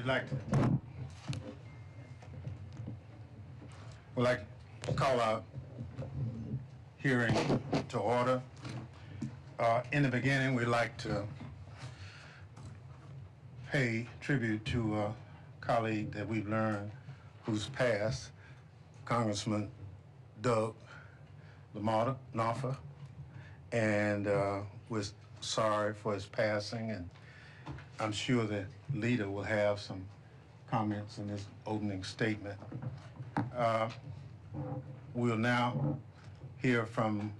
We'd like to call our hearing to order. In the beginning, we'd like to pay tribute to a colleague that we've learned who's passed, Congressman Doug LaMarta, and we're sorry for his passing, and I'm sure the leader will have some comments in his opening statement. We'll now hear from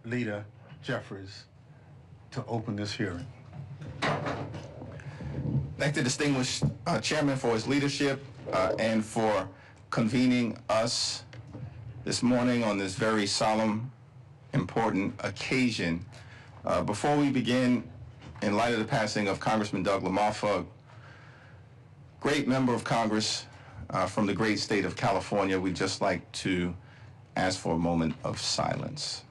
Leader Jeffries to open this hearing. Thank the distinguished chairman for his leadership and for convening us this morning on this very solemn, important occasion. Before we begin, in light of the passing of Congressman Doug LaMarta, great member of Congress from the great state of California, we'd just like to ask for a moment of silence.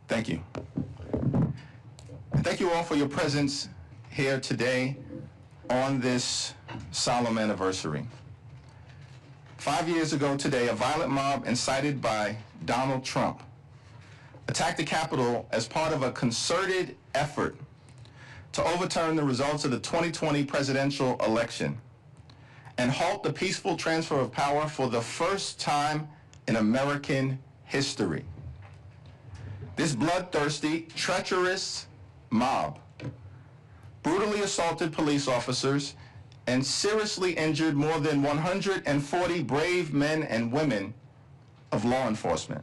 Thank you. And thank you all for your presence here today on this solemn anniversary. 5 years ago today, a violent mob incited by Donald Trump attacked the Capitol as part of a concerted effort to overturn the results of the 2020 presidential election and halt the peaceful transfer of power for the first time in American history. This bloodthirsty, treacherous mob brutally assaulted police officers and seriously injured more than 140 brave men and women of law enforcement.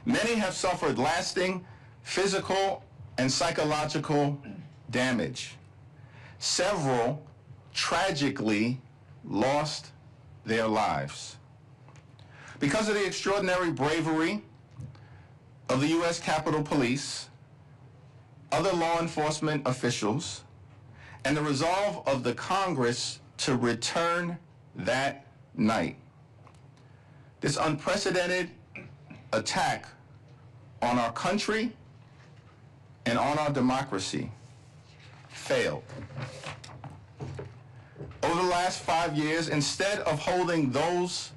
Many have suffered lasting physical and psychological damage. Several tragically lost their lives. Because of the extraordinary bravery of the U.S. Capitol Police, other law enforcement officials, and the resolve of the Congress to return that night, this unprecedented attack on our country and on our democracy failed. Over the last 5 years, instead of holding those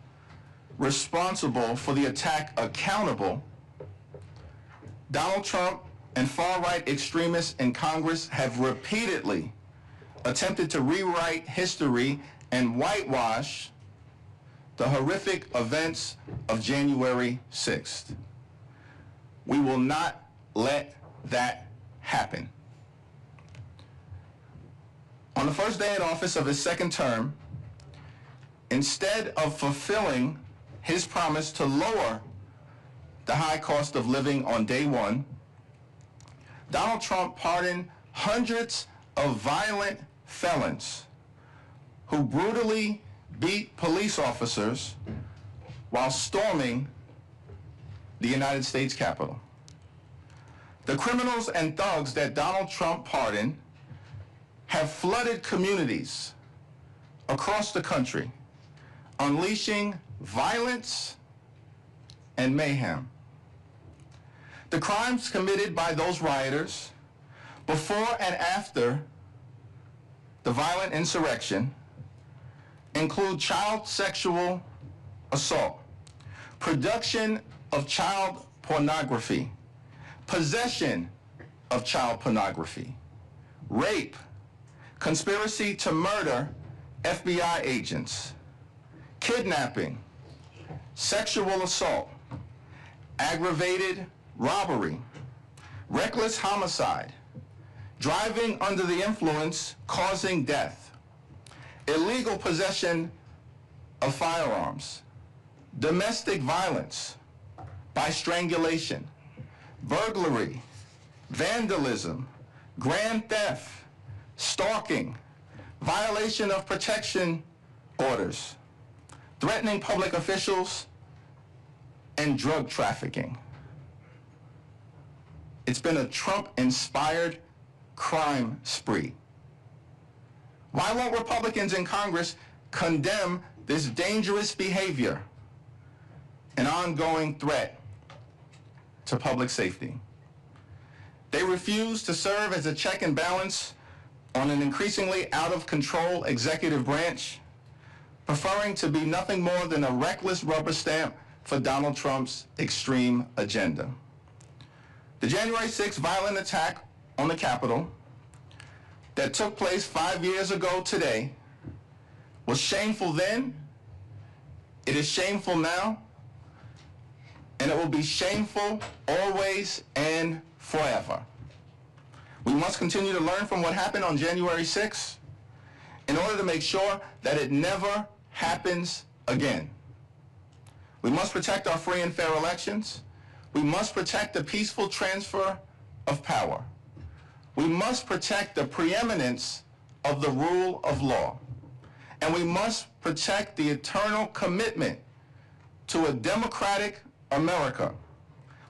responsible for the attack accountable, Donald Trump and far-right extremists in Congress have repeatedly attempted to rewrite history and whitewash the horrific events of January 6th. We will not let that happen. On the first day in office of his second term, instead of fulfilling his promise to lower the high cost of living on day one, Donald Trump pardoned hundreds of violent felons who brutally beat police officers while storming the United States Capitol. The criminals and thugs that Donald Trump pardoned have flooded communities across the country, unleashing violence and mayhem. The crimes committed by those rioters before and after the violent insurrection include child sexual assault, production of child pornography, possession of child pornography, rape, conspiracy to murder FBI agents, kidnapping, sexual assault, aggravated robbery, reckless homicide, driving under the influence causing death, illegal possession of firearms, domestic violence by strangulation, burglary, vandalism, grand theft, stalking, violation of protection orders, threatening public officials, and drug trafficking. It's been a Trump-inspired crime spree. Why won't Republicans in Congress condemn this dangerous behavior an ongoing threat to public safety. They refuse to serve as a check and balance on an increasingly out-of-control executive branch, preferring to be nothing more than a reckless rubber stamp for Donald Trump's extreme agenda. The January 6th violent attack on the Capitol that took place 5 years ago today was shameful then, it is shameful now, and it will be shameful always and forever. We must continue to learn from what happened on January 6th in order to make sure that it never happens again. We must protect our free and fair elections. We must protect the peaceful transfer of power. We must protect the preeminence of the rule of law. And we must protect the eternal commitment to a democratic America,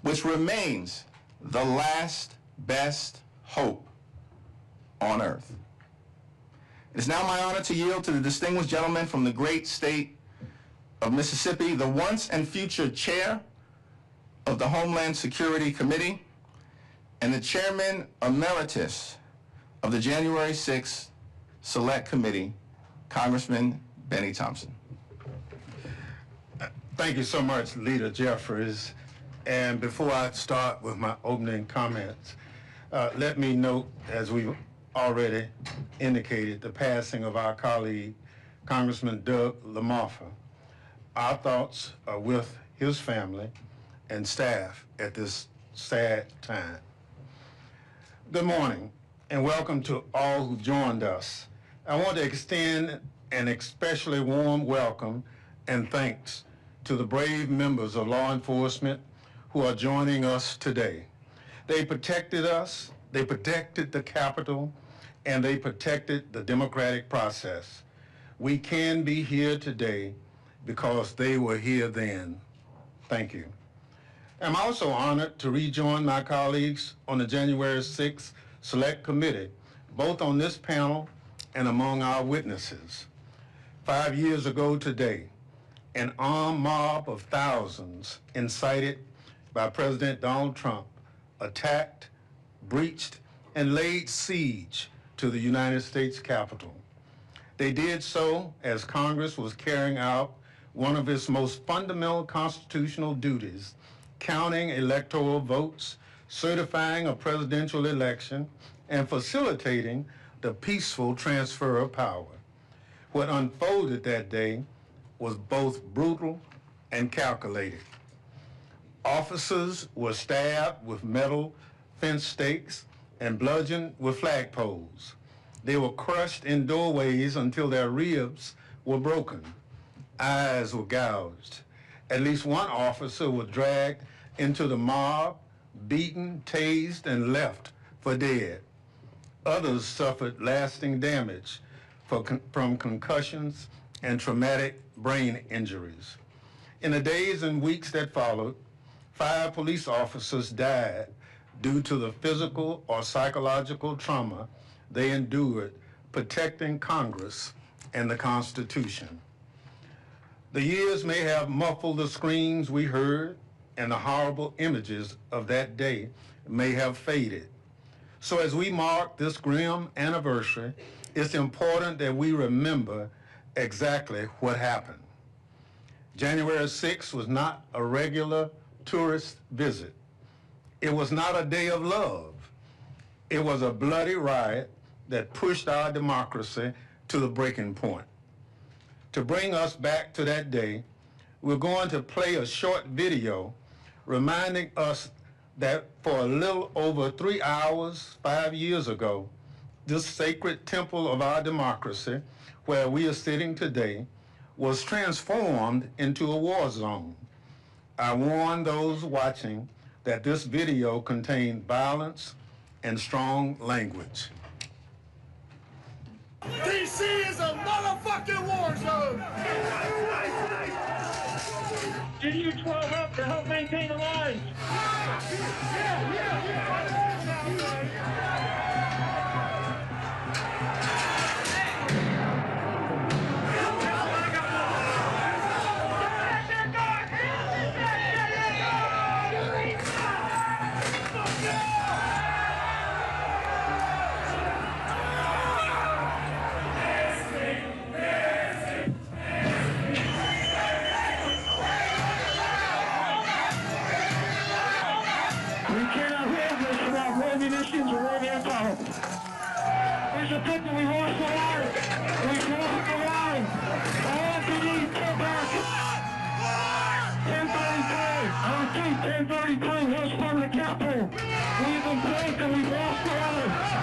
which remains the last best hope on earth. It is now my honor to yield to the distinguished gentleman from the great state of Mississippi, the once and future chair of the Homeland Security Committee and the chairman emeritus of the January 6th Select Committee, Congressman Benny Thompson. Thank you so much, Leader Jeffries. And before I start with my opening comments, let me note, as we've already indicated, the passing of our colleague, Congressman Doug LaMarfa. Our thoughts are with his family and staff at this sad time. Good morning, and welcome to all who joined us. I want to extend an especially warm welcome and thanks to the brave members of law enforcement who are joining us today. They protected us, they protected the Capitol, and they protected the democratic process. We can be here today because they were here then. Thank you. I'm also honored to rejoin my colleagues on the January 6th Select Committee, both on this panel and among our witnesses. 5 years ago today, an armed mob of thousands incited by President Donald Trump attacked, breached, and laid siege to the United States Capitol. They did so as Congress was carrying out one of its most fundamental constitutional duties, counting electoral votes, certifying a presidential election, and facilitating the peaceful transfer of power. What unfolded that day was both brutal and calculated. Officers were stabbed with metal fence stakes and bludgeoned with flagpoles. They were crushed in doorways until their ribs were broken. Eyes were gouged. At least one officer was dragged into the mob, beaten, tased, and left for dead. Others suffered lasting damage from concussions and traumatic brain injuries. In the days and weeks that followed, 5 police officers died due to the physical or psychological trauma they endured protecting Congress and the Constitution. The years may have muffled the screams we heard, and the horrible images of that day may have faded. So as we mark this grim anniversary, it's important that we remember exactly what happened. January 6th was not a regular tourist visit. It was not a day of love. It was a bloody riot that pushed our democracy to the breaking point. To bring us back to that day, we're going to play a short video reminding us that for a little over 3 hours, 5 years ago, this sacred temple of our democracy, where we are sitting today, was transformed into a war zone. I warn those watching that this video contained violence and strong language. DC is a motherfucking war zone! Give you 12 up to help maintain the lines. Street, 1033, west front of the Capitol. We've been taken and we've lost our lives.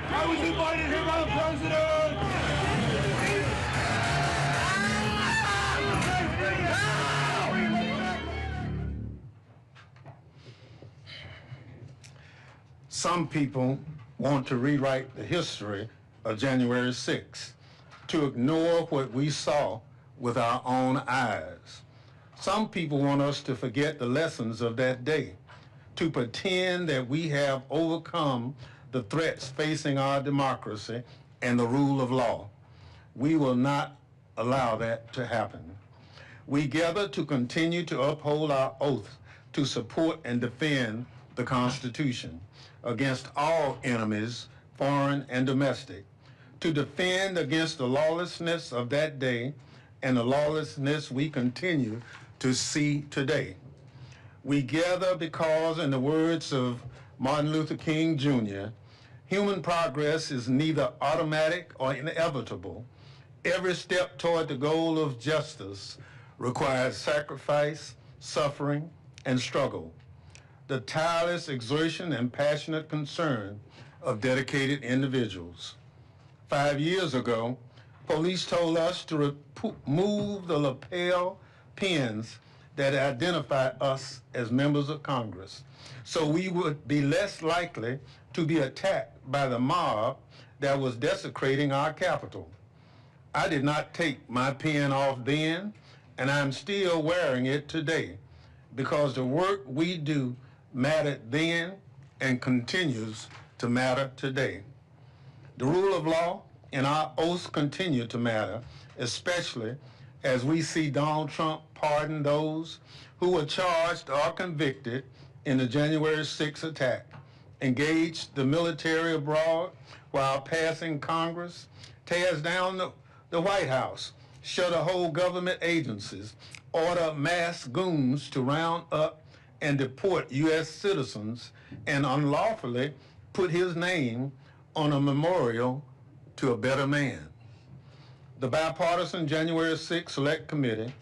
I was invited here by the president! Some people want to rewrite the history of January 6th, to ignore what we saw with our own eyes. Some people want us to forget the lessons of that day, to pretend that we have overcome the threats facing our democracy and the rule of law. We will not allow that to happen. We gather to continue to uphold our oath to support and defend the Constitution against all enemies, foreign and domestic, to defend against the lawlessness of that day and the lawlessness we continue to see today. We gather because, in the words of Martin Luther King Jr., human progress is neither automatic or inevitable. Every step toward the goal of justice requires sacrifice, suffering, and struggle. The tireless exertion and passionate concern of dedicated individuals. 5 years ago, police told us to remove the lapel pins that identify us as members of Congress, so we would be less likely to be attacked by the mob that was desecrating our Capitol. I did not take my pin off then, and I'm still wearing it today, because the work we do mattered then and continues to matter today. The rule of law and our oaths continue to matter, especially as we see Donald Trump pardon those who were charged or convicted in the January 6th attack, engage the military abroad while passing Congress, tears down the White House, shutter whole government agencies, order mass goons to round up and deport U.S. citizens, and unlawfully put his name on a memorial to a better man. The bipartisan January 6 Select Committee,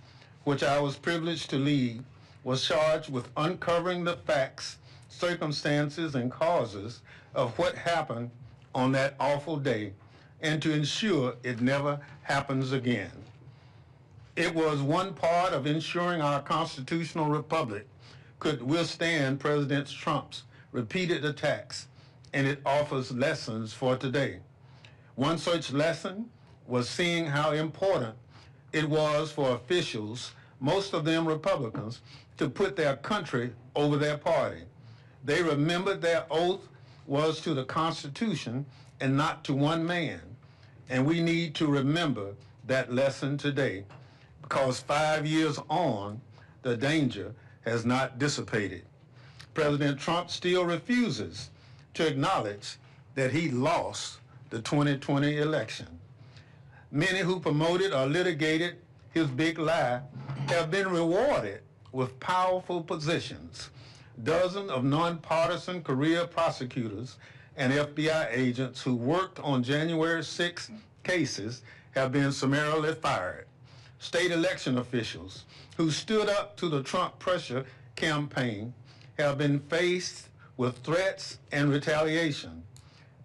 which I was privileged to lead, was charged with uncovering the facts, circumstances, and causes of what happened on that awful day, and to ensure it never happens again. It was one part of ensuring our constitutional republic could withstand President Trump's repeated attacks, and it offers lessons for today. One such lesson was seeing how important it was for officials, most of them Republicans, to put their country over their party. They remembered their oath was to the Constitution and not to one man. And we need to remember that lesson today, because 5 years on, the danger has not dissipated. President Trump still refuses to acknowledge that he lost the 2020 election. Many who promoted or litigated his big lie have been rewarded with powerful positions. Dozens of nonpartisan career prosecutors and FBI agents who worked on January 6 cases have been summarily fired. State election officials who stood up to the Trump pressure campaign have been faced with threats and retaliation.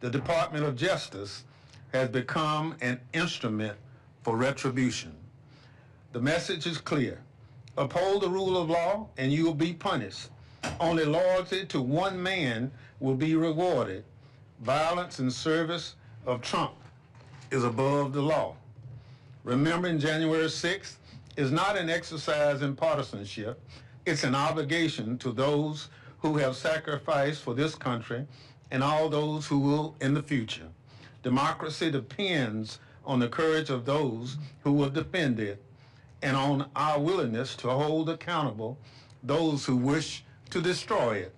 The Department of Justice has become an instrument for retribution. The message is clear. Uphold the rule of law and you will be punished. Only loyalty to one man will be rewarded. Violence in service of Trump is above the law. Remembering January 6th is not an exercise in partisanship. It's an obligation to those who have sacrificed for this country and all those who will in the future. Democracy depends on the courage of those who will defend it and on our willingness to hold accountable those who wish to destroy it.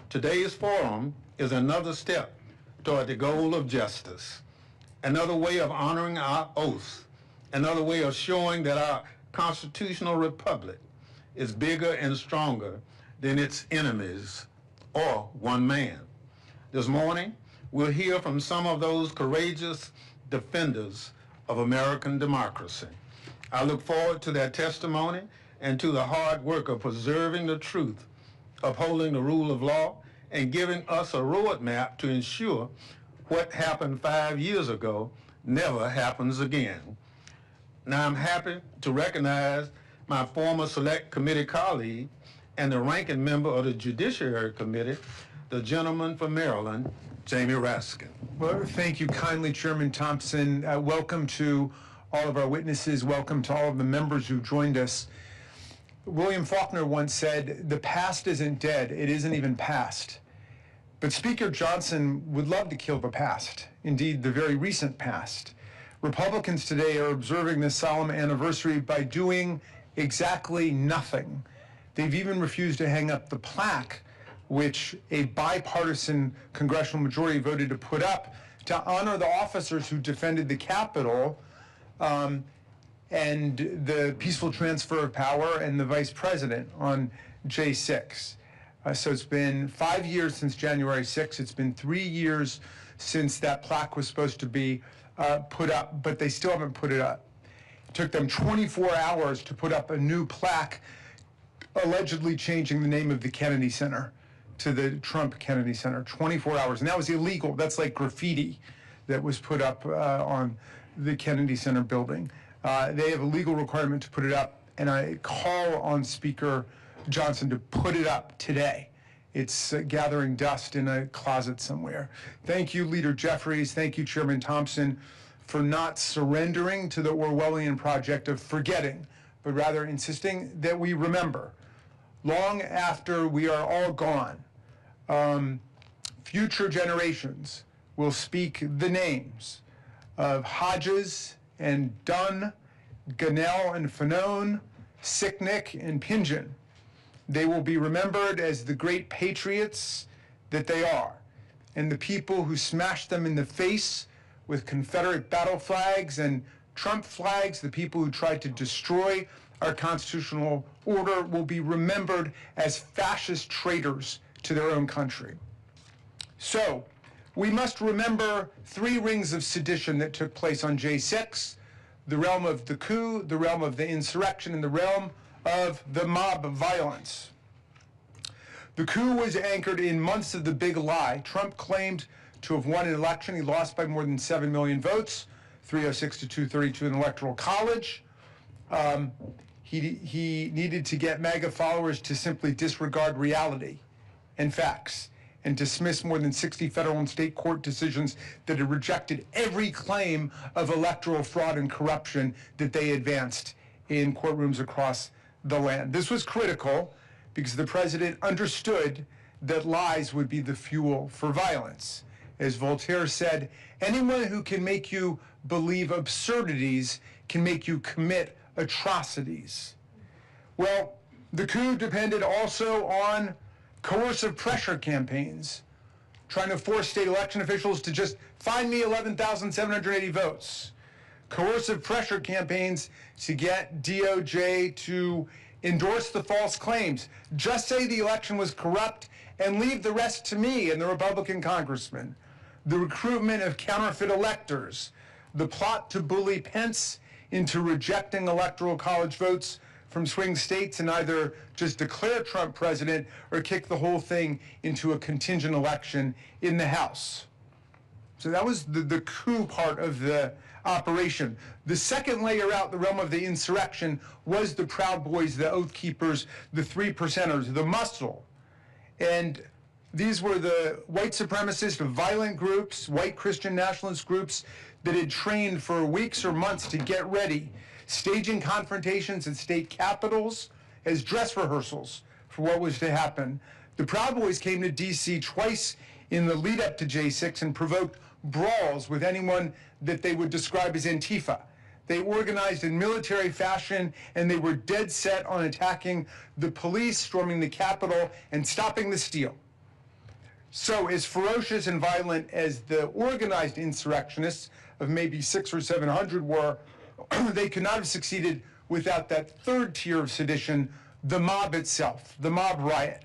Today's forum is another step toward the goal of justice, another way of honoring our oaths, another way of showing that our constitutional republic is bigger and stronger than its enemies or one man. This morning, we'll hear from some of those courageous defenders of American democracy. I look forward to their testimony and to the hard work of preserving the truth, upholding the rule of law, and giving us a roadmap to ensure what happened 5 years ago never happens again. Now, I'm happy to recognize my former Select Committee colleague and the ranking member of the Judiciary Committee, the gentleman from Maryland, Jamie Raskin. Well, thank you kindly, Chairman Thompson. Welcome to all of our witnesses. Welcome to all of the members who joined us. William Faulkner once said, "The past isn't dead, it isn't even past." But Speaker Johnson would love to kill the past, indeed the very recent past. Republicans today are observing this solemn anniversary by doing exactly nothing. They've even refused to hang up the plaque which a bipartisan congressional majority voted to put up to honor the officers who defended the Capitol and the peaceful transfer of power and the vice president on J6. So it's been 5 years since January 6th. It's been 3 years since that plaque was supposed to be put up, but they still haven't put it up. It took them 24 hours to put up a new plaque allegedly changing the name of the Kennedy Center to the Trump Kennedy Center. 24 hours, and that was illegal. That's like graffiti that was put up on the Kennedy Center building. They have a legal requirement to put it up, and I call on Speaker Johnson to put it up today. It's gathering dust in a closet somewhere. Thank you, Leader Jeffries. Thank you, Chairman Thompson, for not surrendering to the Orwellian project of forgetting, but rather insisting that we remember. Long after we are all gone, future generations will speak the names of Hodges and Dunn, Gunnell and Fanone, Sicknick and Pingen. They will be remembered as the great patriots that they are, and the people who smashed them in the face with Confederate battle flags and Trump flags, the people who tried to destroy our constitutional order, will be remembered as fascist traitors to their own country. So, we must remember 3 rings of sedition that took place on J6, the realm of the coup, the realm of the insurrection, and the realm of the mob violence. The coup was anchored in months of the big lie. Trump claimed to have won an election. He lost by more than 7 million votes, 306 to 232 in the Electoral College. He needed to get MAGA followers to simply disregard reality and facts and dismiss more than 60 federal and state court decisions that had rejected every claim of electoral fraud and corruption that they advanced in courtrooms across the land. This was critical because the president understood that lies would be the fuel for violence. As Voltaire said, anyone who can make you believe absurdities can make you commit atrocities. Well, the coup depended also on coercive pressure campaigns, trying to force state election officials to just find me 11,780 votes. Coercive pressure campaigns to get DOJ to endorse the false claims. Just say the election was corrupt and leave the rest to me and the Republican congressman. The recruitment of counterfeit electors, the plot to bully Pence into rejecting electoral college votes from swing states and either just declare Trump president or kick the whole thing into a contingent election in the House. So that was the coup part of the operation. The second layer out, the realm of the insurrection, was the Proud Boys, the Oath Keepers, the 3 percenters, the muscle. And these were the white supremacist, violent groups, white Christian nationalist groups that had trained for weeks or months to get ready, staging confrontations at state capitals as dress rehearsals for what was to happen. The Proud Boys came to D.C. twice in the lead up to J6 and provoked brawls with anyone that they would describe as Antifa. They organized in military fashion, and they were dead set on attacking the police, storming the Capitol, and stopping the steal. So as ferocious and violent as the organized insurrectionists of maybe 600 or 700 were, they could not have succeeded without that third tier of sedition, the mob itself, the mob riot.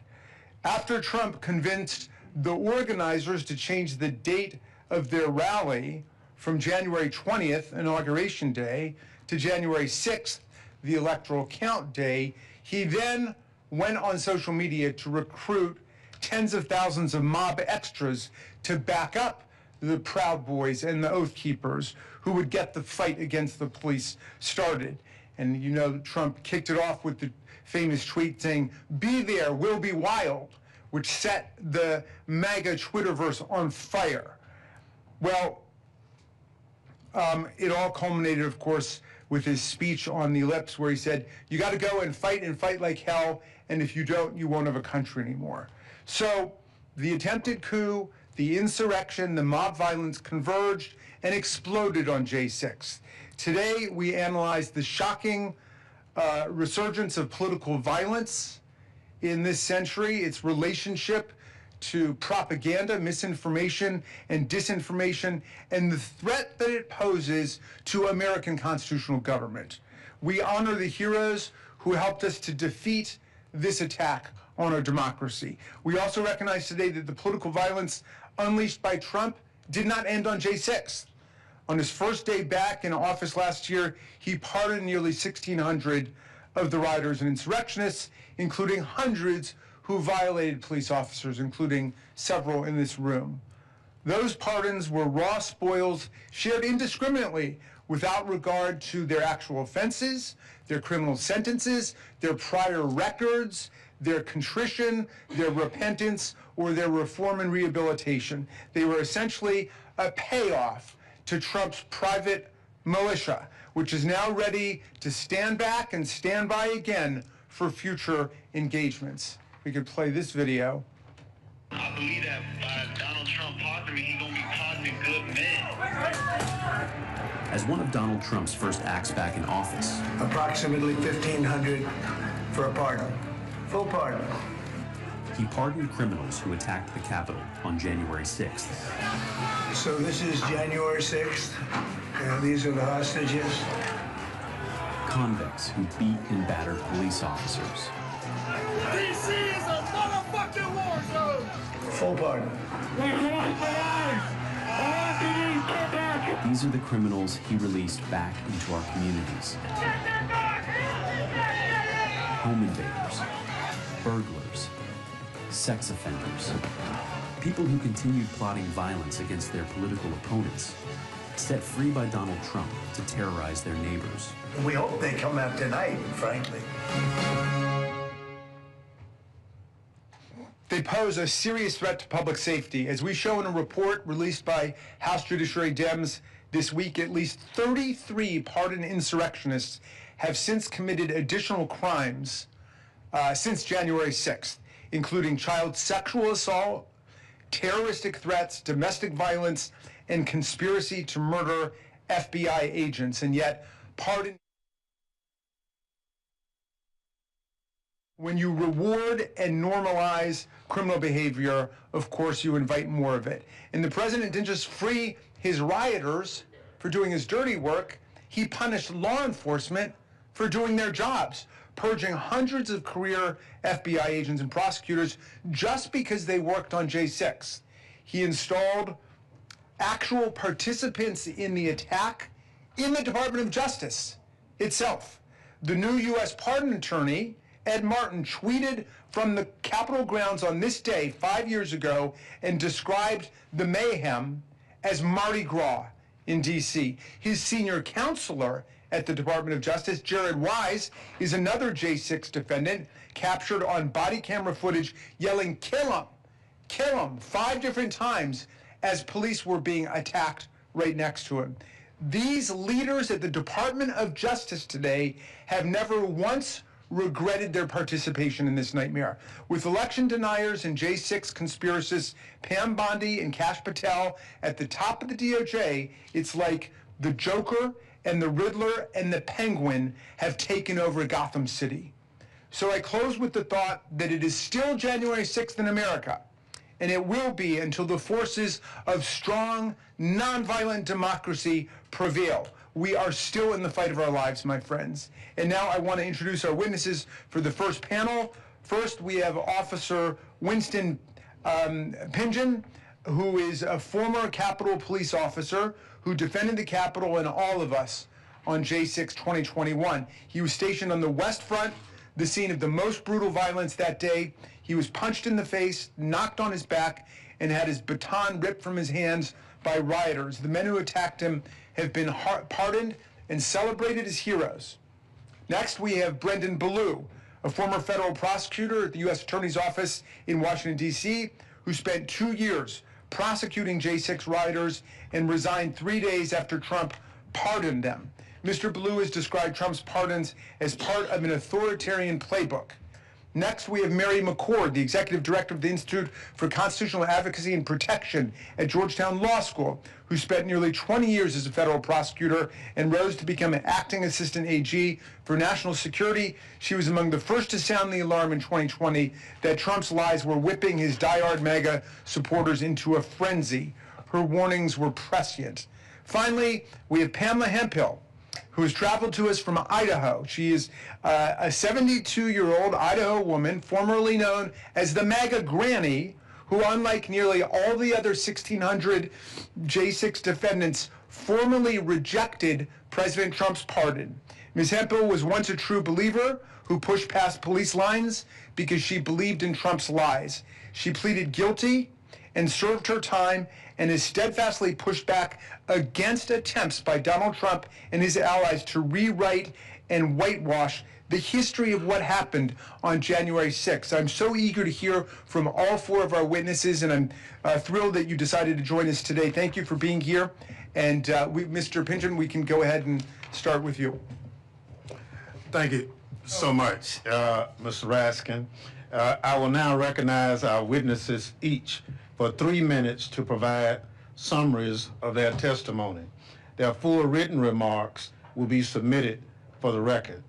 After Trump convinced the organizers to change the date of their rally from January 20th, Inauguration Day, to January 6th, the electoral count day, he then went on social media to recruit tens of thousands of mob extras to back up the Proud Boys and the Oath Keepers who would get the fight against the police started. And you know, Trump kicked it off with the famous tweet saying, "Be there, we'll be wild," which set the MAGA Twitterverse on fire. Well, it all culminated, of course, with his speech on the ellipse where he said, you got to go and fight like hell, and if you don't, you won't have a country anymore. So the attempted coup, the insurrection, the mob violence converged and exploded on J6. Today, we analyze the shocking resurgence of political violence in this century, its relationship to propaganda, misinformation, and disinformation, and the threat that it poses to American constitutional government. We honor the heroes who helped us to defeat this attack on our democracy. We also recognize today that the political violence unleashed by Trump did not end on J6. On his first day back in office last year, he pardoned nearly 1,600 of the rioters and insurrectionists, including hundreds who violated police officers, including several in this room. Those pardons were raw spoils shared indiscriminately without regard to their actual offenses, their criminal sentences, their prior records, their contrition, their repentance, or their reform and rehabilitation. They were essentially a payoff to Trump's private militia, which is now ready to stand back and stand by again for future engagements. We could play this video. I believe that by Donald Trump pardoning me, he's going to be pardoning good men. As one of Donald Trump's first acts back in office, approximately 1,500 for a pardon, full pardon. He pardoned criminals who attacked the Capitol on January 6th. So this is January 6th, and these are the hostages. Convicts who beat and battered police officers. DC is a motherfucking war zone! Full pardon. These are the criminals he released back into our communities. Home invaders, burglars, sex offenders, people who continued plotting violence against their political opponents, set free by Donald Trump to terrorize their neighbors. We hope they come out tonight, frankly. They pose a serious threat to public safety. As we show in a report released by House Judiciary Dems this week, at least 33 pardoned insurrectionists have since committed additional crimes since January 6th, including child sexual assault, terroristic threats, domestic violence, and conspiracy to murder FBI agents. And yet, pardon. When you reward and normalize criminal behavior, of course, you invite more of it. And the president didn't just free his rioters for doing his dirty work, he punished law enforcement for doing their jobs, purging hundreds of career FBI agents and prosecutors just because they worked on J6. He installed actual participants in the attack in the Department of Justice itself. The new U.S. pardon attorney, Ed Martin, tweeted from the Capitol grounds on this day 5 years ago and described the mayhem as Mardi Gras in D.C. His senior counselor at the Department of Justice, Jared Wise, is another J6 defendant captured on body camera footage yelling, "Kill him," 5 different times as police were being attacked right next to him. These leaders at the Department of Justice today have never once regretted their participation in this nightmare. With election deniers and J6 conspiracists Pam Bondi and Kash Patel at the top of the DOJ, it's like the Joker and the Riddler and the Penguin have taken over Gotham City. So I close with the thought that it is still January 6th in America, and it will be until the forces of strong, nonviolent democracy prevail. We are still in the fight of our lives, my friends. And now I want to introduce our witnesses for the first panel. First, we have Officer Winston Pingen, who is a former Capitol Police officer who defended the Capitol and all of us on J6 2021. He was stationed on the West Front, the scene of the most brutal violence that day. He was punched in the face, knocked on his back, and had his baton ripped from his hands by rioters. The men who attacked him have been pardoned and celebrated as heroes. Next, we have Brendan Ballou, a former federal prosecutor at the U.S. Attorney's Office in Washington, D.C., who spent 2 years prosecuting J6 rioters and resigned 3 days after Trump pardoned them. Mr. Ballou has described Trump's pardons as part of an authoritarian playbook. Next, we have Mary McCord, the executive director of the Institute for Constitutional Advocacy and Protection at Georgetown Law School, who spent nearly 20 years as a federal prosecutor and rose to become an acting assistant AG for national security. She was among the first to sound the alarm in 2020 that Trump's lies were whipping his diehard MAGA supporters into a frenzy. Her warnings were prescient. Finally, we have Pamela Hemphill, who has traveled to us from Idaho. She is a 72-year-old Idaho woman, formerly known as the MAGA Granny, who, unlike nearly all the other 1,600 J6 defendants, formally rejected President Trump's pardon. Ms. Hemphill was once a true believer who pushed past police lines because she believed in Trump's lies. She pleaded guilty and served her time and has steadfastly pushed back against attempts by Donald Trump and his allies to rewrite and whitewash the history of what happened on January 6th. I'm so eager to hear from all four of our witnesses, and I'm thrilled that you decided to join us today. Thank you for being here. And Mr. Pingen, we can go ahead and start with you. Thank you so much, Mr. Raskin. I will now recognize our witnesses each for 3 minutes to provide summaries of their testimony. Their full written remarks will be submitted for the record.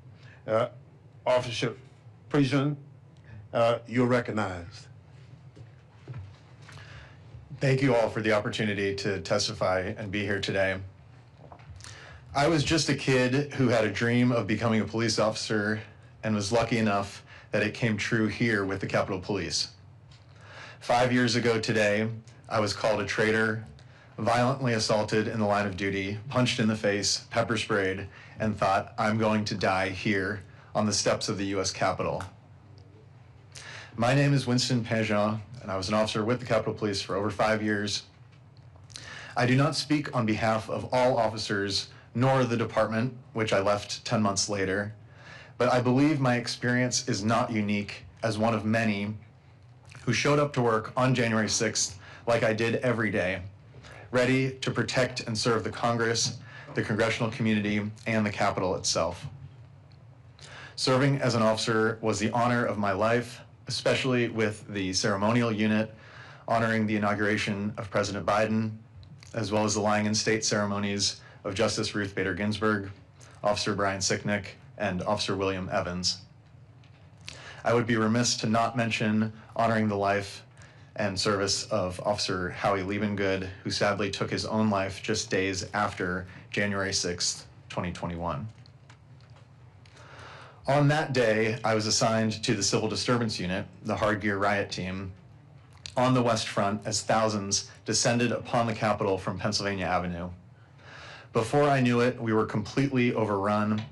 Officer Pingen, you're recognized. Thank you all for the opportunity to testify and be here today. I was just a kid who had a dream of becoming a police officer and was lucky enough that it came true here with the Capitol Police. 5 years ago today, I was called a traitor, violently assaulted in the line of duty, punched in the face, pepper sprayed, and thought I'm going to die here on the steps of the U.S. Capitol. My name is Winston Pingen, and I was an officer with the Capitol Police for over 5 years. I do not speak on behalf of all officers, nor the department, which I left 10 months later, but I believe my experience is not unique as one of many who showed up to work on January 6th like I did every day, ready to protect and serve the Congress, the congressional community, and the Capitol itself. Serving as an officer was the honor of my life, especially with the ceremonial unit honoring the inauguration of President Biden, as well as the lying in state ceremonies of Justice Ruth Bader Ginsburg, Officer Brian Sicknick, and Officer William Evans. I would be remiss to not mention honoring the life and service of Officer Howie Liebengood, who sadly took his own life just days after January 6th, 2021. On that day, I was assigned to the Civil Disturbance Unit, the Hard Gear Riot Team, on the West Front as thousands descended upon the Capitol from Pennsylvania Avenue. Before I knew it, we were completely overrun,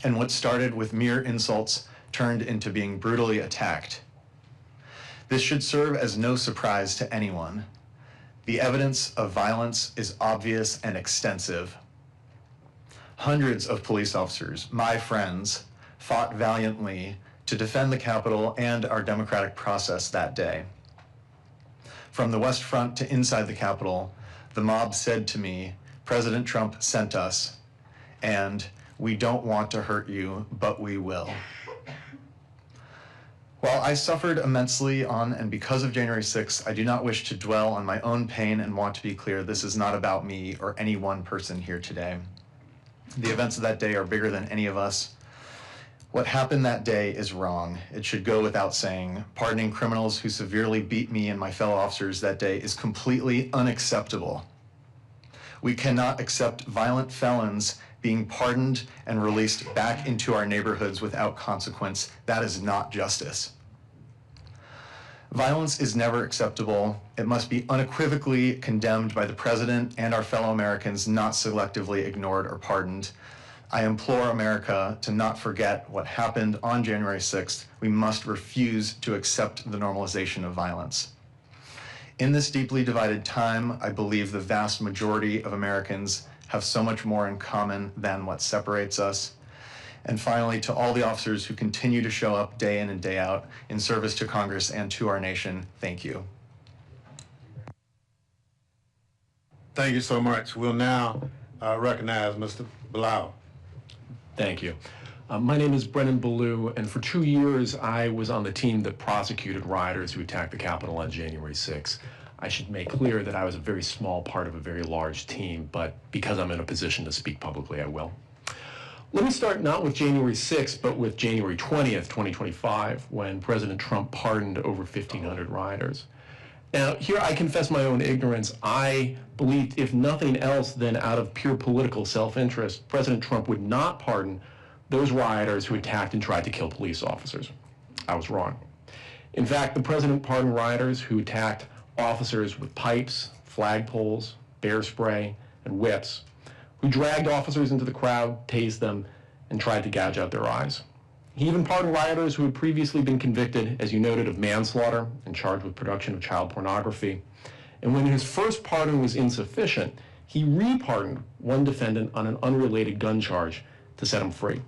and what started with mere insults turned into being brutally attacked. This should serve as no surprise to anyone. The evidence of violence is obvious and extensive. Hundreds of police officers, my friends, fought valiantly to defend the Capitol and our democratic process that day. From the West Front to inside the Capitol, the mob said to me, "President Trump sent us, and we don't want to hurt you, but we will." While I suffered immensely on and because of January 6th, I do not wish to dwell on my own pain and want to be clear, this is not about me or any one person here today. The events of that day are bigger than any of us. What happened that day is wrong. It should go without saying. Pardoning criminals who severely beat me and my fellow officers that day is completely unacceptable. We cannot accept violent felons being pardoned and released back into our neighborhoods without consequence. That is not justice. Violence is never acceptable. It must be unequivocally condemned by the President and our fellow Americans, not selectively ignored or pardoned. I implore America to not forget what happened on January 6th. We must refuse to accept the normalization of violence. In this deeply divided time, I believe the vast majority of Americans have so much more in common than what separates us. And finally, to all the officers who continue to show up day in and day out in service to Congress and to our nation, thank you. Thank you so much. We'll now recognize Mr. Blau. Thank you. My name is Brennan Ballou, and for 2 years I was on the team that prosecuted rioters who attacked the Capitol on January 6th. I should make clear that I was a very small part of a very large team, but because I'm in a position to speak publicly, I will. Let me start not with January 6th, but with January 20th, 2025, when President Trump pardoned over 1,500 rioters. Now, here I confess my own ignorance. I believed, if nothing else than out of pure political self-interest, President Trump would not pardon those rioters who attacked and tried to kill police officers. I was wrong. In fact, the president pardoned rioters who attacked officers with pipes, flagpoles, bear spray, and whips, who dragged officers into the crowd, tased them, and tried to gouge out their eyes. He even pardoned rioters who had previously been convicted, as you noted, of manslaughter and charged with production of child pornography. And when his first pardon was insufficient, he re-pardoned one defendant on an unrelated gun charge to set him free.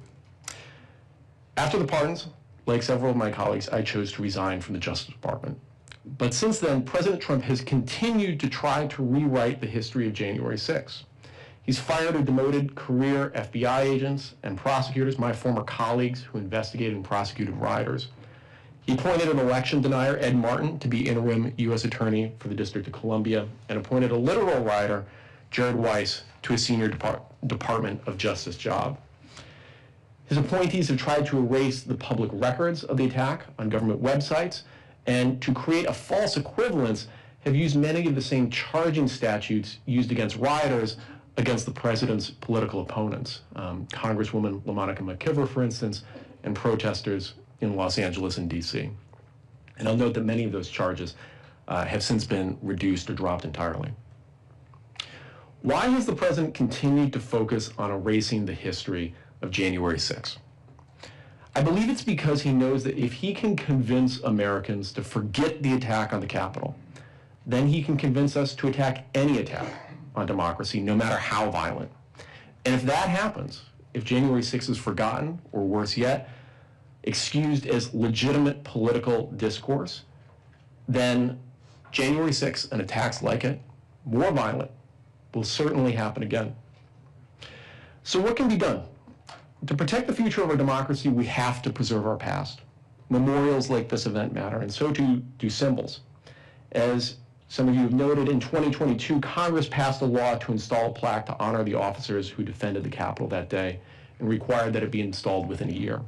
After the pardons, like several of my colleagues, I chose to resign from the Justice Department. But since then, President Trump has continued to try to rewrite the history of January 6th. He's fired or demoted career FBI agents and prosecutors, my former colleagues who investigated and prosecuted rioters. He appointed an election denier, Ed Martin, to be interim U.S. Attorney for the District of Columbia, and appointed a literal rioter, Jared Weiss, to a senior Department of Justice job. His appointees have tried to erase the public records of the attack on government websites, and to create a false equivalence, have used many of the same charging statutes used against rioters against the president's political opponents, Congresswoman LaMonica McKibber, for instance, and protesters in Los Angeles and D.C. And I'll note that many of those charges have since been reduced or dropped entirely. Why has the president continued to focus on erasing the history of January 6th? I believe it's because he knows that if he can convince Americans to forget the attack on the Capitol, then he can convince us to attack any attack on democracy, no matter how violent. And if that happens, if January 6th is forgotten, or worse yet, excused as legitimate political discourse, then January 6th and attacks like it, more violent, will certainly happen again. So what can be done? To protect the future of our democracy, we have to preserve our past. Memorials like this event matter, and so too do symbols. As some of you have noted, in 2022, Congress passed a law to install a plaque to honor the officers who defended the Capitol that day and required that it be installed within a year.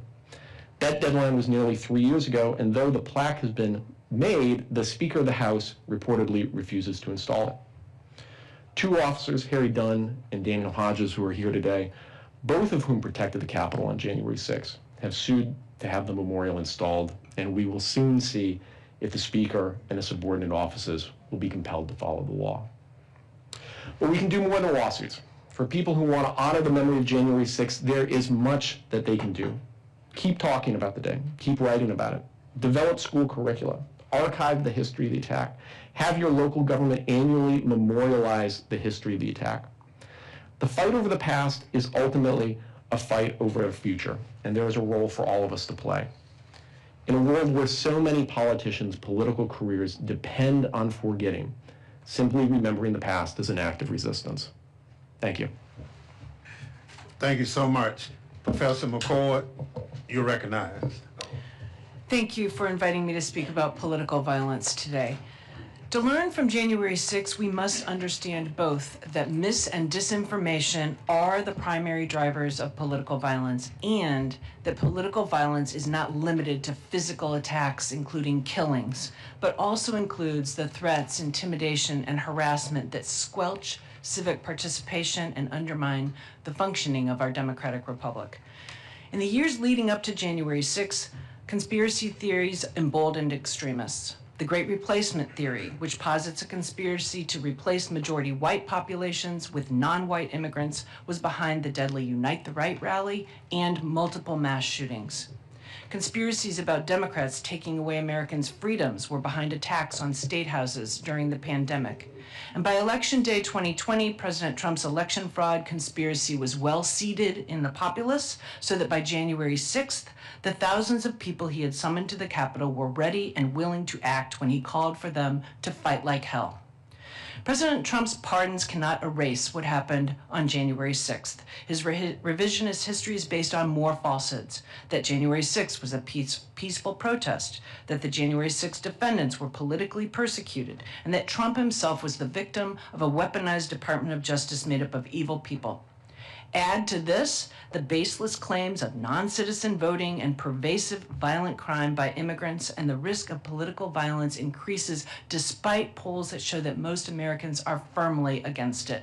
That deadline was nearly 3 years ago, and though the plaque has been made, the Speaker of the House reportedly refuses to install it. Two officers, Harry Dunn and Daniel Hodges, who are here today, both of whom protected the Capitol on January 6th, have sued to have the memorial installed, and we will soon see if the Speaker and his subordinate offices will be compelled to follow the law. But we can do more than lawsuits. For people who want to honor the memory of January 6th, there is much that they can do. Keep talking about the day. Keep writing about it. Develop school curricula. Archive the history of the attack. Have your local government annually memorialize the history of the attack. The fight over the past is ultimately a fight over a future, and there is a role for all of us to play. In a world where so many politicians' political careers depend on forgetting, simply remembering the past is an act of resistance. Thank you. Thank you so much. Professor McCord, you're recognized. Thank you for inviting me to speak about political violence today. To learn from January 6th, we must understand both that mis- and disinformation are the primary drivers of political violence, and that political violence is not limited to physical attacks, including killings, but also includes the threats, intimidation, and harassment that squelch civic participation and undermine the functioning of our democratic republic. In the years leading up to January 6th, conspiracy theories emboldened extremists. The Great Replacement Theory, which posits a conspiracy to replace majority white populations with non-white immigrants, was behind the deadly Unite the Right rally and multiple mass shootings. Conspiracies about Democrats taking away Americans' freedoms were behind attacks on state houses during the pandemic. And by Election Day 2020, President Trump's election fraud conspiracy was well seated in the populace, so that by January 6th, the thousands of people he had summoned to the Capitol were ready and willing to act when he called for them to fight like hell. President Trump's pardons cannot erase what happened on January 6th. His revisionist history is based on more falsehoods, that January 6th was a peaceful protest, that the January 6th defendants were politically persecuted, and that Trump himself was the victim of a weaponized Department of Justice made up of evil people. Add to this the baseless claims of non-citizen voting and pervasive violent crime by immigrants, and the risk of political violence increases despite polls that show that most Americans are firmly against it.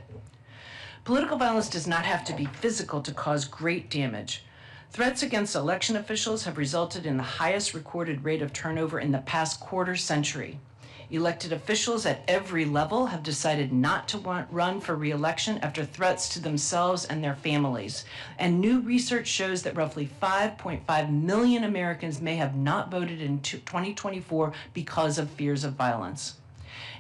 Political violence does not have to be physical to cause great damage. Threats against election officials have resulted in the highest recorded rate of turnover in the past quarter century. Elected officials at every level have decided not to run for re-election after threats to themselves and their families. And new research shows that roughly 5.5 million Americans may have not voted in 2024 because of fears of violence.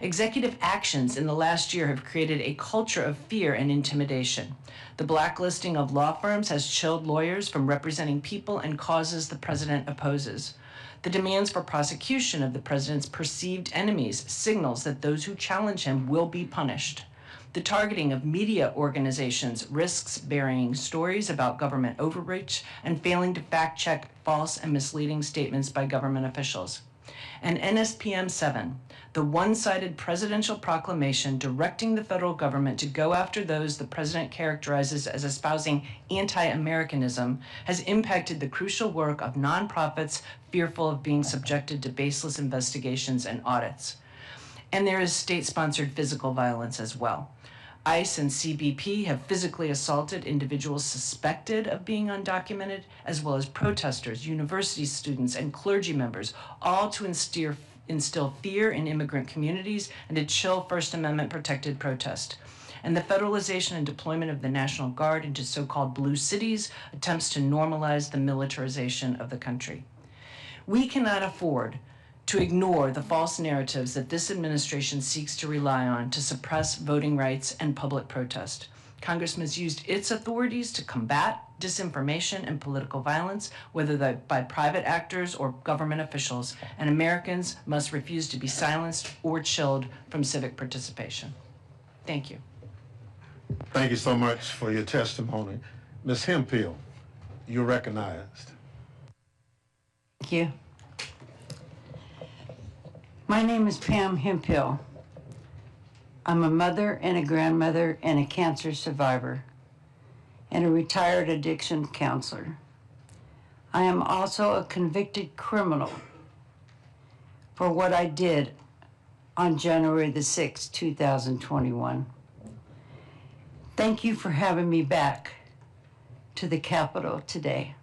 Executive actions in the last year have created a culture of fear and intimidation. The blacklisting of law firms has chilled lawyers from representing people and causes the president opposes. The demands for prosecution of the president's perceived enemies signals that those who challenge him will be punished. The targeting of media organizations risks burying stories about government overreach and failing to fact-check false and misleading statements by government officials. And NSPM 7, the one-sided presidential proclamation directing the federal government to go after those the president characterizes as espousing anti-Americanism, has impacted the crucial work of nonprofits fearful of being subjected to baseless investigations and audits. And there is state-sponsored physical violence as well. ICE and CBP have physically assaulted individuals suspected of being undocumented, as well as protesters, university students, and clergy members, all to instill fear in immigrant communities and to chill First Amendment protected protest. And the federalization and deployment of the National Guard into so-called blue cities attempts to normalize the militarization of the country. We cannot afford to ignore the false narratives that this administration seeks to rely on to suppress voting rights and public protest. Congress has used its authorities to combat disinformation and political violence, whether by private actors or government officials, and Americans must refuse to be silenced or chilled from civic participation. Thank you. Thank you so much for your testimony. Ms. Hemphill, you're recognized. Thank you. My name is Pam Hemphill. I'm a mother and a grandmother and a cancer survivor and a retired addiction counselor. I am also a convicted criminal for what I did on January the 6th, 2021. Thank you for having me back to the Capitol today.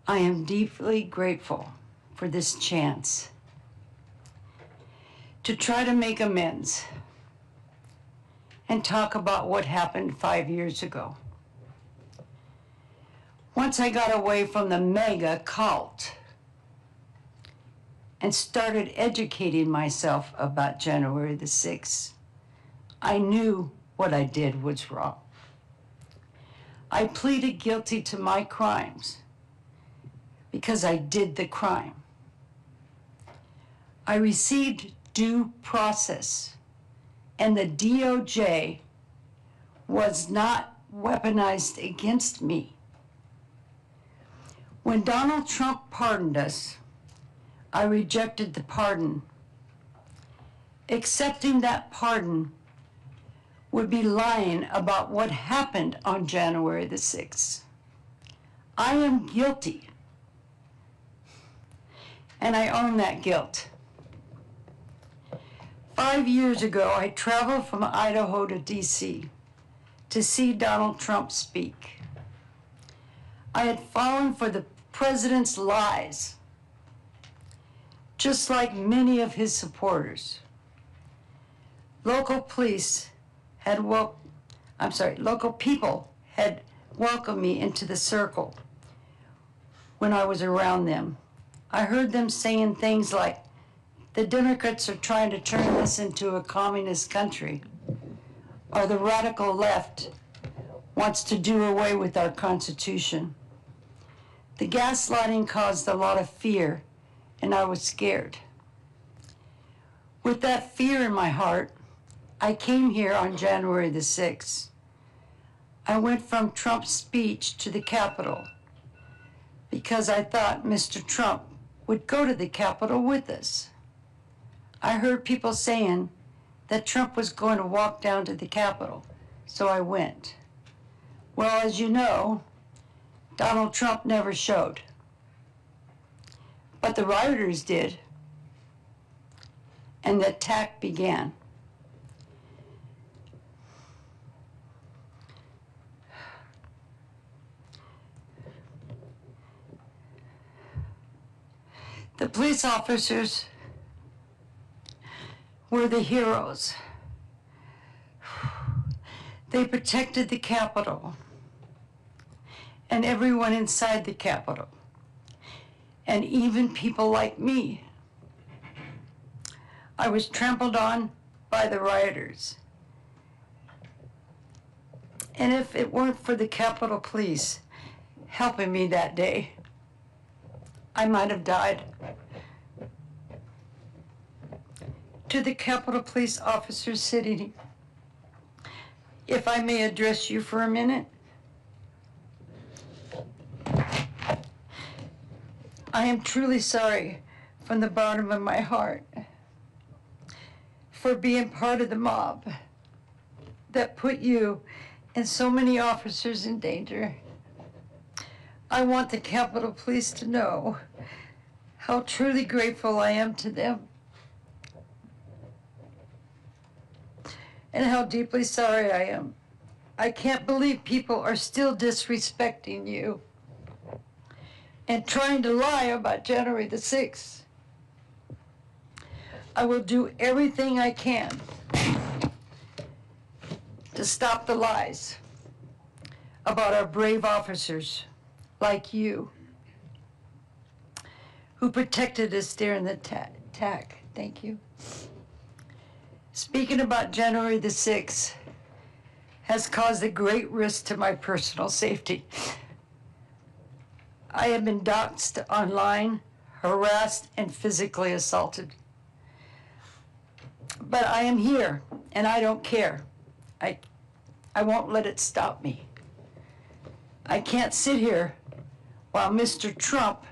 I am deeply grateful for this chance to try to make amends and talk about what happened 5 years ago. Once I got away from the mega cult and started educating myself about January the 6th, I knew what I did was wrong. I pleaded guilty to my crimes because I did the crime. I received due process, and the DOJ was not weaponized against me. When Donald Trump pardoned us, I rejected the pardon. Accepting that pardon would be lying about what happened on January the 6th. I am guilty, and I own that guilt. 5 years ago, I traveled from Idaho to D.C. to see Donald Trump speak. I had fallen for the president's lies, just like many of his supporters. Local people had welcomed me into the circle when I was around them. I heard them saying things like, the Democrats are trying to turn us into a communist country, or the radical left wants to do away with our Constitution. The gaslighting caused a lot of fear, and I was scared. With that fear in my heart, I came here on January the 6th. I went from Trump's speech to the Capitol because I thought Mr. Trump would go to the Capitol with us. I heard people saying that Trump was going to walk down to the Capitol, so I went. Well, as you know, Donald Trump never showed. But the rioters did, and the attack began. The police officers were the heroes. They protected the Capitol and everyone inside the Capitol, and even people like me. I was trampled on by the rioters. And if it weren't for the Capitol Police helping me that day, I might have died. To the Capitol Police officers sitting here, if I may address you for a minute. I am truly sorry from the bottom of my heart for being part of the mob that put you and so many officers in danger. I want the Capitol Police to know how truly grateful I am to them and how deeply sorry I am. I can't believe people are still disrespecting you and trying to lie about January the 6th. I will do everything I can to stop the lies about our brave officers like you who protected us during the attack. Thank you. Speaking about January the 6th has caused a great risk to my personal safety. I have been doxxed online, harassed, and physically assaulted. But I am here, and I don't care. I won't let it stop me. I can't sit here while Mr. Trump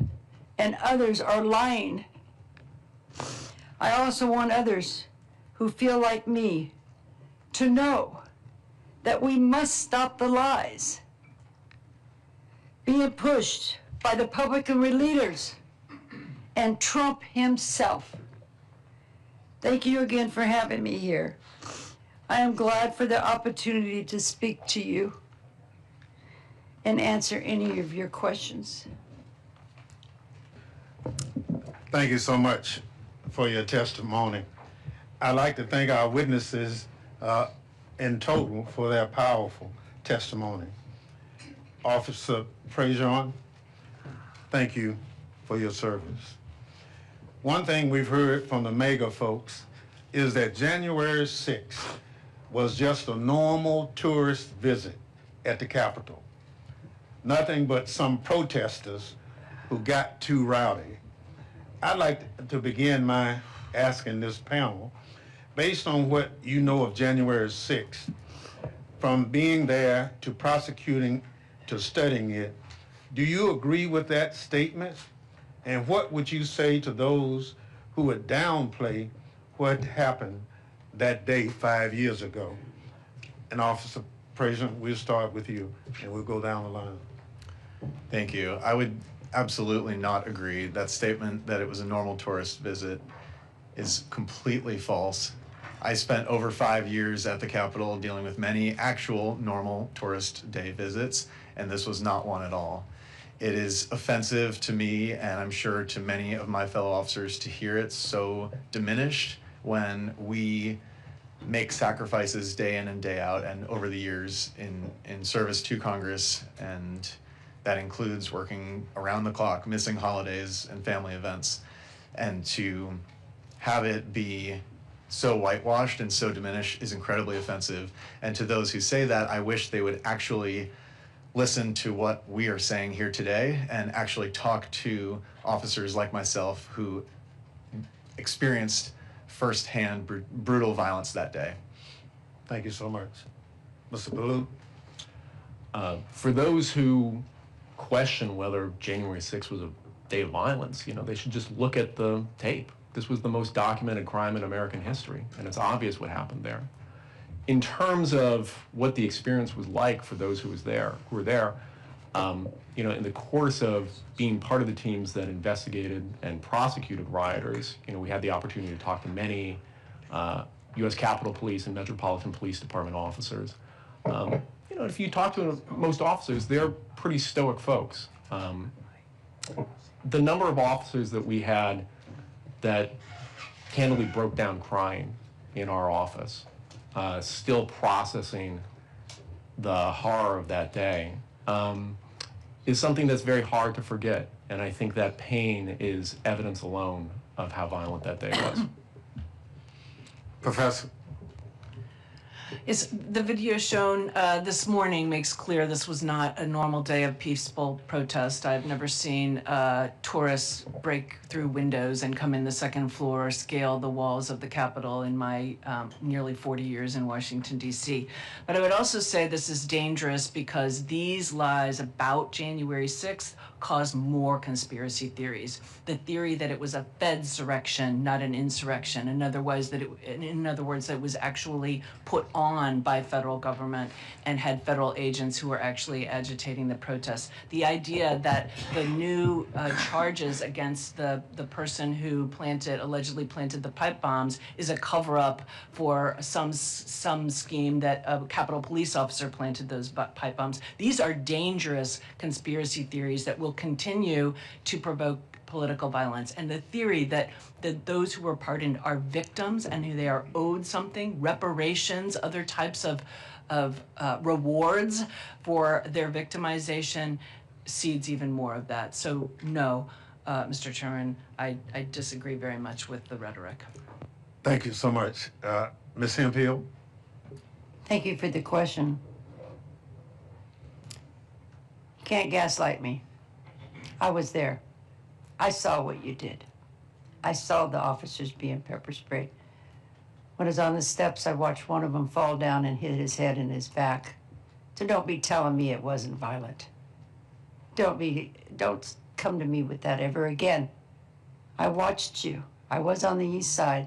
and others are lying. I also want others who feel like me to know that we must stop the lies being pushed by the Republican leaders and Trump himself. Thank you again for having me here. I am glad for the opportunity to speak to you and answer any of your questions. Thank you so much for your testimony. I'd like to thank our witnesses in total for their powerful testimony. Officer Prejean, thank you for your service. One thing we've heard from the MAGA folks is that January 6th was just a normal tourist visit at the Capitol. Nothing but some protesters who got too rowdy. I'd like to begin my asking this panel, based on what you know of January 6th, from being there to prosecuting to studying it, do you agree with that statement? And what would you say to those who would downplay what happened that day 5 years ago? And Officer Prejean, we'll start with you, and we'll go down the line. Thank you. I would absolutely not agree. That statement that it was a normal tourist visit is completely false. I spent over 5 years at the Capitol dealing with many actual normal tourist day visits, and this was not one at all. It is offensive to me, and I'm sure to many of my fellow officers, to hear it so diminished when we make sacrifices day in and day out and over the years in service to Congress, and that includes working around the clock, missing holidays and family events, and to have it be so whitewashed and so diminished is incredibly offensive. And to those who say that, I wish they would actually listen to what we are saying here today and actually talk to officers like myself who experienced firsthand brutal violence that day. Thank you so much. Mr. Ballou? For those who question whether January 6th was a day of violence, they should just look at the tape. This was the most documented crime in American history, and it's obvious what happened there. In terms of what the experience was like for those who were there, in the course of being part of the teams that investigated and prosecuted rioters, we had the opportunity to talk to many U.S. Capitol Police and Metropolitan Police Department officers. If you talk to most officers, they're pretty stoic folks. The number of officers that we had that candidly broke down crying in our office, still processing the horror of that day, is something that's very hard to forget. And I think that pain is evidence alone of how violent that day was. Professor? The video shown this morning makes clear this was not a normal day of peaceful protest. I've never seen tourists break through windows and come in the second floor, scale the walls of the Capitol in my nearly 40 years in Washington, D.C. But I would also say this is dangerous because these lies about January 6th cause more conspiracy theories. The theory that it was a Fedsurrection, not an insurrection. In other words, that it was actually put on by federal government and had federal agents who were actually agitating the protests. The idea that the new charges against the person who allegedly planted the pipe bombs is a cover-up for some scheme that a Capitol Police officer planted those pipe bombs. These are dangerous conspiracy theories that will continue to provoke political violence. And the theory that those who were pardoned are victims and who they are owed something, reparations, other types of rewards for their victimization, seeds even more of that. So no, Mr. Chairman, I disagree very much with the rhetoric. Thank you so much. Ms. Hemphill? Thank you for the question. You can't gaslight me. I was there. I saw what you did. I saw the officers being pepper sprayed. When I was on the steps, I watched one of them fall down and hit his head and his back. So don't be telling me it wasn't violent. Don't come to me with that ever again. I watched you. I was on the east side,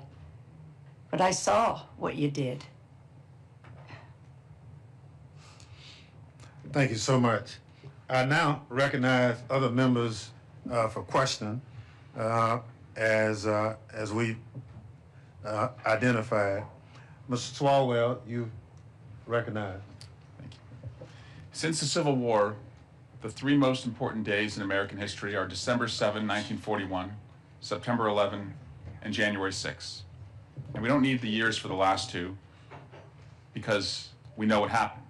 but I saw what you did. Thank you so much. I now recognize other members for questioning as we identified. Mr. Swalwell, you recognize. Thank you. Since the Civil War, the three most important days in American history are December 7, 1941, September 11, and January 6. And we don't need the years for the last two because we know what happened.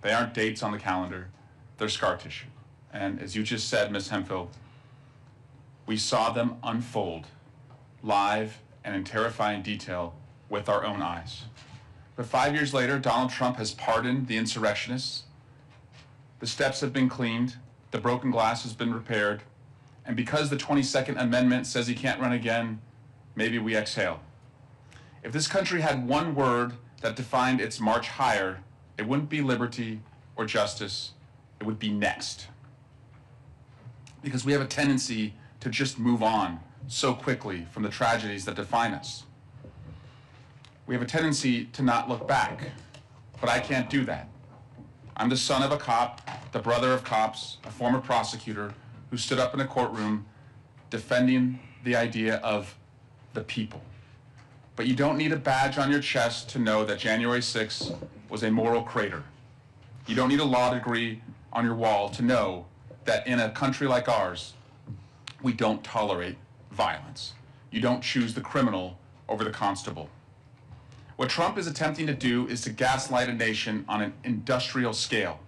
They aren't dates on the calendar, they're scar tissue. And as you just said, Ms. Hemphill, we saw them unfold live and in terrifying detail with our own eyes. But 5 years later, Donald Trump has pardoned the insurrectionists. The steps have been cleaned, the broken glass has been repaired, and because the 22nd Amendment says he can't run again, maybe we exhale. If this country had one word that defined its march higher, it wouldn't be liberty or justice, it would be next. Because we have a tendency to just move on so quickly from the tragedies that define us. We have a tendency to not look back, but I can't do that. I'm the son of a cop, the brother of cops, a former prosecutor who stood up in a courtroom defending the idea of the people. but you don't need a badge on your chest to know that January 6th was a moral crater. You don't need a law degree on your wall to know that in a country like ours, we don't tolerate violence. You don't choose the criminal over the constable. What Trump is attempting to do is to gaslight a nation on an industrial scale.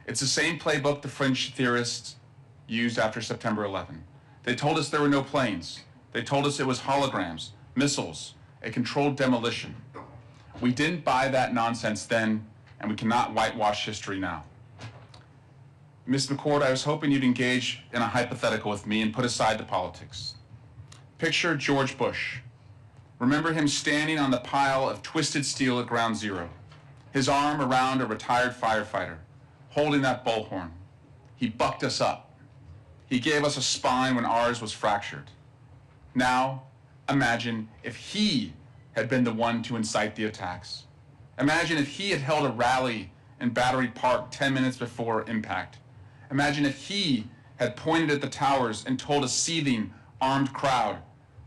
It's the same playbook the French theorists used after September 11. They told us there were no planes. They told us it was holograms, missiles, a controlled demolition. We didn't buy that nonsense then, and we cannot whitewash history now. Ms. McCord, I was hoping you'd engage in a hypothetical with me and put aside the politics. Picture George Bush. Remember him standing on the pile of twisted steel at Ground Zero, his arm around a retired firefighter, holding that bullhorn. He bucked us up. He gave us a spine when ours was fractured. Now, imagine if he had been the one to incite the attacks. Imagine if he had held a rally in Battery Park 10 minutes before impact. Imagine if he had pointed at the towers and told a seething, armed crowd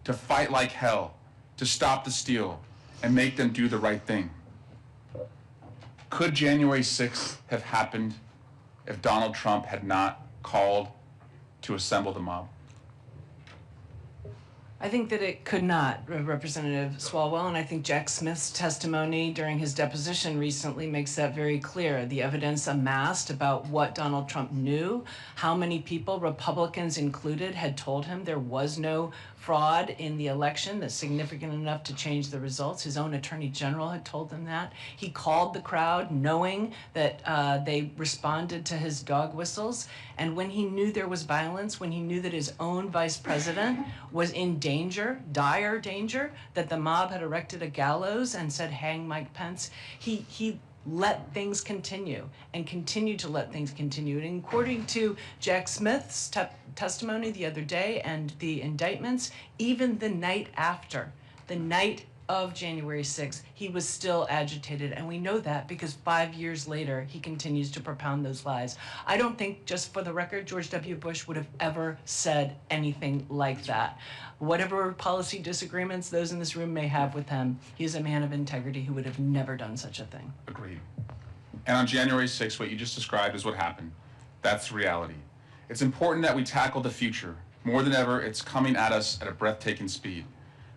to fight like hell, to stop the steal, and make them do the right thing. Could January 6th have happened if Donald Trump had not called to assemble the mob? I think that it could not, Representative Swalwell, and I think Jack Smith's testimony during his deposition recently makes that very clear. The evidence amassed about what Donald Trump knew, how many people, Republicans included, had told him there was no fraud in the election that's significant enough to change the results. His own attorney general had told them that. He called the crowd knowing that they responded to his dog whistles. And when he knew there was violence, when he knew that his own vice president was in danger, dire danger, that the mob had erected a gallows and said, hang Mike Pence, he let things continue and continued to let things continue. And according to Jack Smith's testimony the other day and the indictments, even the night after, the night of January 6th, he was still agitated. And we know that because 5 years later, he continues to propound those lies. I don't think, just for the record, George W. Bush would have ever said anything like that. Whatever policy disagreements those in this room may have with him, he's a man of integrity who would have never done such a thing. Agreed. And on January 6th, what you just described is what happened. That's reality. It's important that we tackle the future. More than ever, it's coming at us at a breathtaking speed.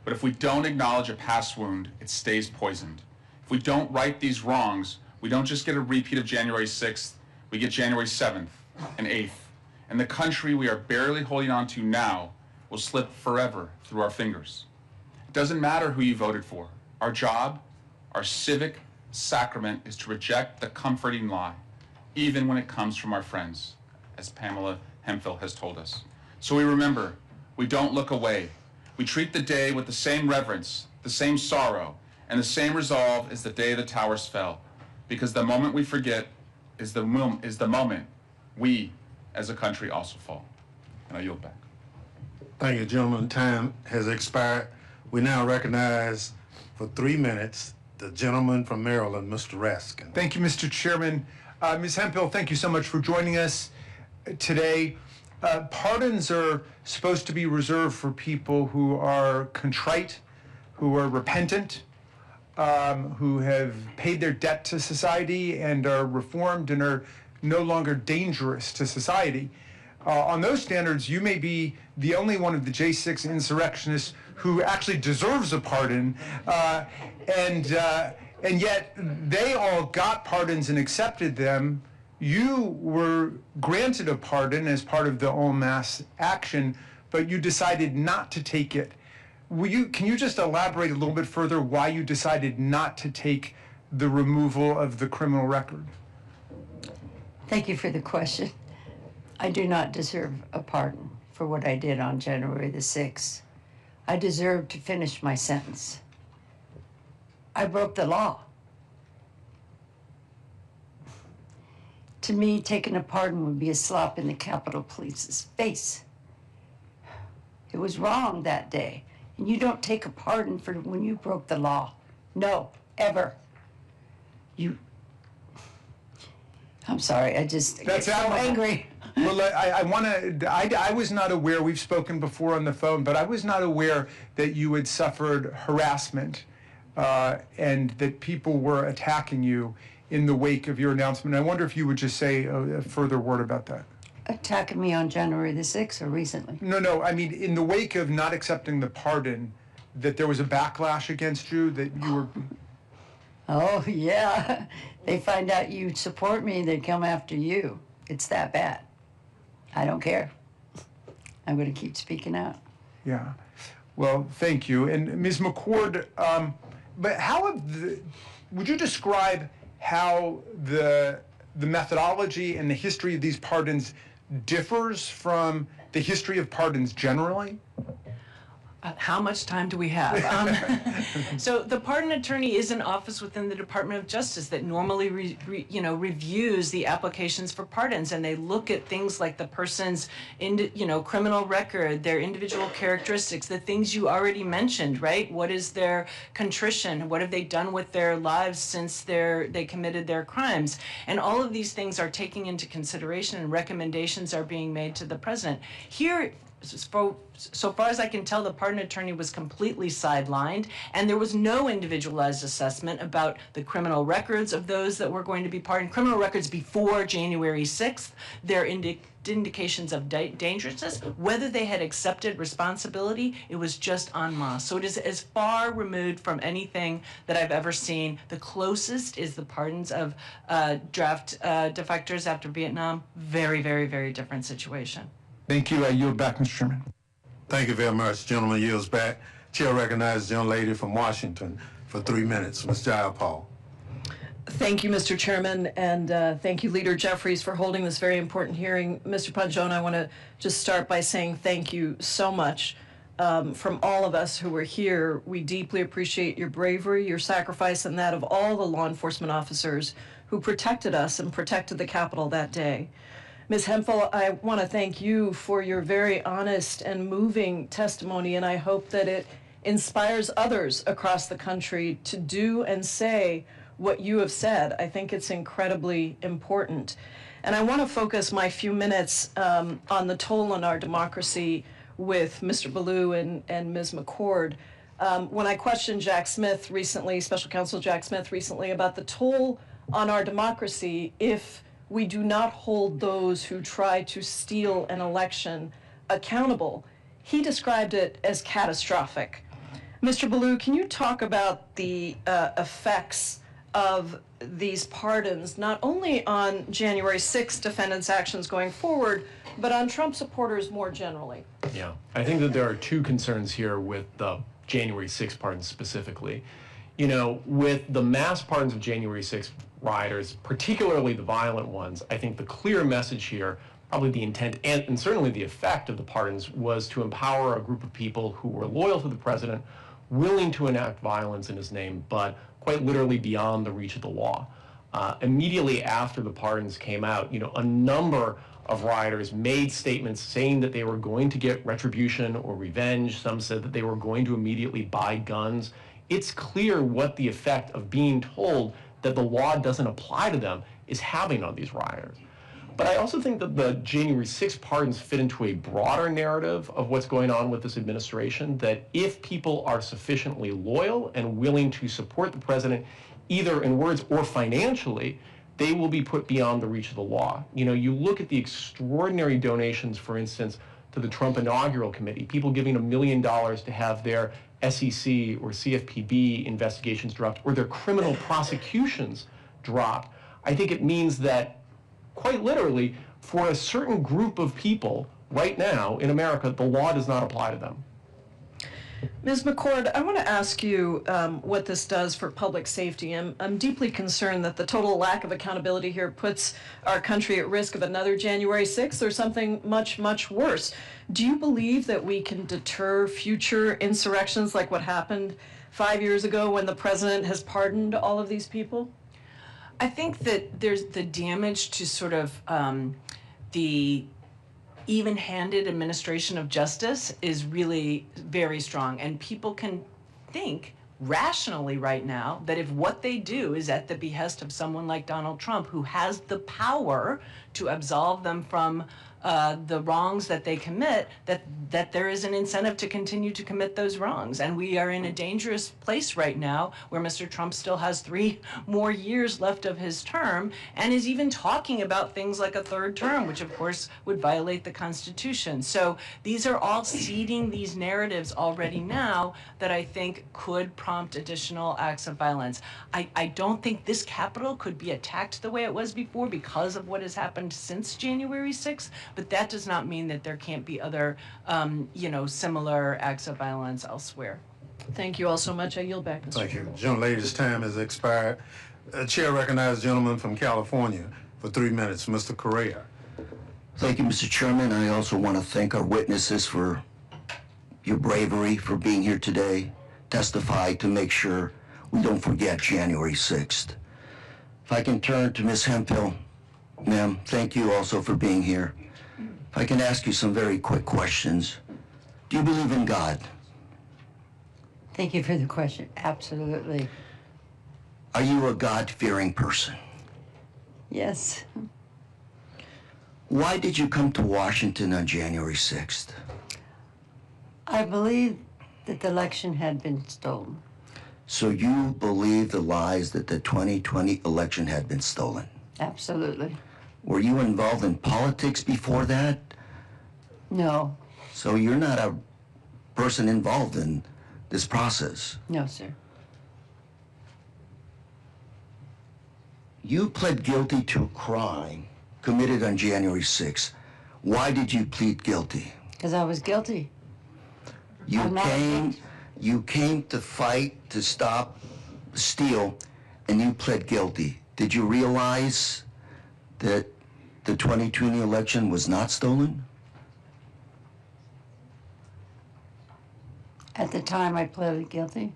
But if we don't acknowledge a past wound, it stays poisoned. If we don't right these wrongs, we don't just get a repeat of January 6th, we get January 7th and 8th. And the country we are barely holding on to now will slip forever through our fingers. It doesn't matter who you voted for. Our job, our civic sacrament, is to reject the comforting lie, even when it comes from our friends, as Pamela Hemphill has told us. So we remember, we don't look away. We treat the day with the same reverence, the same sorrow, and the same resolve as the day the towers fell, because the moment we forget is the moment we, as a country, also fall. And I yield back. Thank you, gentlemen. Time has expired. We now recognize for 3 minutes the gentleman from Maryland, Mr. Raskin. Thank you, Mr. Chairman. Ms. Hemphill, thank you so much for joining us today. Pardons are supposed to be reserved for people who are contrite, who are repentant, who have paid their debt to society and are reformed and are no longer dangerous to society. On those standards, you may be the only one of the J6 insurrectionists who actually deserves a pardon, and yet they all got pardons and accepted them. You were granted a pardon as part of the en masse action, but you decided not to take it. Can you just elaborate a little bit further why you decided not to take the removal of the criminal record? Thank you for the question. I do not deserve a pardon for what I did on January the 6th. I deserve to finish my sentence. I broke the law. To me, taking a pardon would be a slap in the Capitol Police's face. It was wrong that day, and you don't take a pardon for when you broke the law. No, ever. I'm sorry, I just get so angry. Well, I was not aware, we've spoken before on the phone, but I was not aware that you had suffered harassment and that people were attacking you in the wake of your announcement. I wonder if you would just say a further word about that. Attacking me on January the 6th or recently? No, I mean, in the wake of not accepting the pardon, that there was a backlash against you, that you were... Oh, yeah. They find out you support me, they come after you. It's that bad. I don't care. I'm going to keep speaking out. Yeah. Well, thank you. And Ms. McCord, but would you describe how the methodology and the history of these pardons differs from the history of pardons generally? How much time do we have? So the pardon attorney is an office within the Department of Justice that normally reviews the applications for pardons, and they look at things like the person's criminal record, their individual characteristics, the things you already mentioned, right? What is their contrition? What have they done with their lives since they committed their crimes? And all of these things are taken into consideration, and recommendations are being made to the president. Here, so far as I can tell, the pardon attorney was completely sidelined, and there was no individualized assessment about the criminal records of those that were going to be pardoned. Criminal records before January 6th, their indications of dangerousness, whether they had accepted responsibility, it was just en masse. So it is as far removed from anything that I've ever seen. The closest is the pardons of draft defectors after Vietnam. Very, very, very different situation. Thank you. I yield back, Mr. Chairman. Thank you very much. Gentleman yields back. Chair recognizes the young lady from Washington for 3 minutes. Ms. Jayapal. Thank you, Mr. Chairman, and thank you, Leader Jeffries, for holding this very important hearing. Mr. Panjone, I want to just start by saying thank you so much from all of us who were here. We deeply appreciate your bravery, your sacrifice, and that of all the law enforcement officers who protected us and protected the Capitol that day. Ms. Hemphill, I want to thank you for your very honest and moving testimony, and I hope that it inspires others across the country to do and say what you have said. I think it's incredibly important. And I want to focus my few minutes on the toll on our democracy with Mr. Ballou and Ms. McCord. When I questioned Jack Smith recently, Special Counsel Jack Smith recently, about the toll on our democracy if we do not hold those who try to steal an election accountable, he described it as catastrophic. Mr. Ballou, can you talk about the effects of these pardons, not only on January 6th defendants' actions going forward, but on Trump supporters more generally? Yeah, I think that there are two concerns here with the January 6th pardons specifically. You know, with the mass pardons of January 6th rioters, particularly the violent ones, I think the clear message here, probably the intent and certainly the effect of the pardons, was to empower a group of people who were loyal to the president, willing to enact violence in his name, but quite literally beyond the reach of the law. Immediately after the pardons came out, you know, a number of rioters made statements saying that they were going to get retribution or revenge. Some said that they were going to immediately buy guns. It's clear what the effect of being told that the law doesn't apply to them is having on these rioters. But I also think that the January 6th pardons fit into a broader narrative of what's going on with this administration, that if people are sufficiently loyal and willing to support the president, either in words or financially, they will be put beyond the reach of the law. You know, you look at the extraordinary donations, for instance, to the Trump Inaugural Committee, people giving $1 million to have their SEC or CFPB investigations dropped or their criminal prosecutions dropped. I think it means that, quite literally, for a certain group of people right now in America, the law does not apply to them. Ms. McCord, I want to ask you what this does for public safety. I'm deeply concerned that the total lack of accountability here puts our country at risk of another January 6th or something much, much worse. Do you believe that we can deter future insurrections like what happened 5 years ago when the president has pardoned all of these people? I think that there's the damage to sort of the even-handed administration of justice is really very strong, and people can think rationally right now that if what they do is at the behest of someone like Donald Trump, who has the power to absolve them from the wrongs that they commit, that there is an incentive to continue to commit those wrongs. And we are in a dangerous place right now where Mr. Trump still has 3 more years left of his term and is even talking about things like a 3rd term, which of course would violate the Constitution. So these are all seeding these narratives already now that I think could prompt additional acts of violence. I don't think this Capitol could be attacked the way it was before because of what has happened since January 6th, but that does not mean that there can't be other, similar acts of violence elsewhere. Thank you all so much. I yield back, Mr. Thank you. Gentle lady's time has expired. Chair recognizes the gentleman from California for 3 minutes, Mr. Correa. Thank you, Mr. Chairman. I also want to thank our witnesses for your bravery for being here today, testify to make sure we don't forget January 6th. If I can turn to Ms. Hemphill, ma'am, thank you also for being here. If I can ask you some very quick questions. Do you believe in God? Thank you for the question. Absolutely. Are you a God-fearing person? Yes. Why did you come to Washington on January 6th? I believe that the election had been stolen. So you believe the lies that the 2020 election had been stolen? Absolutely. Were you involved in politics before that? No. So you're not a person involved in this process? No, sir. You pled guilty to a crime committed on January 6th. Why did you plead guilty? Because I was guilty. You came to fight to stop steal, and you pled guilty. Did you realize that the 2020 election was not stolen? At the time I pleaded guilty.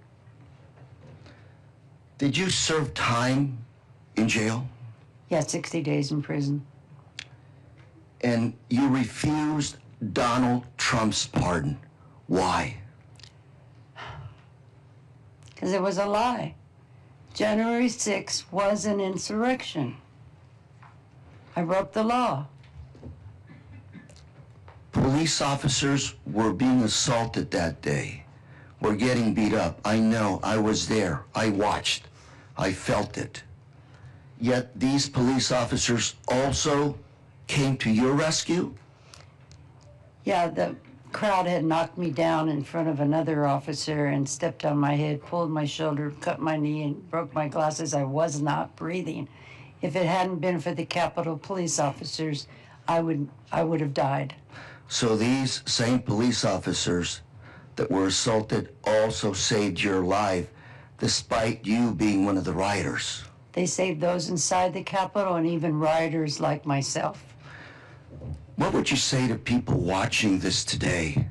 Did you serve time in jail? Yeah, 60 days in prison. And you refused Donald Trump's pardon. Why? Because it was a lie. January 6th was an insurrection. I broke the law. Police officers were being assaulted that day, were getting beat up. I know, I was there, I watched, I felt it. Yet these police officers also came to your rescue? Yeah, the crowd had knocked me down in front of another officer and stepped on my head, pulled my shoulder, cut my knee, and broke my glasses. I was not breathing. If it hadn't been for the Capitol police officers, I would have died. So these same police officers that were assaulted also saved your life, despite you being one of the rioters. They saved those inside the Capitol and even rioters like myself. What would you say to people watching this today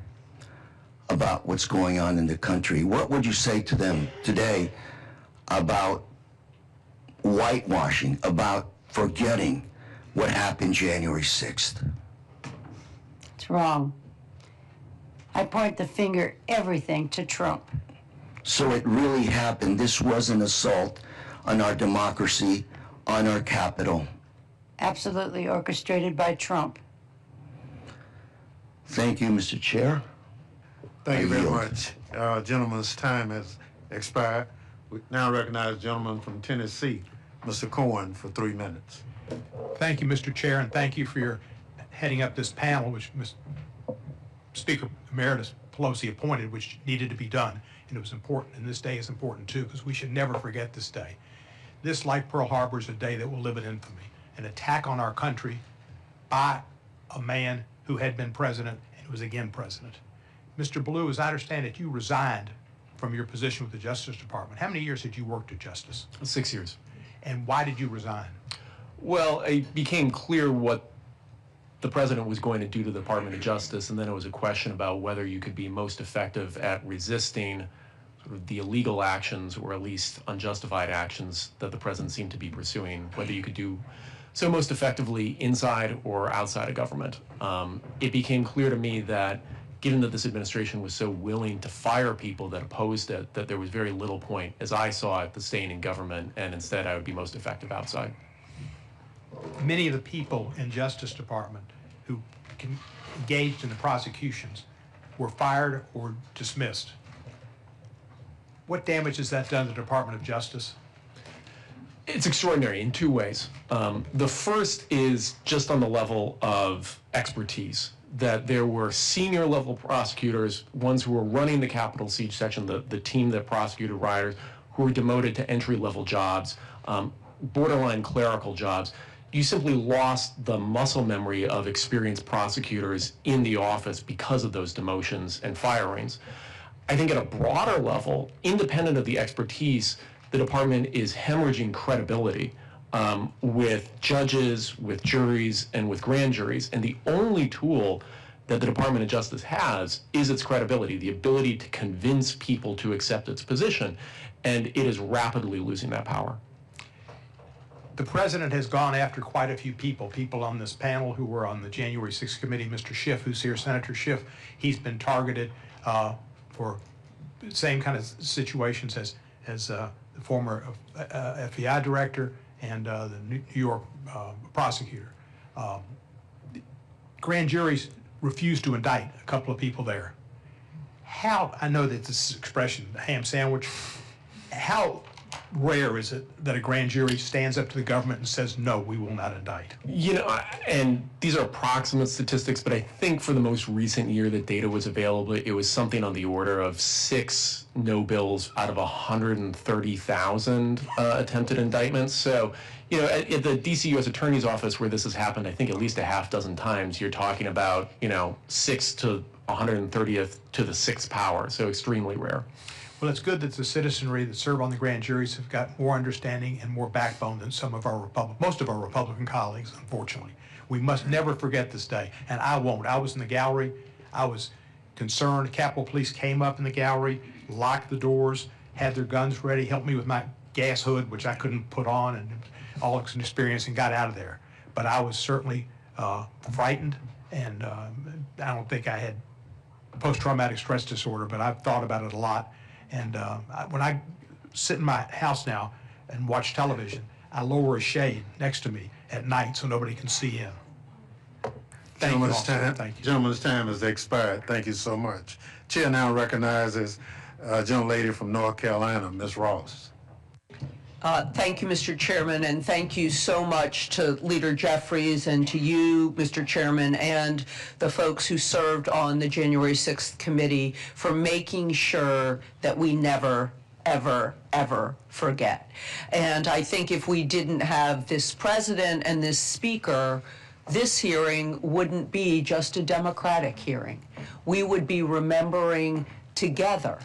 about what's going on in the country? What would you say to them today about whitewashing, about forgetting what happened January 6th? It's wrong. I point the finger, everything, to Trump. So it really happened. This was an assault on our democracy, on our Capitol. Absolutely orchestrated by Trump. Thank you, Mr. Chair. Thank you very much. Gentleman's time has expired. We now recognize the gentleman from Tennessee, Mr. Cohen, for 3 minutes. Thank you, Mr. Chair, and thank you for your heading up this panel, which Speaker Emeritus Pelosi appointed, which needed to be done. And it was important, and this day is important too, because we should never forget this day. This, like Pearl Harbor, is a day that will live in infamy. An attack on our country by a man who had been president and was again president. Mr. Blue, as I understand it, you resigned from your position with the Justice Department. How many years had you worked at Justice? 6 years. And why did you resign? Well, it became clear what the president was going to do to the Department of Justice, and then it was a question about whether you could be most effective at resisting sort of the illegal actions, or at least unjustified actions, that the president seemed to be pursuing, whether you could do so most effectively inside or outside of government. It became clear to me that given that this administration was so willing to fire people that opposed it, that there was very little point, as I saw it, to staying in government, and instead I would be most effective outside. many of the people in Justice Department who engaged in the prosecutions were fired or dismissed. What damage has that done to the Department of Justice? It's extraordinary in two ways. The first is just on the level of expertise, that there were senior level prosecutors, ones who were running the Capitol Siege section, the team that prosecuted rioters, who were demoted to entry level jobs, borderline clerical jobs. You simply lost the muscle memory of experienced prosecutors in the office because of those demotions and firings. I think at a broader level, independent of the expertise, the department is hemorrhaging credibility with judges, with juries, and with grand juries. And the only tool that the Department of Justice has is its credibility, the ability to convince people to accept its position. And it is rapidly losing that power. The president has gone after quite a few people on this panel who were on the January 6th committee. Mr. Schiff, who's here, Senator Schiff, he's been targeted for the same kind of situations as the former FBI director and the New York prosecutor. Grand juries refused to indict a couple of people there. How, I know that this expression, the ham sandwich, how rare is it that a grand jury stands up to the government and says, no, we will not indict? You know, and these are approximate statistics, but I think for the most recent year that data was available, it was something on the order of 6 no bills out of 130,000 attempted indictments. So, you know, at the DC U.S. Attorney's Office where this has happened, I think at least a half dozen times, you're talking about, you know, 6 to 130th to the 6th power, so extremely rare. Well, it's good that the citizenry that serve on the grand juries have got more understanding and more backbone than most of our Republican colleagues, unfortunately. We must never forget this day, and I won't. I was in the gallery. I was concerned. Capitol Police came up in the gallery, locked the doors, had their guns ready, helped me with my gas hood, which I couldn't put on, and all an experience, and got out of there. But I was certainly frightened, and I don't think I had post-traumatic stress disorder, but I've thought about it a lot. And when I sit in my house now and watch television, I lower a shade next to me at night so nobody can see in. Gentleman's time has expired. Thank you so much. Chair now recognizes a gentle lady from North Carolina, Ms. Ross. Thank you, Mr. Chairman, and thank you so much to Leader Jeffries and to you, Mr. Chairman, and the folks who served on the January 6th committee for making sure that we never, ever, ever forget. And I think if we didn't have this president and this speaker, this hearing wouldn't be just a Democratic hearing. We would be remembering together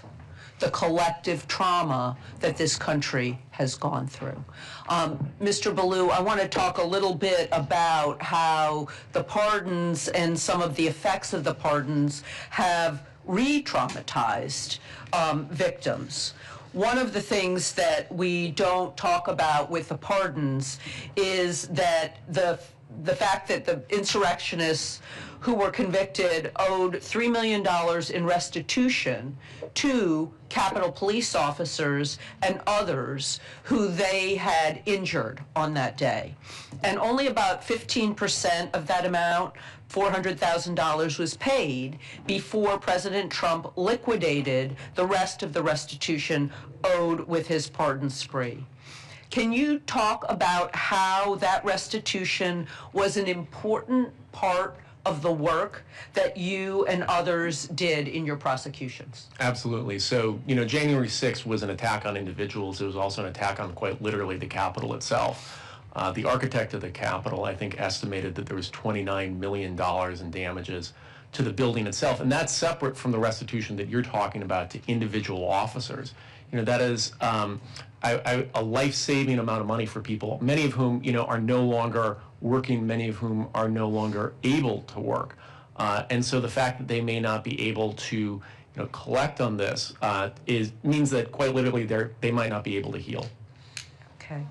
the collective trauma that this country has gone through. Mr. Ballou, I want to talk a little bit about how the pardons and some of the effects of the pardons have re-traumatized victims. One of the things that we don't talk about with the pardons is that the fact that the insurrectionists who were convicted owed $3 million in restitution to Capitol Police officers and others who they had injured on that day. And only about 15% of that amount, $400,000, was paid before President Trump liquidated the rest of the restitution owed with his pardon spree. Can you talk about how that restitution was an important part of the work that you and others did in your prosecutions? Absolutely. So, you know, January 6th was an attack on individuals. It was also an attack on, quite literally, the Capitol itself. The architect of the Capitol, I think, estimated that there was $29 million in damages to the building itself. And that's separate from the restitution that you're talking about to individual officers. You know, that is a life-saving amount of money for people, many of whom, you know, are no longer working, many of whom are no longer able to work. And so the fact that they may not be able to, you know, collect on this means that quite literally they might not be able to heal. Okay.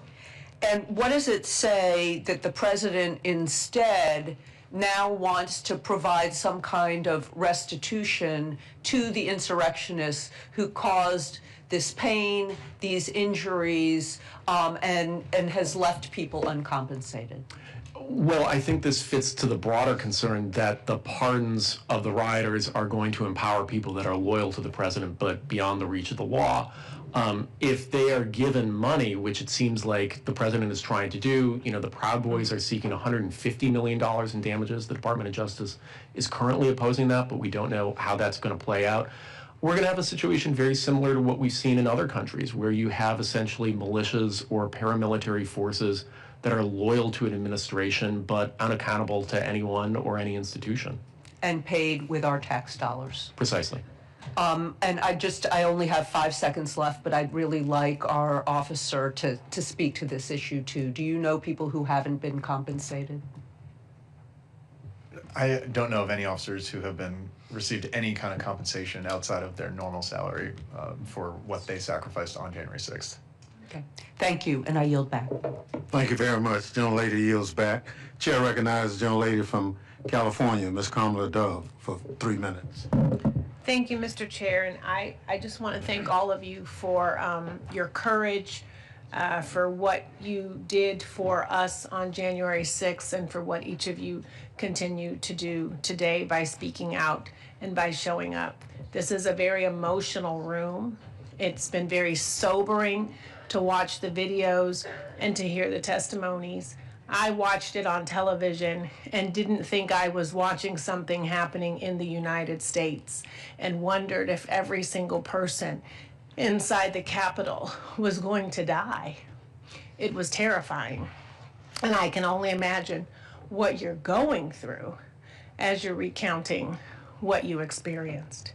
And what does it say that the president instead now wants to provide some kind of restitution to the insurrectionists who caused this pain, these injuries, and has left people uncompensated? Well, I think this fits to the broader concern that the pardons of the rioters are going to empower people that are loyal to the president but beyond the reach of the law. If they are given money, which it seems like the president is trying to do, the Proud Boys are seeking $150 million in damages. The Department of Justice is currently opposing that, but we don't know how that's going to play out. We're going to have a situation very similar to what we've seen in other countries, where you have essentially militias or paramilitary forces that are loyal to an administration but unaccountable to anyone or any institution. And paid with our tax dollars. Precisely. And I only have 5 seconds left, but I'd really like our officer to speak to this issue too. Do you know people who haven't been compensated? I don't know of any officers who have received any kind of compensation outside of their normal salary for what they sacrificed on January 6th. Okay. Thank you, and I yield back. Thank you very much. Gentlelady yields back. Chair recognizes the gentlelady from California, Ms. Kamala Dove, for 3 minutes. Thank you, Mr. Chair, and I just want to thank all of you for your courage, for what you did for us on January 6th, and for what each of you continue to do today by speaking out and by showing up. This is a very emotional room. It's been very sobering to watch the videos and to hear the testimonies. I watched it on television and didn't think I was watching something happening in the United States, and wondered if every single person inside the Capitol was going to die. It was terrifying. And I can only imagine what you're going through as you're recounting what you experienced.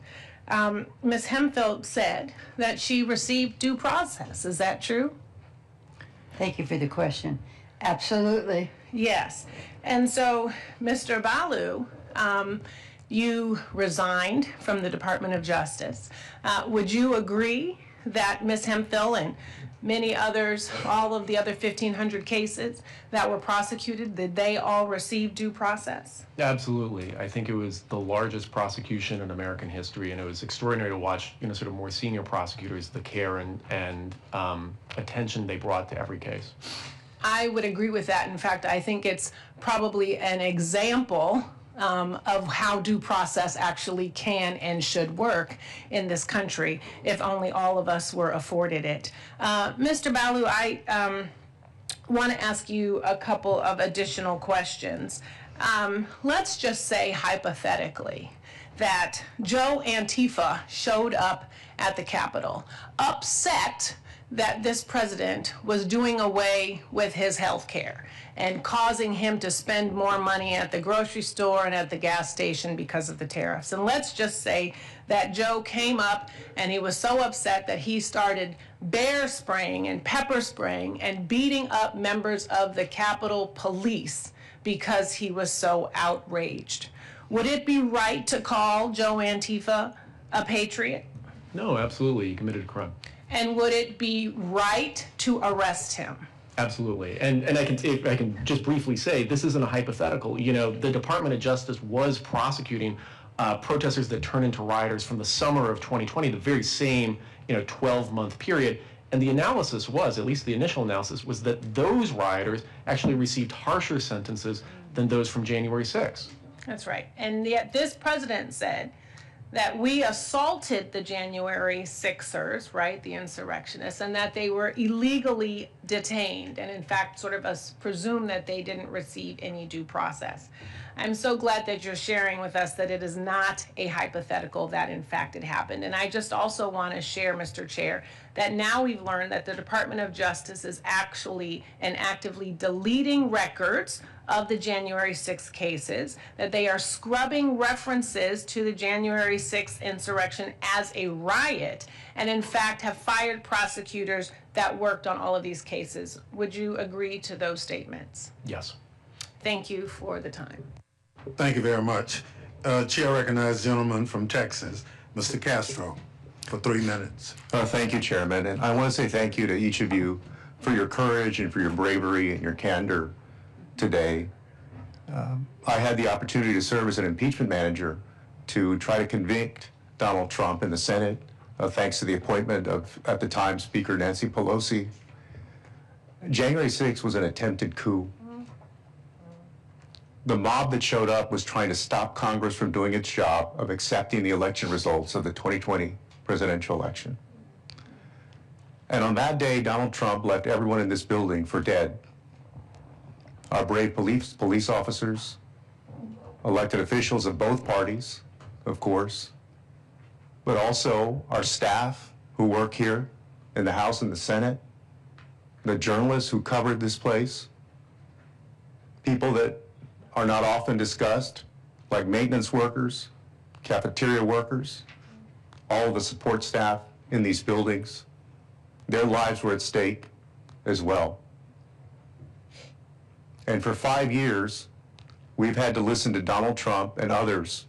Ms. Hemphill said that she received due process. Is that true? Thank you for the question. Absolutely. Yes. And so, Mr. Balu, you resigned from the Department of Justice. Would you agree that Ms. Hemphill and many others, all of the other 1,500 cases that were prosecuted, did they all receive due process? Absolutely. I think it was the largest prosecution in American history, and it was extraordinary to watch, sort of more senior prosecutors, the care and attention they brought to every case. I would agree with that. In fact, I think it's probably an example of how due process actually can and should work in this country, if only all of us were afforded it. Mr. Balu, I want to ask you a couple of additional questions. Let's just say hypothetically that Joe Antifa showed up at the Capitol, upset that this president was doing away with his health care and causing him to spend more money at the grocery store and at the gas station because of the tariffs. And let's just say that Joe came up and he was so upset that he started bear spraying and pepper spraying and beating up members of the Capitol Police because he was so outraged. Would it be right to call Joe Antifa a patriot? No, absolutely. He committed a crime. And would it be right to arrest him? Absolutely. And I can just briefly say, this isn't a hypothetical. The Department of Justice was prosecuting protesters that turned into rioters from the summer of 2020, the very same 12-month period. And the analysis was, at least the initial analysis, was that those rioters actually received harsher sentences than those from January 6th. That's right. And yet this president said that we assaulted the January 6ers, right, the insurrectionists, and that they were illegally detained, and in fact sort of presume that they didn't receive any due process. I'm so glad that you're sharing with us that it is not a hypothetical, that in fact it happened. And I just also want to share, Mr. Chair, that now we've learned that the Department of Justice is actually and actively deleting records of the January 6th cases, that they are scrubbing references to the January 6th insurrection as a riot, and in fact have fired prosecutors that worked on all of these cases. Would you agree to those statements? Yes. Thank you for the time. Thank you very much. Chair recognizes the gentleman from Texas, Mr. Castro, for 3 minutes. Thank you, Chairman. And I want to say thank you to each of you for your courage and for your bravery and your candor today. I had the opportunity to serve as an impeachment manager to try to convict Donald Trump in the Senate thanks to the appointment of, at the time, Speaker Nancy Pelosi. January 6th was an attempted coup. The mob that showed up was trying to stop Congress from doing its job of accepting the election results of the 2020 presidential election. And on that day, Donald Trump left everyone in this building for dead. Our brave police officers, elected officials of both parties, of course, but also our staff who work here in the House and the Senate, the journalists who covered this place, people that are not often discussed, like maintenance workers, cafeteria workers, all of the support staff in these buildings. Their lives were at stake as well. And for 5 years, we've had to listen to Donald Trump and others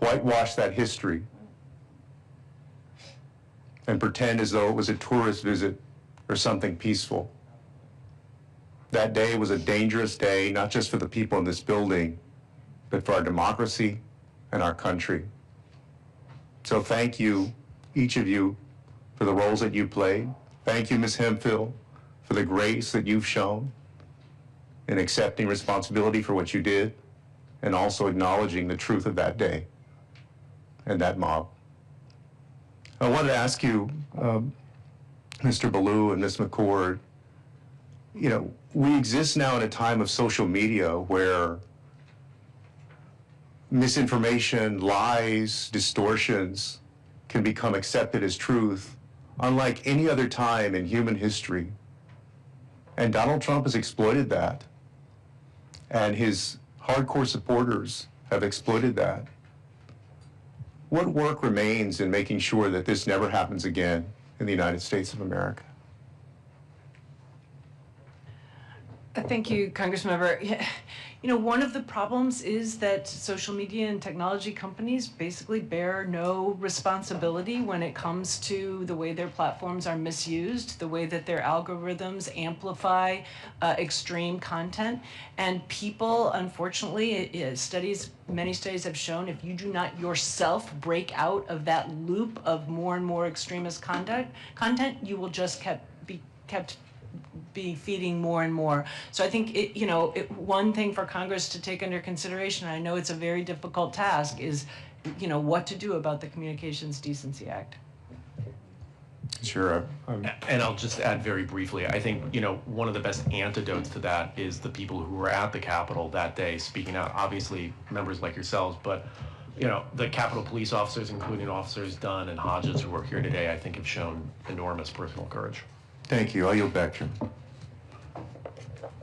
whitewash that history and pretend as though it was a tourist visit or something peaceful. That day was a dangerous day, not just for the people in this building, but for our democracy and our country. So thank you, each of you, for the roles that you played. Thank you, Ms. Hemphill, for the grace that you've shown in accepting responsibility for what you did and also acknowledging the truth of that day and that mob. I wanted to ask you, Mr. Ballou and Ms. McCord, you know, we exist now in a time of social media where misinformation, lies, distortions can become accepted as truth, unlike any other time in human history. And Donald Trump has exploited that. And his hardcore supporters have exploited that. What work remains in making sure that this never happens again in the United States of America? Thank you, Congressmember. You know, one of the problems is that social media and technology companies basically bear no responsibility when it comes to the way their platforms are misused, the way that their algorithms amplify extreme content. And people, unfortunately, many studies have shown if you do not yourself break out of that loop of more and more extremist content, you will just be feeding more and more. So I think one thing for Congress to take under consideration, I know it's a very difficult task, is what to do about the Communications Decency Act. Sure. And I'll just add very briefly, I think, one of the best antidotes to that is the people who were at the Capitol that day speaking out, obviously members like yourselves, but the Capitol police officers, including Officers Dunn and Hodges who are here today, I think have shown enormous personal courage. Thank you. I'll yield back to you.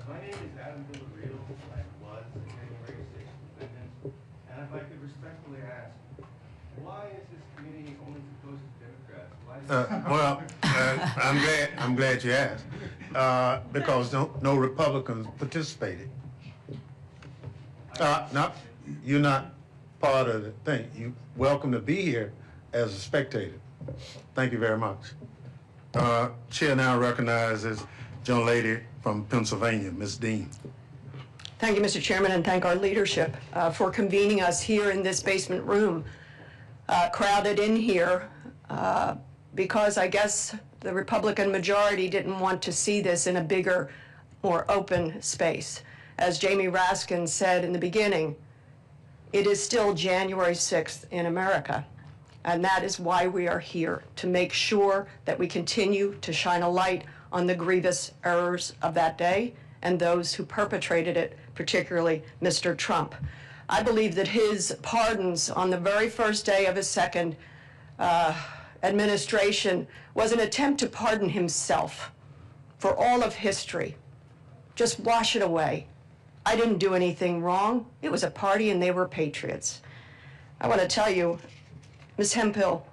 My name is Adam Villarreal. I was a January 6th defendant. And if I could respectfully ask, why is this committee only composed of Democrats? I'm glad you asked. Because no Republicans participated. You're not part of the thing. You're welcome to be here as a spectator. Thank you very much. Chair now recognizes young lady from Pennsylvania, Ms. Dean. Thank you, Mr. Chairman, and thank our leadership for convening us here in this basement room, crowded in here, because I guess the Republican majority didn't want to see this in a bigger, more open space. As Jamie Raskin said in the beginning, it is still January 6th in America. And that is why we are here, to make sure that we continue to shine a light on the grievous errors of that day and those who perpetrated it, particularly Mr. Trump. I believe that his pardons on the very first day of his second administration was an attempt to pardon himself for all of history. Just wash it away. I didn't do anything wrong. It was a party and they were patriots. I want to tell you, Ms. Hemphill,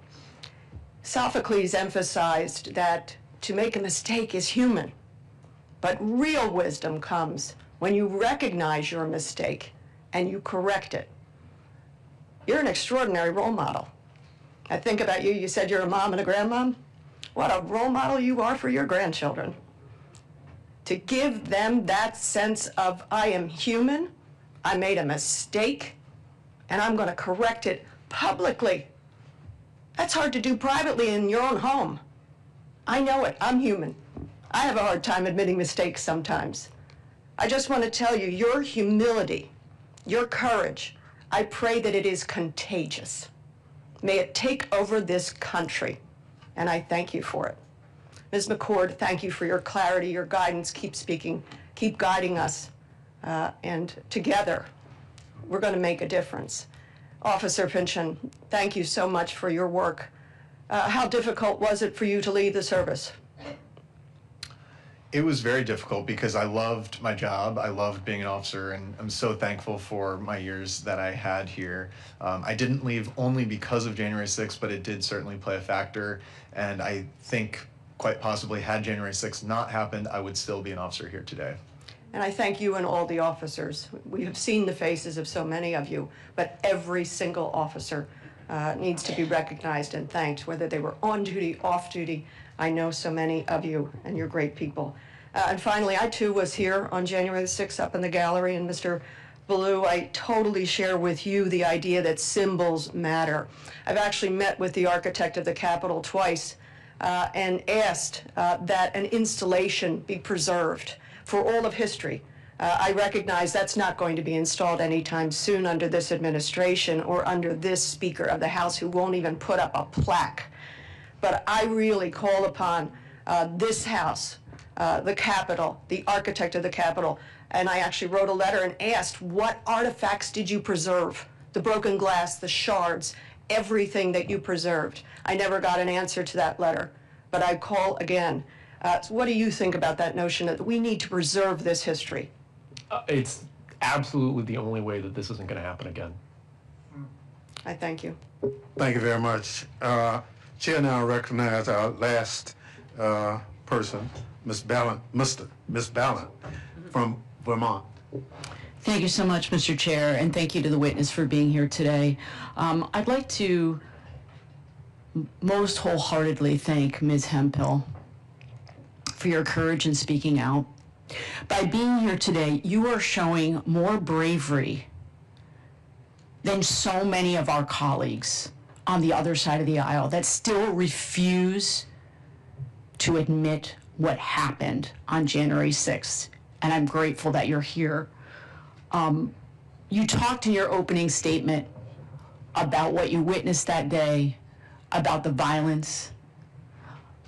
Sophocles emphasized that to make a mistake is human, but real wisdom comes when you recognize your mistake and you correct it. You're an extraordinary role model. I think about you, you said you're a mom and a grandmom. What a role model you are for your grandchildren. To give them that sense of, I am human, I made a mistake, and I'm going to correct it publicly. That's hard to do privately in your own home. I know it. I'm human. I have a hard time admitting mistakes sometimes. I just want to tell you, your humility, your courage, I pray that it is contagious. May it take over this country, and I thank you for it. Ms. McCord, thank you for your clarity, your guidance. Keep speaking, keep guiding us, and together, we're going to make a difference. Officer Pynchon, thank you so much for your work. How difficult was it for you to leave the service? It was very difficult because I loved my job. I loved being an officer, and I'm so thankful for my years that I had here. I didn't leave only because of January 6th, but it did certainly play a factor. And I think quite possibly had January 6th not happened, I would still be an officer here today. And I thank you and all the officers. We have seen the faces of so many of you, but every single officer needs to be recognized and thanked, whether they were on duty, off duty. I know so many of you, and you're great people. And finally, I too was here on January the 6th up in the gallery, and Mr. Ballou, I totally share with you the idea that symbols matter. I've actually met with the architect of the Capitol twice and asked that an installation be preserved for all of history. I recognize that's not going to be installed anytime soon under this administration or under this Speaker of the House, who won't even put up a plaque. But I really call upon this House, the Capitol, the architect of the Capitol, and I actually wrote a letter and asked, what artifacts did you preserve? The broken glass, the shards, everything that you preserved. I never got an answer to that letter, but I call again. So what do you think about that notion that we need to preserve this history? It's absolutely the only way that this isn't going to happen again. I thank you. Thank you very much. Chair now recognize our last person, Miss Ballant from Vermont. Thank you so much, Mr. Chair, and thank you to the witness for being here today. I'd like to most wholeheartedly thank Ms. Hemphill for your courage in speaking out. By being here today, you are showing more bravery than so many of our colleagues on the other side of the aisle that still refuse to admit what happened on January 6th. And I'm grateful that you're here. You talked in your opening statement about what you witnessed that day, about the violence.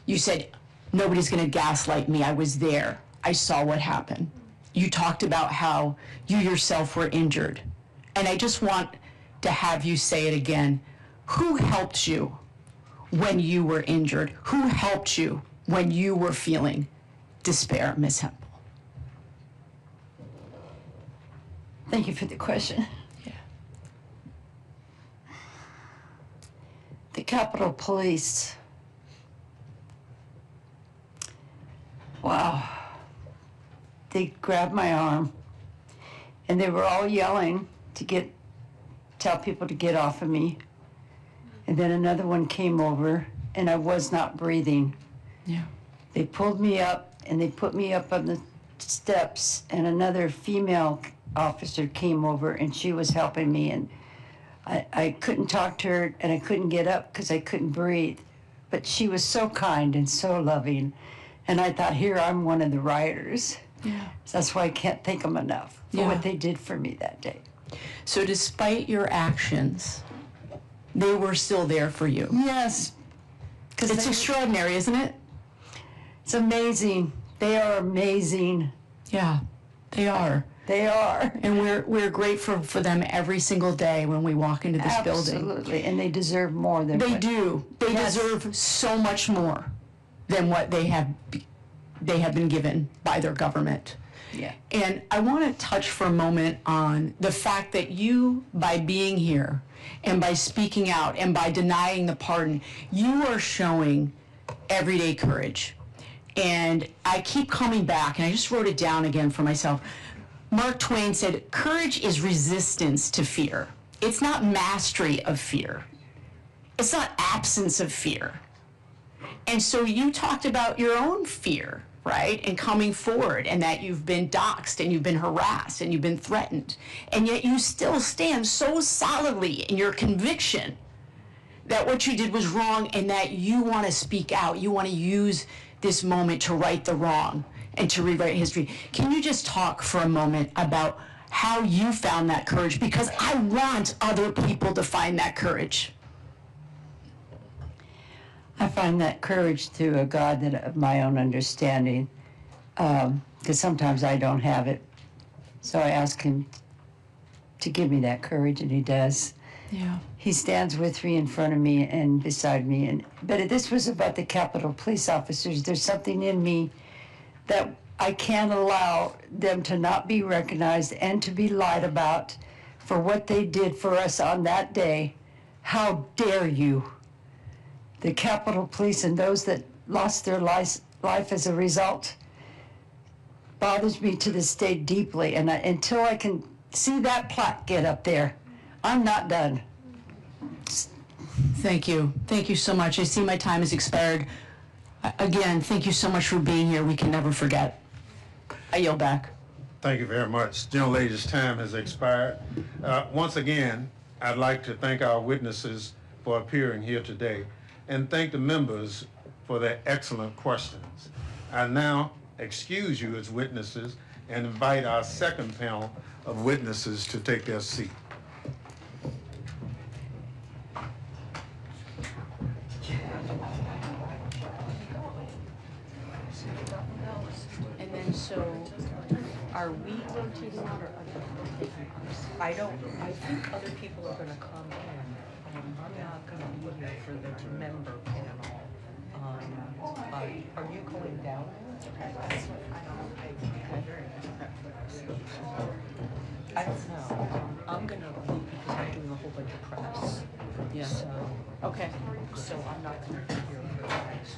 You said, nobody's gonna gaslight me, I was there. I saw what happened. You talked about how you yourself were injured. And I just want to have you say it again. Who helped you when you were injured? Who helped you when you were feeling despair, Ms. Hemphill? Thank you for the question. Yeah. The Capitol Police. Wow. They grabbed my arm and they were all yelling to tell people to get off of me. And then another one came over and I was not breathing. Yeah. They pulled me up and they put me up on the steps, and another female officer came over and she was helping me, and I couldn't talk to her and I couldn't get up because I couldn't breathe. But she was so kind and so loving. And I thought, here, I'm one of the rioters. Yeah. That's why I can't thank them enough for what they did for me that day. So despite your actions, they were still there for you. Yes. It's extraordinary, isn't it? It's amazing. They are amazing. Yeah, they are. They are. And we're grateful for them every single day when we walk into this building. Absolutely, and they deserve more than they do. They Yes. deserve so much more than what they have been given by their government. Yeah. And I want to touch for a moment on the fact that you, by being here and by speaking out and by denying the pardon, you are showing everyday courage. And I keep coming back, and I just wrote it down again for myself. Mark Twain said, courage is resistance to fear. It's not mastery of fear. It's not absence of fear. And so you talked about your own fear, right? And coming forward, and that you've been doxxed and you've been harassed and you've been threatened. And yet you still stand so solidly in your conviction that what you did was wrong and that you want to speak out. You want to use this moment to right the wrong and to rewrite history. Can you just talk for a moment about how you found that courage? Because I want other people to find that courage. I find that courage through a God that of my own understanding, because sometimes I don't have it. So I ask him to give me that courage, and he does. Yeah. He stands with me, in front of me, and beside me. But this was about the Capitol Police officers. There's something in me that I can't allow them to not be recognized and to be lied about for what they did for us on that day. How dare you? The Capitol Police and those that lost their life as a result bothers me to this day deeply. And until I can see that plaque get up there, I'm not done. Thank you. Thank you so much. I see my time has expired. Again, thank you so much for being here. We can never forget. I yield back. Thank you very much. Gentlelady's time has expired. Once again, I'd like to thank our witnesses for appearing here today and thank the members for their excellent questions. I now excuse you as witnesses and invite our second panel of witnesses to take their seat. And then so, are we rotating out or other people taking ours? I think other people are gonna come in. I'm not gonna be here for the member panel. Are you going down? I don't know. I'm gonna leave because I'm doing a whole bunch of press. Yeah. So, Okay. so I'm not gonna be here for the next.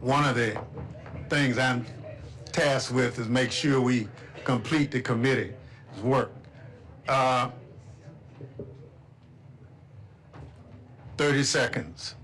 one of the things I'm tasked with is make sure we complete the committee's work. 30 seconds.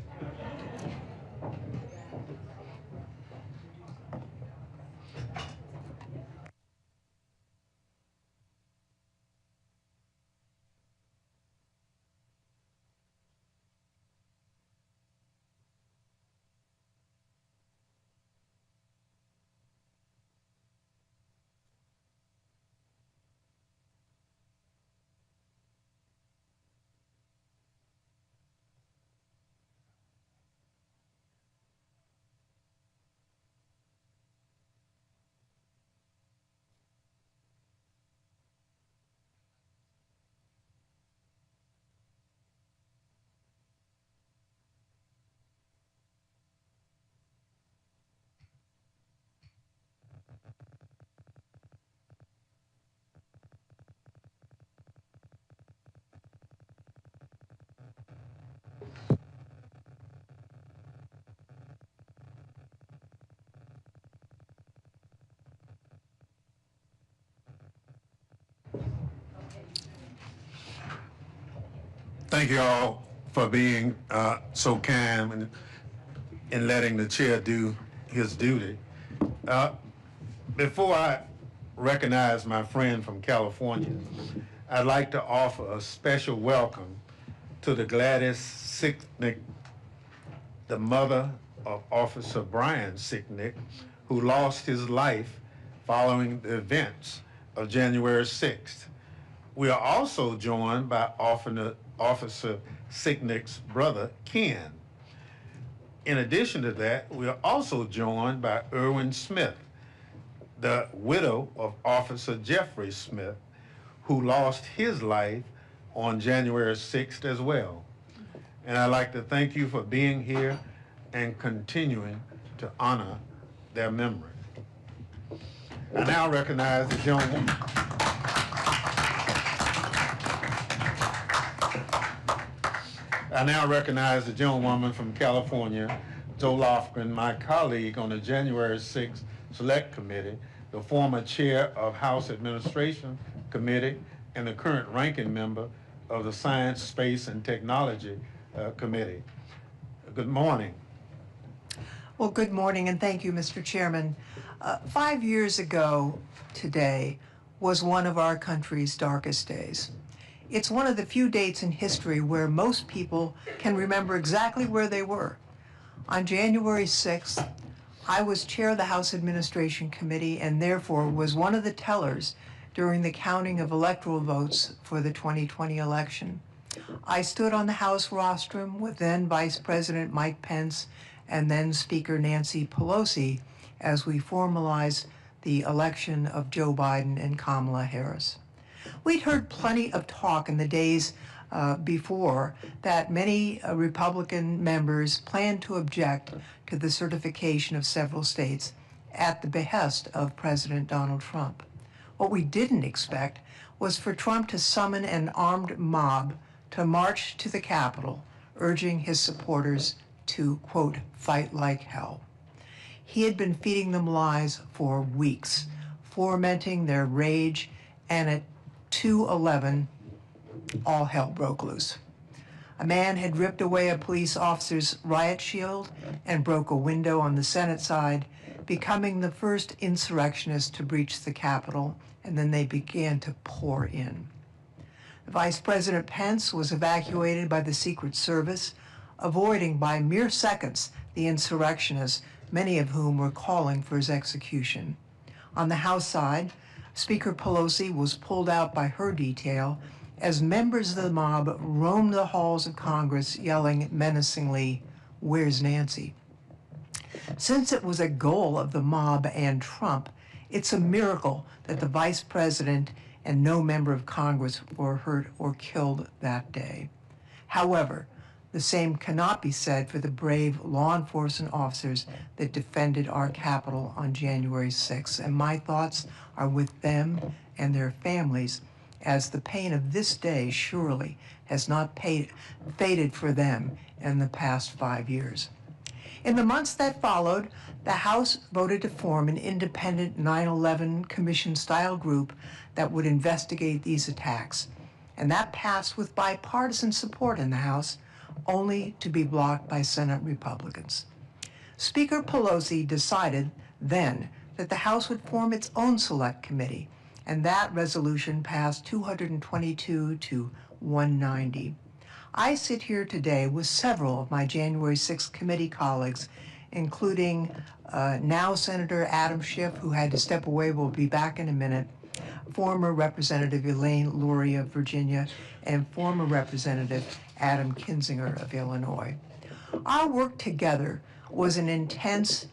Thank you all for being so kind in letting the chair do his duty. Before I recognize my friend from California, I'd like to offer a special welcome to the Gladys Sicknick, the mother of Officer Brian Sicknick, who lost his life following the events of January 6th. We are also joined by Officer Sicknick's brother, Ken. In addition to that, we are also joined by Irwin Smith, the widow of Officer Jeffrey Smith, who lost his life on January 6th as well. And I'd like to thank you for being here and continuing to honor their memory. I now recognize the gentleman. I now recognize the gentlewoman from California, Joe Lofgren, my colleague on the January 6th Select Committee, the former chair of House Administration Committee, and the current ranking member of the Science, Space, and Technology Committee. Good morning. Well, good morning, and thank you, Mr. Chairman. 5 years ago today was one of our country's darkest days. It's one of the few dates in history where most people can remember exactly where they were. On January 6th, I was chair of the House Administration Committee and therefore was one of the tellers during the counting of electoral votes for the 2020 election. I stood on the House rostrum with then Vice President Mike Pence and then Speaker Nancy Pelosi as we formalized the election of Joe Biden and Kamala Harris. We'd heard plenty of talk in the days before that many Republican members planned to object to the certification of several states at the behest of President Donald Trump. What we didn't expect was for Trump to summon an armed mob to march to the Capitol, urging his supporters to, quote, fight like hell. He had been feeding them lies for weeks, fomenting their rage, and at 2:11, all hell broke loose. A man had ripped away a police officer's riot shield and broke a window on the Senate side, becoming the first insurrectionist to breach the Capitol, and then they began to pour in. Vice President Pence was evacuated by the Secret Service, avoiding by mere seconds the insurrectionists, many of whom were calling for his execution. On the House side, Speaker Pelosi was pulled out by her detail as members of the mob roamed the halls of Congress yelling menacingly, "Where's Nancy?" Since it was a goal of the mob and Trump, it's a miracle that the vice president and no member of Congress were hurt or killed that day. However, the same cannot be said for the brave law enforcement officers that defended our Capitol on January 6th, and my thoughts are with them and their families, as the pain of this day surely has not faded for them in the past 5 years. In the months that followed, the House voted to form an independent 9/11 Commission-style group that would investigate these attacks. And that passed with bipartisan support in the House, only to be blocked by Senate Republicans. Speaker Pelosi decided then that the House would form its own select committee, and that resolution passed 222 to 190. I sit here today with several of my January 6th committee colleagues, including now Senator Adam Schiff, who had to step away, will be back in a minute, former Representative Elaine Lurie of Virginia, and former Representative Adam Kinzinger of Illinois. Our work together was an intense,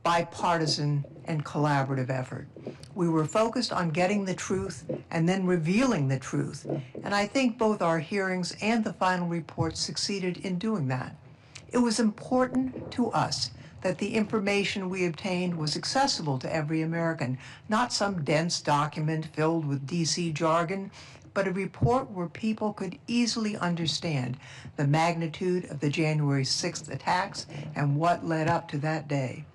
bipartisan, and collaborative effort. We were focused on getting the truth and then revealing the truth, and I think both our hearings and the final report succeeded in doing that. It was important to us that the information we obtained was accessible to every American, not some dense document filled with DC jargon, but a report where people could easily understand the magnitude of the January 6th attacks and what led up to that day.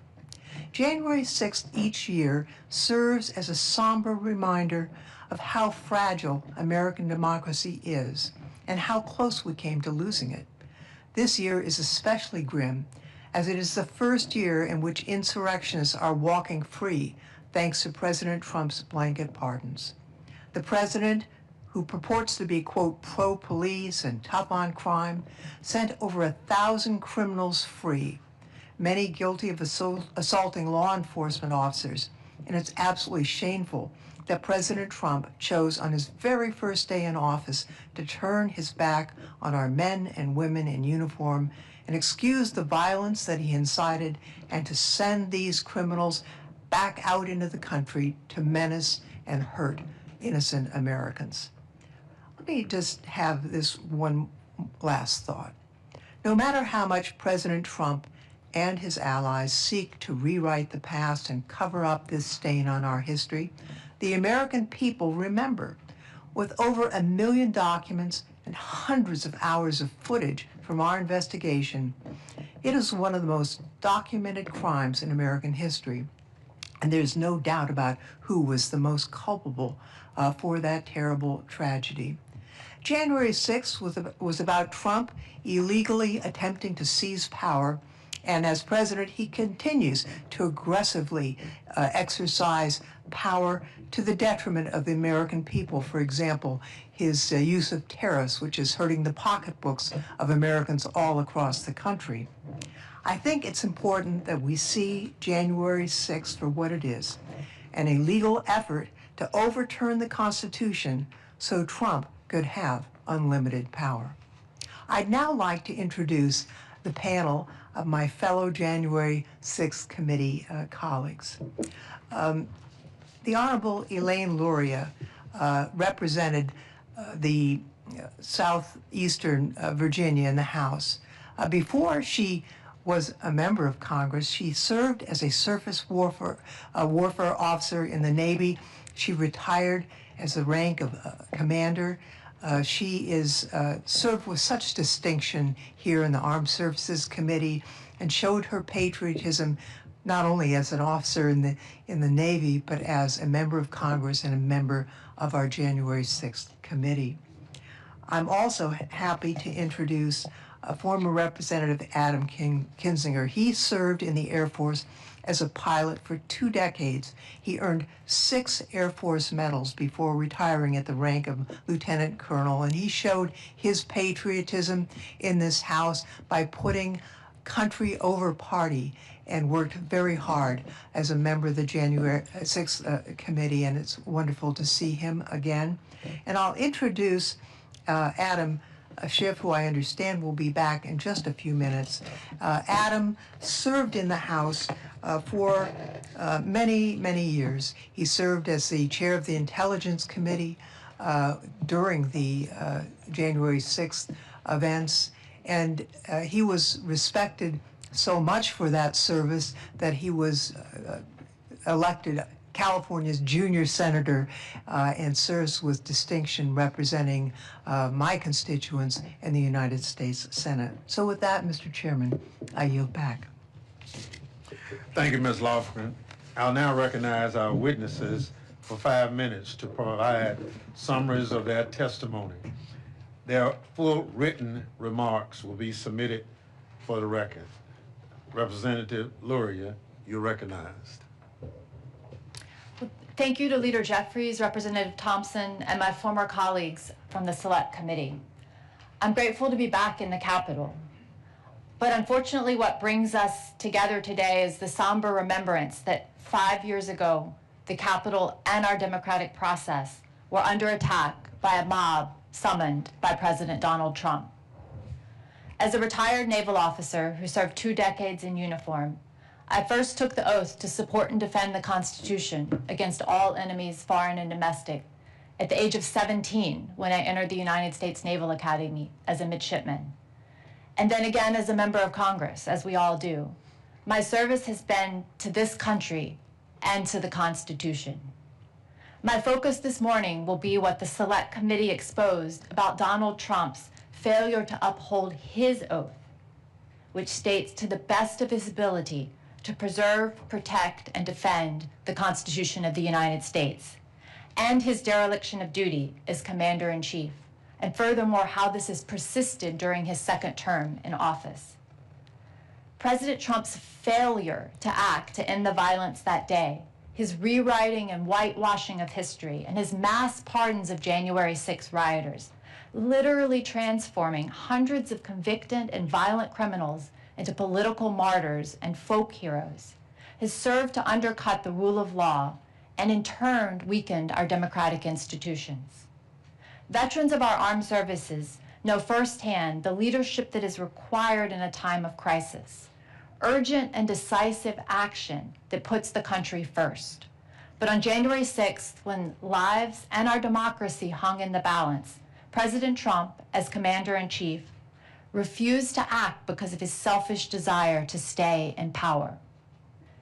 January 6th each year serves as a somber reminder of how fragile American democracy is and how close we came to losing it. This year is especially grim, as it is the first year in which insurrectionists are walking free thanks to President Trump's blanket pardons. The president, who purports to be, quote, pro-police and tough on crime, sent over 1,000 criminals free, many guilty of assaulting law enforcement officers, and it's absolutely shameful that President Trump chose on his very first day in office to turn his back on our men and women in uniform and excuse the violence that he incited and to send these criminals back out into the country to menace and hurt innocent Americans. Let me just have this one last thought. No matter how much President Trump and his allies seek to rewrite the past and cover up this stain on our history, the American people remember. With over 1 million documents and hundreds of hours of footage from our investigation, it is one of the most documented crimes in American history. And there's no doubt about who was the most culpable for that terrible tragedy. January 6th was about Trump illegally attempting to seize power, and as president, he continues to aggressively exercise power to the detriment of the American people. For example, his use of tariffs, which is hurting the pocketbooks of Americans all across the country. I think it's important that we see January 6th for what it is, an illegal effort to overturn the Constitution so Trump could have unlimited power. I'd now like to introduce the panel of my fellow January 6th committee colleagues. The Honorable Elaine Lurie represented the southeastern Virginia in the House. Before she was a member of Congress, she served as a surface warfare officer in the Navy. She retired as the rank of commander. She is served with such distinction here in the Armed Services Committee and showed her patriotism not only as an officer in the Navy, but as a member of Congress and a member of our January 6th committee. I'm also happy to introduce former Representative Adam Kinzinger. He served in the Air Force as a pilot for 2 decades. He earned 6 Air Force medals before retiring at the rank of lieutenant colonel, and he showed his patriotism in this House by putting country over party and worked very hard as a member of the January 6th committee, and it's wonderful to see him again. And I'll introduce Adam Schiff, who I understand will be back in just a few minutes. Adam served in the House for many, many years. He served as the chair of the Intelligence Committee during the January 6th events, and he was respected so much for that service that he was elected California's junior senator and serves with distinction representing my constituents in the United States Senate. So with that, Mr. Chairman, I yield back. Thank you, Ms. Lofgren. I'll now recognize our witnesses for 5 minutes to provide summaries of their testimony. Their full written remarks will be submitted for the record. Representative Luria, you're recognized. Thank you to Leader Jeffries, Representative Thompson, and my former colleagues from the Select Committee. I'm grateful to be back in the Capitol. But unfortunately, what brings us together today is the somber remembrance that 5 years ago, the Capitol and our democratic process were under attack by a mob summoned by President Donald Trump. As a retired naval officer who served 2 decades in uniform, I first took the oath to support and defend the Constitution against all enemies, foreign and domestic, at the age of 17 when I entered the United States Naval Academy as a midshipman. And then again as a member of Congress, as we all do. My service has been to this country and to the Constitution. My focus this morning will be what the Select Committee exposed about Donald Trump's failure to uphold his oath, which states to the best of his ability to preserve, protect, and defend the Constitution of the United States, and his dereliction of duty as Commander-in-Chief, and furthermore, how this has persisted during his second term in office. President Trump's failure to act to end the violence that day, his rewriting and whitewashing of history, and his mass pardons of January 6 rioters, literally transforming hundreds of convicted and violent criminals into political martyrs and folk heroes, has served to undercut the rule of law and in turn weakened our democratic institutions. Veterans of our armed services know firsthand the leadership that is required in a time of crisis, urgent and decisive action that puts the country first. But on January 6th, when lives and our democracy hung in the balance, President Trump, as Commander-in-Chief, refused to act because of his selfish desire to stay in power.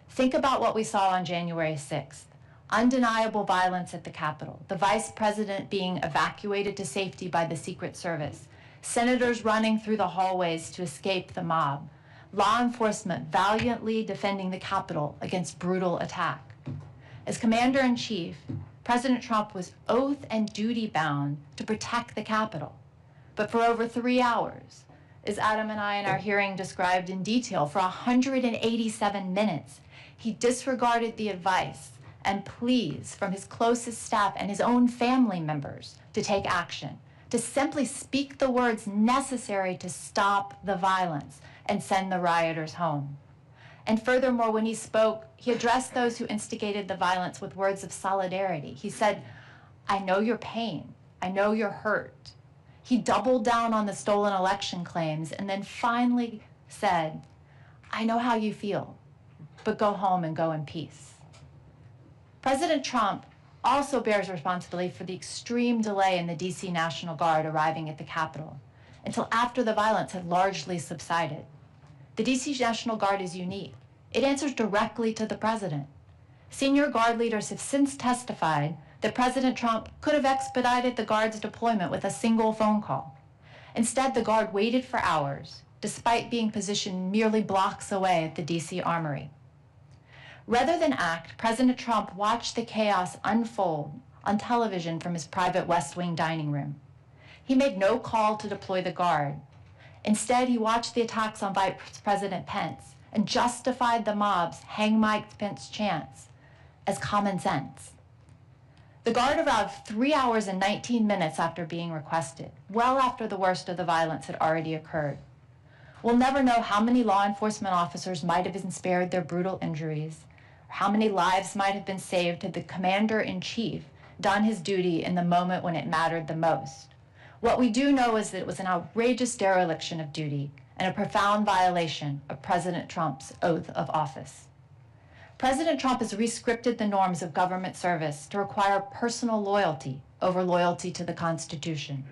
Think about what we saw on January 6th. Undeniable violence at the Capitol, the Vice President being evacuated to safety by the Secret Service, senators running through the hallways to escape the mob, law enforcement valiantly defending the Capitol against brutal attack. As Commander-in-Chief, President Trump was oath and duty bound to protect the Capitol. But for over 3 hours, as Adam and I in our hearing described in detail, for 187 minutes, he disregarded the advice and pleas from his closest staff and his own family members to take action, to simply speak the words necessary to stop the violence and send the rioters home. And furthermore, when he spoke, he addressed those who instigated the violence with words of solidarity. He said, "I know your pain. I know you're hurt." He doubled down on the stolen election claims and then finally said, "I know how you feel, but go home and go in peace." President Trump also bears responsibility for the extreme delay in the DC National Guard arriving at the Capitol until after the violence had largely subsided. The DC National Guard is unique. It answers directly to the president. Senior Guard leaders have since testified that President Trump could have expedited the Guard's deployment with a single phone call. Instead, the Guard waited for hours, despite being positioned merely blocks away at the DC Armory. Rather than act, President Trump watched the chaos unfold on television from his private West Wing dining room. He made no call to deploy the Guard. Instead, he watched the attacks on Vice President Pence and justified the mob's "Hang Mike Pence" chants as common sense. The Guard arrived 3 hours and 19 minutes after being requested, well after the worst of the violence had already occurred. We'll never know how many law enforcement officers might have been spared their brutal injuries, or how many lives might have been saved had the Commander-in-Chief done his duty in the moment when it mattered the most. What we do know is that it was an outrageous dereliction of duty and a profound violation of President Trump's oath of office. President Trump has rescripted the norms of government service to require personal loyalty over loyalty to the Constitution.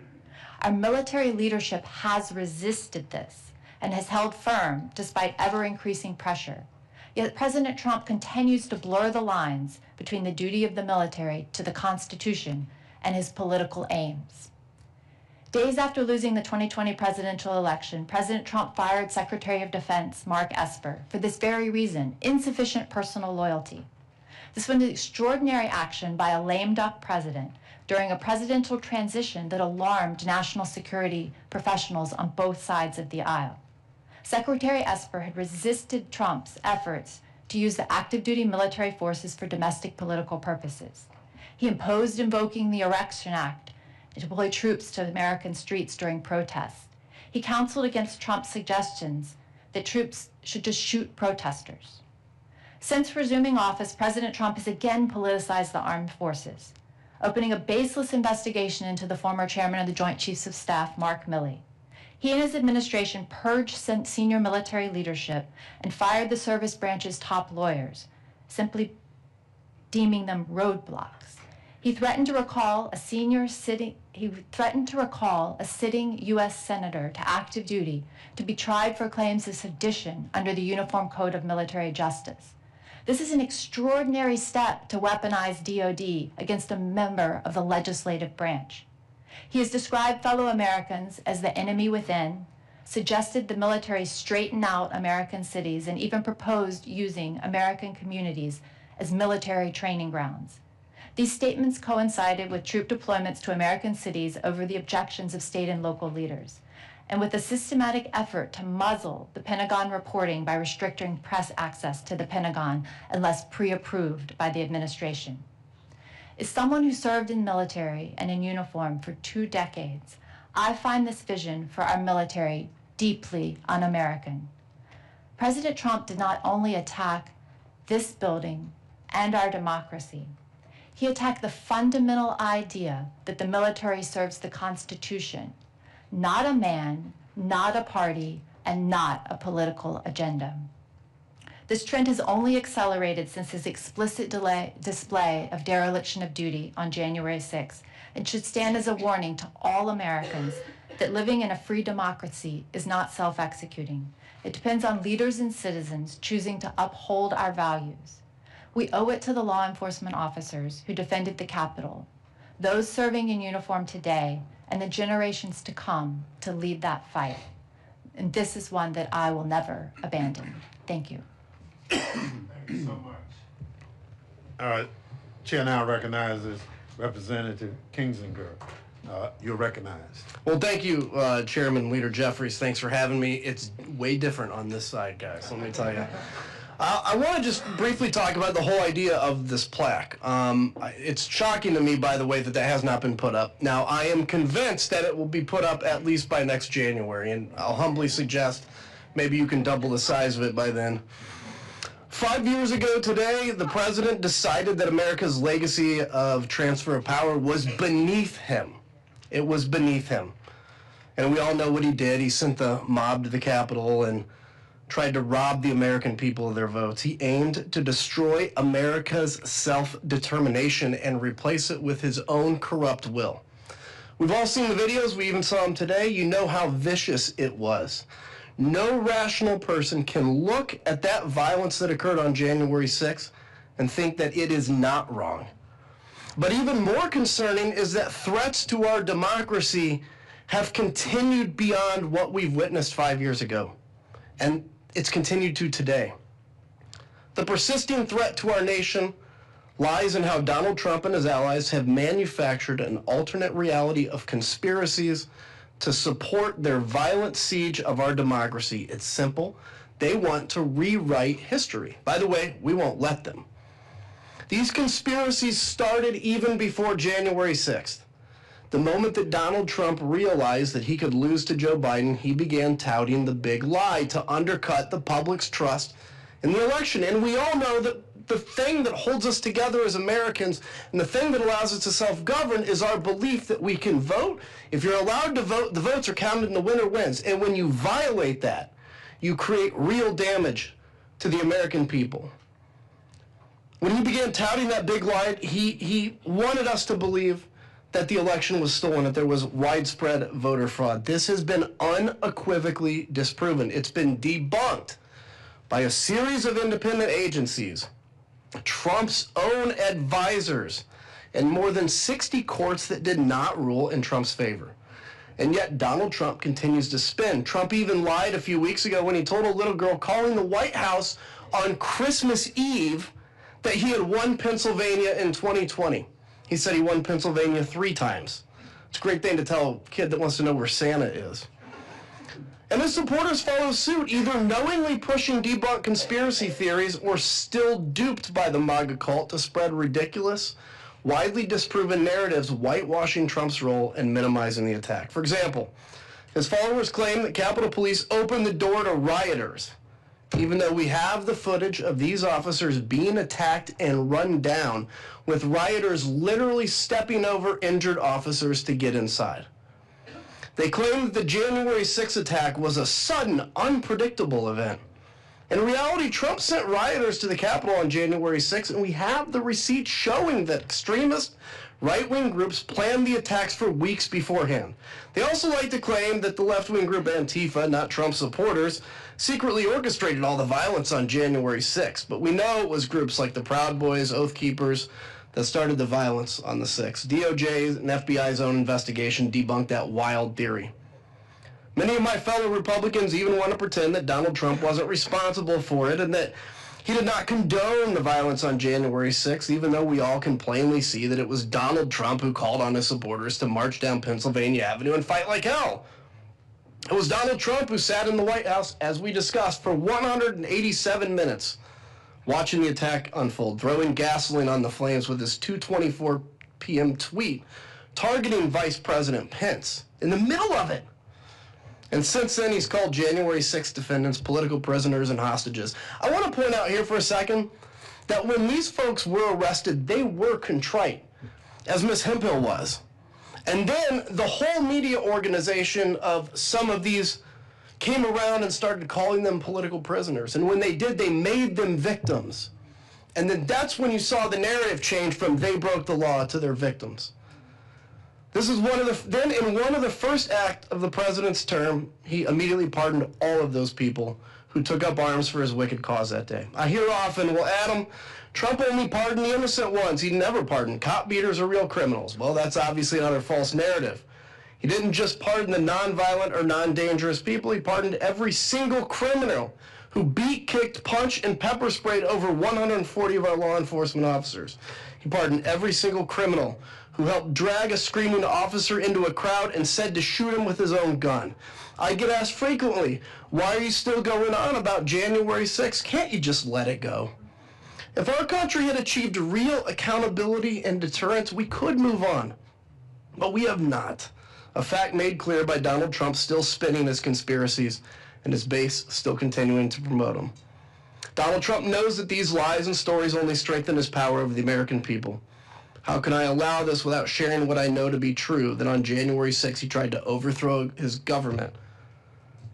Our military leadership has resisted this and has held firm despite ever-increasing pressure. Yet President Trump continues to blur the lines between the duty of the military to the Constitution and his political aims. Days after losing the 2020 presidential election, President Trump fired Secretary of Defense Mark Esper for this very reason, insufficient personal loyalty. This was an extraordinary action by a lame duck president during a presidential transition that alarmed national security professionals on both sides of the aisle. Secretary Esper had resisted Trump's efforts to use the active duty military forces for domestic political purposes. He imposed invoking the Election Act to deploy troops to American streets during protests. He counseled against Trump's suggestions that troops should just shoot protesters. Since resuming office, President Trump has again politicized the armed forces, opening a baseless investigation into the former chairman of the Joint Chiefs of Staff, Mark Milley. He and his administration purged senior military leadership and fired the service branch's top lawyers, simply deeming them roadblocks. He threatened to recall a sitting U.S. senator to active duty to be tried for claims of sedition under the Uniform Code of Military Justice. This is an extraordinary step to weaponize DOD against a member of the legislative branch. He has described fellow Americans as the enemy within, suggested the military straighten out American cities, and even proposed using American communities as military training grounds. These statements coincided with troop deployments to American cities over the objections of state and local leaders, and with a systematic effort to muzzle the Pentagon reporting by restricting press access to the Pentagon unless pre-approved by the administration. As someone who served in military and in uniform for 2 decades, I find this vision for our military deeply un-American. President Trump did not only attack this building and our democracy, he attacked the fundamental idea that the military serves the Constitution, not a man, not a party, and not a political agenda. This trend has only accelerated since his explicit display of dereliction of duty on January 6th, and should stand as a warning to all Americans that living in a free democracy is not self-executing. It depends on leaders and citizens choosing to uphold our values. We owe it to the law enforcement officers who defended the Capitol, those serving in uniform today, and the generations to come to lead that fight. And this is one that I will never abandon. Thank you. Thank you so much. Chair now recognizes Representative Kinzinger. You're recognized. Well, thank you, Chairman Leader Jeffries. Thanks for having me. It's way different on this side, guys, let me tell you. I want to just briefly talk about the whole idea of this plaque. It's shocking to me, by the way, that that has not been put up. Now, I am convinced that it will be put up at least by next January, and I'll humbly suggest maybe you can double the size of it by then. 5 years ago today, the president decided that America's legacy of transfer of power was beneath him. It was beneath him. And we all know what he did. He sent the mob to the Capitol and tried to rob the American people of their votes. He aimed to destroy America's self-determination and replace it with his own corrupt will. We've all seen the videos. We even saw them today. You know how vicious it was. No rational person can look at that violence that occurred on January 6th and think that it is not wrong. But even more concerning is that threats to our democracy have continued beyond what we've witnessed 5 years ago. And it's continued to today. The persisting threat to our nation lies in how Donald Trump and his allies have manufactured an alternate reality of conspiracies to support their violent siege of our democracy. It's simple. They want to rewrite history. By the way, we won't let them. These conspiracies started even before January 6th. The moment that Donald Trump realized that he could lose to Joe Biden, he began touting the big lie to undercut the public's trust in the election. And we all know that the thing that holds us together as Americans and the thing that allows us to self-govern is our belief that we can vote. If you're allowed to vote, the votes are counted and the winner wins. And when you violate that, you create real damage to the American people. When he began touting that big lie, he wanted us to believe that the election was stolen, that there was widespread voter fraud. This has been unequivocally disproven. It's been debunked by a series of independent agencies, Trump's own advisors, and more than 60 courts that did not rule in Trump's favor. And yet Donald Trump continues to spin. Trump even lied a few weeks ago when he told a little girl calling the White House on Christmas Eve that he had won Pennsylvania in 2020. He said he won Pennsylvania 3 times. It's a great thing to tell a kid that wants to know where Santa is. And his supporters follow suit, either knowingly pushing debunked conspiracy theories or still duped by the MAGA cult to spread ridiculous, widely disproven narratives whitewashing Trump's role and minimizing the attack. For example, his followers claim that Capitol Police opened the door to rioters, even though we have the footage of these officers being attacked and run down, with rioters literally stepping over injured officers to get inside. They claim that the January 6th attack was a sudden, unpredictable event. In reality, Trump sent rioters to the Capitol on January 6th, and we have the receipts showing that extremist right-wing groups planned the attacks for weeks beforehand. They also like to claim that the left-wing group Antifa, not Trump supporters, secretly orchestrated all the violence on January 6th. But we know it was groups like the Proud Boys, Oath Keepers, that started the violence on the 6th. DOJ's and FBI's own investigation debunked that wild theory. Many of my fellow Republicans even want to pretend that Donald Trump wasn't responsible for it and that he did not condone the violence on January 6th, even though we all can plainly see that it was Donald Trump who called on his supporters to march down Pennsylvania Avenue and fight like hell. It was Donald Trump who sat in the White House, as we discussed, for 187 minutes, watching the attack unfold, throwing gasoline on the flames with his 2:24 p.m. tweet, targeting Vice President Pence in the middle of it. And since then, he's called January 6th defendants political prisoners and hostages. I want to point out here for a second that when these folks were arrested, they were contrite, as Ms. Hemphill was. And then the whole media organization of some of these came around and started calling them political prisoners. And when they did, they made them victims. And then that's when you saw the narrative change from they broke the law to they're victims. This is then in one of the first acts of the president's term, he immediately pardoned all of those people who took up arms for his wicked cause that day. I hear often, well, Adam, Trump only pardoned the innocent ones. He never pardoned cop beaters or real criminals. Well, that's obviously another false narrative. He didn't just pardon the nonviolent or non-dangerous people. He pardoned every single criminal who beat, kicked, punched, and pepper sprayed over 140 of our law enforcement officers. He pardoned every single criminal who helped drag a screaming officer into a crowd and said to shoot him with his own gun. I get asked frequently, why are you still going on about January 6th? Can't you just let it go? If our country had achieved real accountability and deterrence, we could move on. But we have not. A fact made clear by Donald Trump still spinning his conspiracies and his base still continuing to promote them. Donald Trump knows that these lies and stories only strengthen his power over the American people. How can I allow this without sharing what I know to be true, that on January 6th he tried to overthrow his government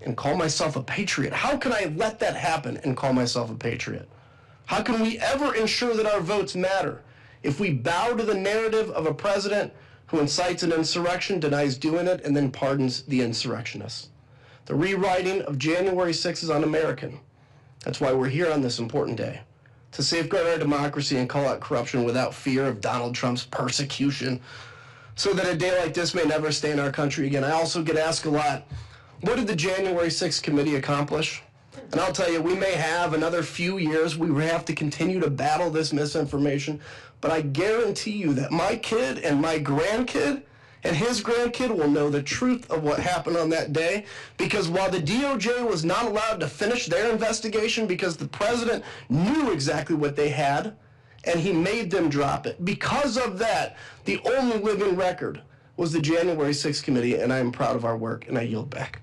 and call myself a patriot? How can I let that happen and call myself a patriot? How can we ever ensure that our votes matter if we bow to the narrative of a president who incites an insurrection, denies doing it, and then pardons the insurrectionists? The rewriting of January 6th is un-American. That's why we're here on this important day, to safeguard our democracy and call out corruption without fear of Donald Trump's persecution, so that a day like this may never stay in our country again. I also get asked a lot, what did the January 6th committee accomplish? And I'll tell you, we may have another few years, we have to continue to battle this misinformation, but I guarantee you that my kid and my grandkid and his grandkid will know the truth of what happened on that day, because while the DOJ was not allowed to finish their investigation because the president knew exactly what they had and he made them drop it, because of that, the only living record was the January 6th committee, and I am proud of our work, and I yield back.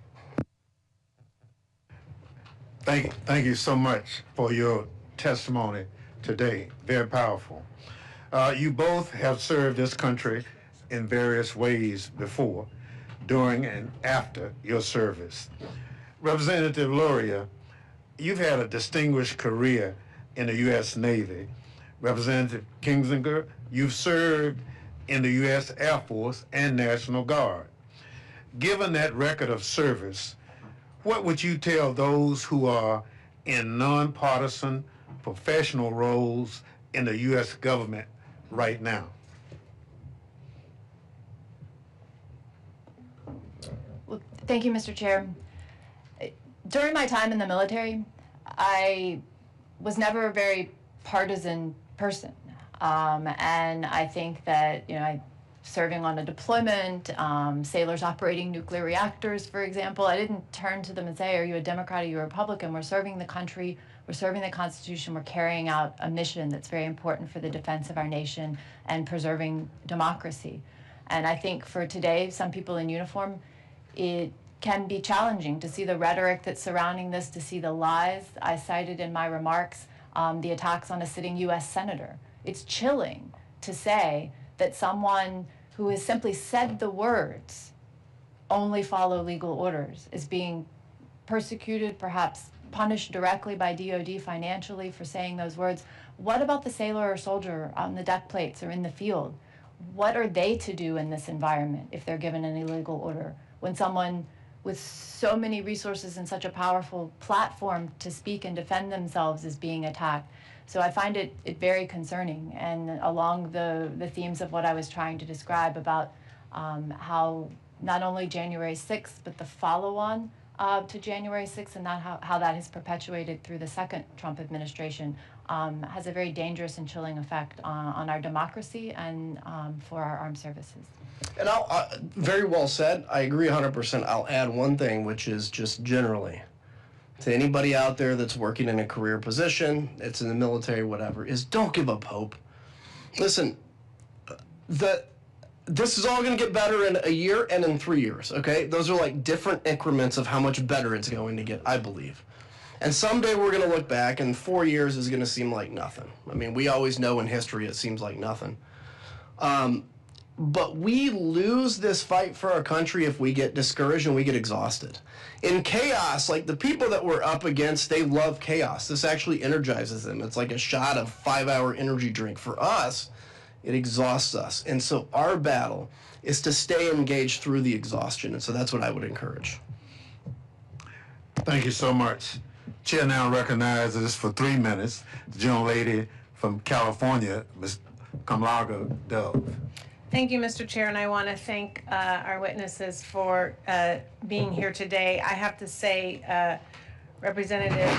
Thank you so much for your testimony today. Very powerful. You both have served this country in various ways before, during and after your service. Representative Luria, you've had a distinguished career in the U.S. Navy. Representative Kinzinger, you've served in the U.S. Air Force and National Guard. Given that record of service, what would you tell those who are in nonpartisan professional roles in the U.S. government right now? Thank you, Mr. Chair. During my time in the military, I was never a very partisan person. And I think that, serving on a deployment, sailors operating nuclear reactors, for example, I didn't turn to them and say, are you a Democrat, are you a Republican? We're serving the country, we're serving the Constitution, we're carrying out a mission that's very important for the defense of our nation and preserving democracy. And I think for today, some people in uniform, it can be challenging to see the rhetoric that's surrounding this, to see the lies. I cited in my remarks the attacks on a sitting U.S. senator. It's chilling to say that someone who has simply said the words, only follow legal orders, is being persecuted, perhaps punished directly by DOD financially for saying those words. What about the sailor or soldier on the deck plates or in the field? What are they to do in this environment if they're given an illegal order? When someone with so many resources and such a powerful platform to speak and defend themselves is being attacked. So I find it very concerning, and along the themes of what I was trying to describe about how not only January 6th, but the follow-on to January 6th, and how that has perpetuated through the second Trump administration, has a very dangerous and chilling effect on our democracy and for our armed services. And very well said. I agree 100%. I'll add one thing, which is just generally, to anybody out there that's working in a career position, it's in the military, whatever, is don't give up hope. Listen, this is all going to get better in a year and in 3 years, okay? Those are like different increments of how much better it's going to get, I believe. And someday we're going to look back, and 4 years is going to seem like nothing. I mean, we always know in history it seems like nothing. But we lose this fight for our country if we get discouraged and we get exhausted. In chaos, like the people that we're up against, they love chaos. This actually energizes them. It's like a shot of 5-hour energy drink. For us, it exhausts us. And so our battle is to stay engaged through the exhaustion. And so that's what I would encourage. Thank you so much. Chair now recognizes for 3 minutes the gentlelady from California, Ms. Kamlaga Dove. Thank you, Mr. Chair, and I want to thank our witnesses for being here today. I have to say, Representative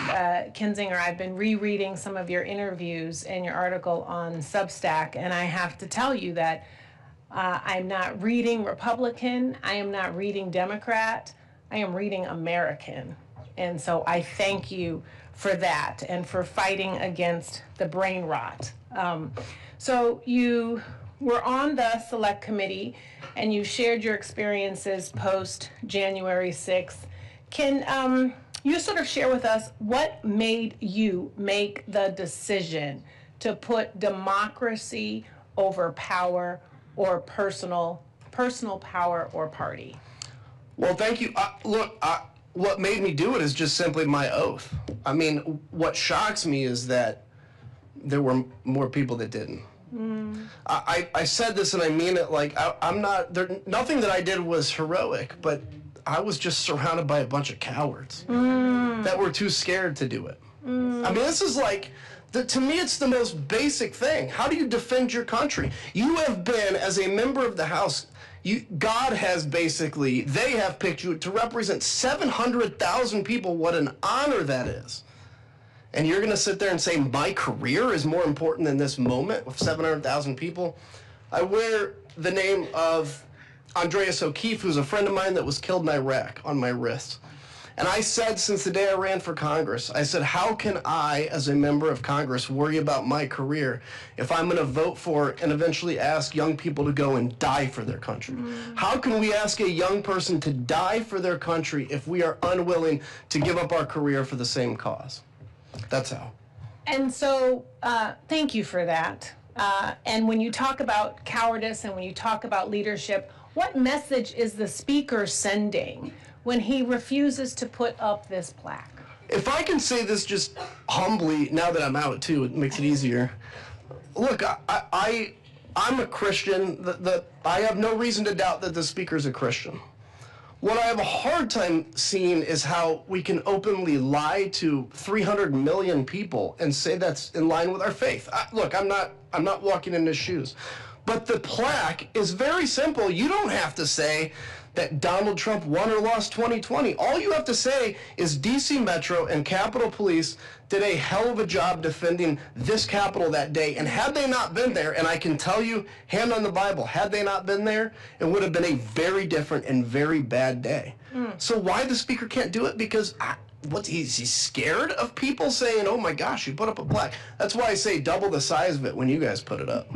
Kinzinger, I've been rereading some of your interviews and your article on Substack, and I have to tell you that I'm not reading Republican, I am not reading Democrat, I am reading American. And so I thank you for that and for fighting against the brain rot. So you were on the Select Committee and you shared your experiences post January 6th. Can you sort of share with us what made you make the decision to put democracy over power or personal power or party? Well, thank you. What made me do it is just simply my oath. I mean, what shocks me is that there were more people that didn't. I said this and I mean it, like nothing that I did was heroic, but I was just surrounded by a bunch of cowards that were too scared to do it. I mean, this is like, to me, it's the most basic thing. How do you defend your country? You have been, as a member of the House, God has basically, they have picked you to represent 700,000 people. What an honor that is. And you're going to sit there and say, my career is more important than this moment with 700,000 people? I wear the name of Andreas O'Keefe, who's a friend of mine that was killed in Iraq, on my wrist. And I said since the day I ran for Congress, I said, how can I, as a member of Congress, worry about my career if I'm going to vote for and eventually ask young people to go and die for their country? How can we ask a young person to die for their country if we are unwilling to give up our career for the same cause? That's how. And so, thank you for that. And when you talk about cowardice and when you talk about leadership, what message is the speaker sending when he refuses to put up this plaque? If I can say this just humbly, now that I'm out too, it makes it easier. Look, I'm a Christian. I have no reason to doubt that the speaker's a Christian. What I have a hard time seeing is how we can openly lie to 300 million people and say that's in line with our faith. Look, I'm not walking in his shoes. But the plaque is very simple. You don't have to say that Donald Trump won or lost 2020. All you have to say is DC Metro and Capitol Police did a hell of a job defending this Capitol that day. And had they not been there, and I can tell you, hand on the Bible, had they not been there, it would have been a very different and very bad day. So why the Speaker can't do it? Because he's scared of people saying, oh my gosh, you put up a plaque. That's why I say double the size of it when you guys put it up.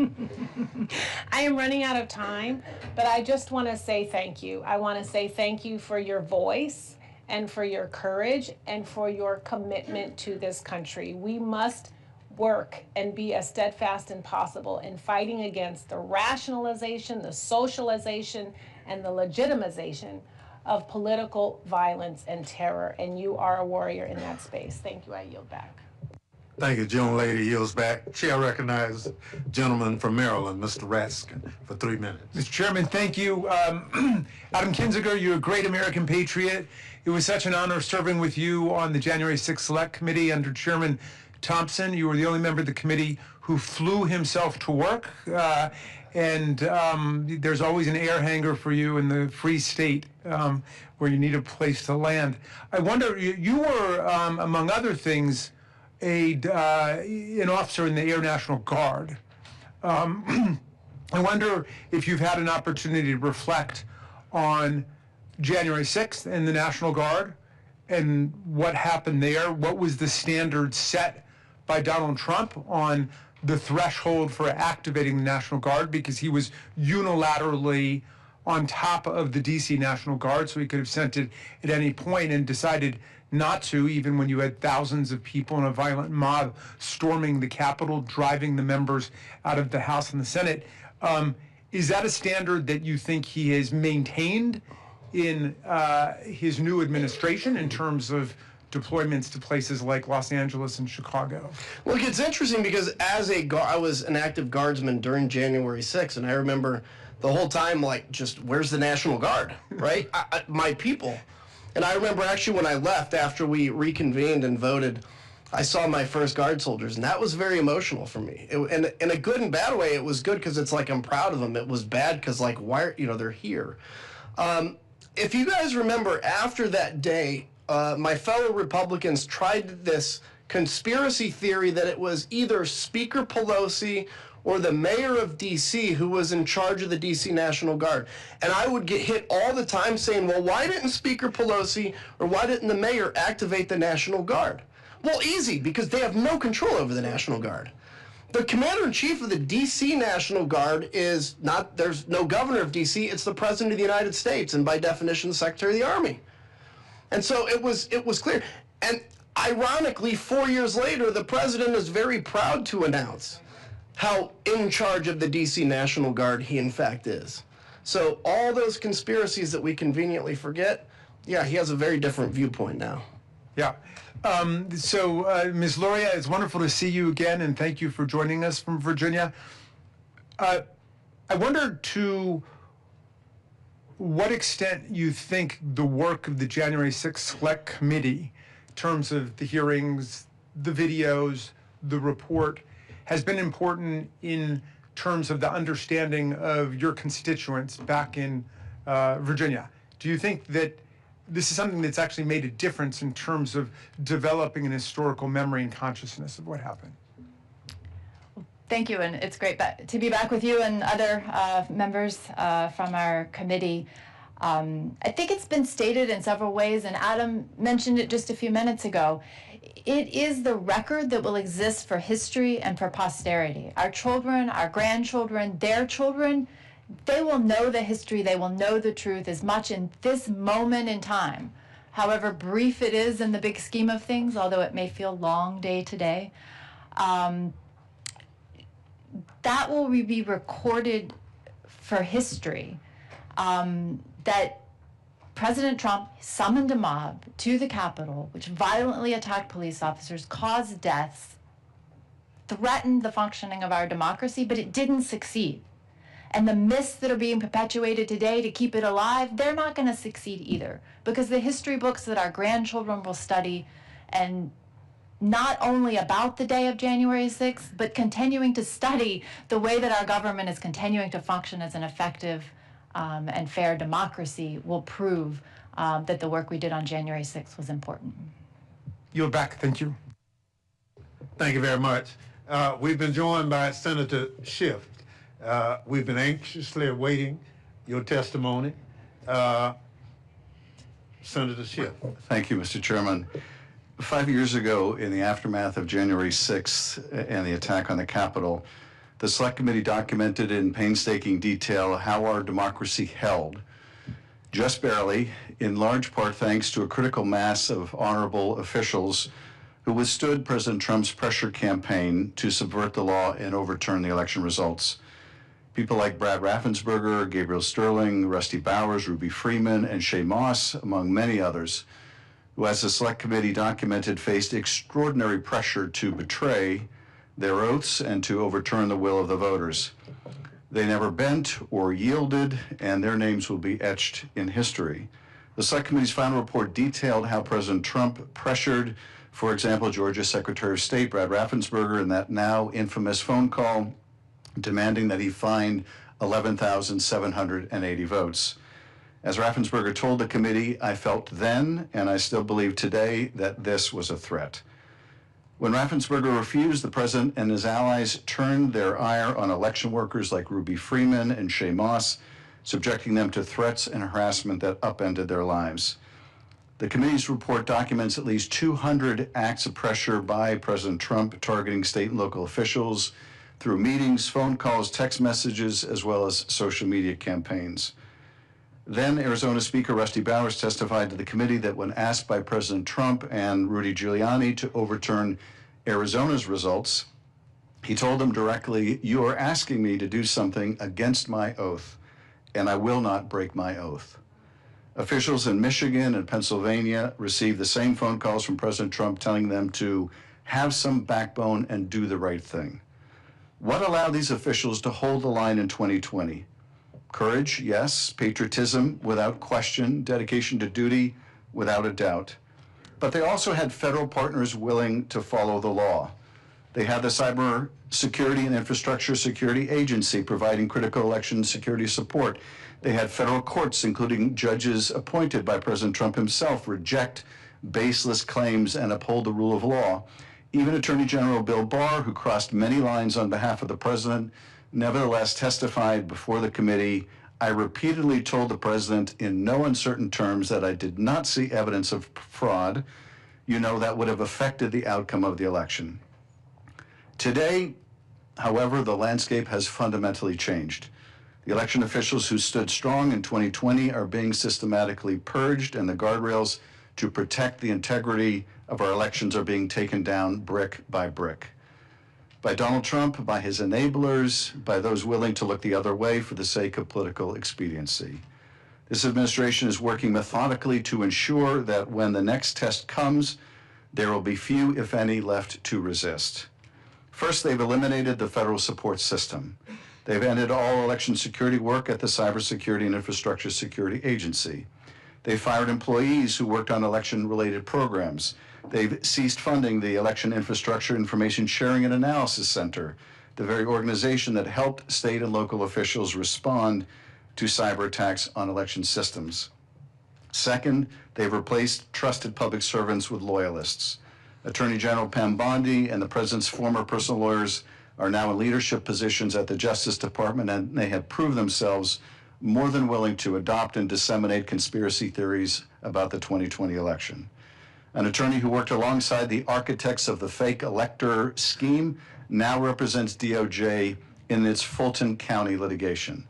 I am running out of time, but I just want to say thank you. I want to say thank you for your voice and for your courage and for your commitment to this country. We must work and be as steadfast as possible in fighting against the rationalization, the socialization, and the legitimization of political violence and terror, and you are a warrior in that space. Thank you. I yield back. Thank you. Young lady yields back. Chair recognizes gentleman from Maryland, Mr. Raskin, for 3 minutes. Mr. Chairman, thank you. Adam Kinzinger, you're a great American patriot. It was such an honor serving with you on the January 6th Select Committee under Chairman Thompson. You were the only member of the committee who flew himself to work. And there's always an air hangar for you in the Free State where you need a place to land. I wonder, you were, among other things, an officer in the Air National Guard. I wonder if you've had an opportunity to reflect on January 6th and the National Guard and what happened there. What was the standard set by Donald Trump on the threshold for activating the National Guard, because he was unilaterally on top of the DC National Guard, so he could have sent it at any point and decided not to, even when you had thousands of people in a violent mob storming the Capitol, driving the members out of the House and the Senate. Is that a standard that you think he has maintained in his new administration in terms of deployments to places like Los Angeles and Chicago? Look, it's interesting because I was an active guardsman during January 6th, and I remember the whole time, like, just where's the National Guard, right? My people. And I remember actually when I left after we reconvened and voted, I saw my first Guard soldiers, and that was very emotional for me. And in a good and bad way, it was good because it's like I'm proud of them. It was bad because, like, why, they're here. If you guys remember, after that day, my fellow Republicans tried this conspiracy theory that it was either Speaker Pelosi or the mayor of D.C. who was in charge of the D.C. National Guard. And I would get hit all the time saying, well, why didn't Speaker Pelosi or why didn't the mayor activate the National Guard? Well, easy, because they have no control over the National Guard. The commander-in-chief of the D.C. National Guard is not, there's no governor of D.C., it's the President of the United States, and by definition, the Secretary of the Army. And so it was clear. And ironically, 4 years later, the president is very proud to announce how in charge of the D.C. National Guard he in fact is. So all those conspiracies that we conveniently forget, yeah, he has a very different viewpoint now. Yeah. Ms. Luria, it's wonderful to see you again, and thank you for joining us from Virginia. I wonder to what extent you think the work of the January 6th Select Committee, in terms of the hearings, the videos, the report, has been important in terms of the understanding of your constituents back in Virginia. Do you think that this is something that's actually made a difference in terms of developing an historical memory and consciousness of what happened? Thank you, and it's great to be back with you and other members from our committee. I think it's been stated in several ways, and Adam mentioned it just a few minutes ago. It is the record that will exist for history and for posterity. Our children, our grandchildren, their children, they will know the history, they will know the truth as much in this moment in time, however brief it is in the big scheme of things, although it may feel long day to day. That will be recorded for history, that President Trump summoned a mob to the Capitol, which violently attacked police officers, caused deaths, threatened the functioning of our democracy, but it didn't succeed. And the myths that are being perpetuated today to keep it alive, they're not going to succeed either, because the history books that our grandchildren will study, and not only about the day of January 6th, but continuing to study the way that our government is continuing to function as an effective and fair democracy will prove that the work we did on January 6th was important. You're back. Thank you. Thank you very much. We've been joined by Senator Schiff. We've been anxiously awaiting your testimony. Senator Schiff. Thank you, Mr. Chairman. 5 years ago, in the aftermath of January 6th and the attack on the Capitol, the Select Committee documented in painstaking detail how our democracy held, just barely, in large part thanks to a critical mass of honorable officials who withstood President Trump's pressure campaign to subvert the law and overturn the election results. People like Brad Raffensperger, Gabriel Sterling, Rusty Bowers, Ruby Freeman, and Shay Moss, among many others, who, as the Select Committee documented, faced extraordinary pressure to betray their oaths and to overturn the will of the voters. They never bent or yielded, and their names will be etched in history. The Select Committee's final report detailed how President Trump pressured, for example, Georgia Secretary of State Brad Raffensperger in that now infamous phone call demanding that he find 11,780 votes. As Raffensperger told the committee, I felt then, and I still believe today, that this was a threat. When Raffensperger refused, the president and his allies turned their ire on election workers like Ruby Freeman and Shay Moss, subjecting them to threats and harassment that upended their lives. The committee's report documents at least 200 acts of pressure by President Trump targeting state and local officials through meetings, phone calls, text messages, as well as social media campaigns. Then Arizona Speaker Rusty Bowers testified to the committee that when asked by President Trump and Rudy Giuliani to overturn Arizona's results, he told them directly, "You are asking me to do something against my oath, and I will not break my oath." Officials in Michigan and Pennsylvania received the same phone calls from President Trump telling them to have some backbone and do the right thing. What allowed these officials to hold the line in 2020? Courage, yes. Patriotism, without question. Dedication to duty, without a doubt. But they also had federal partners willing to follow the law. They had the Cyber Security and Infrastructure Security Agency providing critical election security support. They had federal courts, including judges appointed by President Trump himself, reject baseless claims and uphold the rule of law. Even Attorney General Bill Barr, who crossed many lines on behalf of the president, nevertheless testified before the committee, "I repeatedly told the president in no uncertain terms that I did not see evidence of fraud. You know, that would have affected the outcome of the election." Today, however, the landscape has fundamentally changed. The election officials who stood strong in 2020 are being systematically purged, and the guardrails to protect the integrity of our elections are being taken down brick by brick. By Donald Trump, by his enablers, by those willing to look the other way for the sake of political expediency. This administration is working methodically to ensure that when the next test comes, there will be few, if any, left to resist. First, they've eliminated the federal support system. They've ended all election security work at the Cybersecurity and Infrastructure Security Agency. They fired employees who worked on election-related programs. They've ceased funding the Election Infrastructure Information Sharing and Analysis Center, the very organization that helped state and local officials respond to cyber attacks on election systems. Second, they've replaced trusted public servants with loyalists. Attorney General Pam Bondi and the president's former personal lawyers are now in leadership positions at the Justice Department, and they have proved themselves more than willing to adopt and disseminate conspiracy theories about the 2020 election. An attorney who worked alongside the architects of the fake elector scheme now represents DOJ in its Fulton County litigation.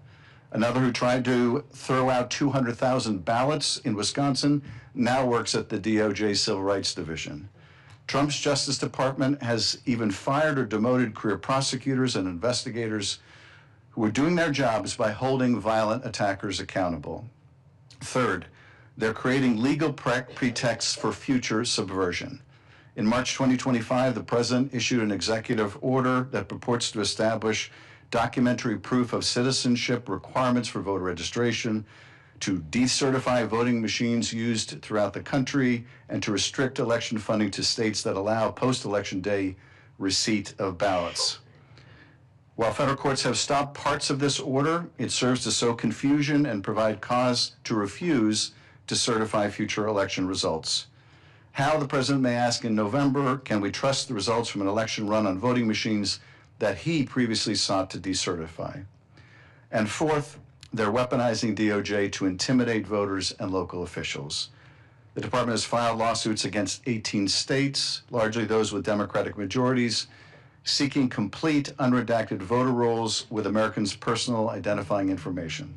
Another who tried to throw out 200,000 ballots in Wisconsin now works at the DOJ Civil Rights Division. Trump's Justice Department has even fired or demoted career prosecutors and investigators who are doing their jobs by holding violent attackers accountable. Third, they're creating legal pretexts for future subversion. In March 2025, the president issued an executive order that purports to establish documentary proof of citizenship requirements for voter registration, to decertify voting machines used throughout the country, and to restrict election funding to states that allow post-election day receipt of ballots. While federal courts have stopped parts of this order, it serves to sow confusion and provide cause to refuse to certify future election results. How, the president may ask in November, can we trust the results from an election run on voting machines that he previously sought to decertify? And fourth, they're weaponizing DOJ to intimidate voters and local officials. The department has filed lawsuits against 18 states, largely those with Democratic majorities, seeking complete unredacted voter rolls with Americans' personal identifying information.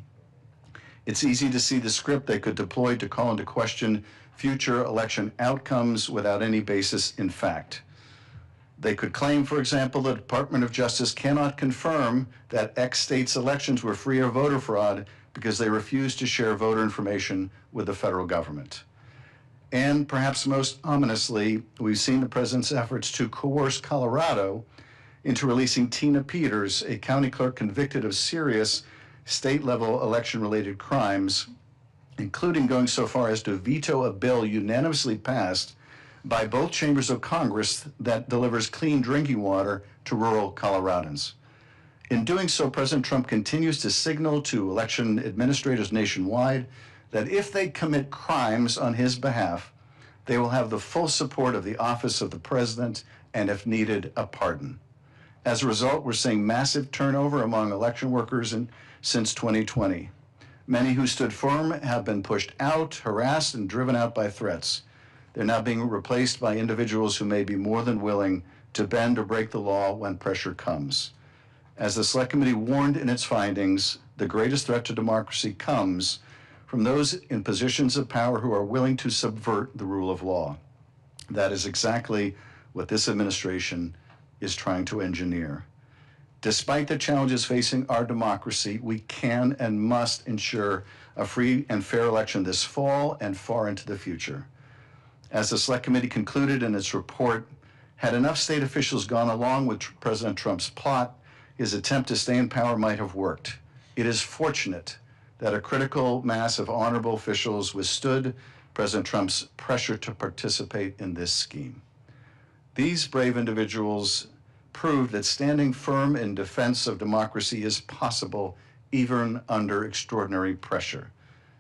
It's easy to see the script they could deploy to call into question future election outcomes without any basis in fact. They could claim, for example, the Department of Justice cannot confirm that X state's elections were free of voter fraud because they refused to share voter information with the federal government. And perhaps most ominously, we've seen the president's efforts to coerce Colorado into releasing Tina Peters, a county clerk convicted of serious state-level election-related crimes, including going so far as to veto a bill unanimously passed by both chambers of Congress that delivers clean drinking water to rural Coloradans. In doing so, President Trump continues to signal to election administrators nationwide that if they commit crimes on his behalf, they will have the full support of the office of the president and, if needed, a pardon. As a result, we're seeing massive turnover among election workers since 2020. Many who stood firm have been pushed out, harassed, and driven out by threats. They're now being replaced by individuals who may be more than willing to bend or break the law when pressure comes. As the Select Committee warned in its findings, the greatest threat to democracy comes from those in positions of power who are willing to subvert the rule of law. That is exactly what this administration is trying to engineer. Despite the challenges facing our democracy, we can and must ensure a free and fair election this fall and far into the future. As the Select Committee concluded in its report, had enough state officials gone along with President Trump's plot, his attempt to stay in power might have worked. It is fortunate that a critical mass of honorable officials withstood President Trump's pressure to participate in this scheme. These brave individuals proved that standing firm in defense of democracy is possible even under extraordinary pressure.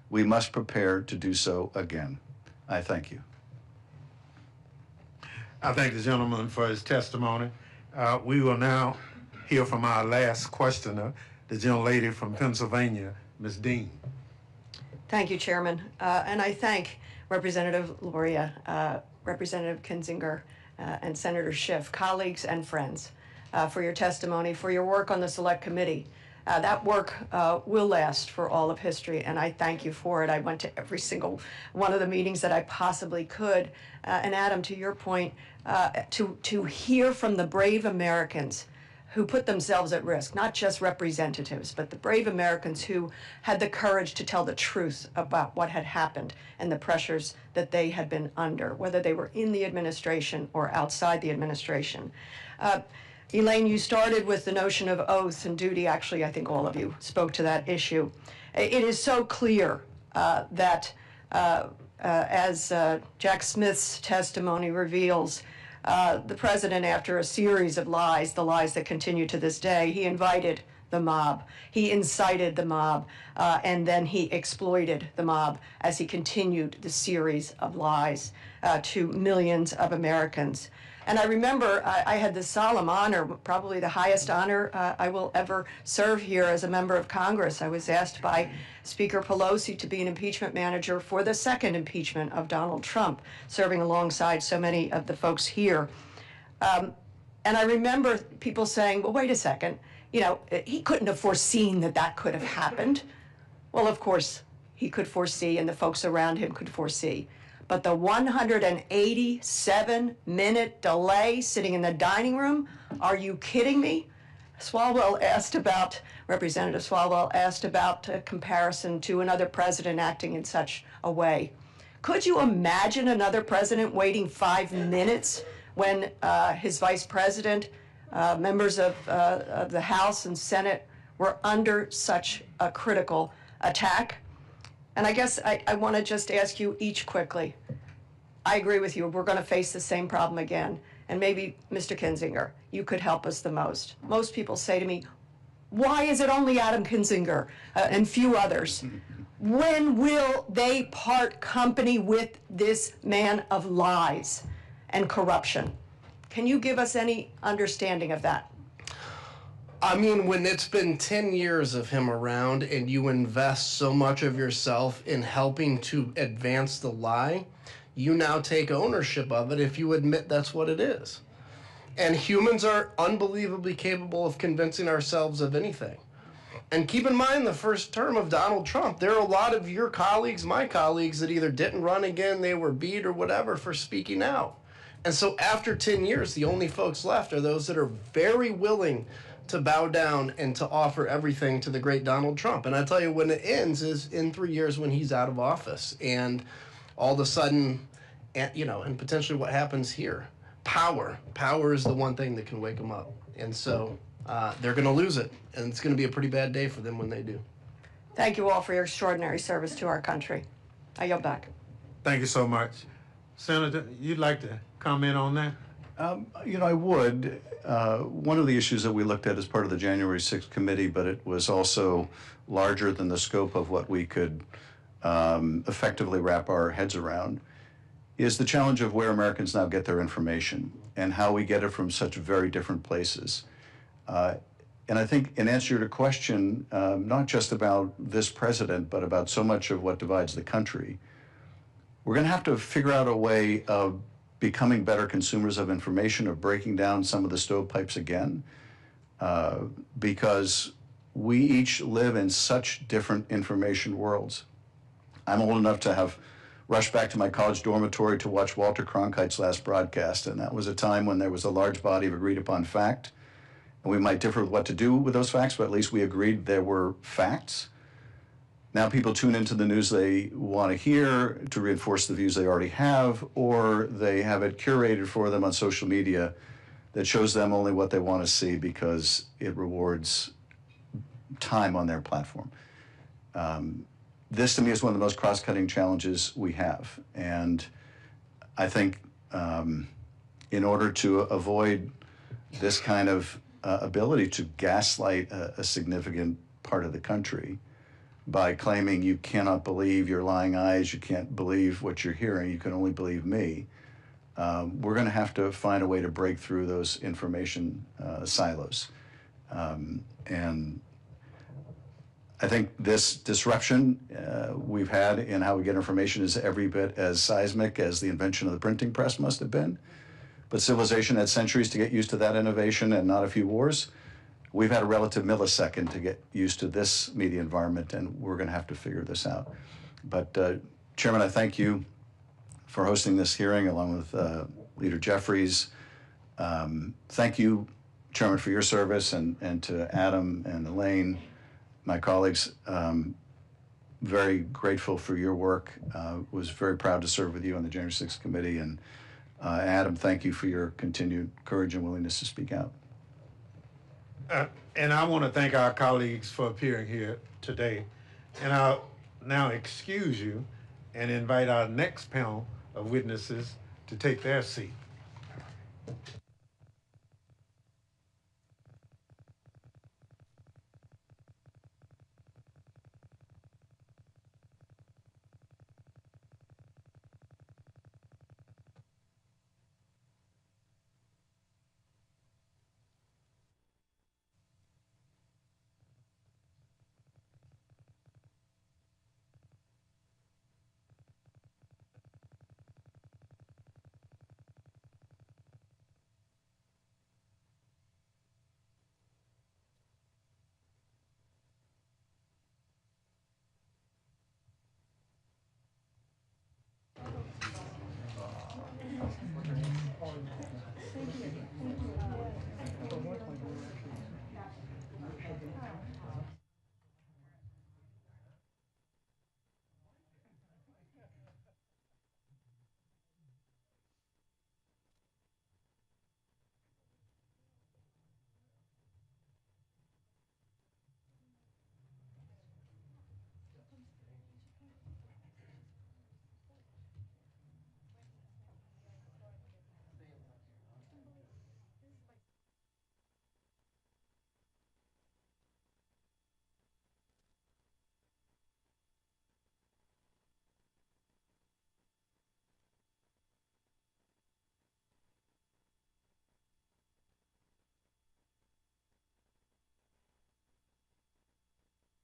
We must prepare to do so again. I thank you. I thank the gentleman for his testimony. We will now hear from our last questioner, the gentlelady from Pennsylvania, Ms. Dean. Thank you, Chairman. And I thank Representative Luria, Representative Kinzinger, and Senator Schiff, colleagues and friends, for your testimony, for your work on the Select Committee. That work will last for all of history, and I thank you for it. I went to every single one of the meetings that I possibly could. And Adam, to your point, to hear from the brave Americans who put themselves at risk, not just representatives, but the brave Americans who had the courage to tell the truth about what had happened and the pressures that they had been under, whether they were in the administration or outside the administration. Elaine, you started with the notion of oath and duty. Actually, I think all of you spoke to that issue. It is so clear that, as Jack Smith's testimony reveals, the president, after a series of lies, the lies that continue to this day, he invited the mob, he incited the mob, and then he exploited the mob as he continued the series of lies to millions of Americans. And I remember I had the solemn honor, probably the highest honor I will ever serve here as a member of Congress. I was asked by Speaker Pelosi to be an impeachment manager for the second impeachment of Donald Trump, serving alongside so many of the folks here. And I remember people saying, well, wait a second, you know, he couldn't have foreseen that that could have happened. Well, of course, he could foresee, and the folks around him could foresee. But the 187-minute delay sitting in the dining room, are you kidding me? Representative Swalwell asked about a comparison to another president acting in such a way. Could you imagine another president waiting 5 minutes when his vice president, members of the House and Senate were under such a critical attack? And I guess I want to just ask you each quickly. I agree with you. We're going to face the same problem again. and maybe Mr. Kinzinger, you could help us the most. Most people say to me, why is it only Adam Kinzinger and few others? When will they part company with this man of lies and corruption? Can you give us any understanding of that? I mean, when it's been 10 years of him around and you invest so much of yourself in helping to advance the lie, you now take ownership of it if you admit that's what it is. And humans are unbelievably capable of convincing ourselves of anything. And keep in mind the first term of Donald Trump, there are a lot of your colleagues, my colleagues, that either didn't run again, they were beat or whatever for speaking out. And so after 10 years, the only folks left are those that are very willing to bow down and to offer everything to the great Donald Trump. And I tell you, when it ends is in 3 years when he's out of office. And all of a sudden, and potentially what happens here, power is the one thing that can wake them up. And so they're going to lose it. And it's going to be a pretty bad day for them when they do. Thank you all for your extraordinary service to our country. I yield back. Thank you so much. Senator, you'd like to comment on that? I would. One of the issues that we looked at as part of the January 6th committee, but it was also larger than the scope of what we could effectively wrap our heads around, is the challenge of where Americans now get their information and how we get it from such very different places. And I think in answer to your question, not just about this president, but about so much of what divides the country, we're going to have to figure out a way of becoming better consumers of information, of breaking down some of the stovepipes again, because we each live in such different information worlds. I'm old enough to have rushed back to my college dormitory to watch Walter Cronkite's last broadcast, and that was a time when there was a large body of agreed upon fact, and we might differ with what to do with those facts, but at least we agreed there were facts. Now people tune into the news they want to hear to reinforce the views they already have, or they have it curated for them on social media that shows them only what they want to see because it rewards time on their platform. This to me is one of the most cross-cutting challenges we have. And I think in order to avoid this kind of ability to gaslight a significant part of the country, by claiming you cannot believe your lying eyes, you can't believe what you're hearing, you can only believe me, we're going to have to find a way to break through those information silos. And I think this disruption we've had in how we get information is every bit as seismic as the invention of the printing press must have been. But civilization had centuries to get used to that innovation and not a few wars. We've had a relative millisecond to get used to this media environment, and we're going to have to figure this out. But Chairman, I thank you for hosting this hearing along with Leader Jeffries. Thank you, Chairman, for your service, and to Adam and Elaine, my colleagues. Very grateful for your work. Was very proud to serve with you on the January 6th committee. And Adam, thank you for your continued courage and willingness to speak out. And I want to thank our colleagues for appearing here today. And I'll now excuse you and invite our next panel of witnesses to take their seat.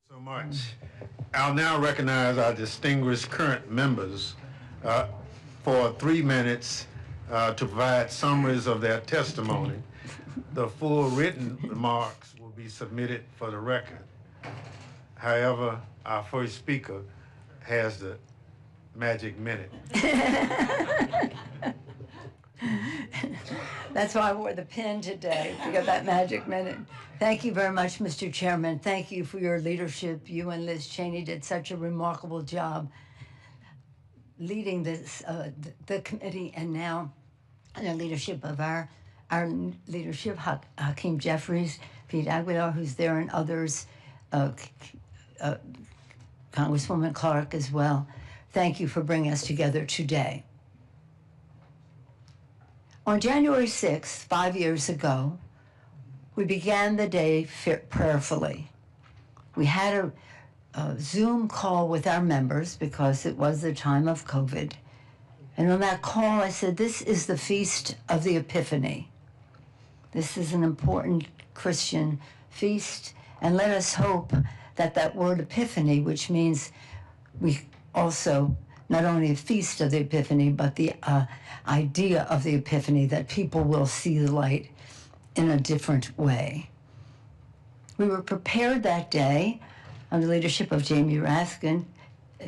So much. I'll now recognize our distinguished current members for 3 minutes to provide summaries of their testimony. The full written remarks will be submitted for the record. However, our first speaker has the magic minute. That's why I wore the pin today, to get that magic minute. Thank you very much, Mr. Chairman. Thank you for your leadership. You and Liz Cheney did such a remarkable job leading this, the committee, and now the leadership of our leadership, Hakeem Jeffries, Pete Aguilar, who's there, and others, Congresswoman Clark as well. Thank you for bringing us together today. On January 6th, 5 years ago, we began the day prayerfully. We had a Zoom call with our members because it was the time of COVID. And on that call, I said, this is the Feast of the Epiphany. This is an important Christian feast, and let us hope that that word epiphany, which means we also not only a feast of the Epiphany, but the idea of the Epiphany, that people will see the light in a different way. We were prepared that day under the leadership of Jamie Raskin.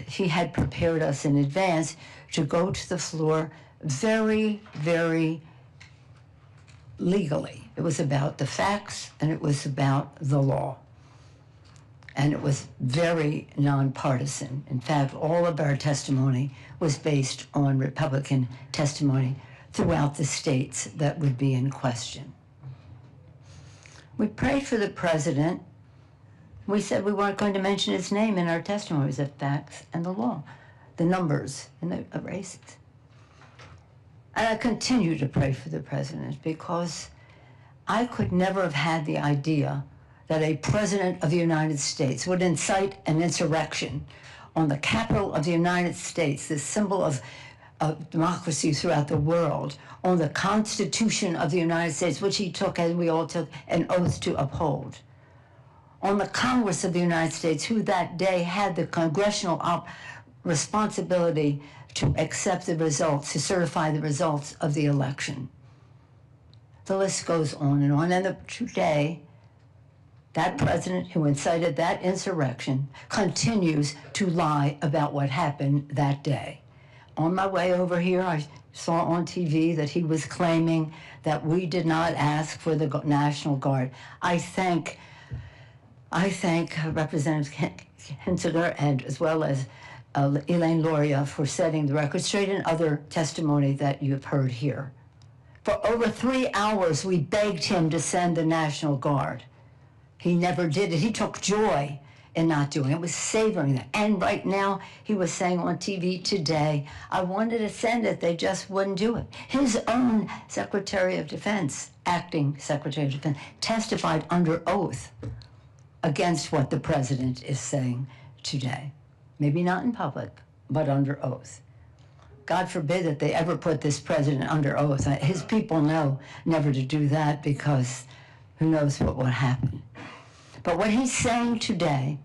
He had prepared us in advance to go to the floor very, very legally. It was about the facts and it was about the law. And it was very nonpartisan. In fact, all of our testimony was based on Republican testimony throughout the states that would be in question. We prayed for the president. We said we weren't going to mention his name in our testimonies, the facts and the law, the numbers and the races. And I continue to pray for the president because I could never have had the idea that a president of the United States would incite an insurrection on the Capitol of the United States, the symbol of democracy throughout the world, on the Constitution of the United States, which he took, and we all took, an oath to uphold, on the Congress of the United States, who that day had the congressional responsibility to accept the results, to certify the results of the election. The list goes on and on. And today, that president who incited that insurrection continues to lie about what happened that day. On my way over here, I saw on TV that he was claiming that we did not ask for the National Guard. I thank Representative Hensiger and as well as Elaine Loria for setting the record straight and other testimony that you have heard here. For over 3 hours, we begged him to send the National Guard. He never did it. He took joy in not doing it. It was savoring that. And right now, he was saying on TV today, I wanted to send it, they just wouldn't do it. His own Secretary of Defense, acting Secretary of Defense, testified under oath against what the president is saying today. Maybe not in public, but under oath. God forbid that they ever put this president under oath. His people know never to do that because who knows what will happen. But what he's saying today,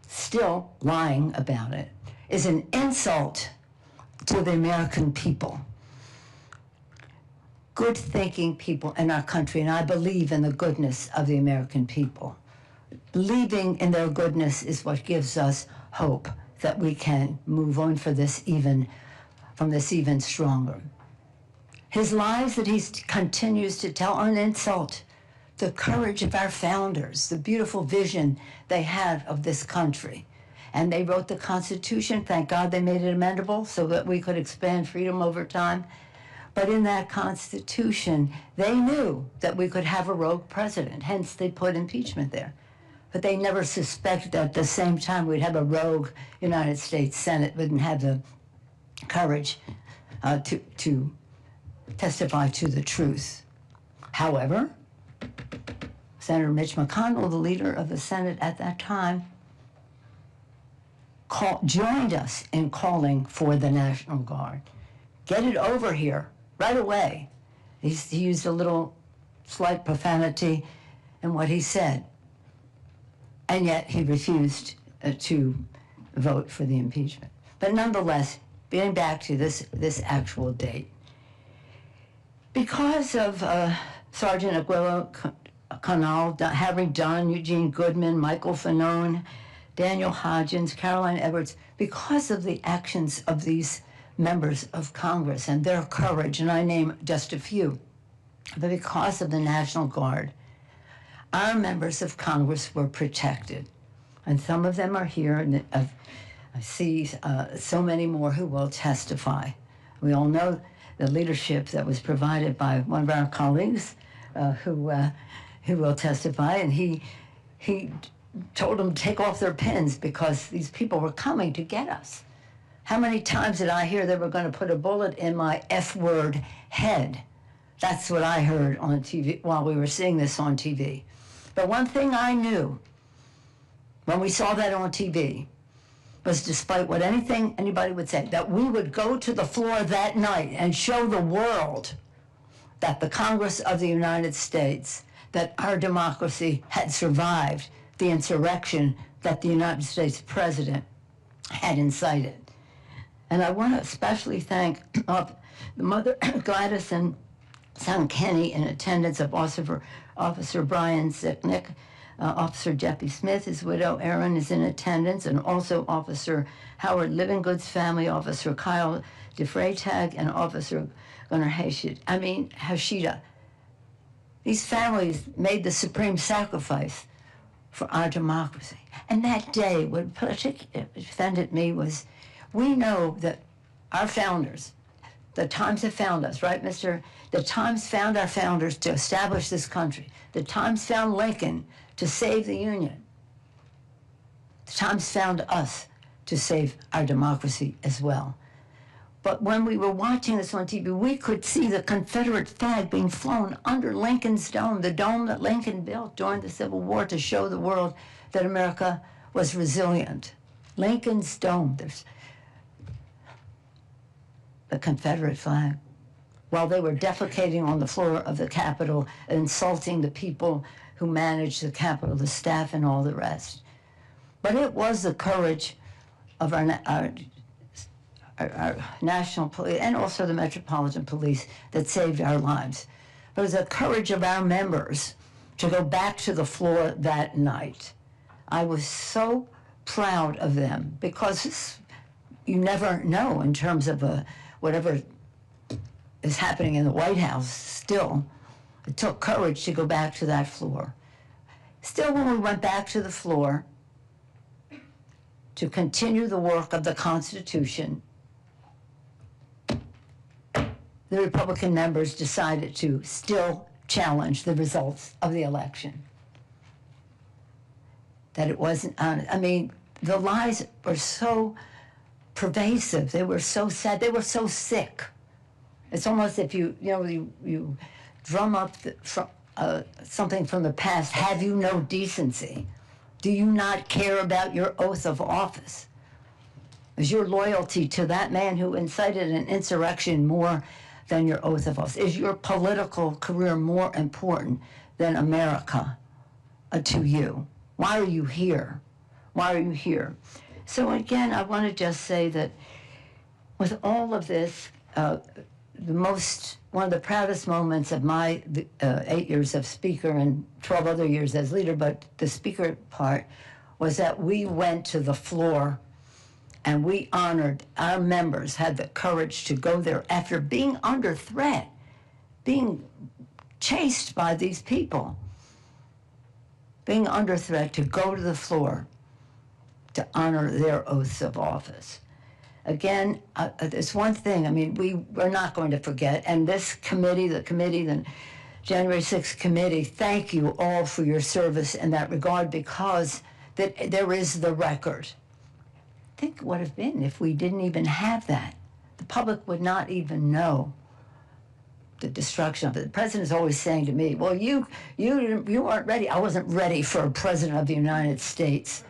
still lying about it, is an insult to the American people. Good-thinking people in our country, and I believe in the goodness of the American people. Believing in their goodness is what gives us hope that we can move on from this even stronger. His lies that he continues to tell are an insult. The courage of our founders, the beautiful vision they had of this country. And they wrote the Constitution. Thank God they made it amendable so that we could expand freedom over time. But in that Constitution, they knew that we could have a rogue president. Hence, they put impeachment there. But they never suspected that at the same time we'd have a rogue United States Senate, wouldn't have the courage to testify to the truth. However, Senator Mitch McConnell, the leader of the Senate at that time, joined us in calling for the National Guard. Get it over here right away. He used a little slight profanity in what he said. and yet he refused to vote for the impeachment. But nonetheless, getting back to this actual date, because of Sergeant Aguilo Canal, Harry Dunn, Eugene Goodman, Michael Fanone, Daniel Hodgins, Caroline Edwards, because of the actions of these members of Congress and their courage, and I name just a few, but because of the National Guard, our members of Congress were protected. And some of them are here, and I see so many more who will testify. We all know the leadership that was provided by one of our colleagues who will testify, and he told them to take off their pins because these people were coming to get us. How many times did I hear they were going to put a bullet in my F-word head? That's what I heard on TV while we were seeing this on TV. But one thing I knew when we saw that on TV was, despite what anybody would say, that we would go to the floor that night and show the world that the Congress of the United States, that our democracy had survived the insurrection that the United States president had incited. And I want to especially thank the mother, Gladys, and son Kenny, in attendance of Officer Brian Sicknick. Officer Jeffy Smith, his widow Erin, is in attendance, and also Officer Howard Livingood's family, Officer Kyle DeFreytag, and Officer Gunnar Hashida. These families made the supreme sacrifice for our democracy. And that day, what particularly offended me was, we know that our founders, the Times have found us, right, Mr.? The Times found our founders to establish this country. The Times found Lincoln to save the Union. The Times found us to save our democracy as well. But when we were watching this on TV, we could see the Confederate flag being flown under Lincoln's dome, the dome that Lincoln built during the Civil War to show the world that America was resilient. Lincoln's dome, there's the Confederate flag, while they were defecating on the floor of the Capitol, insulting the people who managed the Capitol, the staff, and all the rest. But it was the courage of our national police and also the Metropolitan Police that saved our lives. But it was the courage of our members to go back to the floor that night. I was so proud of them, because you never know in terms of whatever is happening in the White House. Still, it took courage to go back to that floor. Still, when we went back to the floor to continue the work of the Constitution, the Republican members decided to still challenge the results of the election. That it wasn't honest. I mean, the lies were so pervasive. They were so sad. They were so sick. It's almost if you drum up something from the past. Have you no decency? Do you not care about your oath of office? Is your loyalty to that man who incited an insurrection more than your oath of office? Is your political career more important than America to you? Why are you here? Why are you here? So again, I want to just say that with all of this, one of the proudest moments of my 8 years of speaker and 12 other years as leader, but the speaker part, was that we went to the floor and we honored our members, had the courage to go there after being under threat, being chased by these people, being under threat, to go to the floor to honor their oaths of office. Again, it's one thing, I mean, we're not going to forget, and this committee, the January 6th committee, thank you all for your service in that regard, because there is the record. Think what it would have been if we didn't even have that. The public would not even know the destruction of it. The president's always saying to me, well, you weren't ready. I wasn't ready for a president of the United States.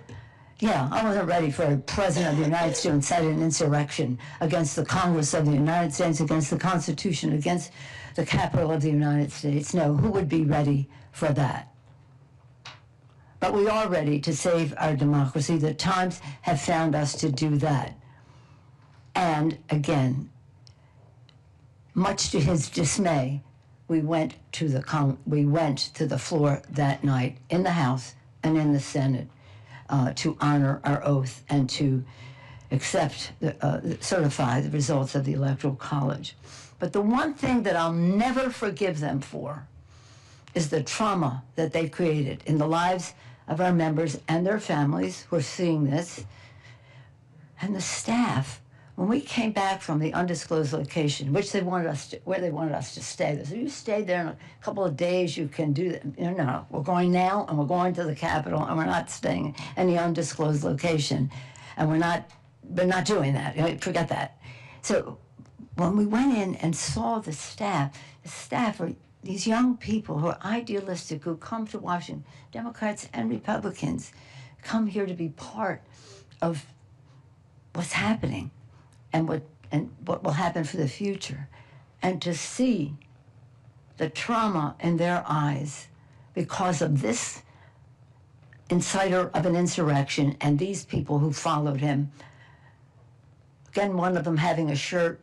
Yeah, I wasn't ready for a president of the United States to incite an insurrection against the Congress of the United States, against the Constitution, against the Capitol of the United States. No, who would be ready for that? But we are ready to save our democracy. The times have found us to do that. And again, much to his dismay, we went to the floor that night in the House and in the Senate to honor our oath and to certify the results of the Electoral College. But the one thing that I'll never forgive them for is the trauma that they created in the lives of our members and their families who are seeing this, and the staff. When we came back from the undisclosed location, where they wanted us to stay, they said, you stay there in a couple of days, you can do that. No, we're going now, and we're going to the Capitol, and we're not staying in the undisclosed location, and we're not doing that. Forget that. So when we went in and saw the staff are these young people who are idealistic, who come to Washington, Democrats and Republicans, come here to be part of what's happening and what will happen for the future. And to see the trauma in their eyes because of this inciter of an insurrection and these people who followed him. Again, one of them having a shirt,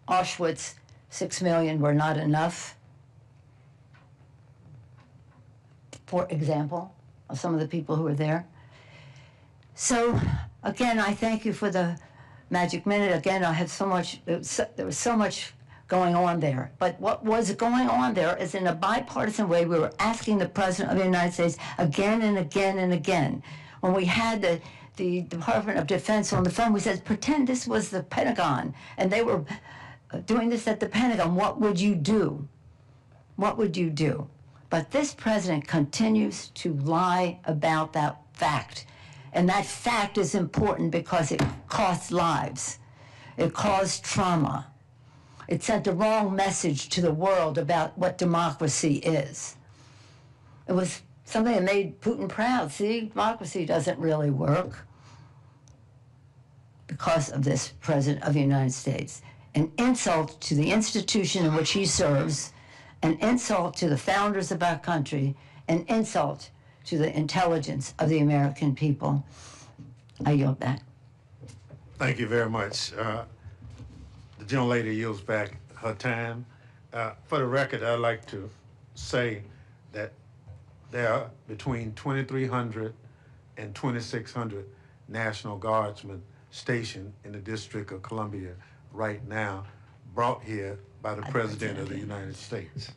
Auschwitz, 6 million were not enough, for example, of some of the people who were there. So, again, I thank you for the magic minute. Again, I had so much, there was so much going on there. But what was going on there is in a bipartisan way, we were asking the President of the United States again and again and again. When we had the Department of Defense on the phone, we said, pretend this was the Pentagon, and they were doing this at the Pentagon. What would you do? What would you do? But this president continues to lie about that fact. And that fact is important because it costs lives. It caused trauma. It sent the wrong message to the world about what democracy is. It was something that made Putin proud. See, democracy doesn't really work because of this president of the United States. An insult to the institution in which he serves, an insult to the founders of our country, an insult to the intelligence of the American people. I yield back. Thank you very much. The gentlelady yields back her time. For the record, I'd like to say that there are between 2,300 and 2,600 National Guardsmen stationed in the District of Columbia right now, brought here by the President of the United States.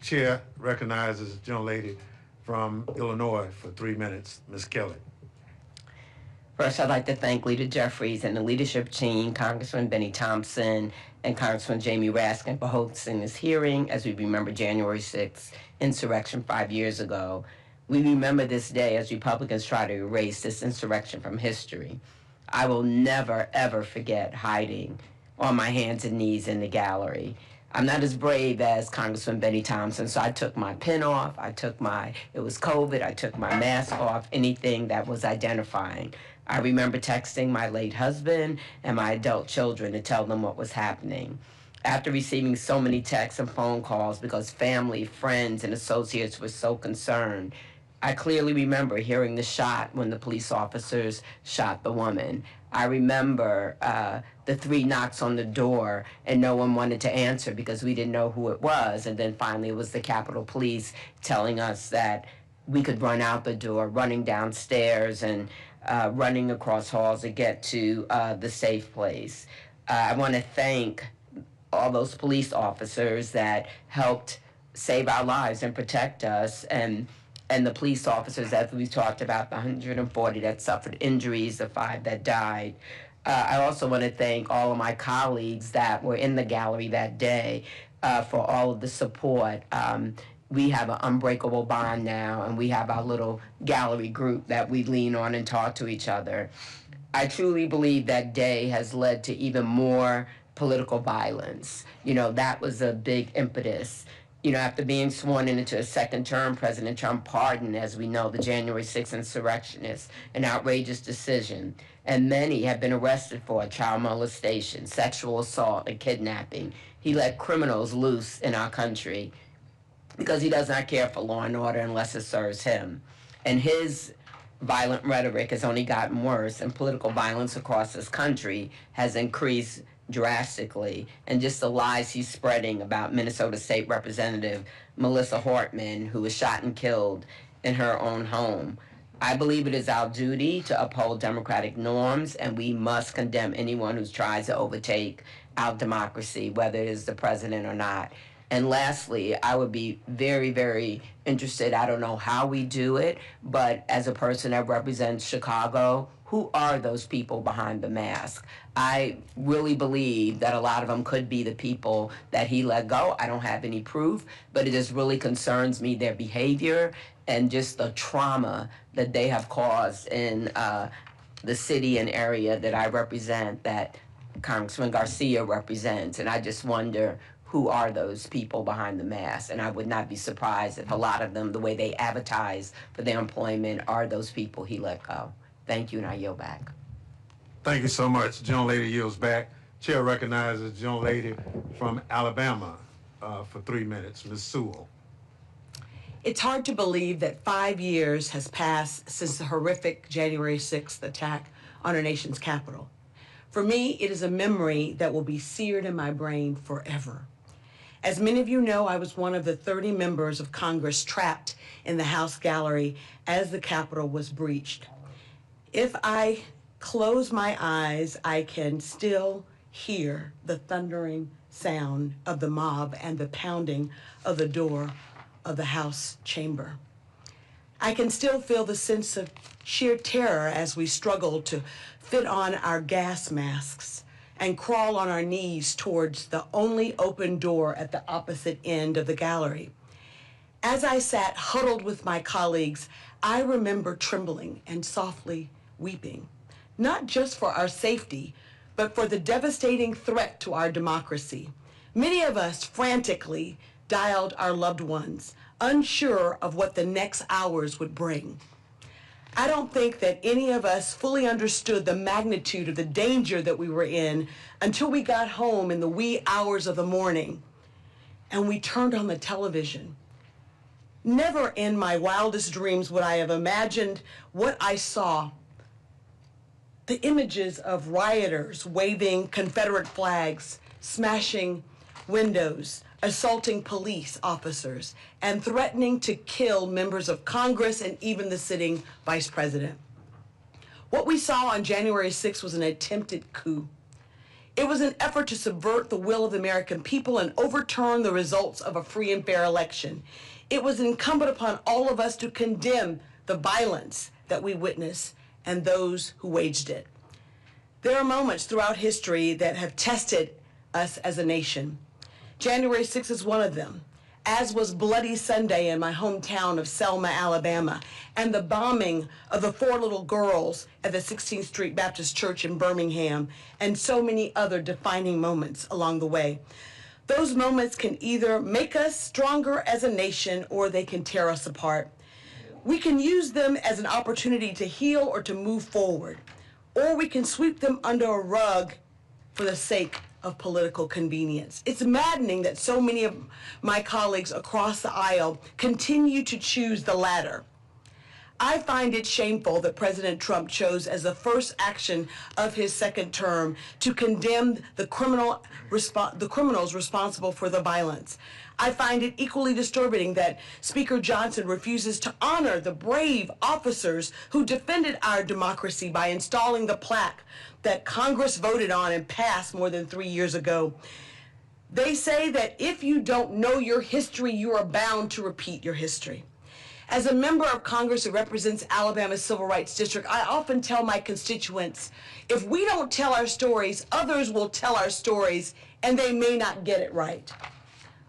Chair recognizes the gentlelady from Illinois for 3 minutes, Ms. Kelly. First, I'd like to thank Leader Jeffries and the leadership team, Congressman Benny Thompson and Congressman Jamie Raskin for hosting this hearing as we remember January 6th insurrection 5 years ago. We remember this day as Republicans try to erase this insurrection from history. I will never, ever forget hiding on my hands and knees in the gallery. I'm not as brave as Congressman Benny Thompson, so I took my pin off, it was COVID, I took my mask off, anything that was identifying. I remember texting my late husband and my adult children to tell them what was happening. After receiving so many texts and phone calls because family, friends, and associates were so concerned, I clearly remember hearing the shot when the police officers shot the woman. I remember the 3 knocks on the door and no one wanted to answer because we didn't know who it was. And then finally it was the Capitol Police telling us that we could run out the door, running downstairs and running across halls to get to the safe place. I want to thank all those police officers that helped save our lives and protect us, and the police officers, as we talked about, the 140 that suffered injuries, the 5 that died. I also want to thank all of my colleagues that were in the gallery that day for all of the support. We have an unbreakable bond now, and we have our little gallery group that we lean on and talk to each other. I truly believe that day has led to even more political violence. You know, that was a big impetus. You know, after being sworn into a second term, President Trump pardoned, as we know, the January 6th insurrectionists, an outrageous decision. And many have been arrested for child molestation, sexual assault, and kidnapping. He let criminals loose in our country. because he does not care for law and order unless it serves him. And his violent rhetoric has only gotten worse, and political violence across this country has increased drastically. And just the lies he's spreading about Minnesota State Representative Melissa Hortman, who was shot and killed in her own home. I believe it is our duty to uphold democratic norms, and we must condemn anyone who tries to overtake our democracy, whether it is the president or not. And lastly, I would be very, very interested, I don't know how we do it, but as a person that represents Chicago, who are those people behind the mask? I really believe that a lot of them could be the people that he let go. I don't have any proof, but it just really concerns me, their behavior and just the trauma that they have caused in the city and area that I represent, that Congressman Garcia represents. And I just wonder, who are those people behind the mask? And I would not be surprised if a lot of them, the way they advertise for their employment, are those people he let go. Thank you, and I yield back. Thank you so much. The gentlelady yields back. Chair recognizes the gentlelady from Alabama for 3 minutes, Ms. Sewell. It's hard to believe that 5 years has passed since the horrific January 6th attack on our nation's capital. For me, it is a memory that will be seared in my brain forever. As many of you know, I was one of the 30 members of Congress trapped in the House gallery as the Capitol was breached. If I close my eyes, I can still hear the thundering sound of the mob and the pounding of the door of the House chamber. I can still feel the sense of sheer terror as we struggled to fit on our gas masks and crawl on our knees towards the only open door at the opposite end of the gallery. As I sat huddled with my colleagues, I remember trembling and softly weeping, not just for our safety, but for the devastating threat to our democracy. Many of us frantically dialed our loved ones, unsure of what the next hours would bring. I don't think that any of us fully understood the magnitude of the danger that we were in until we got home in the wee hours of the morning and we turned on the television. Never in my wildest dreams would I have imagined what I saw. The images of rioters waving Confederate flags, smashing windows, assaulting police officers, and threatening to kill members of Congress and even the sitting vice president. What we saw on January 6th was an attempted coup. It was an effort to subvert the will of the American people and overturn the results of a free and fair election. It was incumbent upon all of us to condemn the violence that we witnessed and those who waged it. There are moments throughout history that have tested us as a nation. January 6th is one of them, as was Bloody Sunday in my hometown of Selma, Alabama, and the bombing of the 4 little girls at the 16th Street Baptist Church in Birmingham, and so many other defining moments along the way. Those moments can either make us stronger as a nation or they can tear us apart. We can use them as an opportunity to heal or to move forward, or we can sweep them under a rug for the sake of political convenience. It's maddening that so many of my colleagues across the aisle continue to choose the latter. I find it shameful that President Trump chose as the first action of his second term to condemn the criminals responsible for the violence. I find it equally disturbing that Speaker Johnson refuses to honor the brave officers who defended our democracy by installing the plaque that Congress voted on and passed more than 3 years ago. They say that if you don't know your history, you are bound to repeat your history. As a member of Congress who represents Alabama's Civil Rights District, I often tell my constituents, if we don't tell our stories, others will tell our stories, and they may not get it right.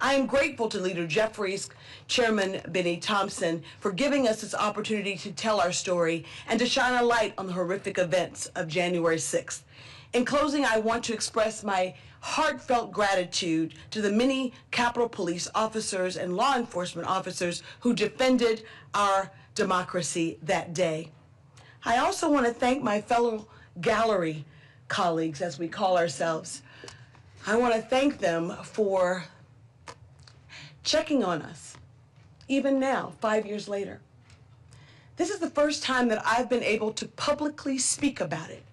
I am grateful to Leader Jeffries, Chairman Benny Thompson, for giving us this opportunity to tell our story and to shine a light on the horrific events of January 6th. In closing, I want to express my heartfelt gratitude to the many Capitol Police officers and law enforcement officers who defended our democracy that day. I also want to thank my fellow gallery colleagues, as we call ourselves. I want to thank them for checking on us, even now, 5 years later. This is the first time that I've been able to publicly speak about it.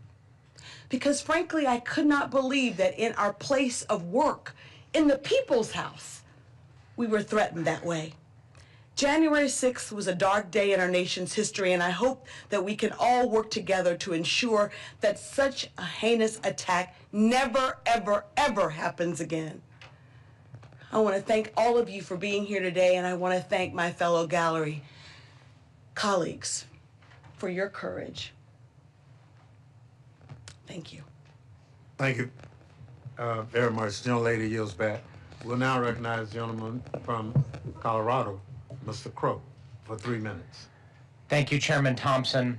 Because frankly, I could not believe that in our place of work, in the people's house, we were threatened that way. January 6th was a dark day in our nation's history, and I hope that we can all work together to ensure that such a heinous attack never, ever, ever happens again. I want to thank all of you for being here today, and I want to thank my fellow gallery colleagues for your courage. Thank you. Thank you very much. The gentlelady yields back. We'll now recognize the gentleman from Colorado, Mr. Crow, for 3 minutes. Thank you, Chairman Thompson.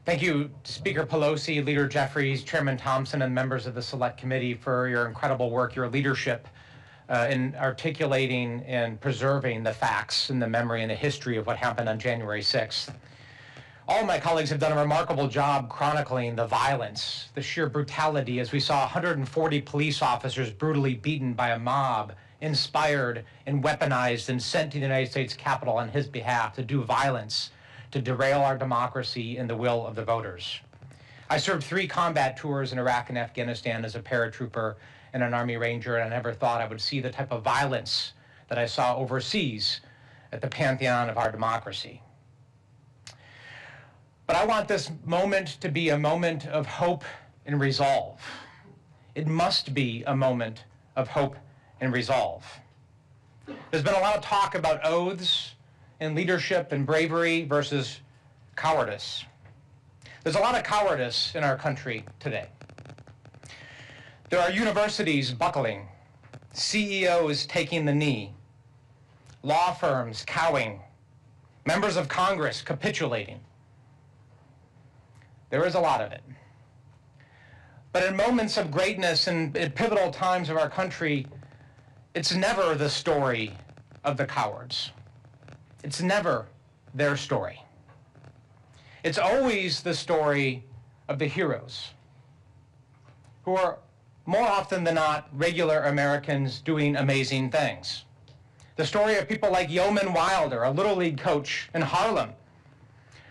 Thank you, Speaker Pelosi, Leader Jeffries, Chairman Thompson, and members of the Select Committee for your incredible work, your leadership in articulating and preserving the facts and the memory and the history of what happened on January 6th. All of my colleagues have done a remarkable job chronicling the violence, the sheer brutality, as we saw 140 police officers brutally beaten by a mob, inspired and weaponized and sent to the United States Capitol on his behalf to do violence, to derail our democracy and the will of the voters. I served 3 combat tours in Iraq and Afghanistan as a paratrooper and an Army Ranger, and I never thought I would see the type of violence that I saw overseas at the pantheon of our democracy. But I want this moment to be a moment of hope and resolve. It must be a moment of hope and resolve. There's been a lot of talk about oaths and leadership and bravery versus cowardice. There's a lot of cowardice in our country today. There are universities buckling, CEOs taking the knee, law firms cowing, members of Congress capitulating. There is a lot of it. But in moments of greatness and at pivotal times of our country, it's never the story of the cowards. It's never their story. It's always the story of the heroes, who are more often than not regular Americans doing amazing things. The story of people like Yeoman Wilder, a Little League coach in Harlem,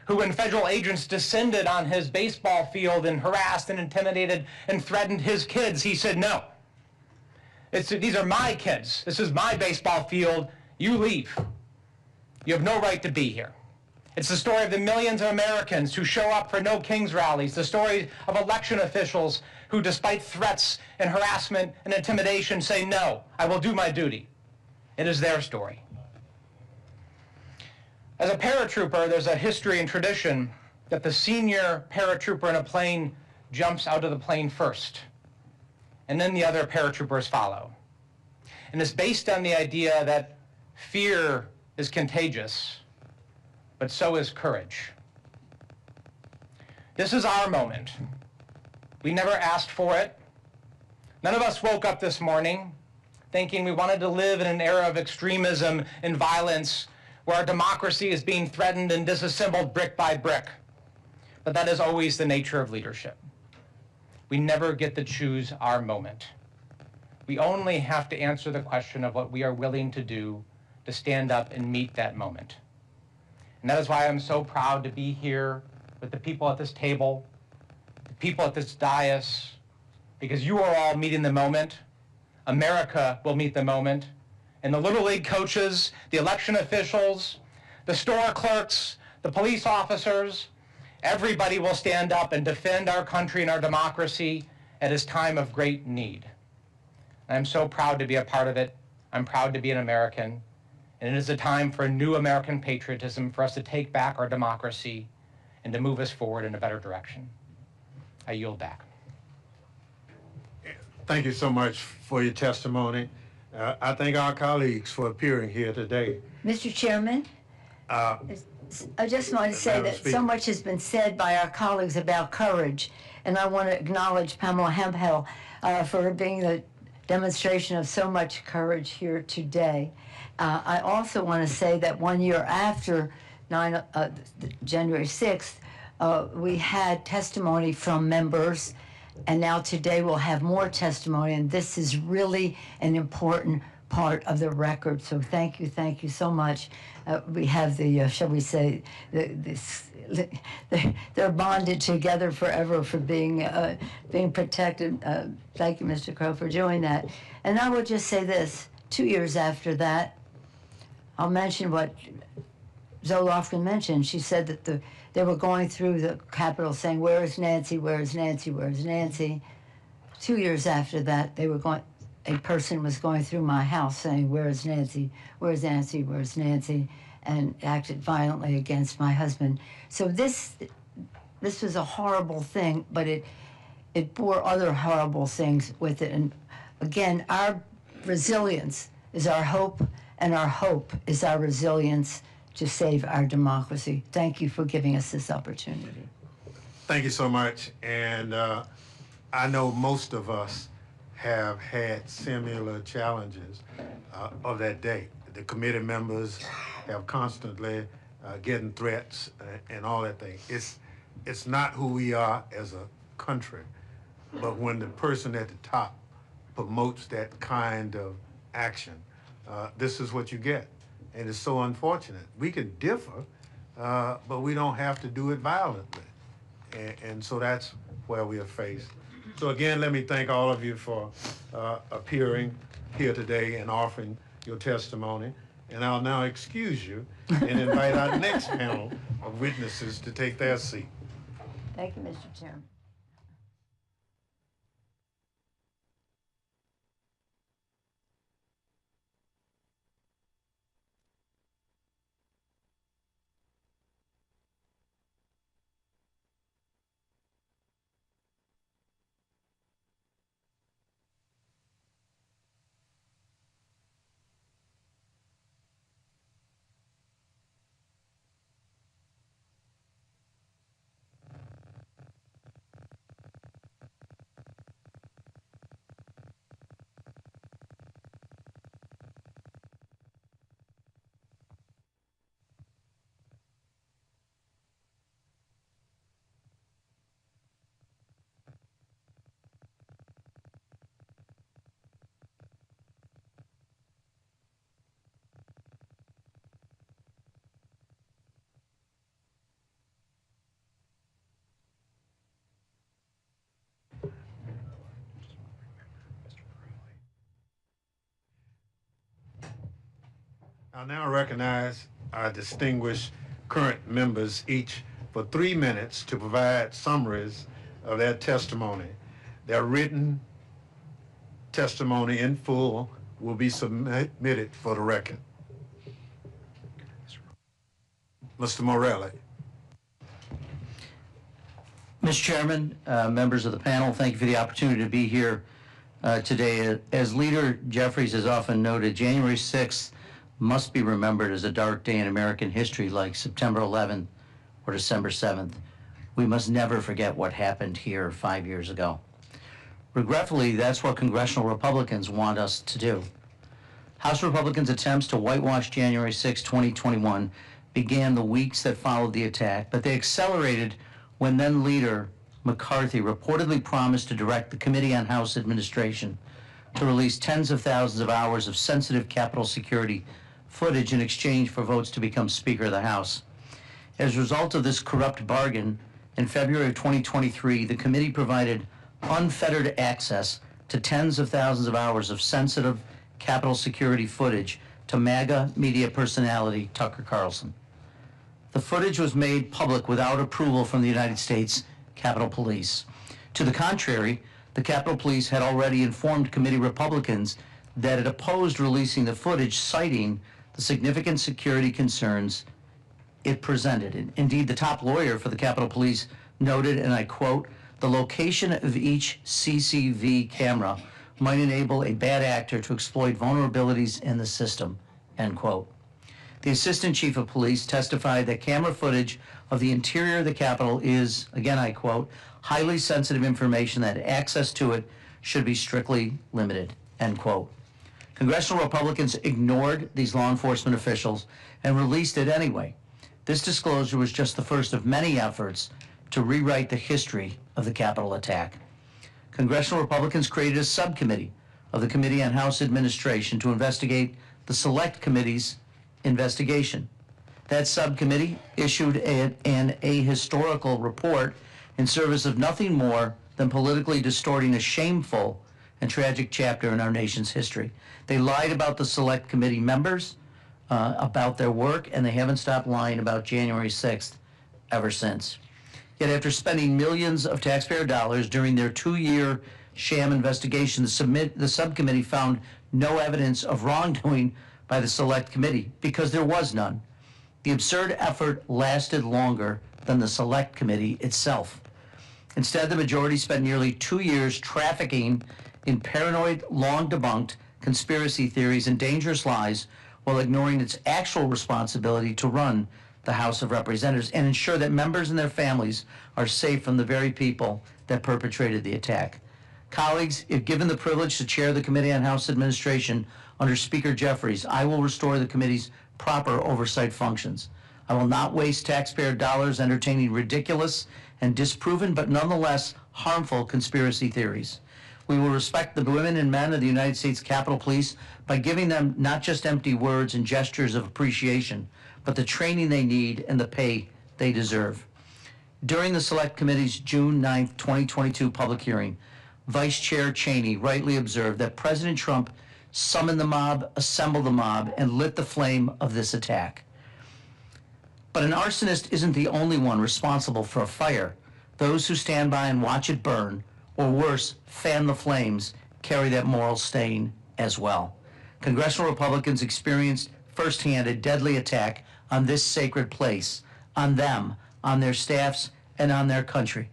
who when federal agents descended on his baseball field and harassed and intimidated and threatened his kids, he said, no. These are my kids. This is my baseball field. You leave. You have no right to be here. It's the story of the millions of Americans who show up for No Kings rallies, the story of election officials who, despite threats and harassment and intimidation, say, no, I will do my duty. It is their story. As a paratrooper, there's a history and tradition that the senior paratrooper in a plane jumps out of the plane first, and then the other paratroopers follow. And it's based on the idea that fear is contagious, but so is courage. This is our moment. We never asked for it. None of us woke up this morning thinking we wanted to live in an era of extremism and violence where our democracy is being threatened and disassembled brick by brick. But that is always the nature of leadership. We never get to choose our moment. We only have to answer the question of what we are willing to do to stand up and meet that moment. And that is why I'm so proud to be here with the people at this table, the people at this dais, because you are all meeting the moment. America will meet the moment. And the Little League coaches, the election officials, the store clerks, the police officers, everybody will stand up and defend our country and our democracy at this time of great need. I'm so proud to be a part of it. I'm proud to be an American. And it is a time for a new American patriotism, for us to take back our democracy and to move us forward in a better direction. I yield back. Thank you so much for your testimony. I thank our colleagues for appearing here today. Mr. Chairman, I just want to say that so much has been said by our colleagues about courage, and I want to acknowledge Pamela Hemphill for being the demonstration of so much courage here today. I also want to say that 1 year after January 6th, we had testimony from members, and now today we'll have more testimony, and this is really an important part of the record. So thank you so much. We have the, shall we say, they're bonded together forever for being protected. Thank you, Mr. Crow, for doing that. And I will just say this, 2 years after that, I'll mention what Zoe Lofgren mentioned. She said that they were going through the Capitol saying, where is Nancy, where is Nancy, where is Nancy? 2 years after that, a person was going through my house saying, where is Nancy, where is Nancy, where is Nancy, and acted violently against my husband. So this was a horrible thing, but it bore other horrible things with it. And again, our resilience is our hope, and our hope is our resilience to save our democracy. Thank you for giving us this opportunity. Thank you so much. And I know most of us have had similar challenges of that day. The committee members have constantly getting threats and all that thing. It's not who we are as a country, but when the person at the top promotes that kind of action, this is what you get. And it's so unfortunate. We can differ, but we don't have to do it violently. And so that's where we are faced. So again, let me thank all of you for appearing here today and offering your testimony. And I'll now excuse you and invite our next panel of witnesses to take their seat. Thank you, Mr. Chairman. I'll now recognize our distinguished current members, each for 3 minutes, to provide summaries of their testimony. Their written testimony in full will be submitted for the record. Mr. Morelli. Mr. Chairman, members of the panel, thank you for the opportunity to be here today. As Leader Jeffries has often noted, January 6th must be remembered as a dark day in American history like September 11th or December 7th. We must never forget what happened here 5 years ago. Regretfully, that's what congressional Republicans want us to do. House Republicans' attempts to whitewash January 6, 2021 began the weeks that followed the attack, but they accelerated when then Leader McCarthy reportedly promised to direct the Committee on House Administration to release tens of thousands of hours of sensitive Capitol security footage in exchange for votes to become Speaker of the House. As a result of this corrupt bargain, in February of 2023, the committee provided unfettered access to tens of thousands of hours of sensitive Capitol security footage to MAGA media personality Tucker Carlson. The footage was made public without approval from the United States Capitol Police. To the contrary, the Capitol Police had already informed committee Republicans that it opposed releasing the footage, citing the significant security concerns it presented. And indeed, the top lawyer for the Capitol Police noted, and I quote, "The location of each CCV camera might enable a bad actor to exploit vulnerabilities in the system," end quote. The Assistant Chief of Police testified that camera footage of the interior of the Capitol is, again I quote, "highly sensitive information that access to it should be strictly limited," end quote. Congressional Republicans ignored these law enforcement officials and released it anyway. This disclosure was just the first of many efforts to rewrite the history of the Capitol attack. Congressional Republicans created a subcommittee of the Committee on House Administration to investigate the Select Committee's investigation. That subcommittee issued an ahistorical report in service of nothing more than politically distorting a shameful and tragic chapter in our nation's history. They lied about the Select Committee members, about their work, and they haven't stopped lying about January 6th ever since. Yet after spending millions of taxpayer dollars during their 2-year sham investigation, the subcommittee found no evidence of wrongdoing by the Select Committee because there was none. The absurd effort lasted longer than the Select Committee itself. Instead, the majority spent nearly 2 years trafficking in paranoid, long-debunked conspiracy theories and dangerous lies while ignoring its actual responsibility to run the House of Representatives and ensure that members and their families are safe from the very people that perpetrated the attack. Colleagues, if given the privilege to chair the Committee on House Administration under Speaker Jeffries, I will restore the committee's proper oversight functions. I will not waste taxpayer dollars entertaining ridiculous and disproven but nonetheless harmful conspiracy theories. We will respect the women and men of the United States Capitol Police by giving them not just empty words and gestures of appreciation, but the training they need and the pay they deserve. During the Select Committee's June 9, 2022 public hearing, Vice Chair Cheney rightly observed that President Trump summoned the mob, assembled the mob, and lit the flame of this attack. But an arsonist isn't the only one responsible for a fire. Those who stand by and watch it burn, or worse, fan the flames, carry that moral stain as well. Congressional Republicans experienced firsthand a deadly attack on this sacred place, on them, on their staffs, and on their country.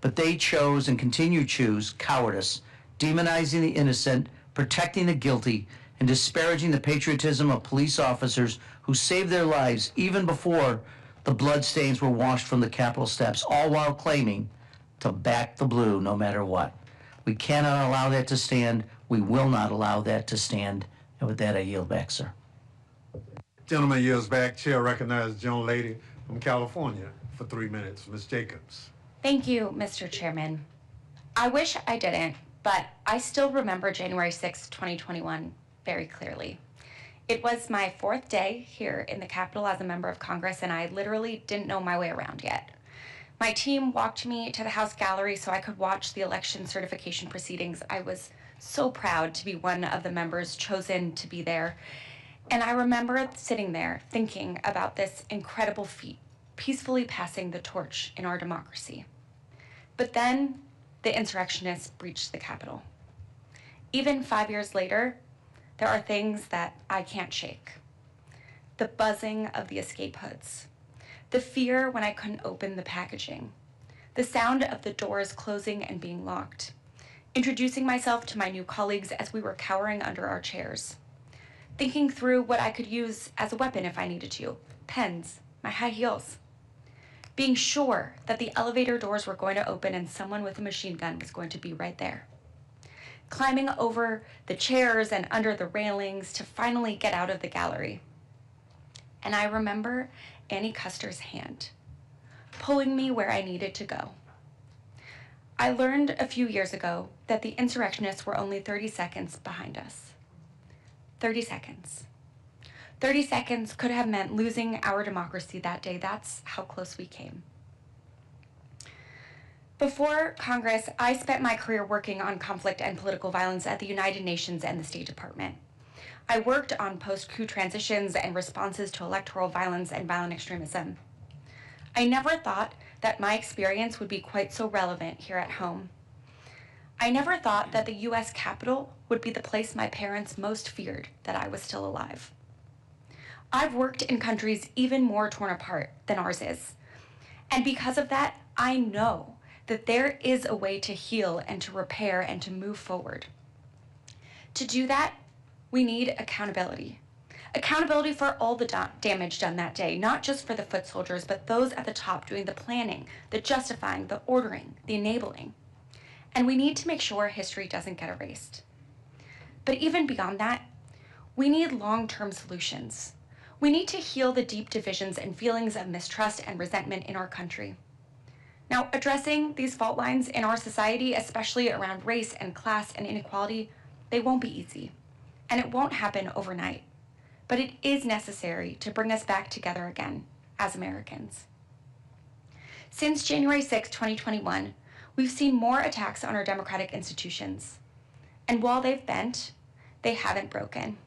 But they chose and continue to choose cowardice, demonizing the innocent, protecting the guilty, and disparaging the patriotism of police officers who saved their lives even before the bloodstains were washed from the Capitol steps, all while claiming to back the blue no matter what. We cannot allow that to stand. We will not allow that to stand. And with that, I yield back, sir. Gentleman yields back. Chair recognizes the young lady from California for 3 minutes. Ms. Jacobs. Thank you, Mr. Chairman. I wish I didn't, but I still remember January 6, 2021 very clearly. It was my 4th day here in the Capitol as a member of Congress, and I literally didn't know my way around yet. My team walked me to the House gallery so I could watch the election certification proceedings. I was so proud to be one of the members chosen to be there. And I remember sitting there thinking about this incredible feat, peacefully passing the torch in our democracy. But then the insurrectionists breached the Capitol. Even 5 years later, there are things that I can't shake. The buzzing of the escape hoods, the fear when I couldn't open the packaging, the sound of the doors closing and being locked, introducing myself to my new colleagues as we were cowering under our chairs, thinking through what I could use as a weapon if I needed to, pens, my high heels, being sure that the elevator doors were going to open and someone with a machine gun was going to be right there, climbing over the chairs and under the railings to finally get out of the gallery. And I remember Annie Custer's hand, pulling me where I needed to go. I learned a few years ago that the insurrectionists were only 30 seconds behind us. 30 seconds. 30 seconds could have meant losing our democracy that day. That's how close we came. Before Congress, I spent my career working on conflict and political violence at the United Nations and the State Department. I worked on post-coup transitions and responses to electoral violence and violent extremism. I never thought that my experience would be quite so relevant here at home. I never thought that the U.S. Capitol would be the place my parents most feared that I was still alive. I've worked in countries even more torn apart than ours is. And because of that, I know that there is a way to heal and to repair and to move forward. To do that, we need accountability. Accountability for all the damage done that day, not just for the foot soldiers, but those at the top doing the planning, the justifying, the ordering, the enabling. And we need to make sure history doesn't get erased. But even beyond that, we need long-term solutions. We need to heal the deep divisions and feelings of mistrust and resentment in our country. Now, addressing these fault lines in our society, especially around race and class and inequality, They won't be easy, and it won't happen overnight, but it is necessary to bring us back together again as Americans. Since January 6, 2021, we've seen more attacks on our democratic institutions. And while they've bent, they haven't broken.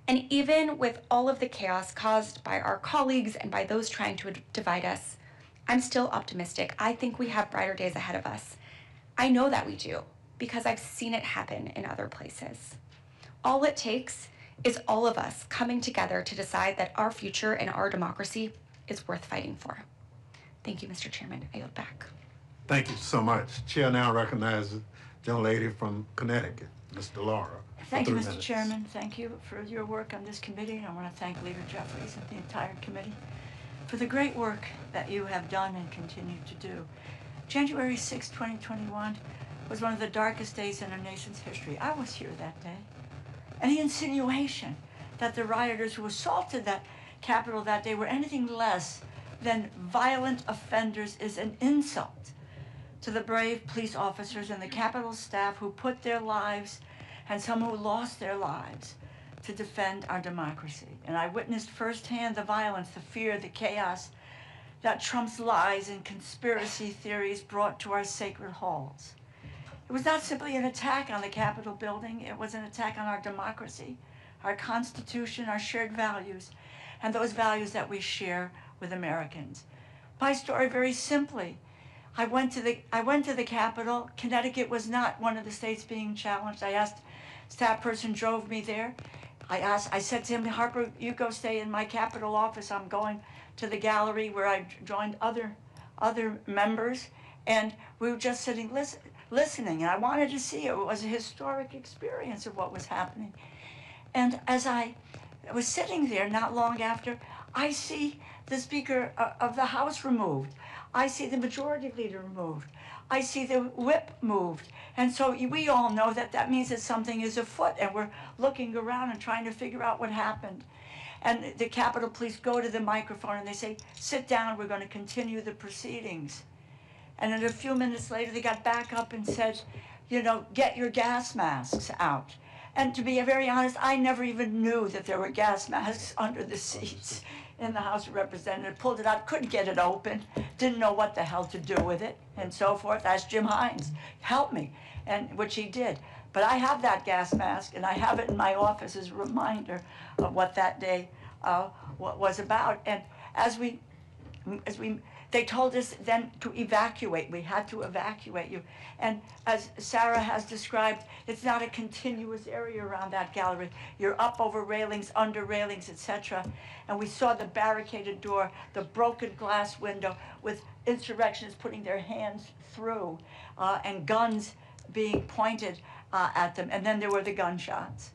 And even with all of the chaos caused by our colleagues and by those trying to divide us, I'm still optimistic. I think we have brighter days ahead of us. I know that we do, because I've seen it happen in other places. All it takes is all of us coming together to decide that our future and our democracy is worth fighting for. Thank you, Mr. Chairman. I yield back. Thank you so much. Chair now recognizes the young lady from Connecticut, Ms. Laura. Thank you, Mr. Chairman. Thank you for your work on this committee. I want to thank Leader Jeffries and the entire committee for the great work that you have done and continue to do. January 6, 2021 was one of the darkest days in our nation's history. I was here that day. And the insinuation that the rioters who assaulted that Capitol that day were anything less than violent offenders is an insult to the brave police officers and the Capitol staff who put their lives, and some who lost their lives, to defend our democracy. And I witnessed firsthand the violence, the fear, the chaos that Trump's lies and conspiracy theories brought to our sacred halls. It was not simply an attack on the Capitol building, it was an attack on our democracy, our Constitution, our shared values, and those values that we share with Americans. My story, very simply, I went to the Capitol. Connecticut was not one of the states being challenged. I asked, staff person drove me there. I said to him, Harper, you go stay in my Capitol office. I'm going to the gallery where I joined other members, and we were just sitting listening, and I wanted to see it. It was a historic experience of what was happening. And as I was sitting there not long after, I see the Speaker of the House removed. I see the Majority Leader removed. I see the whip moved. And so we all know that that means that something is afoot, and we're looking around and trying to figure out what happened. And the Capitol Police go to the microphone and they say, sit down, we're going to continue the proceedings. And then a few minutes later, they got back up and said, you know, get your gas masks out. And to be very honest, I never even knew that there were gas masks under the seats in the House of Representatives. Pulled it out, couldn't get it open, didn't know what the hell to do with it, and so forth. Asked Jim Hines, help me, and which he did. But I have that gas mask, and I have it in my office as a reminder of what that day was about. And they told us then to evacuate. We had to evacuate you. And as Sarah has described, it's not a continuous area around that gallery. You're up over railings, under railings, etc. And we saw the barricaded door, the broken glass window with insurrectionists putting their hands through and guns being pointed at them. And then there were the gunshots.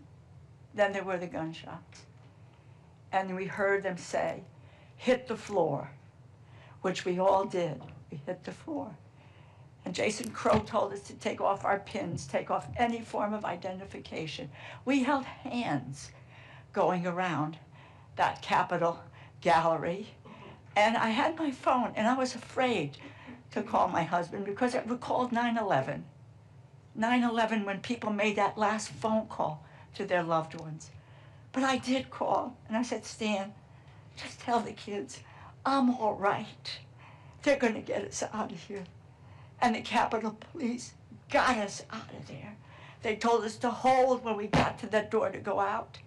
And we heard them say, hit the floor, which we all did. We hit the floor. And Jason Crow told us to take off our pins, take off any form of identification. We held hands going around that Capitol gallery. And I had my phone, and I was afraid to call my husband because it recalled 9/11. 9/11, when people made that last phone call to their loved ones. But I did call, and I said, Stan, just tell the kids, I'm all right. They're going to get us out of here. And the Capitol Police got us out of there. They told us to hold when we got to that door to go out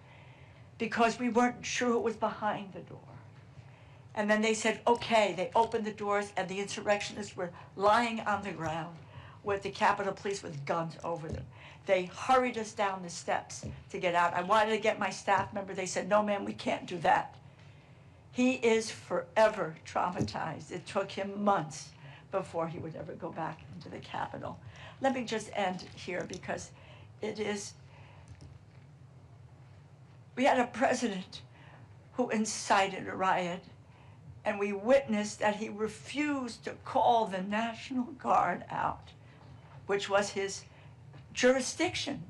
because we weren't sure who was behind the door. And then they said, okay. They opened the doors, and the insurrectionists were lying on the ground with the Capitol Police with guns over them. They hurried us down the steps to get out. I wanted to get my staff member. They said, no, ma'am, we can't do that. He is forever traumatized. It took him months before he would ever go back into the Capitol. Let me just end here because we had a president who incited a riot, and we witnessed that he refused to call the National Guard out, which was his jurisdiction.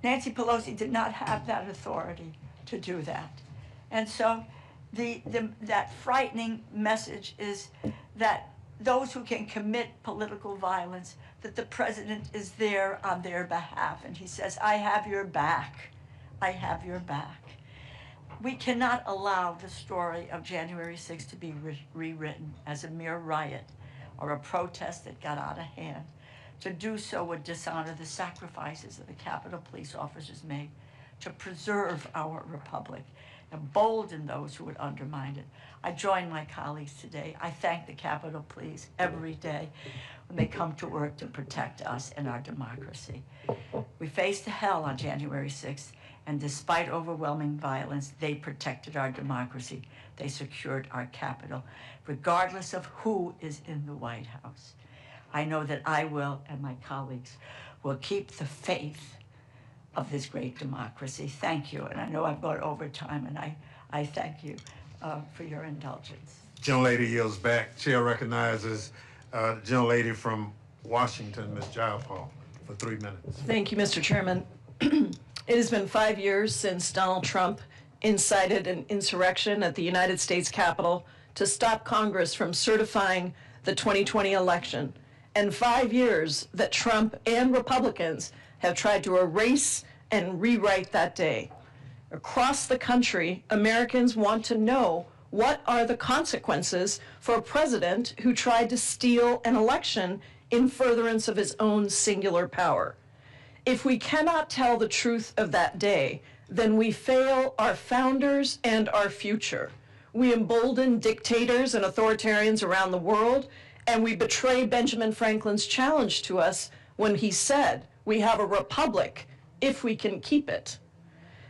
Nancy Pelosi did not have that authority to do that. And so that frightening message is that those who can commit political violence, that the president is there on their behalf. And he says, I have your back. I have your back. We cannot allow the story of January 6th to be rewritten as a mere riot or a protest that got out of hand. To do so would dishonor the sacrifices that the Capitol Police officers made to preserve our republic, embolden those who would undermine it. I join my colleagues today. I thank the Capitol Police every day when they come to work to protect us and our democracy. We faced hell on January 6th, and despite overwhelming violence, they protected our democracy. They secured our Capitol, regardless of who is in the White House. I know that I will, and my colleagues will keep the faith of this great democracy. Thank you, and I know I've gone over time, and I thank you for your indulgence. Gentlelady yields back. Chair recognizes gentlelady from Washington, Ms. Jayapal, for 3 minutes. Thank you, Mr. Chairman. It has been 5 years since Donald Trump incited an insurrection at the United States Capitol to stop Congress from certifying the 2020 election, and 5 years that Trump and Republicans have tried to erase and rewrite that day. Across the country, Americans want to know what are the consequences for a president who tried to steal an election in furtherance of his own singular power. If we cannot tell the truth of that day, then we fail our founders and our future. We embolden dictators and authoritarians around the world, and we betray Benjamin Franklin's challenge to us when he said, we have a republic if we can keep it.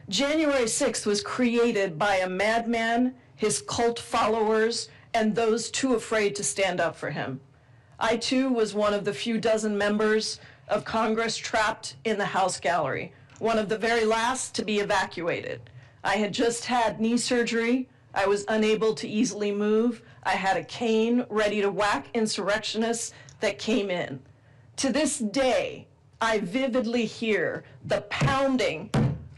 January 6th was created by a madman, his cult followers, and those too afraid to stand up for him. I too was one of the few dozen members of Congress trapped in the House gallery, one of the very last to be evacuated. I had just had knee surgery. I was unable to easily move. I had a cane ready to whack insurrectionists that came in. To this day, I vividly hear the pounding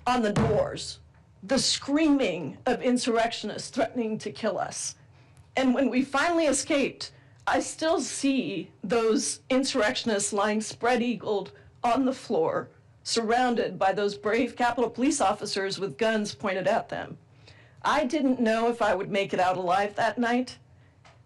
on the doors, the screaming of insurrectionists threatening to kill us. And when we finally escaped, I still see those insurrectionists lying spread-eagled on the floor, surrounded by those brave Capitol Police officers with guns pointed at them. I didn't know if I would make it out alive that night.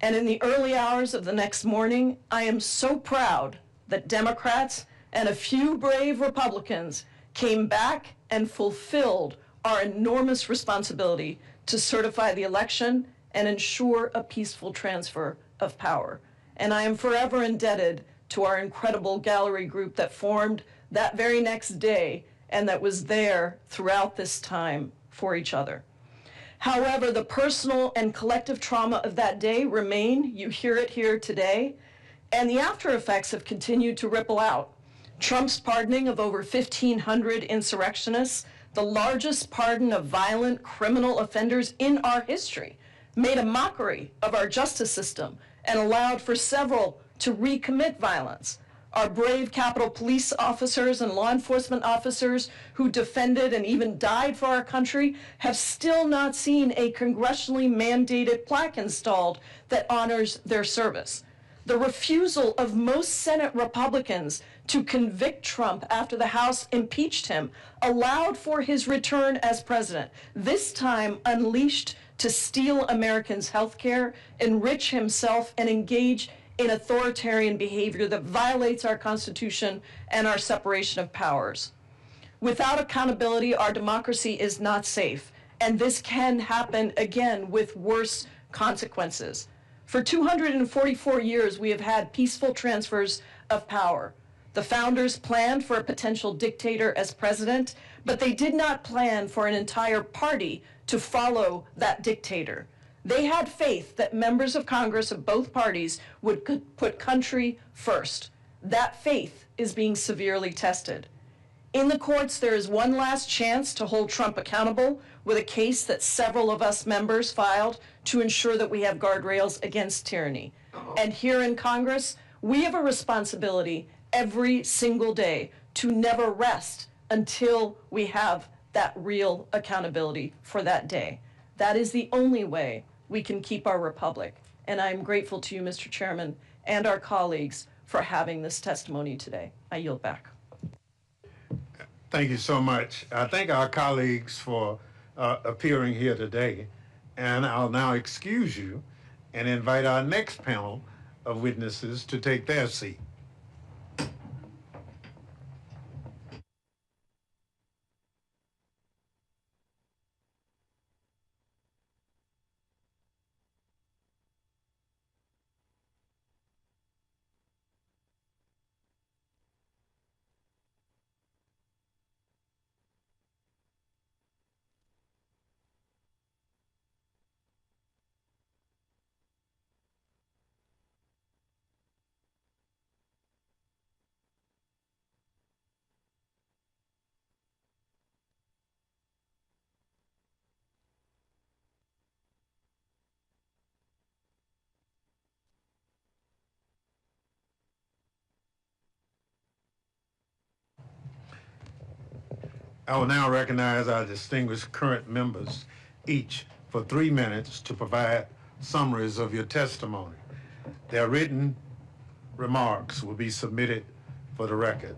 And in the early hours of the next morning, I am so proud that Democrats and a few brave Republicans came back and fulfilled our enormous responsibility to certify the election and ensure a peaceful transfer of power. And I am forever indebted to our incredible gallery group that formed that very next day and that was there throughout this time for each other. However, the personal and collective trauma of that day remain. You hear it here today, and the after effects have continued to ripple out. Trump's pardoning of over 1,500 insurrectionists, the largest pardon of violent criminal offenders in our history, made a mockery of our justice system and allowed for several to recommit violence. Our brave Capitol Police officers and law enforcement officers who defended and even died for our country have still not seen a congressionally mandated plaque installed that honors their service. The refusal of most Senate Republicans to convict Trump after the House impeached him allowed for his return as president, this time unleashed to steal Americans' health care, enrich himself, and engage in authoritarian behavior that violates our Constitution and our separation of powers. Without accountability, our democracy is not safe, and this can happen again with worse consequences. For 244 years, we have had peaceful transfers of power. The founders planned for a potential dictator as president, but they did not plan for an entire party to follow that dictator. They had faith that members of Congress of both parties would put country first. That faith is being severely tested. In the courts, there is one last chance to hold Trump accountable with a case that several of us members filed to ensure that we have guardrails against tyranny. And here in Congress, we have a responsibility every single day to never rest until we have that real accountability for that day. That is the only way we can keep our republic. And I am grateful to you, Mr. Chairman, and our colleagues for having this testimony today. I yield back. Thank you so much. I thank our colleagues for appearing here today, and I'll now excuse you and invite our next panel of witnesses to take their seat. I will now recognize our distinguished current members, each for 3 minutes to provide summaries of your testimony. Their written remarks will be submitted for the record.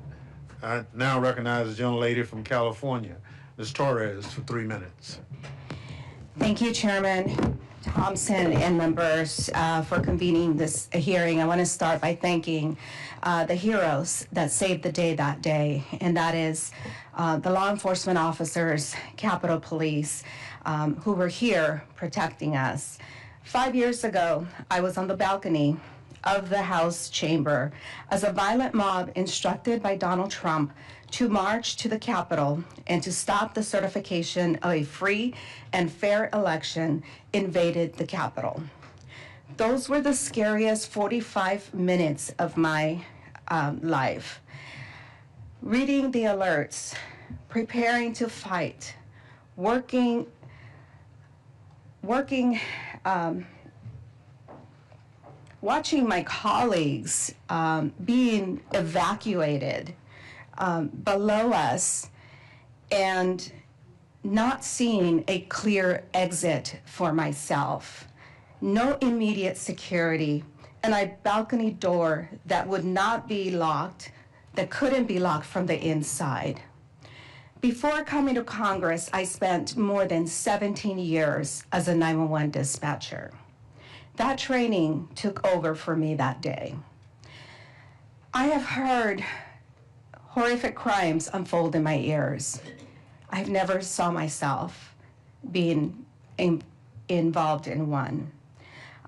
I now recognize the gentlelady from California, Ms. Torres, for 3 minutes. Thank you, Chairman Thompson and members for convening this hearing. I want to start by thanking the heroes that saved the day that day, and that is the law enforcement officers, Capitol Police, who were here protecting us. 5 years ago, I was on the balcony of the House chamber as a violent mob instructed by Donald Trump to march to the Capitol and to stop the certification of a free and fair election invaded the Capitol. Those were the scariest 45 minutes of my life. Reading the alerts, preparing to fight, working watching my colleagues being evacuated below us and not seeing a clear exit for myself. No immediate security, and a balcony door that would not be locked, that couldn't be locked from the inside. Before coming to Congress, I spent more than 17 years as a 911 dispatcher. That training took over for me that day. I have heard horrific crimes unfold in my ears. I've never saw myself being involved in one.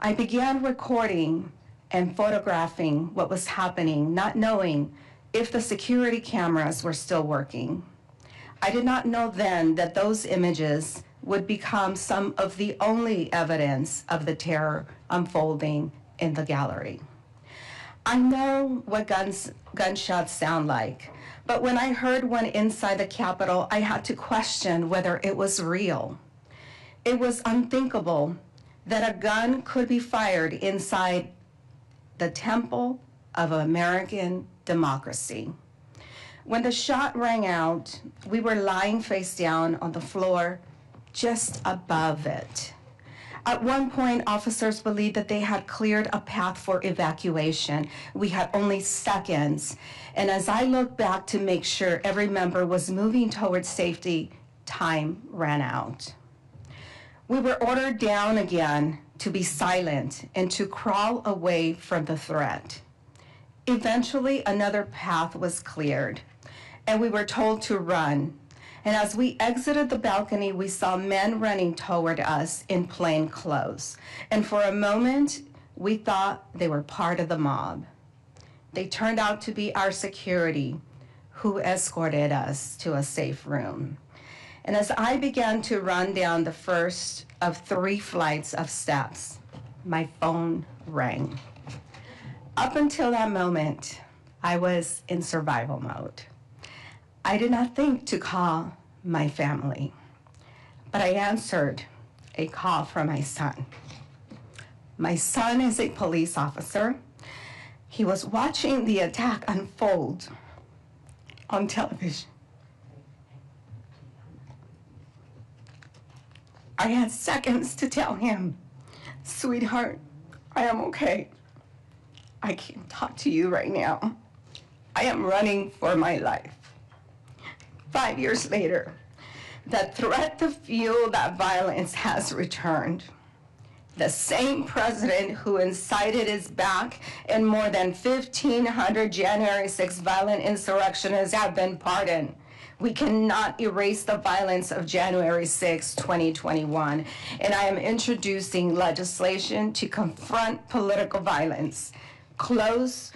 I began recording and photographing what was happening, not knowing if the security cameras were still working. I did not know then that those images would become some of the only evidence of the terror unfolding in the gallery. I know what gunshots sound like, but when I heard one inside the Capitol, I had to question whether it was real. It was unthinkable that a gun could be fired inside the temple of American democracy. When the shot rang out, we were lying face down on the floor just above it. At one point, officers believed that they had cleared a path for evacuation. We had only seconds. And as I looked back to make sure every member was moving towards safety, time ran out. We were ordered down again to be silent and to crawl away from the threat. Eventually, another path was cleared, and we were told to run. And as we exited the balcony, we saw men running toward us in plain clothes. And for a moment, we thought they were part of the mob. They turned out to be our security, who escorted us to a safe room. And as I began to run down the first of 3 flights of steps, my phone rang. Up until that moment, I was in survival mode. I did not think to call my family, but I answered a call from my son. My son is a police officer. He was watching the attack unfold on television. I had seconds to tell him, "Sweetheart, I am okay. I can't talk to you right now. I am running for my life. 5 years later, the threat to fuel that violence has returned. The same president who incited is back, and more than 1,500 January 6 violent insurrectionists have been pardoned. We cannot erase the violence of January 6, 2021, and I am introducing legislation to confront political violence, close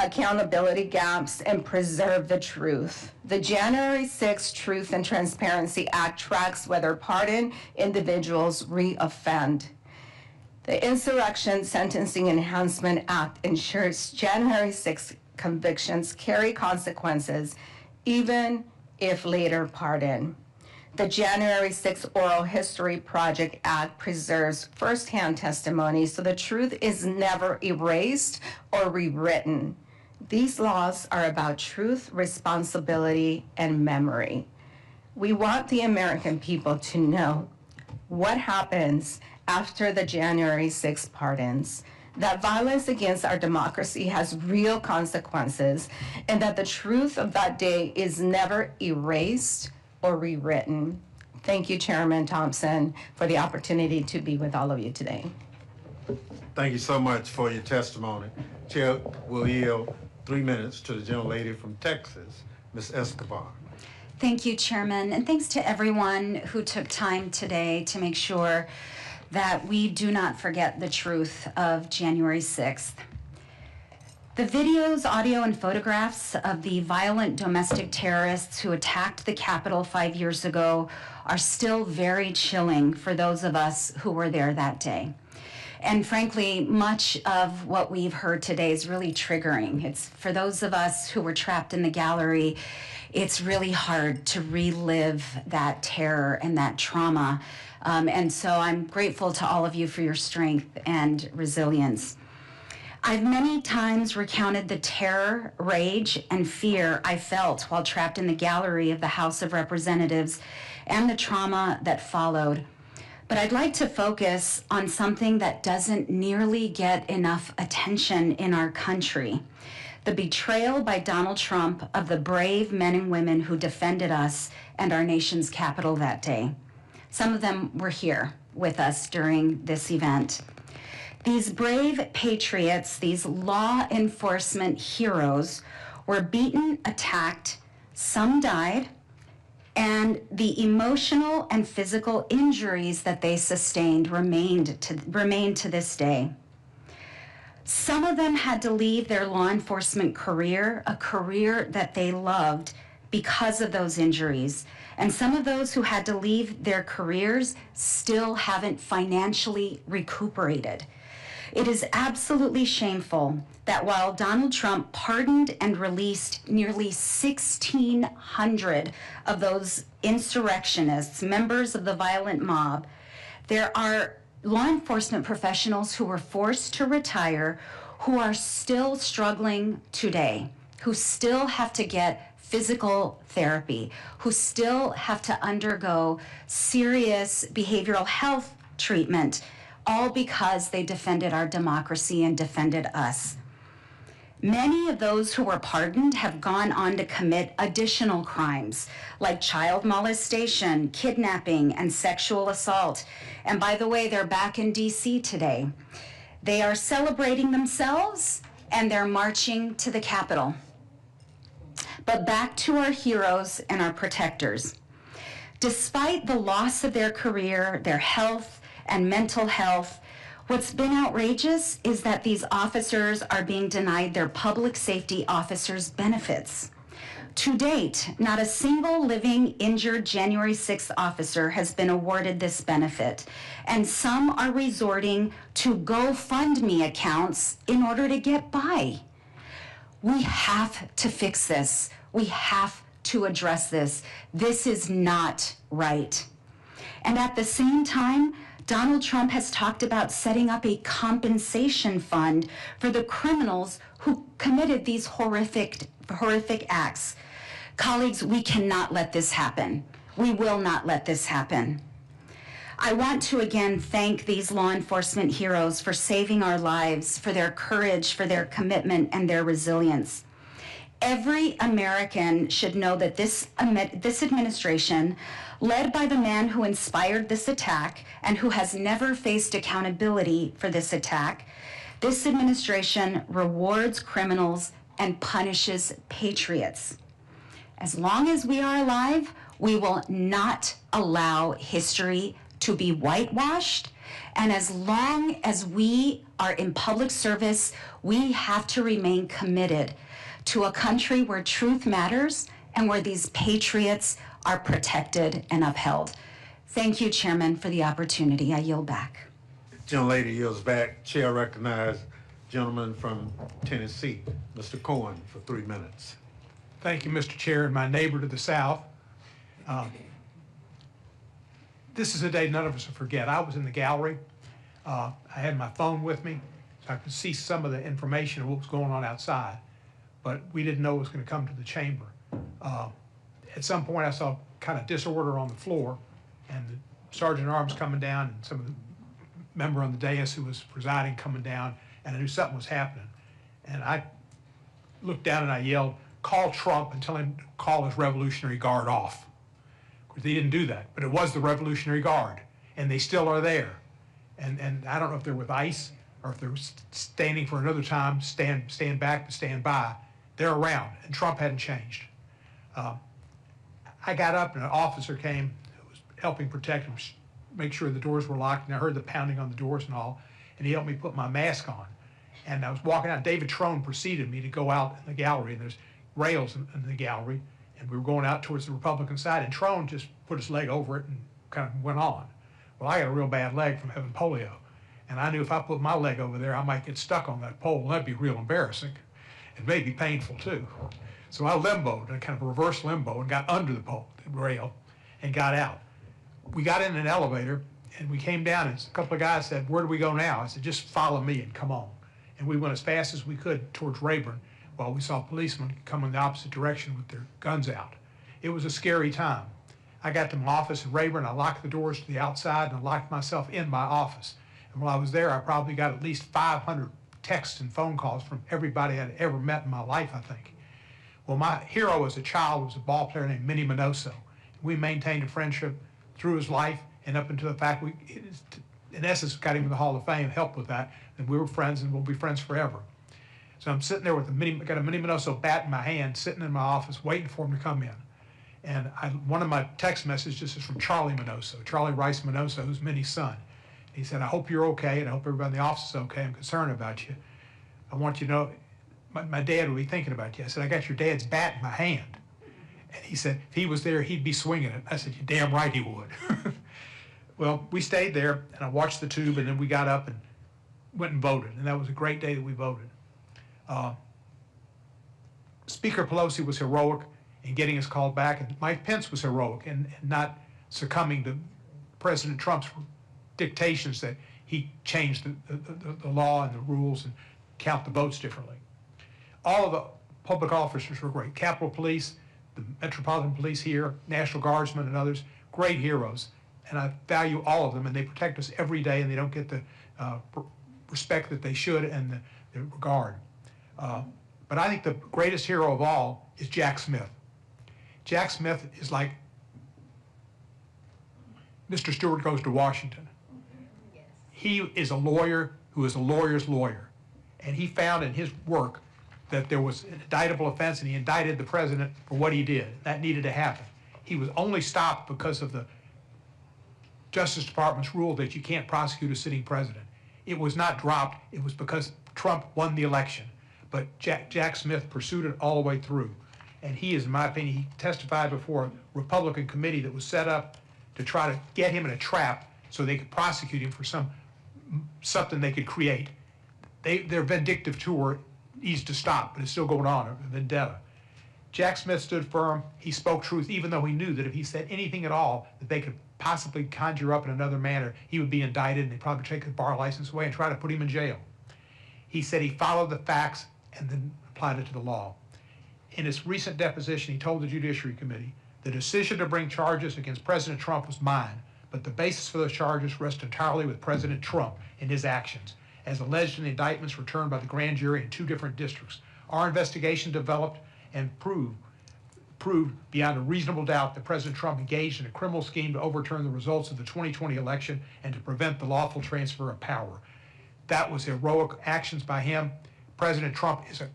accountability gaps, and preserve the truth. The January 6 Truth and Transparency Act tracks whether pardoned individuals re-offend. The Insurrection Sentencing Enhancement Act ensures January 6 convictions carry consequences, even if later pardoned. The January 6 Oral History Project Act preserves firsthand testimony, so the truth is never erased or rewritten. These laws are about truth, responsibility, and memory. We want the American people to know what happens after the January 6 pardons, that violence against our democracy has real consequences, and that the truth of that day is never erased or rewritten. Thank you, Chairman Thompson, for the opportunity to be with all of you today. Thank you so much for your testimony. Chair will yield 3 minutes to the gentlelady from Texas, Ms. Escobar. Thank you, Chairman, and thanks to everyone who took time today to make sure that we do not forget the truth of January 6th. The videos, audio, and photographs of the violent domestic terrorists who attacked the Capitol 5 years ago are still very chilling for those of us who were there that day. And frankly, much of what we've heard today is really triggering. It's for those of us who were trapped in the gallery, it's really hard to relive that terror and that trauma. And so I'm grateful to all of you for your strength and resilience. I've many times recounted the terror, rage, and fear I felt while trapped in the gallery of the House of Representatives and the trauma that followed. But I'd like to focus on something that doesn't nearly get enough attention in our country: the betrayal by Donald Trump of the brave men and women who defended us and our nation's capital that day. Some of them were here with us during this event. These brave patriots, these law enforcement heroes, were beaten, attacked, some died, and the emotional and physical injuries that they sustained remain to this day. Some of them had to leave their law enforcement career, a career that they loved, because of those injuries. And some of those who had to leave their careers still haven't financially recuperated. It is absolutely shameful that while Donald Trump pardoned and released nearly 1,600 of those insurrectionists, members of the violent mob, there are law enforcement professionals who were forced to retire who are still struggling today, who still have to get physical therapy, who still have to undergo serious behavioral health treatment, all because they defended our democracy and defended us. Many of those who were pardoned have gone on to commit additional crimes like child molestation, kidnapping, and sexual assault. And by the way, they're back in DC today. They are celebrating themselves and they're marching to the Capitol. But back to our heroes and our protectors. Despite the loss of their career, their health, and mental health, what's been outrageous is that these officers are being denied their public safety officers' benefits. To date, not a single living injured January 6th officer has been awarded this benefit, and some are resorting to GoFundMe accounts in order to get by. We have to fix this. We have to address this. This is not right. And at the same time, Donald Trump has talked about setting up a compensation fund for the criminals who committed these horrific acts. Colleagues, we cannot let this happen. We will not let this happen. I want to again thank these law enforcement heroes for saving our lives, for their courage, for their commitment, and their resilience. Every American should know that this administration, led by the man who inspired this attack and who has never faced accountability for this attack, this administration rewards criminals and punishes patriots. As long as we are alive, we will not allow history to be whitewashed. And as long as we are in public service, we have to remain committed to a country where truth matters and where these patriots are protected and upheld. Thank you, Chairman, for the opportunity. I yield back. Gentlelady yields back. Chair recognizes gentleman from Tennessee, Mr. Cohen, for 3 minutes. Thank you, Mr. Chair, and my neighbor to the south. This is a day none of us will forget. I was in the gallery. I had my phone with me, so I could see some of the information of what was going on outside, but we didn't know it was going to come to the chamber. At some point, I saw kind of disorder on the floor, and the Sergeant at Arms coming down, and some of the member on the dais who was presiding coming down, and I knew something was happening. And I looked down and I yelled, "Call Trump and tell him to call his Revolutionary Guard off." Of course, they didn't do that, but it was the Revolutionary Guard, and they still are there. And I don't know if they're with ICE or if they're standing for another time, stand back but stand by. They're around, and Trump hadn't changed. I got up and an officer came who was helping protect him, make sure the doors were locked, and I heard the pounding on the doors and all, and he helped me put my mask on. And I was walking out, David Trone preceded me to go out in the gallery, and there's rails in the gallery, and we were going out towards the Republican side, and Trone just put his leg over it and kind of went on. Well, I got a real bad leg from having polio, and I knew if I put my leg over there, I might get stuck on that pole, and that'd be real embarrassing. It may be painful too. So I limboed, in kind of a reverse limbo, and got under the pole, the rail, and got out. We got in an elevator, and we came down, and a couple of guys said, "Where do we go now?" I said, "Just follow me and come on." And we went as fast as we could towards Rayburn, while we saw policemen come in the opposite direction with their guns out. It was a scary time. I got to my office in Rayburn, I locked the doors to the outside, and I locked myself in my office. And while I was there, I probably got at least 500 texts and phone calls from everybody I'd ever met in my life, I think. Well, my hero as a child was a ball player named Minnie Minoso. We maintained a friendship through his life and up until the fact we, in essence, got him in the Hall of Fame, helped with that, and we were friends and we'll be friends forever. So I'm sitting there with got a Minnie Minoso bat in my hand, sitting in my office, waiting for him to come in. And one of my text messages is from Charlie Minoso, Charlie Rice Minoso, who's Minnie's son. He said, "I hope you're okay, and I hope everybody in the office is okay. I'm concerned about you. I want you to know, my dad will be thinking about you." I said, "I got your dad's bat in my hand." And he said, "If he was there, he'd be swinging it." I said, "You're damn right he would." Well, we stayed there, and I watched the tube, and then we got up and went and voted, and that was a great day that we voted. Speaker Pelosi was heroic in getting us called back, and Mike Pence was heroic in not succumbing to President Trump's dictations that he changed the law and the rules and count the votes differently. All of the public officers were great. Capitol Police, the Metropolitan Police here, National Guardsmen and others, great heroes. And I value all of them, and they protect us every day, and they don't get the respect that they should and the regard. But I think the greatest hero of all is Jack Smith. Jack Smith is like Mr. Stewart Goes to Washington. He is a lawyer who is a lawyer's lawyer. And he found in his work that there was an indictable offense, and he indicted the president for what he did. That needed to happen. He was only stopped because of the Justice Department's rule that you can't prosecute a sitting president. It was not dropped. It was because Trump won the election. But Jack Smith pursued it all the way through. And he is, in my opinion, he testified before a Republican committee that was set up to try to get him in a trap so they could prosecute him for something they could create. Their vindictive tour needs to stop, but it's still going on, a vendetta. Jack Smith stood firm. He spoke truth, even though he knew that if he said anything at all that they could possibly conjure up in another manner, he would be indicted, and they'd probably take his bar license away and try to put him in jail. He said he followed the facts and then applied it to the law. In his recent deposition, he told the Judiciary Committee, "The decision to bring charges against President Trump was mine, but the basis for those charges rests entirely with President Trump and his actions, as alleged in the indictments returned by the grand jury in 2 different districts. Our investigation developed and proved beyond a reasonable doubt that President Trump engaged in a criminal scheme to overturn the results of the 2020 election and to prevent the lawful transfer of power. That was heroic actions by him. President Trump is a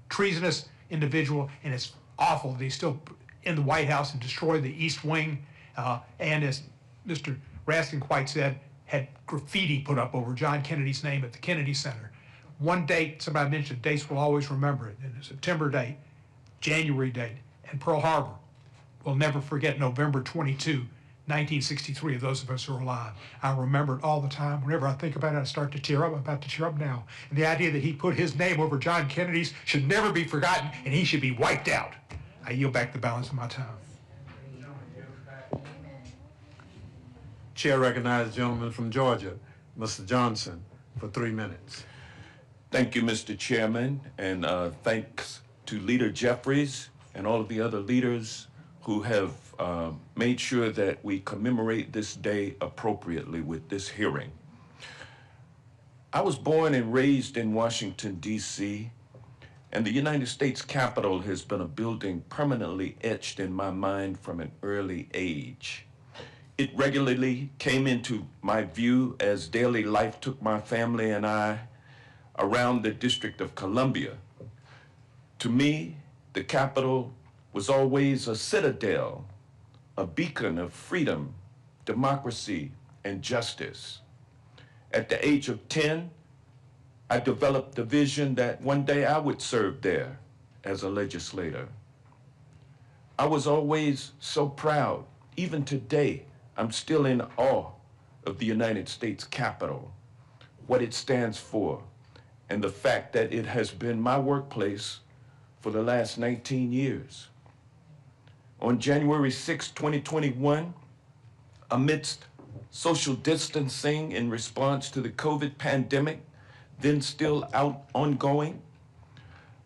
treasonous individual, and it's awful that he's still in the White House and destroyed the East Wing, and as Mr. Raskin quite said, had graffiti put up over John Kennedy's name at the Kennedy Center. One date, somebody mentioned, dates will always remember it, and a September date, January date, and Pearl Harbor. We'll never forget November 22, 1963, of those of us who are alive. I remember it all the time. Whenever I think about it, I start to tear up. I'm about to tear up now. And the idea that he put his name over John Kennedy's should never be forgotten, and he should be wiped out. I yield back the balance of my time. Chair recognizes the gentleman from Georgia, Mr. Johnson, for 3 minutes. Thank you, Mr. Chairman, and thanks to Leader Jeffries and all of the other leaders who have made sure that we commemorate this day appropriately with this hearing. I was born and raised in Washington, D.C., and the United States Capitol has been a building permanently etched in my mind from an early age. It regularly came into my view as daily life took my family and I around the District of Columbia. To me, the Capitol was always a citadel, a beacon of freedom, democracy, and justice. At the age of 10, I developed the vision that one day I would serve there as a legislator. I was always so proud. Even today, I'm still in awe of the United States Capitol, what it stands for, and the fact that it has been my workplace for the last 19 years. On January 6, 2021, amidst social distancing in response to the COVID pandemic, then still ongoing,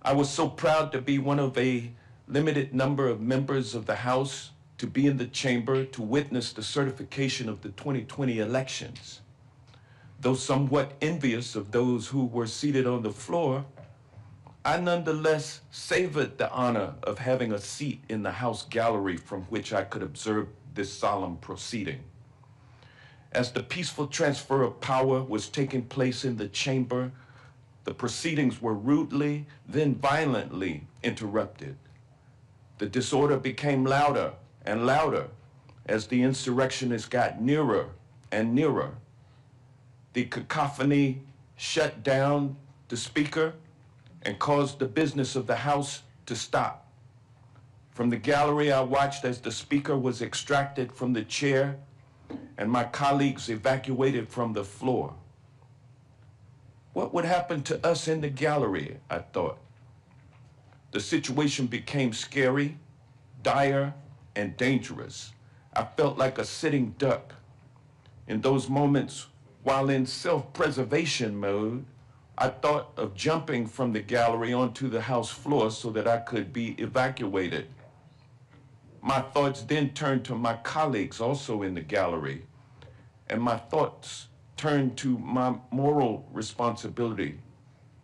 I was so proud to be one of a limited number of members of the House to be in the chamber to witness the certification of the 2020 elections. Though somewhat envious of those who were seated on the floor, I nonetheless savored the honor of having a seat in the House gallery from which I could observe this solemn proceeding. As the peaceful transfer of power was taking place in the chamber, the proceedings were rudely, then violently interrupted. The disorder became louder and louder as the insurrectionists got nearer and nearer. The cacophony shut down the speaker and caused the business of the House to stop. From the gallery, I watched as the speaker was extracted from the chair and my colleagues evacuated from the floor. What would happen to us in the gallery, I thought. The situation became scary, dire, and dangerous. I felt like a sitting duck. In those moments, while in self-preservation mode, I thought of jumping from the gallery onto the House floor so that I could be evacuated. My thoughts then turned to my colleagues also in the gallery, and my thoughts turned to my moral responsibility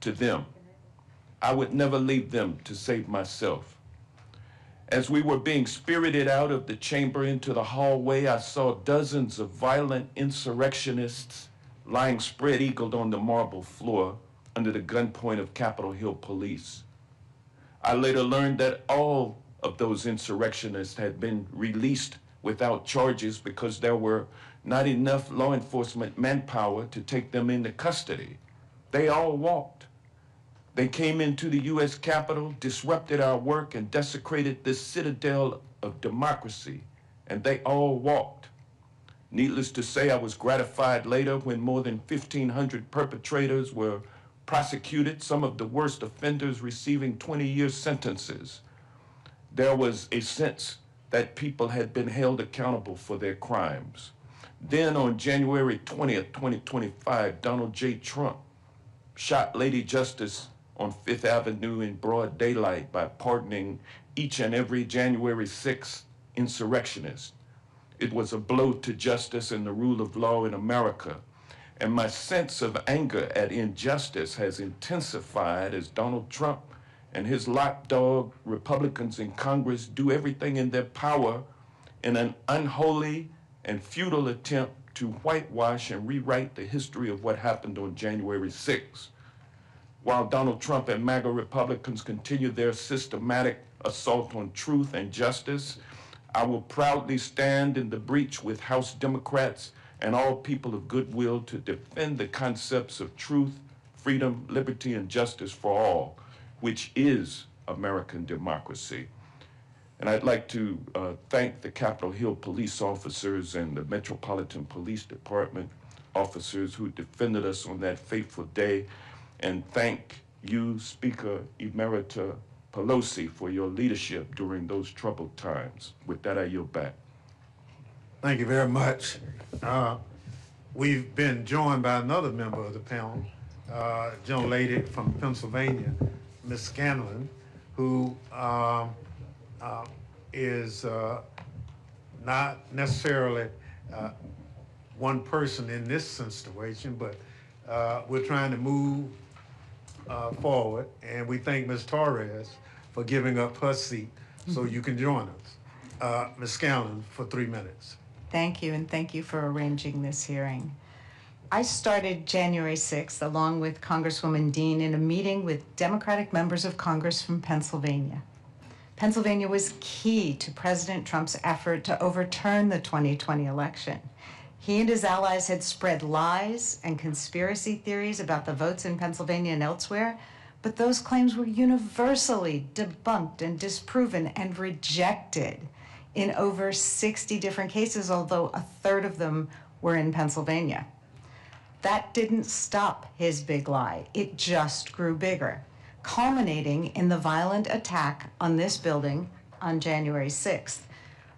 to them. I would never leave them to save myself. As we were being spirited out of the chamber into the hallway, I saw dozens of violent insurrectionists lying spread-eagled on the marble floor under the gunpoint of Capitol Hill police. I later learned that all of those insurrectionists had been released without charges because there were not enough law enforcement manpower to take them into custody. They all walked. They came into the U.S. Capitol, disrupted our work, and desecrated this citadel of democracy, and they all walked. Needless to say, I was gratified later when more than 1,500 perpetrators were prosecuted, some of the worst offenders receiving 20-year sentences. There was a sense that people had been held accountable for their crimes. Then on January 20th, 2025, Donald J. Trump shot Lady Justice on Fifth Avenue in broad daylight by pardoning each and every January 6th insurrectionist. It was a blow to justice and the rule of law in America. And my sense of anger at injustice has intensified as Donald Trump and his lapdog Republicans in Congress do everything in their power in an unholy and futile attempt to whitewash and rewrite the history of what happened on January 6th. While Donald Trump and MAGA Republicans continue their systematic assault on truth and justice, I will proudly stand in the breach with House Democrats and all people of goodwill to defend the concepts of truth, freedom, liberty, and justice for all, which is American democracy. And I'd like to thank the Capitol Hill police officers and the Metropolitan Police Department officers who defended us on that fateful day, and thank you, Speaker Emerita Pelosi, for your leadership during those troubled times. With that, I yield back. Thank you very much. We've been joined by another member of the panel, a young lady from Pennsylvania, Ms. Scanlon, who is not necessarily one person in this situation, but we're trying to move forward, and we thank Ms. Torres for giving up her seat so you can join us. Ms. Scanlon, for 3 minutes. Thank you, and thank you for arranging this hearing. I started January 6th along with Congresswoman Dean in a meeting with Democratic members of Congress from Pennsylvania. Pennsylvania was key to President Trump's effort to overturn the 2020 election. He and his allies had spread lies and conspiracy theories about the votes in Pennsylvania and elsewhere, but those claims were universally debunked and disproven and rejected in over 60 different cases, although a third of them were in Pennsylvania. That didn't stop his big lie. It just grew bigger, culminating in the violent attack on this building on January 6th.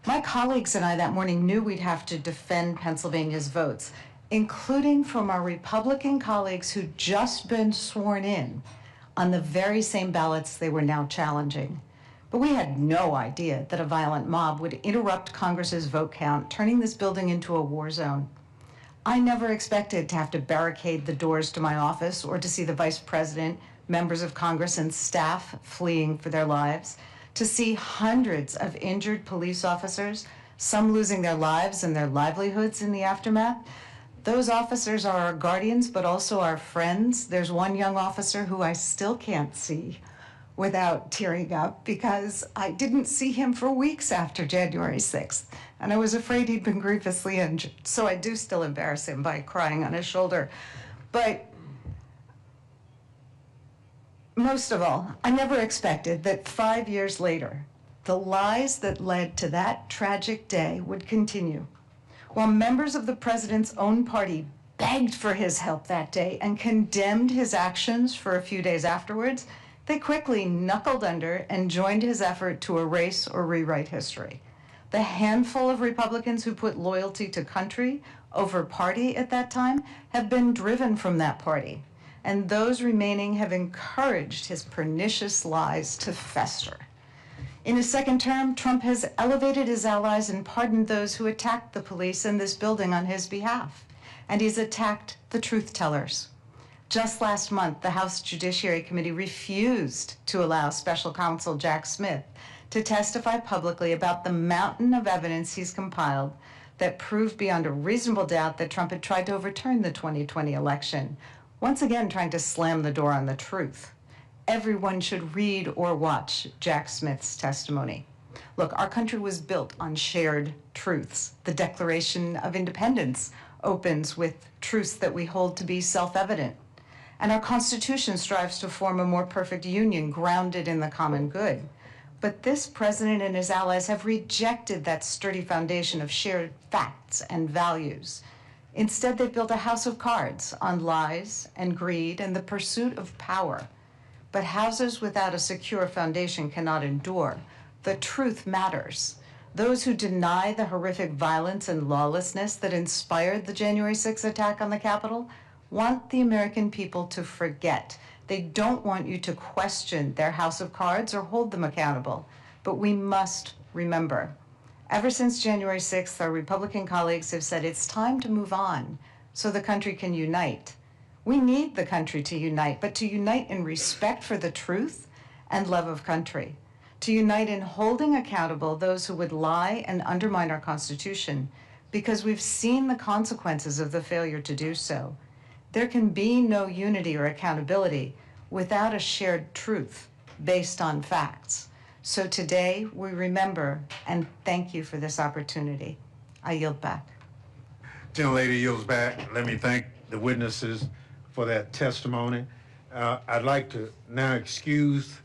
My colleagues and I that morning knew we'd have to defend Pennsylvania's votes, including from our Republican colleagues who'd just been sworn in on the very same ballots they were now challenging. But we had no idea that a violent mob would interrupt Congress's vote count, turning this building into a war zone. I never expected to have to barricade the doors to my office or to see the Vice President, members of Congress, and staff fleeing for their lives, to see hundreds of injured police officers, some losing their lives and their livelihoods in the aftermath. Those officers are our guardians, but also our friends. There's one young officer who I still can't see without tearing up because I didn't see him for weeks after January 6th, and I was afraid he'd been grievously injured. So I do still embarrass him by crying on his shoulder. But most of all, I never expected that 5 years later, the lies that led to that tragic day would continue. While members of the president's own party begged for his help that day and condemned his actions for a few days afterwards, they quickly knuckled under and joined his effort to erase or rewrite history. The handful of Republicans who put loyalty to country over party at that time have been driven from that party, and those remaining have encouraged his pernicious lies to fester. In his second term, Trump has elevated his allies and pardoned those who attacked the police in this building on his behalf, and he's attacked the truth tellers. Just last month, the House Judiciary Committee refused to allow Special Counsel Jack Smith to testify publicly about the mountain of evidence he's compiled that proved beyond a reasonable doubt that Trump had tried to overturn the 2020 election, once again trying to slam the door on the truth. Everyone should read or watch Jack Smith's testimony. Look, our country was built on shared truths. The Declaration of Independence opens with truths that we hold to be self-evident. And our Constitution strives to form a more perfect union grounded in the common good. But this president and his allies have rejected that sturdy foundation of shared facts and values. Instead, they've built a house of cards on lies and greed and the pursuit of power. But houses without a secure foundation cannot endure. The truth matters. Those who deny the horrific violence and lawlessness that inspired the January 6th attack on the Capitol want the American people to forget. They don't want you to question their house of cards or hold them accountable. But we must remember, Ever since January 6th, our Republican colleagues have said it's time to move on so the country can unite. We need the country to unite, but to unite in respect for the truth and love of country, to unite in holding accountable those who would lie and undermine our Constitution, because we've seen the consequences of the failure to do so. There can be no unity or accountability without a shared truth based on facts. So today, we remember and thank you for this opportunity. I yield back. Gentlelady yields back. Let me thank the witnesses for that testimony. I'd like to now excuse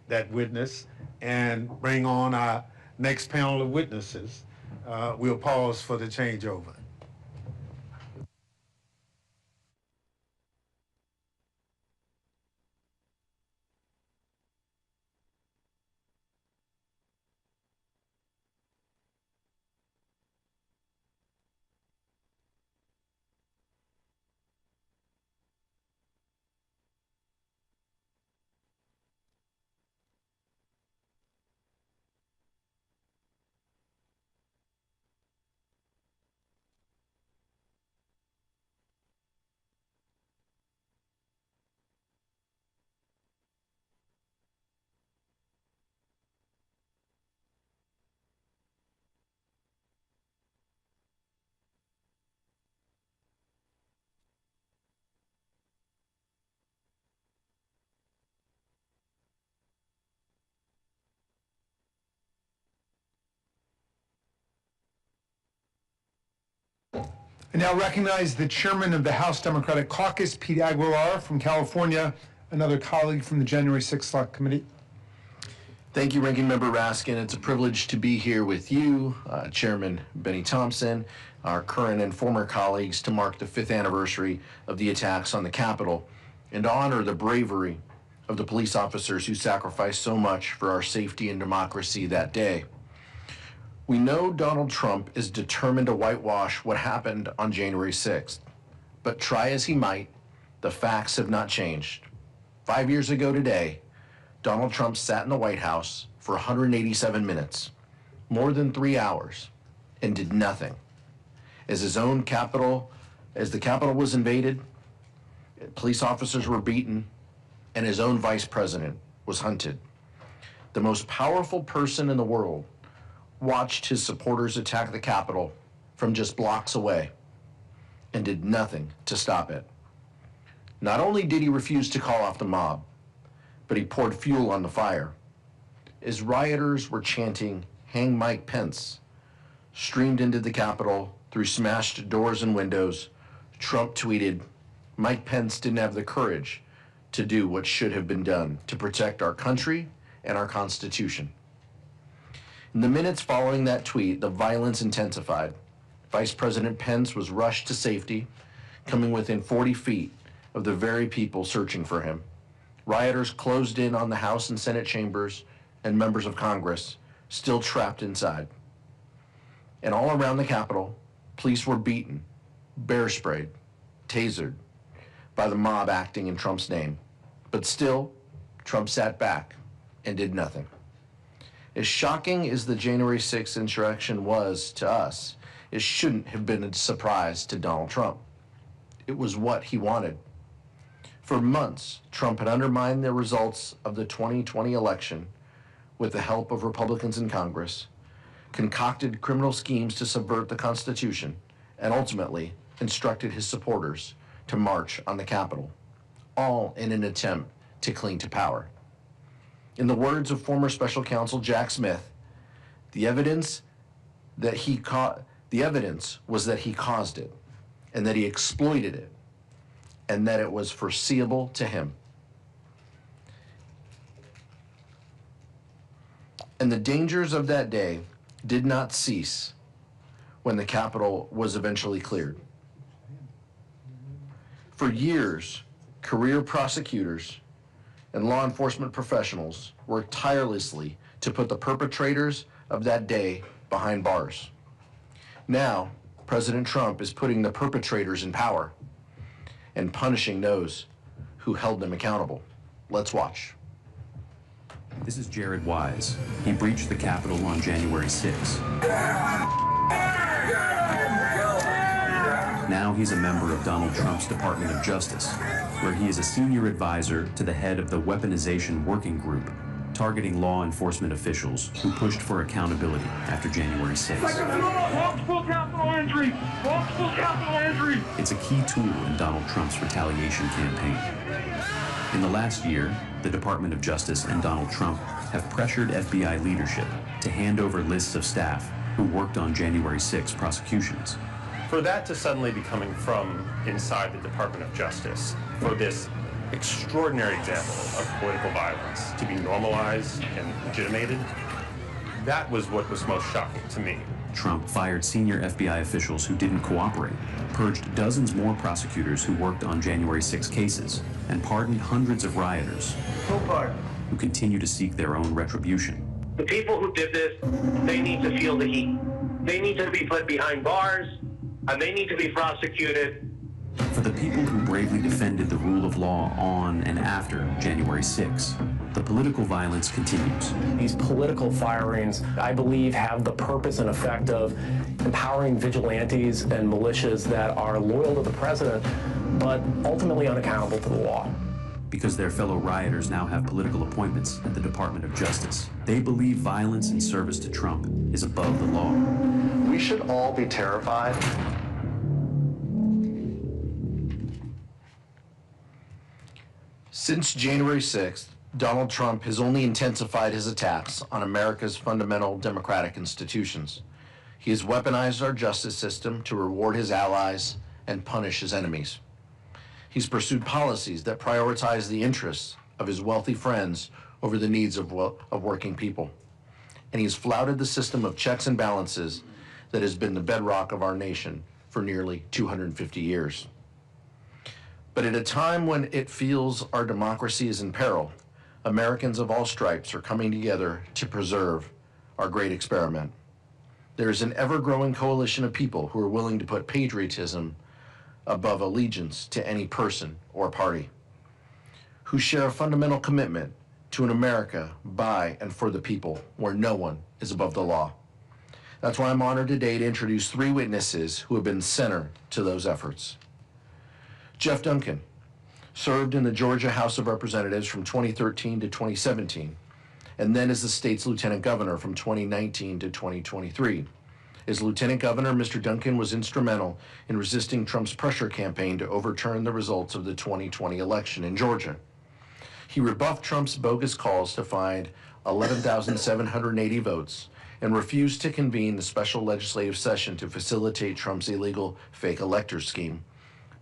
that witness and bring on our next panel of witnesses. We'll pause for the changeover. I now recognize the chairman of the House Democratic Caucus, Pete Aguilar from California, another colleague from the January 6th Select Committee. Thank you, Ranking Member Raskin. It's a privilege to be here with you, Chairman Benny Thompson, our current and former colleagues, to mark the 5th anniversary of the attacks on the Capitol and to honor the bravery of the police officers who sacrificed so much for our safety and democracy that day. We know Donald Trump is determined to whitewash what happened on January 6th, but try as he might, the facts have not changed. 5 years ago today, Donald Trump sat in the White House for 187 minutes, more than 3 hours, and did nothing. As the Capitol was invaded, police officers were beaten, and his own vice president was hunted. The most powerful person in the world watched his supporters attack the Capitol from just blocks away and did nothing to stop it. Not only did he refuse to call off the mob, but he poured fuel on the fire. As rioters were chanting, "Hang Mike Pence," streamed into the Capitol through smashed doors and windows, Trump tweeted, "Mike Pence didn't have the courage to do what should have been done to protect our country and our Constitution." In the minutes following that tweet, the violence intensified. Vice President Pence was rushed to safety, coming within 40 feet of the very people searching for him. Rioters closed in on the House and Senate chambers, and members of Congress still trapped inside. And all around the Capitol, police were beaten, bear sprayed, tasered by the mob acting in Trump's name. But still, Trump sat back and did nothing. As shocking as the January 6th insurrection was to us, it shouldn't have been a surprise to Donald Trump. It was what he wanted. For months, Trump had undermined the results of the 2020 election with the help of Republicans in Congress, concocted criminal schemes to subvert the Constitution, and ultimately instructed his supporters to march on the Capitol, all in an attempt to cling to power. In the words of former Special Counsel Jack Smith, the evidence was that he caused it, and that he exploited it, and that it was foreseeable to him. And the dangers of that day did not cease when the Capitol was eventually cleared. For years, career prosecutors and law enforcement professionals worked tirelessly to put the perpetrators of that day behind bars. Now, President Trump is putting the perpetrators in power and punishing those who held them accountable. Let's watch. This is Jared Wise. He breached the Capitol on January 6. Now he's a member of Donald Trump's Department of Justice, where he is a senior advisor to the head of the Weaponization Working Group, targeting law enforcement officials who pushed for accountability after January 6. It's a key tool in Donald Trump's retaliation campaign. In the last year, the Department of Justice and Donald Trump have pressured FBI leadership to hand over lists of staff who worked on January 6 prosecutions. For that to suddenly be coming from inside the Department of Justice, for this extraordinary example of political violence to be normalized and legitimated, that was what was most shocking to me. Trump fired senior FBI officials who didn't cooperate, purged dozens more prosecutors who worked on January 6 cases, and pardoned hundreds of rioters who continue to seek their own retribution. The people who did this, they need to feel the heat. They need to be put behind bars, and they need to be prosecuted. For the people who bravely defended the rule of law on and after January 6, the political violence continues. These political firings, I believe, have the purpose and effect of empowering vigilantes and militias that are loyal to the president, but ultimately unaccountable to the law. Because their fellow rioters now have political appointments at the Department of Justice, they believe violence in service to Trump is above the law. We should all be terrified. Since January 6th, Donald Trump has only intensified his attacks on America's fundamental democratic institutions. He has weaponized our justice system to reward his allies and punish his enemies. He's pursued policies that prioritize the interests of his wealthy friends over the needs of working people. And he's flouted the system of checks and balances that has been the bedrock of our nation for nearly 250 years. But at a time when it feels our democracy is in peril, Americans of all stripes are coming together to preserve our great experiment. There is an ever-growing coalition of people who are willing to put patriotism above allegiance to any person or party, who share a fundamental commitment to an America by and for the people, where no one is above the law. That's why I'm honored today to introduce three witnesses who have been center to those efforts. Jeff Duncan served in the Georgia House of Representatives from 2013 to 2017, and then as the state's lieutenant governor from 2019 to 2023. As lieutenant governor, Mr. Duncan was instrumental in resisting Trump's pressure campaign to overturn the results of the 2020 election in Georgia. He rebuffed Trump's bogus calls to find 11,780 votes and refused to convene the special legislative session to facilitate Trump's illegal fake elector scheme.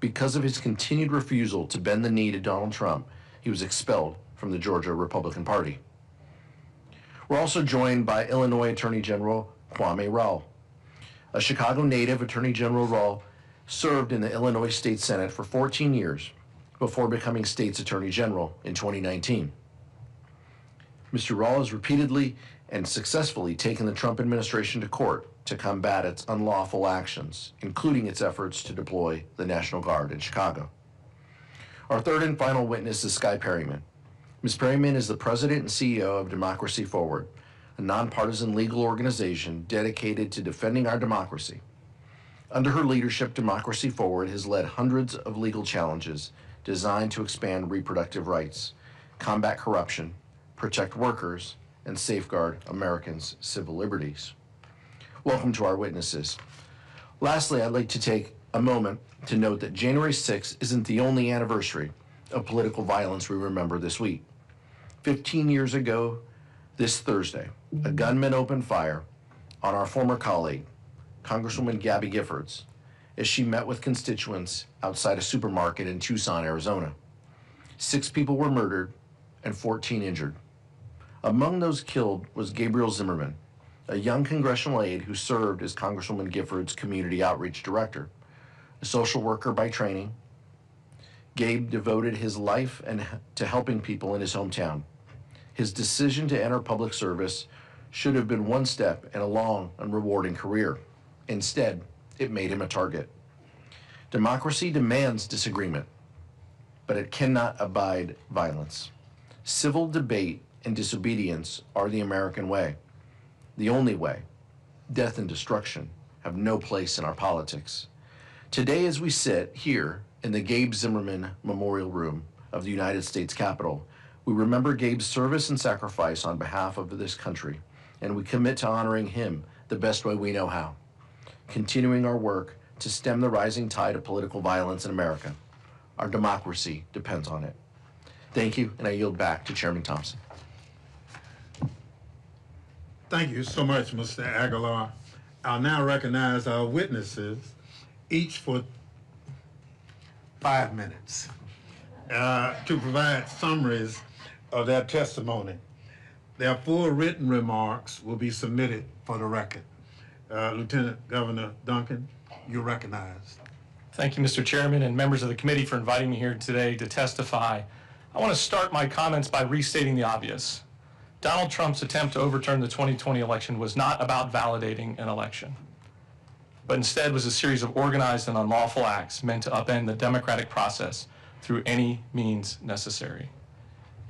Because of his continued refusal to bend the knee to Donald Trump, he was expelled from the Georgia Republican Party. We're also joined by Illinois Attorney General Kwame Raoul. A Chicago native, Attorney General Raoul served in the Illinois State Senate for 14 years before becoming state's Attorney General in 2019. Mr. Raoul has repeatedly and successfully taken the Trump administration to court to combat its unlawful actions, including its efforts to deploy the National Guard in Chicago. Our third and final witness is Skye Perryman. Ms. Perryman is the president and CEO of Democracy Forward, a nonpartisan legal organization dedicated to defending our democracy. Under her leadership, Democracy Forward has led hundreds of legal challenges designed to expand reproductive rights, combat corruption, protect workers, and safeguard Americans' civil liberties. Welcome to our witnesses. Lastly, I'd like to take a moment to note that January 6th isn't the only anniversary of political violence we remember this week. 15 years ago, this Thursday, a gunman opened fire on our former colleague, Congresswoman Gabby Giffords, as she met with constituents outside a supermarket in Tucson, Arizona. 6 people were murdered and 14 injured. Among those killed was Gabriel Zimmerman, a young congressional aide who served as Congresswoman Giffords' community outreach director. A social worker by training, Gabe devoted his life to helping people in his hometown. His decision to enter public service should have been one step in a long and rewarding career. Instead, it made him a target. Democracy demands disagreement, but it cannot abide violence. Civil debate and disobedience are the American way, the only way. Death and destruction have no place in our politics. Today, as we sit here in the Gabe Zimmerman Memorial Room of the United States Capitol, we remember Gabe's service and sacrifice on behalf of this country, and we commit to honoring him the best way we know how, continuing our work to stem the rising tide of political violence in America. Our democracy depends on it. Thank you, and I yield back to Chairman Thompson. Thank you so much, Mr. Aguilar. I'll now recognize our witnesses, each for 5 minutes, to provide summaries of their testimony. Their full written remarks will be submitted for the record. Lieutenant Governor Duncan, you're recognized. Thank you, Mr. Chairman and members of the committee for inviting me here today to testify. I want to start my comments by restating the obvious. Donald Trump's attempt to overturn the 2020 election was not about validating an election, but instead was a series of organized and unlawful acts meant to upend the democratic process through any means necessary.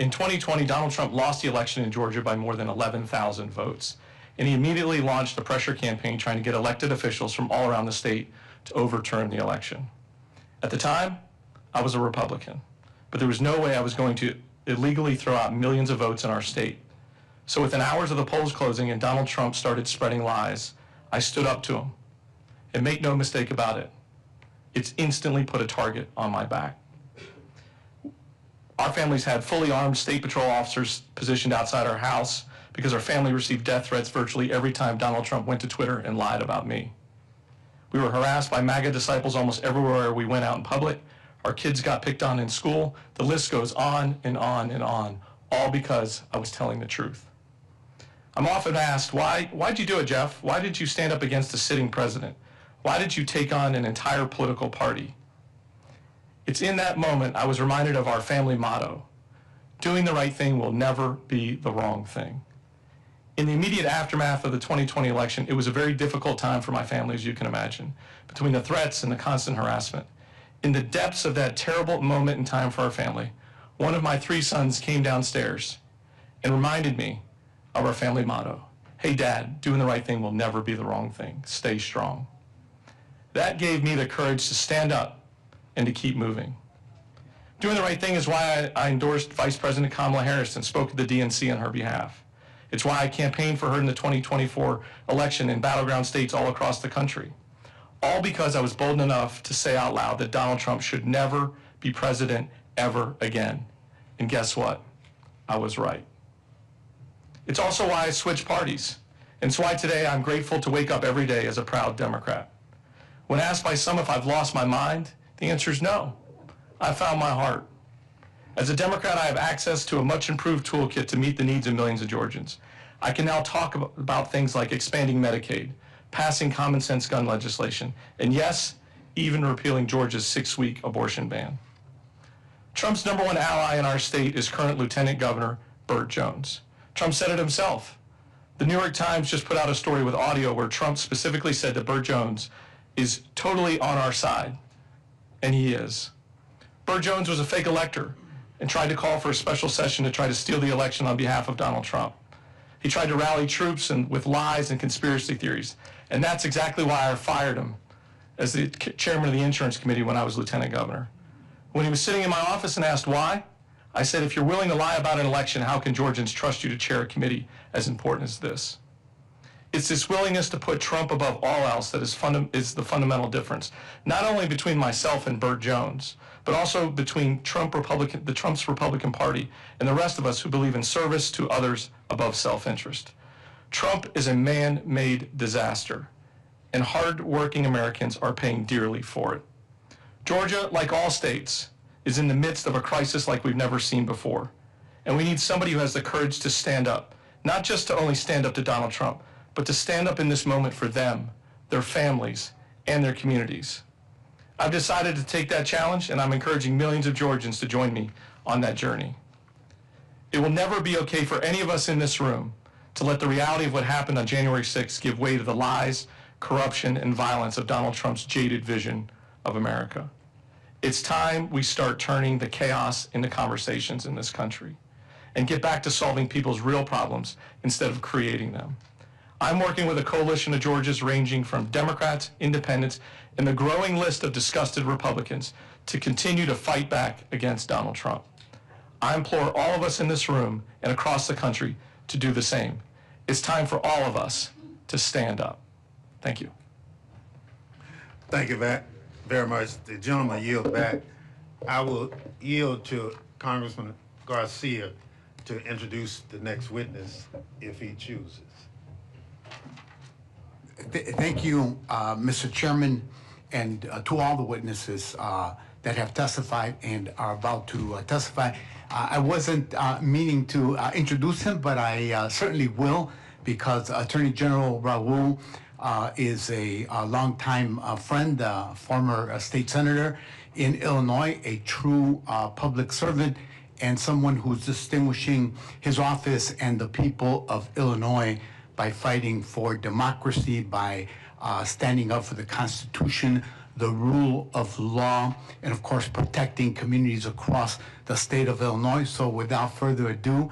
In 2020, Donald Trump lost the election in Georgia by more than 11,000 votes, and he immediately launched a pressure campaign trying to get elected officials from all around the state to overturn the election. At the time, I was a Republican, but there was no way I was going to illegally throw out millions of votes in our state. So within hours of the polls closing and Donald Trump started spreading lies, I stood up to him. And make no mistake about it, it's instantly put a target on my back. Our families had fully armed State Patrol officers positioned outside our house because our family received death threats virtually every time Donald Trump went to Twitter and lied about me. We were harassed by MAGA disciples almost everywhere we went out in public. Our kids got picked on in school. The list goes on and on and on, all because I was telling the truth. I'm often asked, why'd you do it, Jeff? Why did you stand up against a sitting president? Why did you take on an entire political party? It's in that moment I was reminded of our family motto, doing the right thing will never be the wrong thing. In the immediate aftermath of the 2020 election, it was a very difficult time for my family, as you can imagine, between the threats and the constant harassment. In the depths of that terrible moment in time for our family, one of my 3 sons came downstairs and reminded me of our family motto, hey, Dad, doing the right thing will never be the wrong thing. Stay strong. That gave me the courage to stand up and to keep moving. Doing the right thing is why I endorsed Vice President Kamala Harris and spoke at the DNC on her behalf. It's why I campaigned for her in the 2024 election in battleground states all across the country. All because I was bold enough to say out loud that Donald Trump should never be president ever again. And guess what? I was right. It's also why I switched parties. And it's why today I'm grateful to wake up every day as a proud Democrat. When asked by some if I've lost my mind, the answer is no. I found my heart. As a Democrat, I have access to a much improved toolkit to meet the needs of millions of Georgians. I can now talk about things like expanding Medicaid, passing common sense gun legislation, and yes, even repealing Georgia's 6-week abortion ban. Trump's #1 ally in our state is current Lieutenant Governor Burt Jones. Trump said it himself. The New York Times just put out a story with audio where Trump specifically said that Burt Jones is totally on our side, and he is. Burt Jones was a fake elector and tried to call for a special session to try to steal the election on behalf of Donald Trump. He tried to rally troops with lies and conspiracy theories, and that's exactly why I fired him as the chairman of the insurance committee when I was lieutenant governor. When he was sitting in my office and asked why, I said, if you're willing to lie about an election, how can Georgians trust you to chair a committee as important as this? It's this willingness to put Trump above all else that is the fundamental difference, not only between myself and Burt Jones, but also between the Trump's Republican Party and the rest of us who believe in service to others above self-interest. Trump is a man-made disaster, and hard-working Americans are paying dearly for it. Georgia, like all states, is in the midst of a crisis like we've never seen before, and we need somebody who has the courage to stand up, not just to only stand up to Donald Trump, but to stand up in this moment for them, their families, and their communities. I've decided to take that challenge, and I'm encouraging millions of Georgians to join me on that journey. It will never be okay for any of us in this room to let the reality of what happened on January 6th give way to the lies, corruption, and violence of Donald Trump's jaded vision of America. It's time we start turning the chaos into conversations in this country. and get back to solving people's real problems instead of creating them. I'm working with a coalition of Georgians ranging from Democrats, independents, and the growing list of disgusted Republicans to continue to fight back against Donald Trump. I implore all of us in this room and across the country to do the same. It's time for all of us to stand up. Thank you. Thank you very much. The gentleman yield back. I will yield to Congressman Garcia to introduce the next witness if he chooses. Thank you, Mr. Chairman, and to all the witnesses that have testified and are about to testify. I wasn't meaning to introduce him, but I certainly will, because Attorney General Raul is a longtime friend, former state senator in Illinois, a true public servant, and someone who's distinguishing his office and the people of Illinois by fighting for democracy, by standing up for the Constitution, the rule of law, and of course protecting communities across the state of Illinois. So without further ado,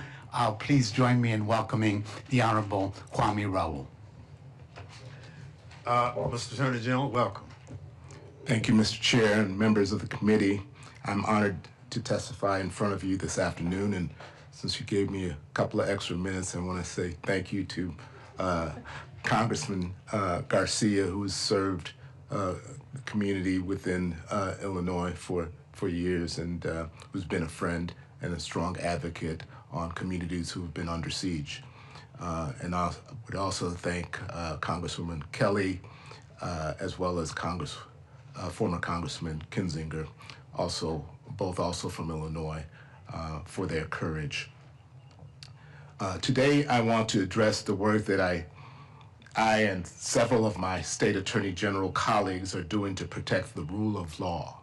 please join me in welcoming the Honorable Kwame Raoul. Mr. Attorney General, welcome. Thank you, Mr. Chair and members of the committee. I'm honored to testify in front of you this afternoon, and since you gave me a couple of extra minutes, I want to say thank you to Congressman Garcia, who has served the community within Illinois for years, and who's been a friend and a strong advocate on communities who have been under siege. And I would also thank Congresswoman Kelly, as well as former Congressman Kinzinger, both also from Illinois, for their courage. Today, I want to address the work that I and several of my state attorney general colleagues are doing to protect the rule of law.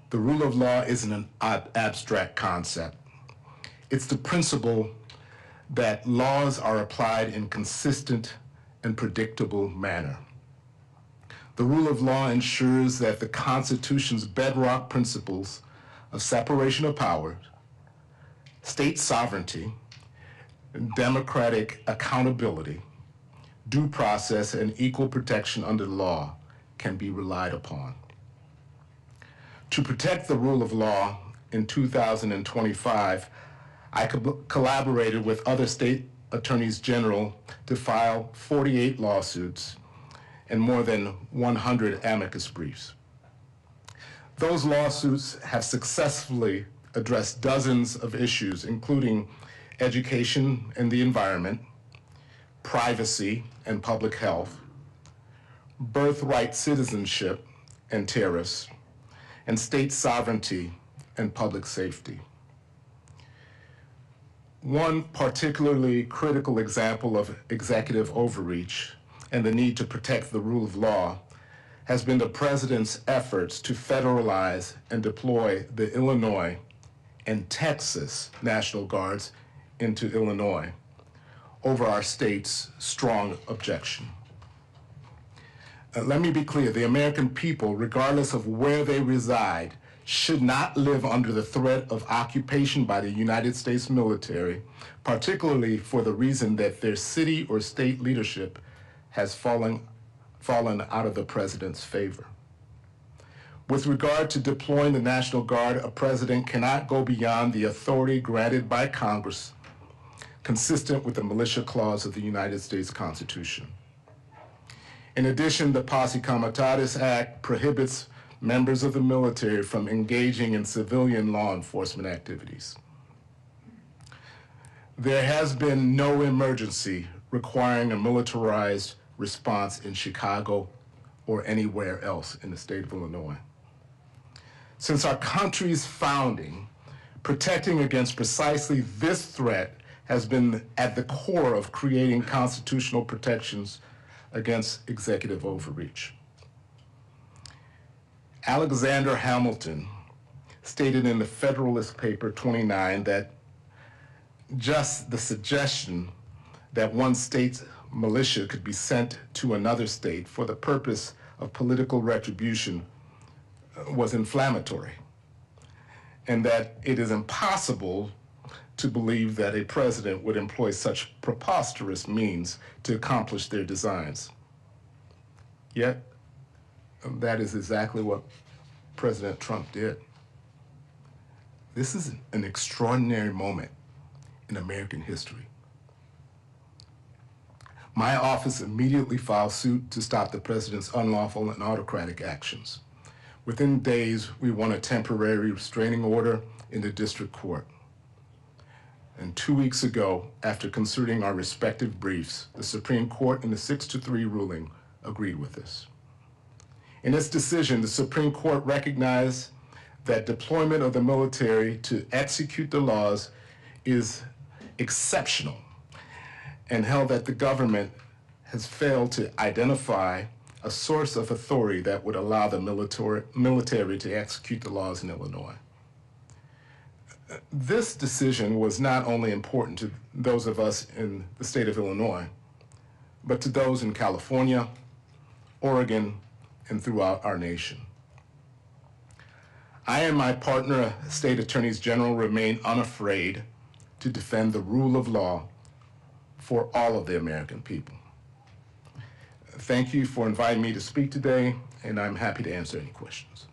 The rule of law isn't an abstract concept. It's the principle that laws are applied in consistent and predictable manner. The rule of law ensures that the Constitution's bedrock principles of separation of powers, state sovereignty, democratic accountability, due process, and equal protection under the law can be relied upon. To protect the rule of law in 2025, I collaborated with other state attorneys general to file 48 lawsuits and more than 100 amicus briefs. Those lawsuits have successfully addressed dozens of issues, including education and the environment, privacy and public health, birthright citizenship and tariffs, and state sovereignty and public safety. One particularly critical example of executive overreach and the need to protect the rule of law has been the president's efforts to federalize and deploy the Illinois and Texas National Guards into Illinois over our state's strong objection. Let me be clear, the American people, regardless of where they reside, should not live under the threat of occupation by the United States military, particularly for the reason that their city or state leadership has fallen out of the president's favor. With regard to deploying the National Guard, a president cannot go beyond the authority granted by Congress, consistent with the Militia Clause of the United States Constitution. In addition, the Posse Comitatus Act prohibits members of the military from engaging in civilian law enforcement activities. There has been no emergency requiring a militarized response in Chicago or anywhere else in the state of Illinois. Since our country's founding, protecting against precisely this threat has been at the core of creating constitutional protections against executive overreach. Alexander Hamilton stated in the Federalist Paper 29 that just the suggestion that one state's militia could be sent to another state for the purpose of political retribution was inflammatory, and that it is impossible to believe that a president would employ such preposterous means to accomplish their designs. Yet, that is exactly what President Trump did. This is an extraordinary moment in American history. My office immediately filed suit to stop the president's unlawful and autocratic actions. Within days, we won a temporary restraining order in the district court. And 2 weeks ago, after considering our respective briefs, the Supreme Court in the 6-3 ruling agreed with us. In its decision, the Supreme Court recognized that deployment of the military to execute the laws is exceptional and held that the government has failed to identify a source of authority that would allow the military to execute the laws in Illinois. This decision was not only important to those of us in the state of Illinois, but to those in California, Oregon, and throughout our nation. I and my partner, state attorneys general, remain unafraid to defend the rule of law for all of the American people. Thank you for inviting me to speak today, and I'm happy to answer any questions.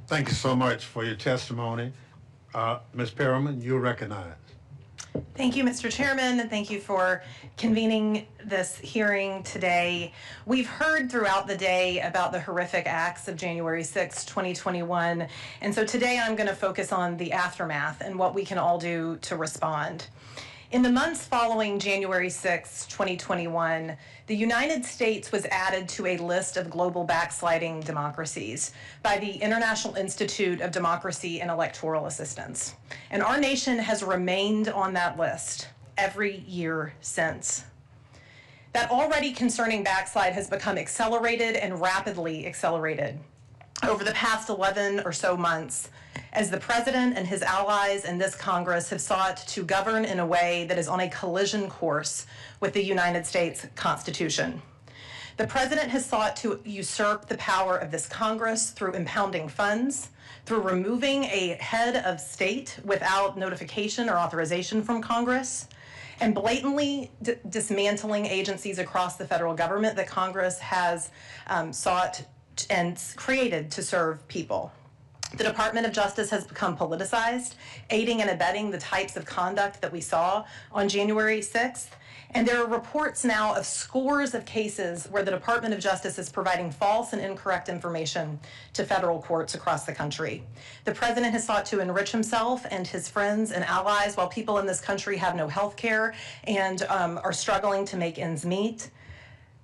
Thank you so much for your testimony. Ms. Perriman, you're recognized. Thank you, Mr. Chairman, and thank you for convening this hearing today. We've heard throughout the day about the horrific acts of January 6, 2021, and so today I'm going to focus on the aftermath and what we can all do to respond. In the months following January 6, 2021, the United States was added to a list of global backsliding democracies by the International Institute of Democracy and Electoral Assistance. And our nation has remained on that list every year since. That already concerning backslide has become accelerated and rapidly accelerated over the past 11 or so months as the president and his allies in this Congress have sought to govern in a way that is on a collision course with the United States Constitution. The president has sought to usurp the power of this Congress through impounding funds, through removing a head of state without notification or authorization from Congress, and blatantly dismantling agencies across the federal government that Congress has sought and created to serve people. The Department of Justice has become politicized, aiding and abetting the types of conduct that we saw on January 6th. And there are reports now of scores of cases where the Department of Justice is providing false and incorrect information to federal courts across the country. The president has sought to enrich himself and his friends and allies while people in this country have no health care and are struggling to make ends meet.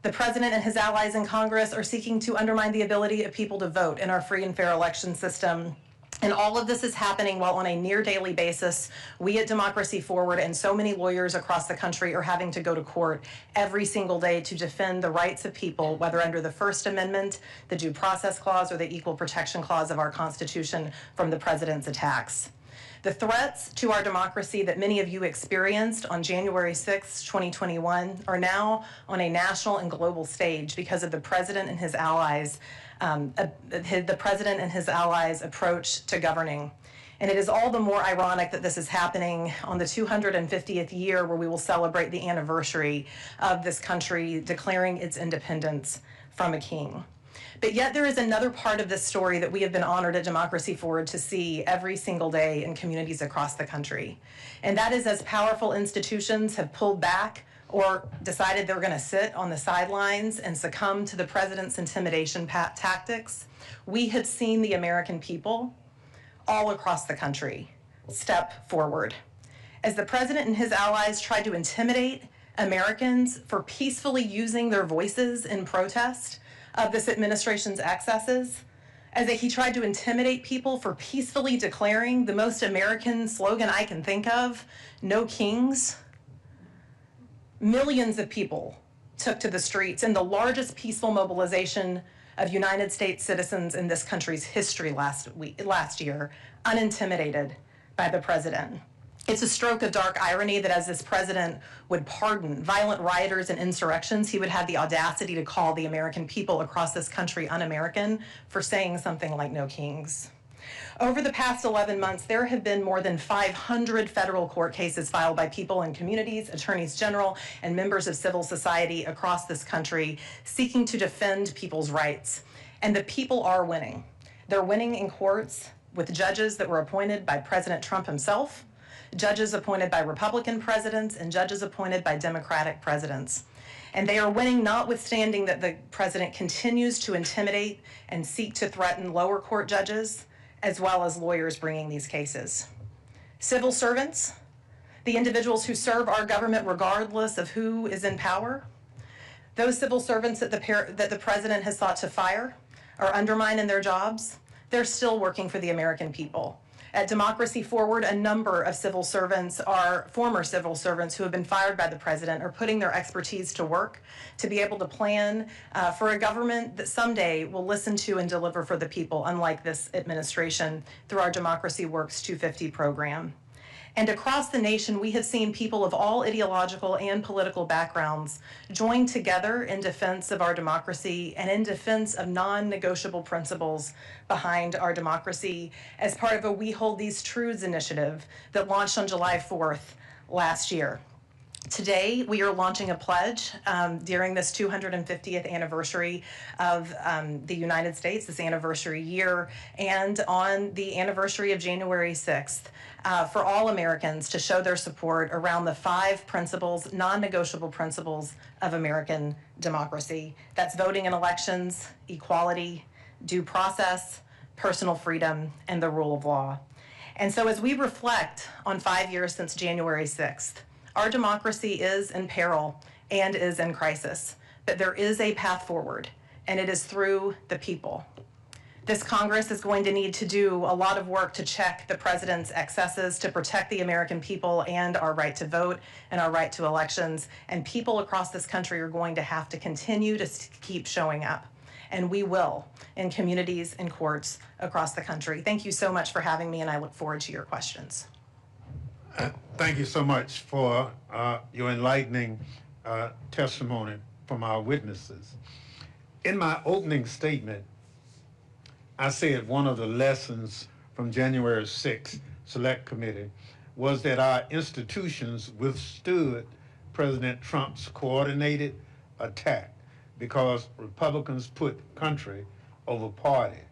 The president and his allies in Congress are seeking to undermine the ability of people to vote in our free and fair election system. And all of this is happening while on a near daily basis, we at Democracy Forward and so many lawyers across the country are having to go to court every single day to defend the rights of people, whether under the First Amendment, the Due Process Clause, or the Equal Protection Clause of our Constitution from the president's attacks. The threats to our democracy that many of you experienced on January 6, 2021 are now on a national and global stage because of the president and his allies' approach to governing. And it is all the more ironic that this is happening on the 250th year where we will celebrate the anniversary of this country declaring its independence from a king. But yet there is another part of this story that we have been honored at Democracy Forward to see every single day in communities across the country. And that is as powerful institutions have pulled back or decided they're going to sit on the sidelines and succumb to the president's intimidation tactics, we have seen the American people all across the country step forward. As the president and his allies tried to intimidate Americans for peacefully using their voices in protest of this administration's excesses, as he tried to intimidate people for peacefully declaring the most American slogan I can think of, "No Kings," millions of people took to the streets in the largest peaceful mobilization of United States citizens in this country's history last year, unintimidated by the president. It's a stroke of dark irony that as this president would pardon violent rioters and insurrections, he would have the audacity to call the American people across this country un-American for saying something like "No Kings." Over the past 11 months, there have been more than 500 federal court cases filed by people in communities, attorneys general, and members of civil society across this country seeking to defend people's rights. And the people are winning. They're winning in courts with judges that were appointed by President Trump himself, judges appointed by Republican presidents, and judges appointed by Democratic presidents. And they are winning notwithstanding that the president continues to intimidate and seek to threaten lower court judges, as well as lawyers bringing these cases. Civil servants, the individuals who serve our government regardless of who is in power, those civil servants that the president has sought to fire or undermine in their jobs, they're still working for the American people. At Democracy Forward, a number of civil servants are former civil servants who have been fired by the president or putting their expertise to work to be able to plan for a government that someday will listen to and deliver for the people, unlike this administration, through our Democracy Works 250 program. And across the nation, we have seen people of all ideological and political backgrounds join together in defense of our democracy and in defense of non-negotiable principles behind our democracy as part of a We Hold These Truths initiative that launched on July 4th last year. Today, we are launching a pledge during this 250th anniversary of the United States, this anniversary year, and on the anniversary of January 6th, for all Americans to show their support around the 5 principles, non-negotiable principles of American democracy. That's voting in elections, equality, due process, personal freedom, and the rule of law. And so as we reflect on 5 years since January 6th, our democracy is in peril and is in crisis, but there is a path forward, and it is through the people. This Congress is going to need to do a lot of work to check the president's excesses, to protect the American people and our right to vote and our right to elections. And people across this country are going to have to continue to keep showing up. And we will in communities and courts across the country. Thank you so much for having me, and I look forward to your questions. Thank you so much for your enlightening testimony from our witnesses. In my opening statement, I said one of the lessons from January 6th Select Committee was that our institutions withstood President Trump's coordinated attack because Republicans put country over party.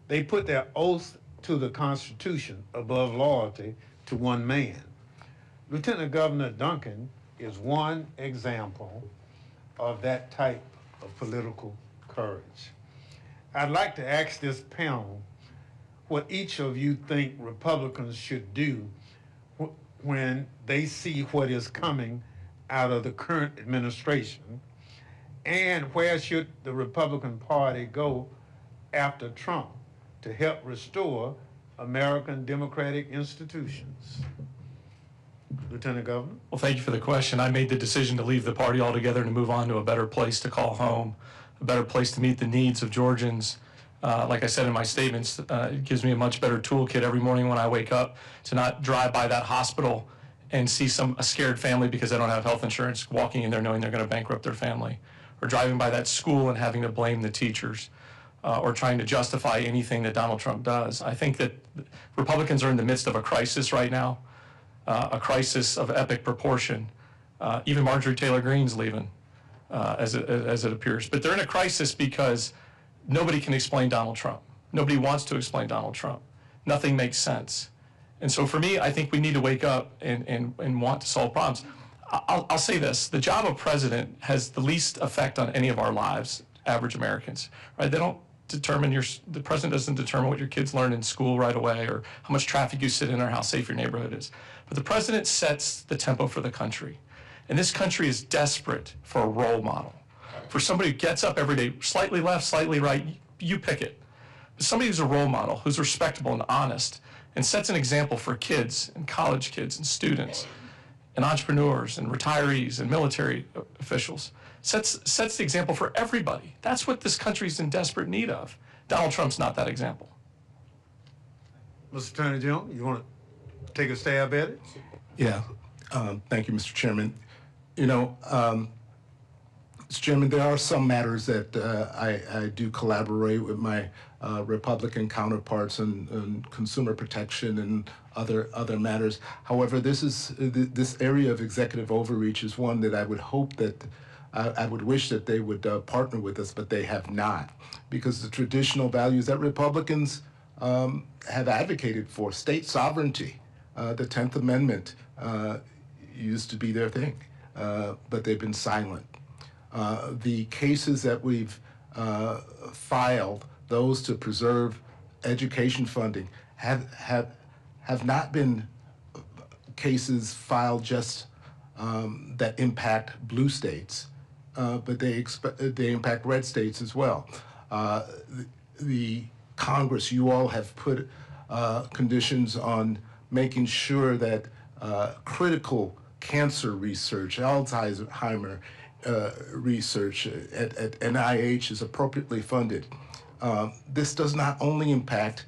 They put their oath to the Constitution above loyalty to one man. Lieutenant Governor Duncan is one example of that type of political courage. I'd like to ask this panel what each of you think Republicans should do when they see what is coming out of the current administration, and where should the Republican Party go after Trump to help restore American democratic institutions? Lieutenant Governor. Well, thank you for the question. I made the decision to leave the party altogether and to move on to a better place to call home, a better place to meet the needs of Georgians. Like I said in my statements, it gives me a much better toolkit every morning when I wake up to not drive by that hospital and see a scared family because they don't have health insurance walking in there knowing they're going to bankrupt their family, or driving by that school and having to blame the teachers, or trying to justify anything that Donald Trump does. I think that Republicans are in the midst of a crisis right now, a crisis of epic proportion. Even Marjorie Taylor Greene's leaving, as it appears. But they're in a crisis because nobody can explain Donald Trump. Nobody wants to explain Donald Trump. Nothing makes sense. And so for me, I think we need to wake up and want to solve problems. I'll say this, the job of president has the least effect on any of our lives, average Americans, right? They don't determine the president doesn't determine what your kids learn in school right away or how much traffic you sit in or how safe your neighborhood is. But the president sets the tempo for the country. And this country is desperate for a role model, for somebody who gets up every day, slightly left, slightly right, you pick it. But somebody who's a role model, who's respectable and honest, and sets an example for kids and college kids and students and entrepreneurs and retirees and military officials. Sets the example for everybody. That's what this country's in desperate need of. Donald Trump's not that example. Mr. Attorney General, you want to take a stab at it? Yeah, thank you, Mr. Chairman. You know, Mr. Chairman, there are some matters that I do collaborate with my Republican counterparts on consumer protection and other matters. However, this area of executive overreach is one that I would hope that I would wish that they would partner with us, but they have not, because the traditional values that Republicans have advocated for, state sovereignty, the 10th Amendment used to be their thing, but they've been silent. The cases that we've filed, those to preserve education funding, have not been cases filed just that impact blue states, but they impact red states as well. The Congress, you all have put conditions on making sure that critical cancer research, Alzheimer research at NIH is appropriately funded. This does not only impact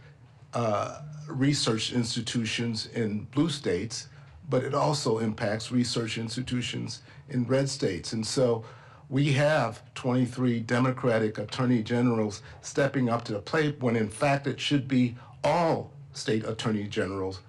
research institutions in blue states, but it also impacts research institutions in red states. And so we have 23 Democratic attorney generals stepping up to the plate when in fact it should be all state attorney generals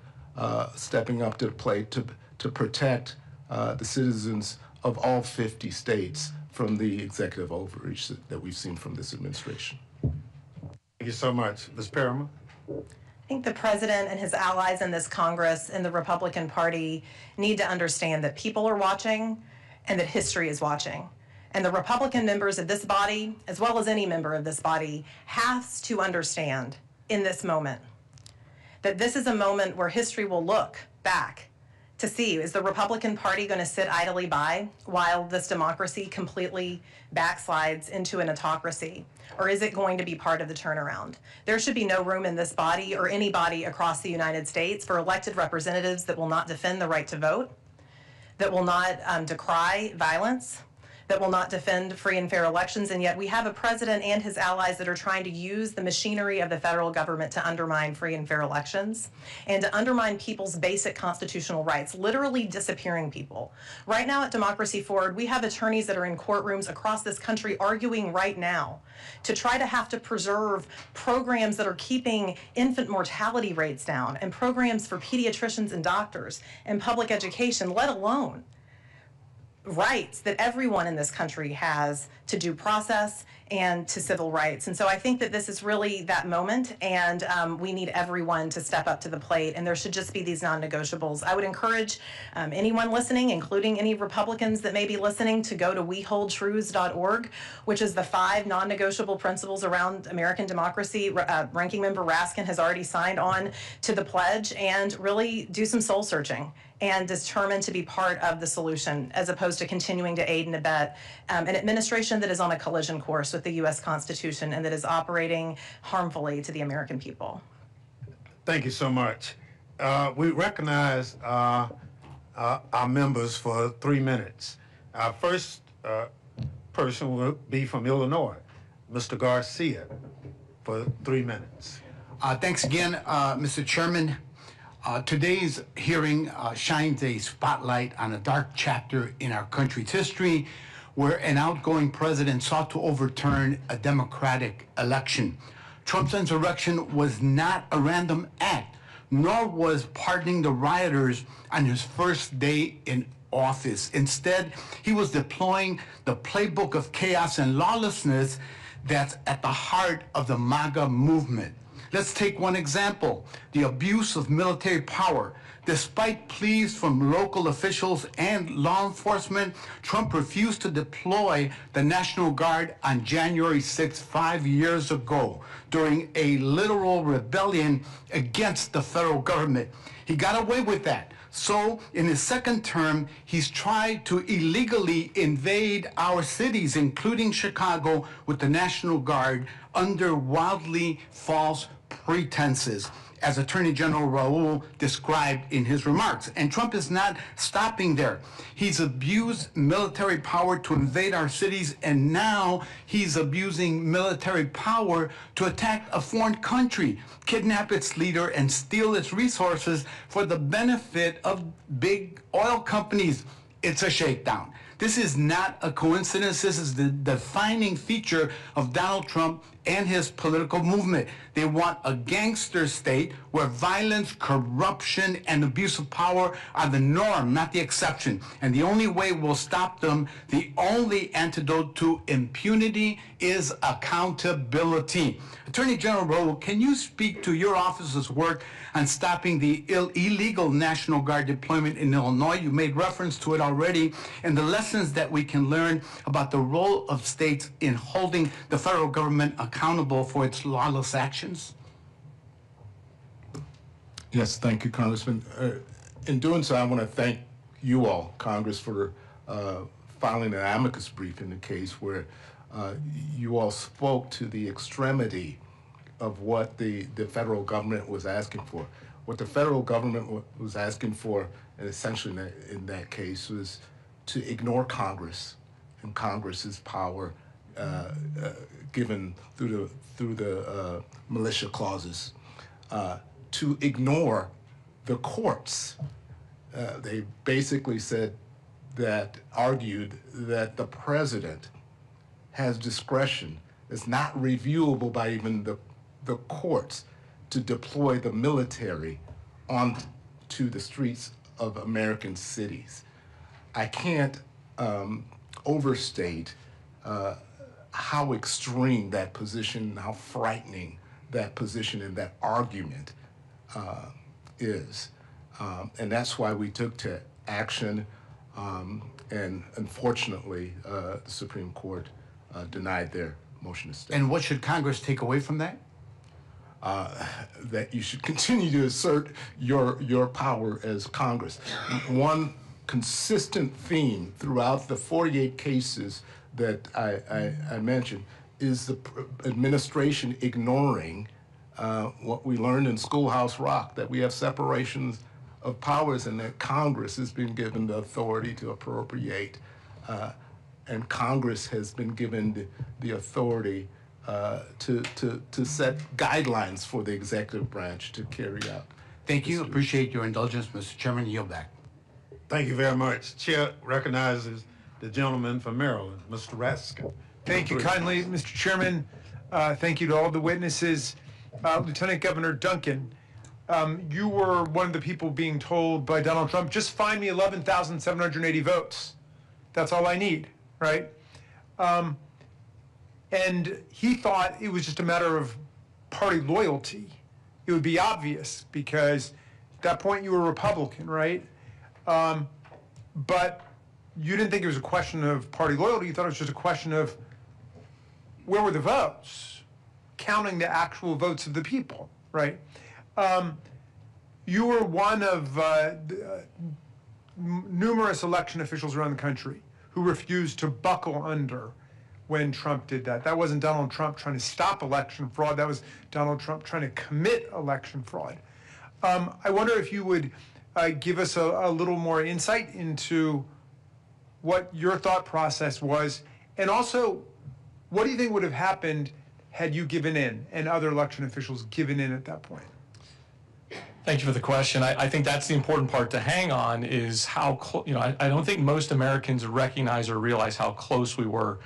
stepping up to the plate to protect the citizens of all 50 states from the executive overreach that we've seen from this administration. Thank you so much. Ms. Parama? I think the president and his allies in this Congress and the Republican Party need to understand that people are watching and that history is watching. And the Republican members of this body, as well as any member of this body, has to understand in this moment that this is a moment where history will look back to see, is the Republican Party going to sit idly by while this democracy completely backslides into an autocracy? Or is it going to be part of the turnaround? There should be no room in this body or any body across the United States for elected representatives that will not defend the right to vote, that will not decry violence, that will not defend free and fair elections, and yet we have a president and his allies that are trying to use the machinery of the federal government to undermine free and fair elections and to undermine people's basic constitutional rights, literally disappearing people. Right now at Democracy Forward, we have attorneys that are in courtrooms across this country arguing right now to try to have to preserve programs that are keeping infant mortality rates down and programs for pediatricians and doctors and public education, let alone rights that everyone in this country has to due process and to civil rights. And so I think that this is really that moment, and we need everyone to step up to the plate, and there should just be these non-negotiables. I would encourage anyone listening, including any Republicans that may be listening, to go to weholdtruths.org, which is the 5 non-negotiable principles around American democracy. Ranking Member Raskin has already signed on to the pledge, and really do some soul searching and determined to be part of the solution, as opposed to continuing to aid and abet an administration that is on a collision course with the U.S. Constitution and that is operating harmfully to the American people. Thank you so much. We recognize our members for 3 minutes. Our first person will be from Illinois, Mr. Garcia, for 3 minutes. Thanks again, Mr. Chairman. Today's hearing shines a spotlight on a dark chapter in our country's history where an outgoing president sought to overturn a democratic election. Trump's insurrection was not a random act, nor was pardoning the rioters on his first day in office. Instead, he was deploying the playbook of chaos and lawlessness that's at the heart of the MAGA movement. Let's take one example, the abuse of military power. Despite pleas from local officials and law enforcement, Trump refused to deploy the National Guard on January 6, 5 years ago, during a literal rebellion against the federal government. He got away with that. So in his second term, he's tried to illegally invade our cities, including Chicago, with the National Guard under wildly false pretenses, as Attorney General Raul described in his remarks. And Trump is not stopping there. He's abused military power to invade our cities, and now he's abusing military power to attack a foreign country, kidnap its leader, and steal its resources for the benefit of big oil companies. It's a shakedown. This is not a coincidence. This is the defining feature of Donald Trump and his political movement. They want a gangster state where violence, corruption, and abuse of power are the norm, not the exception. And the only way we'll stop them, the only antidote to impunity is accountability. Attorney General Raul, can you speak to your office's work on stopping the illegal National Guard deployment in Illinois? You made reference to it already, and the lessons that we can learn about the role of states in holding the federal government accountable for its lawless actions? Yes, thank you, Congressman. In doing so, I want to thank you all, Congress, for filing an amicus brief in the case where you all spoke to the extremity of what the federal government was asking for. What the federal government was asking for, and essentially in that case, was to ignore Congress and Congress's power given through the militia clauses, to ignore the courts. They basically argued that the president has discretion. It's not reviewable by even the courts to deploy the military onto the streets of American cities. I can't overstate how extreme that position, how frightening that position and that argument is. And that's why we took to action, and unfortunately, the Supreme Court denied their motion to stay. And what should Congress take away from that? That you should continue to assert your power as Congress. One consistent theme throughout the 48 cases that I mentioned is the administration ignoring what we learned in Schoolhouse Rock, that we have separations of powers and that Congress has been given the authority to appropriate, and Congress has been given the authority to set guidelines for the executive branch to carry out. Thank you. Appreciate your indulgence, Mr. Chairman. Yield back. Thank you very much. Chair recognizes the gentleman from Maryland, Mr. Raskin. Thank you kindly, Mr. Chairman. Thank you to all the witnesses. Lieutenant Governor Duncan, you were one of the people being told by Donald Trump, just find me 11,780 votes. That's all I need, right? And he thought it was just a matter of party loyalty. It would be obvious because at that point you were Republican, right? But you didn't think it was a question of party loyalty. You thought it was just a question of where were the votes? Counting the actual votes of the people, right? You were one of numerous election officials around the country who refused to buckle under when Trump did that. That wasn't Donald Trump trying to stop election fraud. That was Donald Trump trying to commit election fraud. I wonder if you would give us a little more insight into what your thought process was, and also, what do you think would have happened had you given in and other election officials given in at that point? Thank you for the question. I think that's the important part to hang on is how, I don't think most Americans recognize or realize how close we were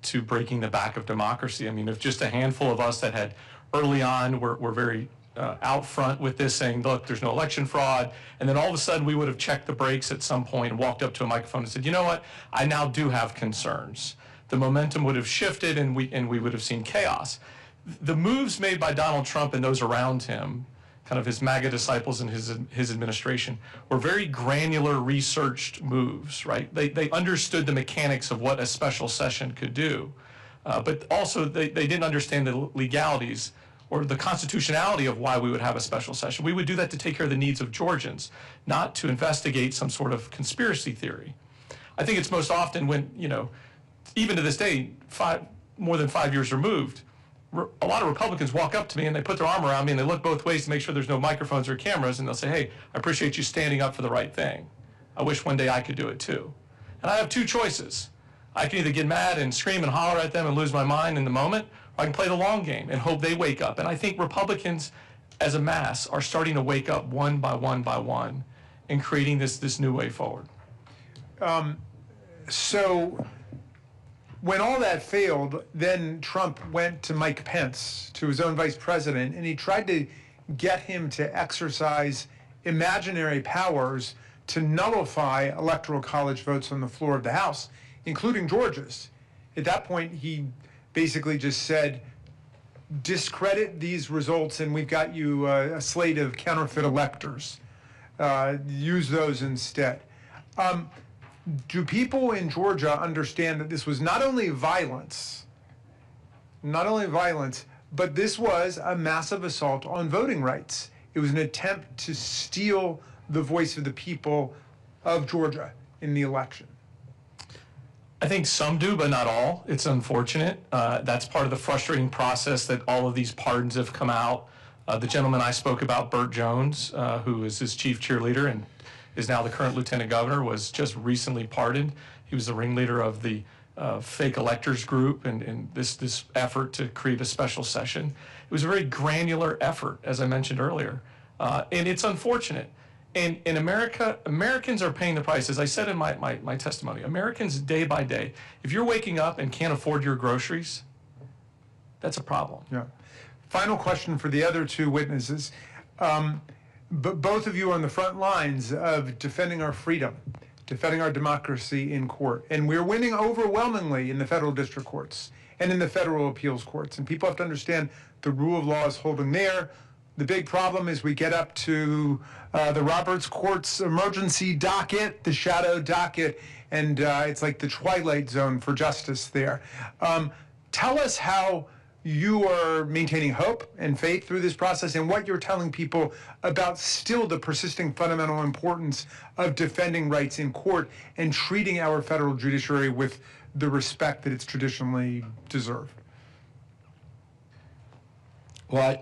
to breaking the back of democracy. I mean, if just a handful of us that had early on were very out front with this, saying, look, there's no election fraud, and then all of a sudden we would have checked the brakes at some point and walked up to a microphone and said, you know what, I now do have concerns. The momentum would have shifted and we would have seen chaos. The moves made by Donald Trump and those around him, kind of his MAGA disciples and his administration, were very granular, researched moves, right? They understood the mechanics of what a special session could do, but also they didn't understand the legalities or the constitutionality of why we would have a special session. We would do that to take care of the needs of Georgians, not to investigate some sort of conspiracy theory. I think it's most often when, even to this day, more than 5 years removed, a lot of Republicans walk up to me and they put their arm around me and they look both ways to make sure there's no microphones or cameras, and they'll say, hey, I appreciate you standing up for the right thing. I wish one day I could do it too. And I have two choices. I can either get mad and scream and holler at them and lose my mind in the moment, or I can play the long game and hope they wake up. And I think Republicans as a mass are starting to wake up one by one by one and creating this new way forward. So when all that failed, then Trump went to Mike Pence, to his own vice president, and he tried to get him to exercise imaginary powers to nullify electoral college votes on the floor of the House, including Georgia's. At that point, he basically just said, discredit these results and we've got you a slate of counterfeit electors. Use those instead. Do people in Georgia understand that this was not only violence, but this was a massive assault on voting rights? It was an attempt to steal the voice of the people of Georgia in the election. I think some do, but not all. It's unfortunate. That's part of the frustrating process that all of these pardons have come out. The gentleman I spoke about, Burt Jones, who is his chief cheerleader and is now the current lieutenant governor, was just recently pardoned. He was the ringleader of the fake electors group and this effort to create a special session. It was a very granular effort, as I mentioned earlier. And it's unfortunate. And in America, Americans are paying the price. As I said in my testimony, Americans day by day, if you're waking up and can't afford your groceries, that's a problem. Yeah. Final question for the other two witnesses. But both of you are on the front lines of defending our freedom, defending our democracy in court. And we're winning overwhelmingly in the federal district courts and in the federal appeals courts. And people have to understand the rule of law is holding there. The big problem is we get up to the Roberts Court's emergency docket, the shadow docket, and it's like the twilight zone for justice there. Tell us how you are maintaining hope and faith through this process and what you're telling people about still the persisting fundamental importance of defending rights in court and treating our federal judiciary with the respect that it's traditionally deserved. Well,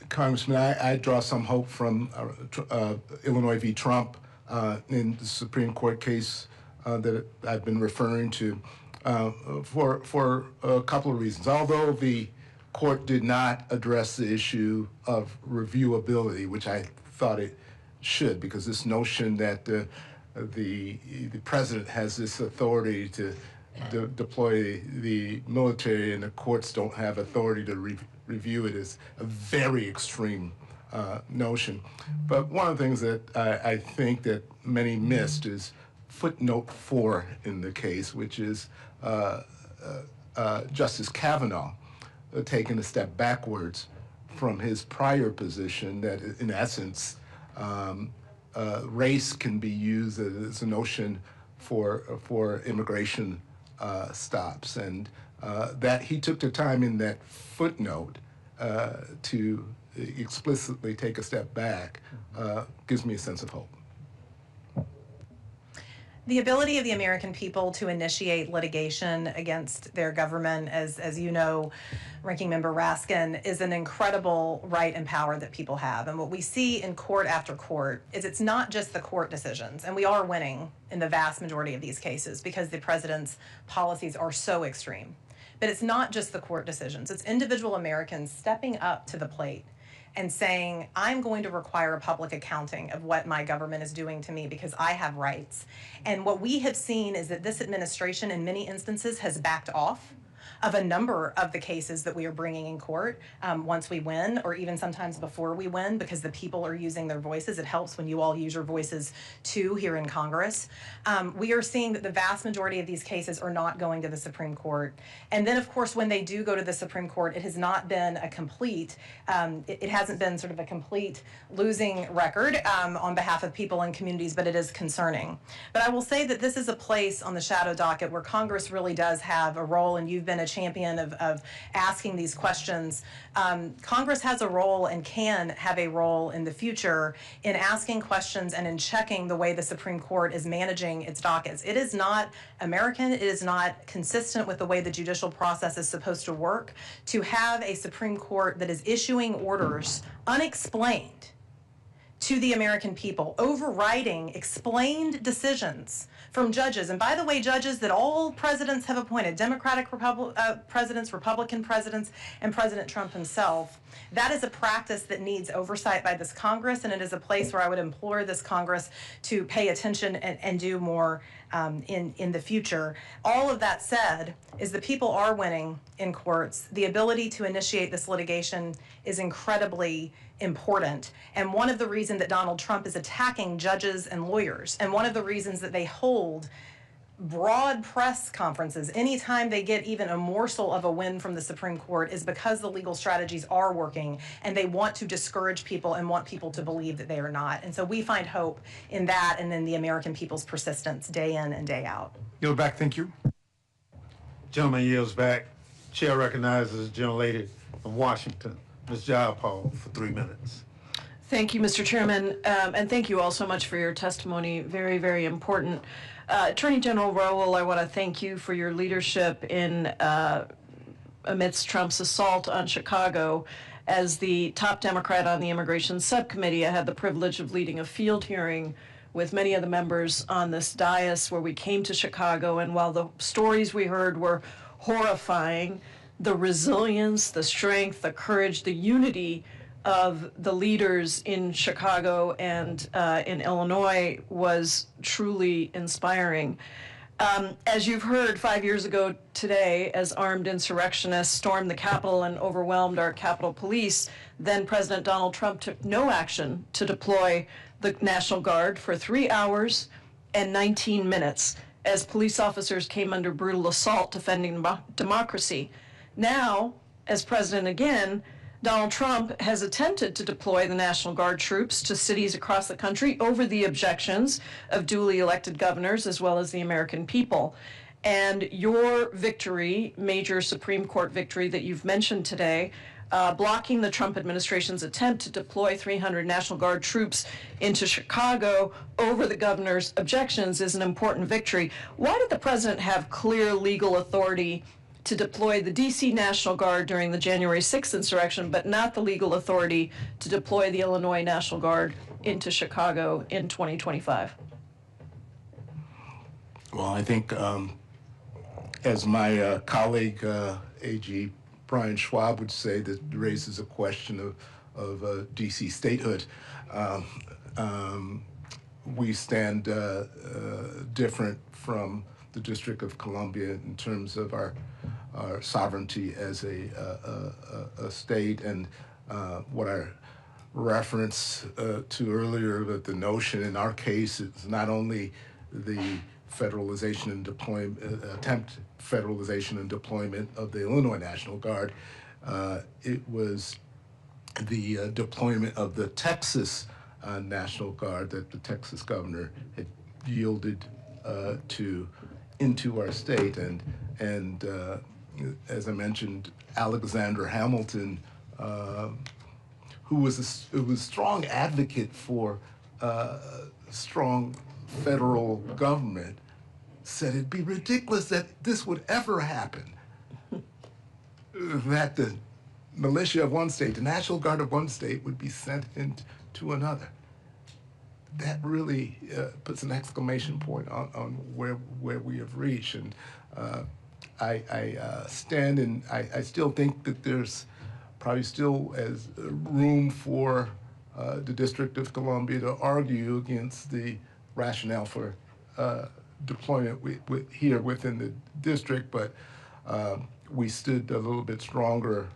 Congressman, I draw some hope from Illinois v. Trump in the Supreme Court case that I've been referring to for a couple of reasons. Although the court did not address the issue of reviewability, which I thought it should, because this notion that the president has this authority to deploy the military and the courts don't have authority to review it is a very extreme notion. But one of the things that I think that many missed is footnote 4 in the case, which is Justice Kavanaugh taking a step backwards from his prior position that, in essence, race can be used as a notion for immigration stops, and that he took the time in that footnote to explicitly take a step back gives me a sense of hope. The ability of the American people to initiate litigation against their government, as you know, Ranking Member Raskin, is an incredible right and power that people have. And what we see in court after court is it's not just the court decisions, and we are winning in the vast majority of these cases because the president's policies are so extreme. But it's not just the court decisions. It's individual Americans stepping up to the plate and saying, I'm going to require a public accounting of what my government is doing to me because I have rights. And what we have seen is that this administration, in many instances, has backed off of a number of the cases that we are bringing in court once we win, or even sometimes before we win, because the people are using their voices. It helps when you all use your voices too here in Congress. We are seeing that the vast majority of these cases are not going to the Supreme Court. And then, of course, when they do go to the Supreme Court, it has not been a complete, it hasn't been sort of a complete losing record on behalf of people and communities, but it is concerning. But I will say that this is a place on the shadow docket where Congress really does have a role, and you've been a champion of asking these questions. Congress has a role and can have a role in the future in asking questions and in checking the way the Supreme Court is managing its dockets. It is not American, it is not consistent with the way the judicial process is supposed to work to have a Supreme Court that is issuing orders unexplained to the American people, overriding explained decisions from judges. And by the way, judges that all presidents have appointed, Democratic presidents, Republican presidents, and President Trump himself. That is a practice that needs oversight by this Congress, and it is a place where I would implore this Congress to pay attention and do more in the future. All of that said, is the people are winning in courts. The ability to initiate this litigation is incredibly important. And one of the reasons that Donald Trump is attacking judges and lawyers, and one of the reasons that they hold broad press conferences anytime they get even a morsel of a win from the Supreme Court, is because the legal strategies are working and they want to discourage people and want people to believe that they are not. And so we find hope in that and in the American people's persistence day in and day out. Yield back, thank you. Gentleman yields back. Chair recognizes the gentlelady from Washington, Ms. Jayapal, for 3 minutes. Thank you, Mr. Chairman, and thank you all so much for your testimony. Very, very important. Attorney General Rowell, I want to thank you for your leadership in amidst Trump's assault on Chicago. As the top Democrat on the Immigration Subcommittee, I had the privilege of leading a field hearing with many of the members on this dais where we came to Chicago, and while the stories we heard were horrifying, the resilience, the strength, the courage, the unity of the leaders in Chicago and in Illinois was truly inspiring. As you've heard, 5 years ago today, as armed insurrectionists stormed the Capitol and overwhelmed our Capitol Police, then President Donald Trump took no action to deploy the National Guard for 3 hours and 19 minutes as police officers came under brutal assault defending democracy. Now, as president again, Donald Trump has attempted to deploy the National Guard troops to cities across the country over the objections of duly elected governors as well as the American people. And your victory, major Supreme Court victory that you've mentioned today, blocking the Trump administration's attempt to deploy 300 National Guard troops into Chicago over the governor's objections, is an important victory. Why did the president have clear legal authority to deploy the D.C. National Guard during the January 6th insurrection, but not the legal authority to deploy the Illinois National Guard into Chicago in 2025? Well, I think, as my colleague, A.G. Brian Schwab would say, that raises a question of D.C. statehood. We stand different from the District of Columbia in terms of our sovereignty as a state, and what I referenced to earlier, that the notion in our case is not only the federalization and deployment, attempt federalization and deployment of the Illinois National Guard, it was the deployment of the Texas National Guard that the Texas governor had yielded into our state, and as I mentioned, Alexander Hamilton, who was a strong advocate for strong federal government, said it'd be ridiculous that this would ever happen, that the militia of one state, the National Guard of one state, would be sent into another. That really puts an exclamation point on where we have reached. And I stand, and I still think that there's probably still as room for the District of Columbia to argue against the rationale for deployment here within the district, but we stood a little bit stronger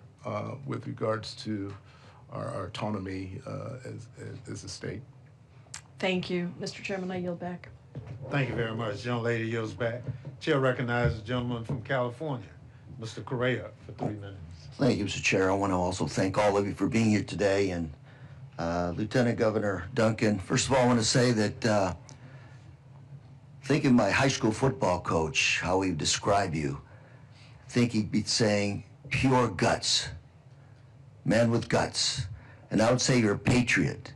with regards to our autonomy as a state. Thank you. Mr. Chairman, I yield back. Thank you very much. Gentlelady yields back. Chair recognizes the gentleman from California, Mr. Correa, for 3 minutes. Thank you, Mr. Chair. I want to also thank all of you for being here today. And Lieutenant Governor Duncan, first of all, I want to say that thinking my high school football coach, how he would describe you, I think he'd be saying pure guts, man with guts. And I would say you're a patriot.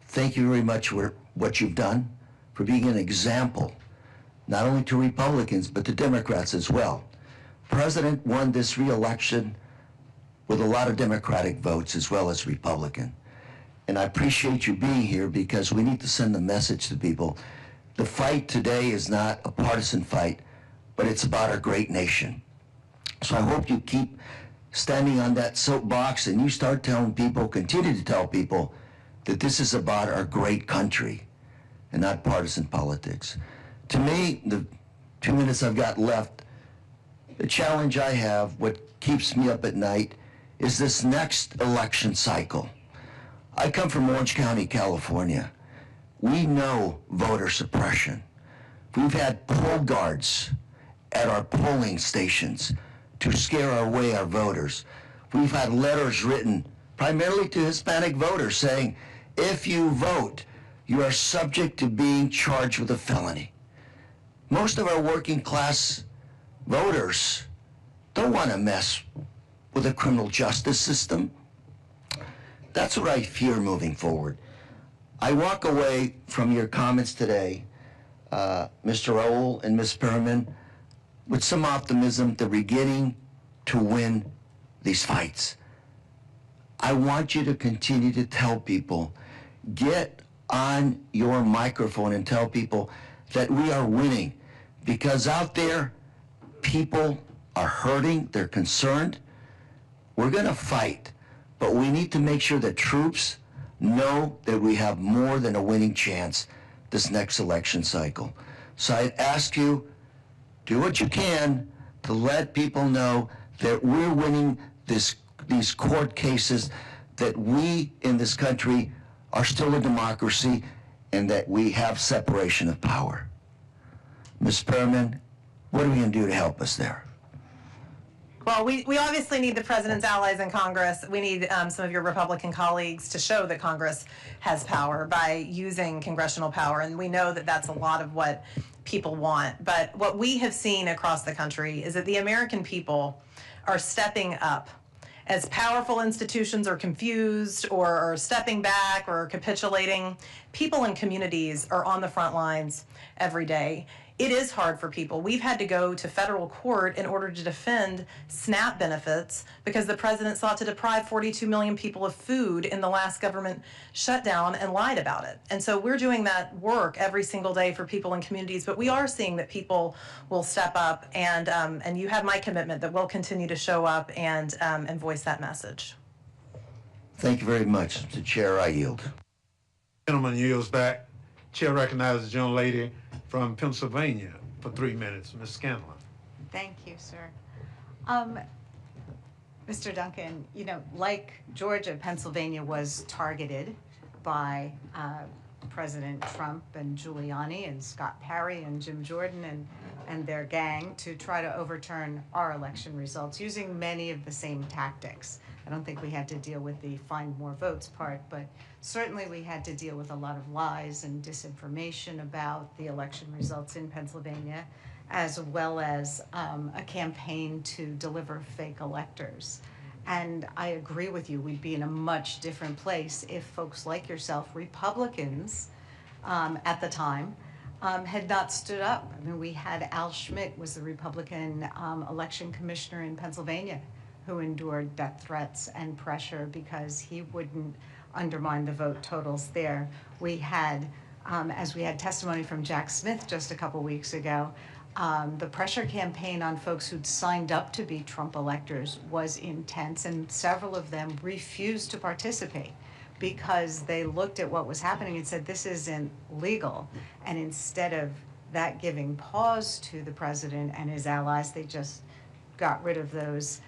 Thank you very much for what you've done, for being an example, not only to Republicans, but to Democrats as well. President won this re-election with a lot of Democratic votes as well as Republican. And I appreciate you being here because we need to send a message to people. The fight today is not a partisan fight, but it's about our great nation. So I hope you keep standing on that soapbox and you start telling people, continue to tell people, that this is about our great country and not partisan politics. To me, the 2 minutes I've got left, the challenge I have, what keeps me up at night, is this next election cycle. I come from Orange County, California. We know voter suppression. We've had poll guards at our polling stations to scare away our voters. We've had letters written primarily to Hispanic voters saying, if you vote, you are subject to being charged with a felony. Most of our working class voters don't want to mess with the criminal justice system. That's what I fear moving forward. I walk away from your comments today, Mr. Raul and Ms. Perriman, with some optimism that we're getting to win these fights. I want you to continue to tell people, get on your microphone and tell people that we are winning, because out there, people are hurting, they're concerned. We're gonna fight, but we need to make sure that troops know that we have more than a winning chance this next election cycle. So I'd ask you, do what you can to let people know that we're winning these court cases, that we in this country are still a democracy, and that we have separation of power. Ms. Perriman, what are we going to do to help us there? Well, we obviously need the president's allies in Congress. We need some of your Republican colleagues to show that Congress has power by using congressional power, and we know that that's a lot of what people want. But what we have seen across the country is that the American people are stepping up. As powerful institutions are confused or are stepping back or capitulating, people in communities are on the front lines every day. It is hard for people. We've had to go to federal court in order to defend SNAP benefits because the president sought to deprive 42 million people of food in the last government shutdown and lied about it. And so we're doing that work every single day for people in communities, but we are seeing that people will step up, and you have my commitment that we'll continue to show up and voice that message. Thank you very much. Mr. Chair, I yield. Gentleman yields back. Chair recognizes the gentlelady from Pennsylvania for 3 minutes, Ms. Scanlon. Thank you, sir. Mr. Duncan, you know, like Georgia, Pennsylvania was targeted by President Trump and Giuliani and Scott Perry and Jim Jordan and their gang to try to overturn our election results using many of the same tactics. I don't think we had to deal with the find more votes part, but certainly we had to deal with a lot of lies and disinformation about the election results in Pennsylvania, as well as a campaign to deliver fake electors. And I agree with you, we'd be in a much different place if folks like yourself, Republicans at the time, had not stood up. I mean, we had Al Schmidt was the Republican election commissioner in Pennsylvania, who endured death threats and pressure because he wouldn't undermine the vote totals there. We had, as we had testimony from Jack Smith just a couple weeks ago, the pressure campaign on folks who'd signed up to be Trump electors was intense, and several of them refused to participate because they looked at what was happening and said, this isn't legal. And instead of that giving pause to the president and his allies, they just got rid of those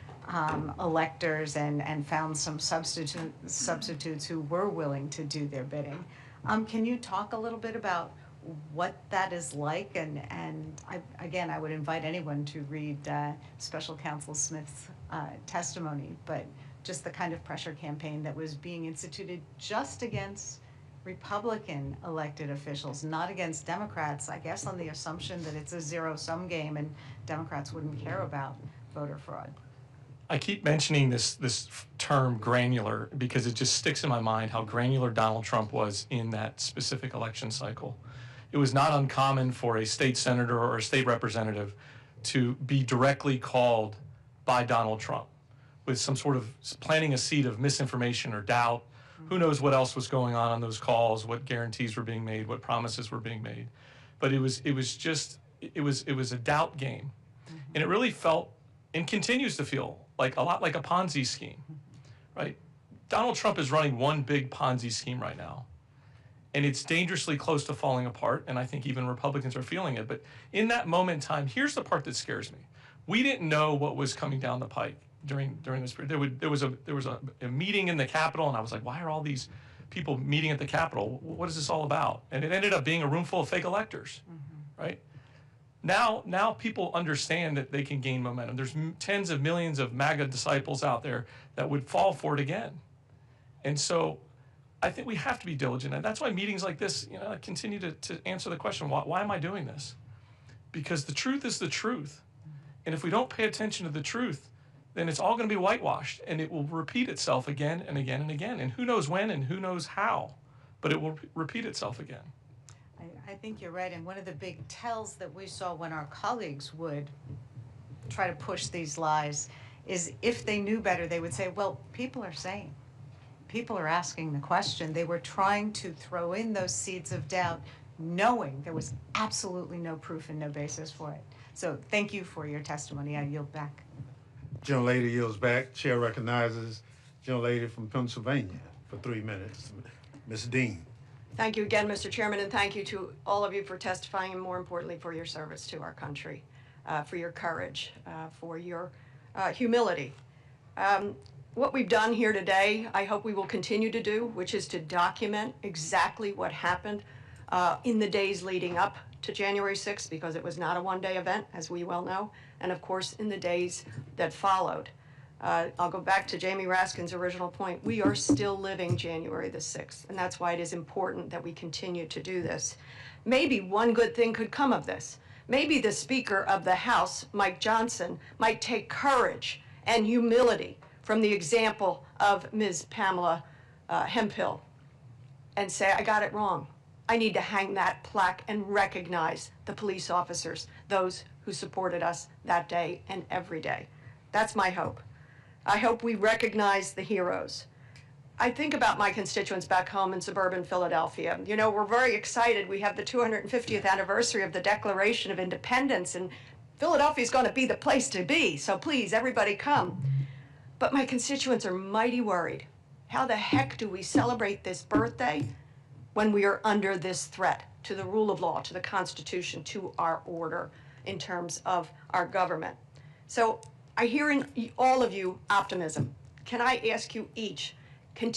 electors and found some substitutes who were willing to do their bidding. Can you talk a little bit about what that is like? And I would invite anyone to read Special Counsel Smith's testimony, but just the kind of pressure campaign that was being instituted just against Republican elected officials, not against Democrats, I guess on the assumption that it's a zero-sum game and Democrats wouldn't care about voter fraud. I keep mentioning this term granular because it just sticks in my mind how granular Donald Trump was in that specific election cycle. It was not uncommon for a state senator or a state representative to be directly called by Donald Trump with some sort of planting a seed of misinformation or doubt. Who knows what else was going on those calls, what guarantees were being made, what promises were being made. But it was a doubt game. And it really felt and continues to feel like a lot like a Ponzi scheme, right? Donald Trump is running one big Ponzi scheme right now. and it's dangerously close to falling apart, and I think even Republicans are feeling it. But in that moment in time, here's the part that scares me. We didn't know what was coming down the pike during this period. There was a meeting in the Capitol, and I was like, why are all these people meeting at the Capitol? What is this all about? And it ended up being a room full of fake electors, right? Now people understand that they can gain momentum. There's tens of millions of MAGA disciples out there that would fall for it again. And so I think we have to be diligent. And that's why meetings like this, continue to answer the question, why am I doing this? Because the truth is the truth. And if we don't pay attention to the truth, then it's all going to be whitewashed, and it will repeat itself again and again and again. And who knows when and who knows how, but it will repeat itself again. I think you're right, and one of the big tells that we saw when our colleagues would try to push these lies is if they knew better, they would say, well, people are saying, people are asking the question. They were trying to throw in those seeds of doubt, knowing there was absolutely no proof and no basis for it. So thank you for your testimony. I yield back. Gentlelady yields back. Chair recognizes gentlelady from Pennsylvania for 3 minutes, Ms. Dean. Thank you again, Mr. Chairman, and thank you to all of you for testifying, and more importantly, for your service to our country, for your courage, for your humility. What we've done here today, I hope we will continue to do, which is to document exactly what happened in the days leading up to January 6th, because it was not a one-day event, as we well know, and of course in the days that followed. I'll go back to Jamie Raskin's original point. We are still living January the 6th, and that's why it is important that we continue to do this. Maybe one good thing could come of this. Maybe the Speaker of the House, Mike Johnson, might take courage and humility from the example of Ms. Pamela Hemphill and say, I got it wrong. I need to hang that plaque and recognize the police officers, those who supported us that day and every day. That's my hope. I hope we recognize the heroes. I think about my constituents back home in suburban Philadelphia. You know, we're very excited. We have the 250th anniversary of the Declaration of Independence, and Philadelphia is going to be the place to be, so please, everybody come. But my constituents are mighty worried. How the heck do we celebrate this birthday when we are under this threat to the rule of law, to the Constitution, to our order in terms of our government? So I hear in all of you optimism. Can I ask you each, can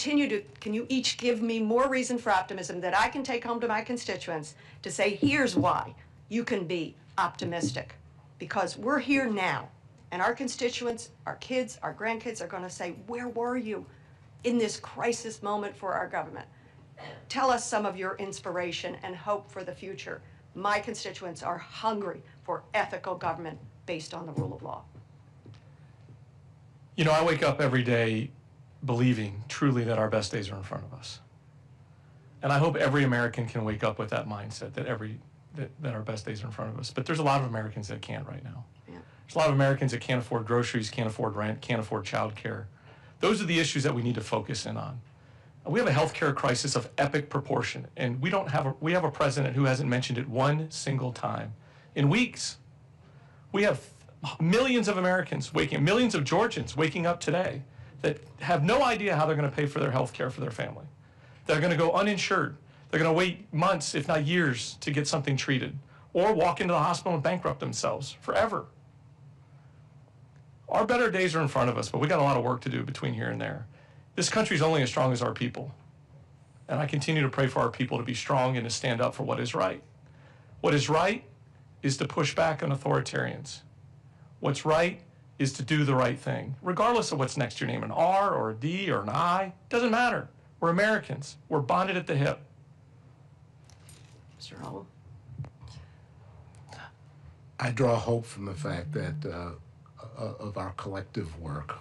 you each give me more reason for optimism that I can take home to my constituents to say, here's why you can be optimistic? Because we're here now, and our constituents, our kids, our grandkids are going to say, where were you in this crisis moment for our government? Tell us some of your inspiration and hope for the future. My constituents are hungry for ethical government based on the rule of law. You know, I wake up every day believing truly that our best days are in front of us. And I hope every American can wake up with that mindset that our best days are in front of us. But there's a lot of Americans that can't right now. Yeah. There's a lot of Americans that can't afford groceries, can't afford rent, can't afford child care. Those are the issues that we need to focus in on. We have a healthcare crisis of epic proportion, and we have a president who hasn't mentioned it one single time in weeks. We have millions of Americans millions of Georgians waking up today that have no idea how they're going to pay for their health care for their family. They're going to go uninsured. They're going to wait months, if not years, to get something treated, or walk into the hospital and bankrupt themselves forever. Our better days are in front of us, but we got a lot of work to do between here and there. This country is only as strong as our people. And I continue to pray for our people to be strong and to stand up for what is right. What is right is to push back on authoritarians. What's right is to do the right thing, regardless of what's next to your name, an R or a D or an I. Doesn't matter. We're Americans. We're bonded at the hip. Mr. Hall. I draw hope from the fact that of our collective work.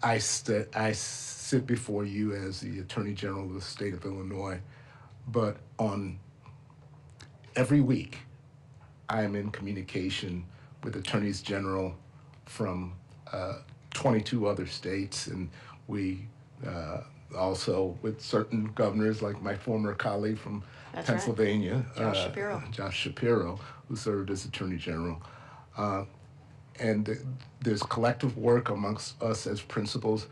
I sit before you as the Attorney General of the state of Illinois, but on every week I am in communication with attorneys general from 22 other states, and we also with certain governors, like my former colleague from Pennsylvania, right. Josh Shapiro, who served as Attorney General. And there's collective work amongst us as principals,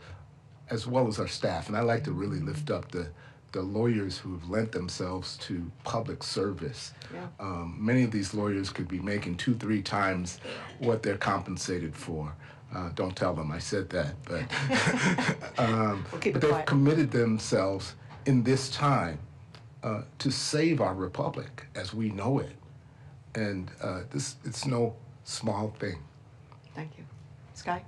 as well as our staff. And I like to really lift up the the lawyers who have lent themselves to public service. Yeah. Many of these lawyers could be making 2-3 times what they're compensated for. Don't tell them I said that, but, but they've committed themselves in this time to save our republic as we know it. And it's no small thing. Thank you. Sky?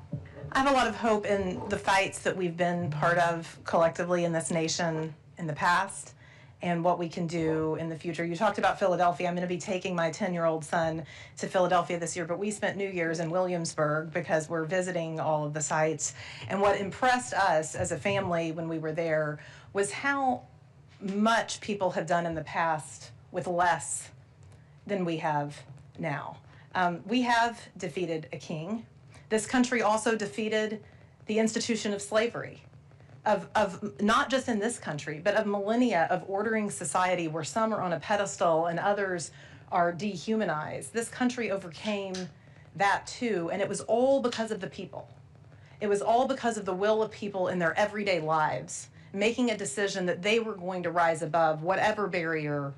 I have a lot of hope in the fights that we've been part of collectively in this nation in the past and what we can do in the future. You talked about Philadelphia. I'm going to be taking my 10-year-old son to Philadelphia this year, but we spent New Year's in Williamsburg because we're visiting all of the sites. And what impressed us as a family when we were there was how much people have done in the past with less than we have now. We have defeated a king. This country also defeated the institution of slavery, of not just in this country, but of millennia of ordering society where some are on a pedestal and others are dehumanized. This country overcame that too, and it was all because of the people. It was all because of the will of people in their everyday lives, making a decision that they were going to rise above whatever barrier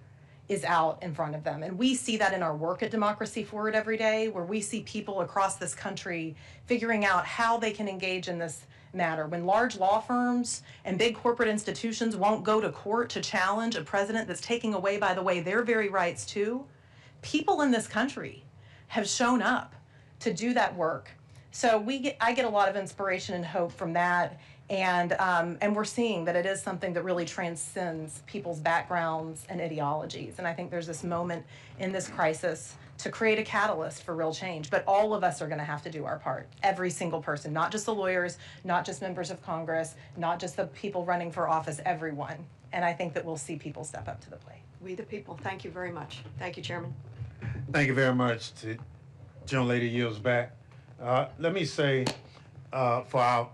is out in front of them. And we see that in our work at Democracy Forward every day, where we see people across this country figuring out how they can engage in this matter. When large law firms and big corporate institutions won't go to court to challenge a president that's taking away, by the way, their very rights too, people in this country have shown up to do that work. So I get a lot of inspiration and hope from that. And we're seeing that it is something that really transcends people's backgrounds and ideologies. And I think there's this moment in this crisis to create a catalyst for real change. But all of us are going to have to do our part. Every single person, not just the lawyers, not just members of Congress, not just the people running for office, everyone. And I think that we'll see people step up to the plate. We the people. Thank you very much. Thank you, Chairman. Thank you very much to gentlelady yields back. Let me say for our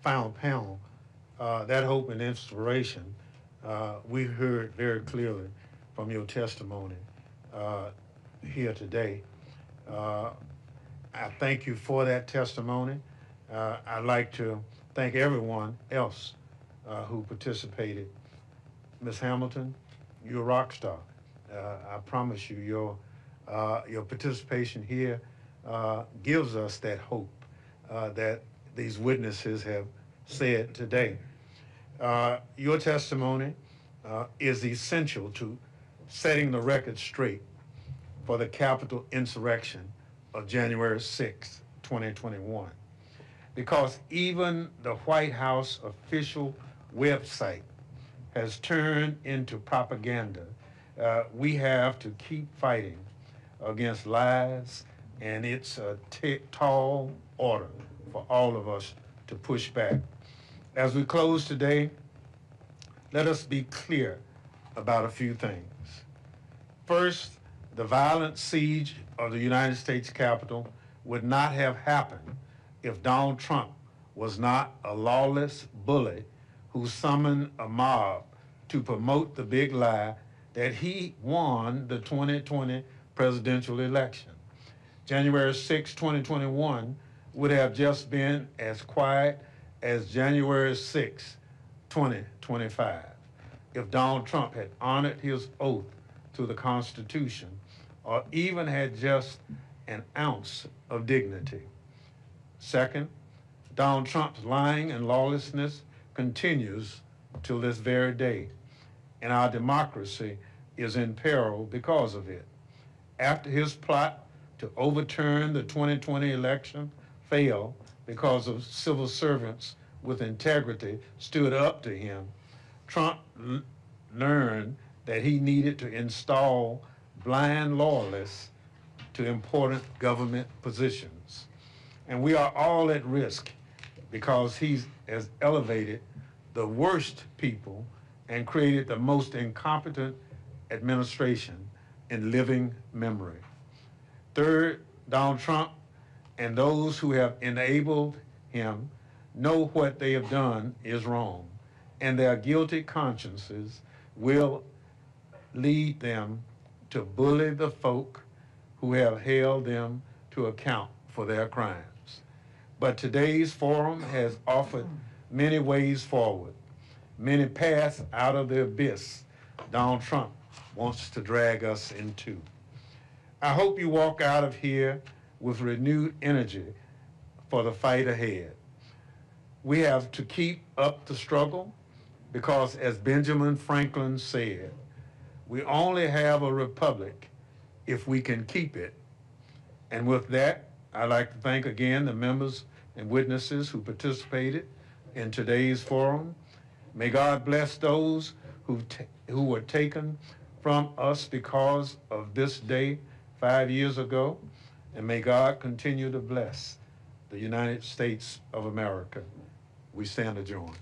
final panel, that hope and inspiration, we heard very clearly from your testimony here today. I thank you for that testimony. I'd like to thank everyone else who participated. Ms. Hamilton, you're a rock star. I promise you, your participation here gives us that hope that these witnesses have said today. Your testimony is essential to setting the record straight for the Capitol insurrection of January 6, 2021. Because even the White House official website has turned into propaganda, we have to keep fighting against lies, and it's a tall order for all of us to push back. As we close today, let us be clear about a few things. First, the violent siege of the United States Capitol would not have happened if Donald Trump was not a lawless bully who summoned a mob to promote the big lie that he won the 2020 presidential election. January 6, 2021 would have just been as quiet as January 6, 2025, if Donald Trump had honored his oath to the Constitution or even had just an ounce of dignity. Second, Donald Trump's lying and lawlessness continues till this very day, and our democracy is in peril because of it. After his plot to overturn the 2020 election failed because of civil servants with integrity stood up to him, Trump learned that he needed to install blind loyalists to important government positions. And we are all at risk because he has elevated the worst people and created the most incompetent administration in living memory. Third, Donald Trump and those who have enabled him know what they have done is wrong, and their guilty consciences will lead them to bully the folk who have held them to account for their crimes. But today's forum has offered many ways forward. many paths out of the abyss Donald Trump wants to drag us into. I hope you walk out of here with renewed energy for the fight ahead. We have to keep up the struggle because, as Benjamin Franklin said, we only have a republic if we can keep it. And with that, I'd like to thank again the members and witnesses who participated in today's forum. May God bless those who were taken from us because of this day 5 years ago, and may God continue to bless the United States of America. We stand adjourned.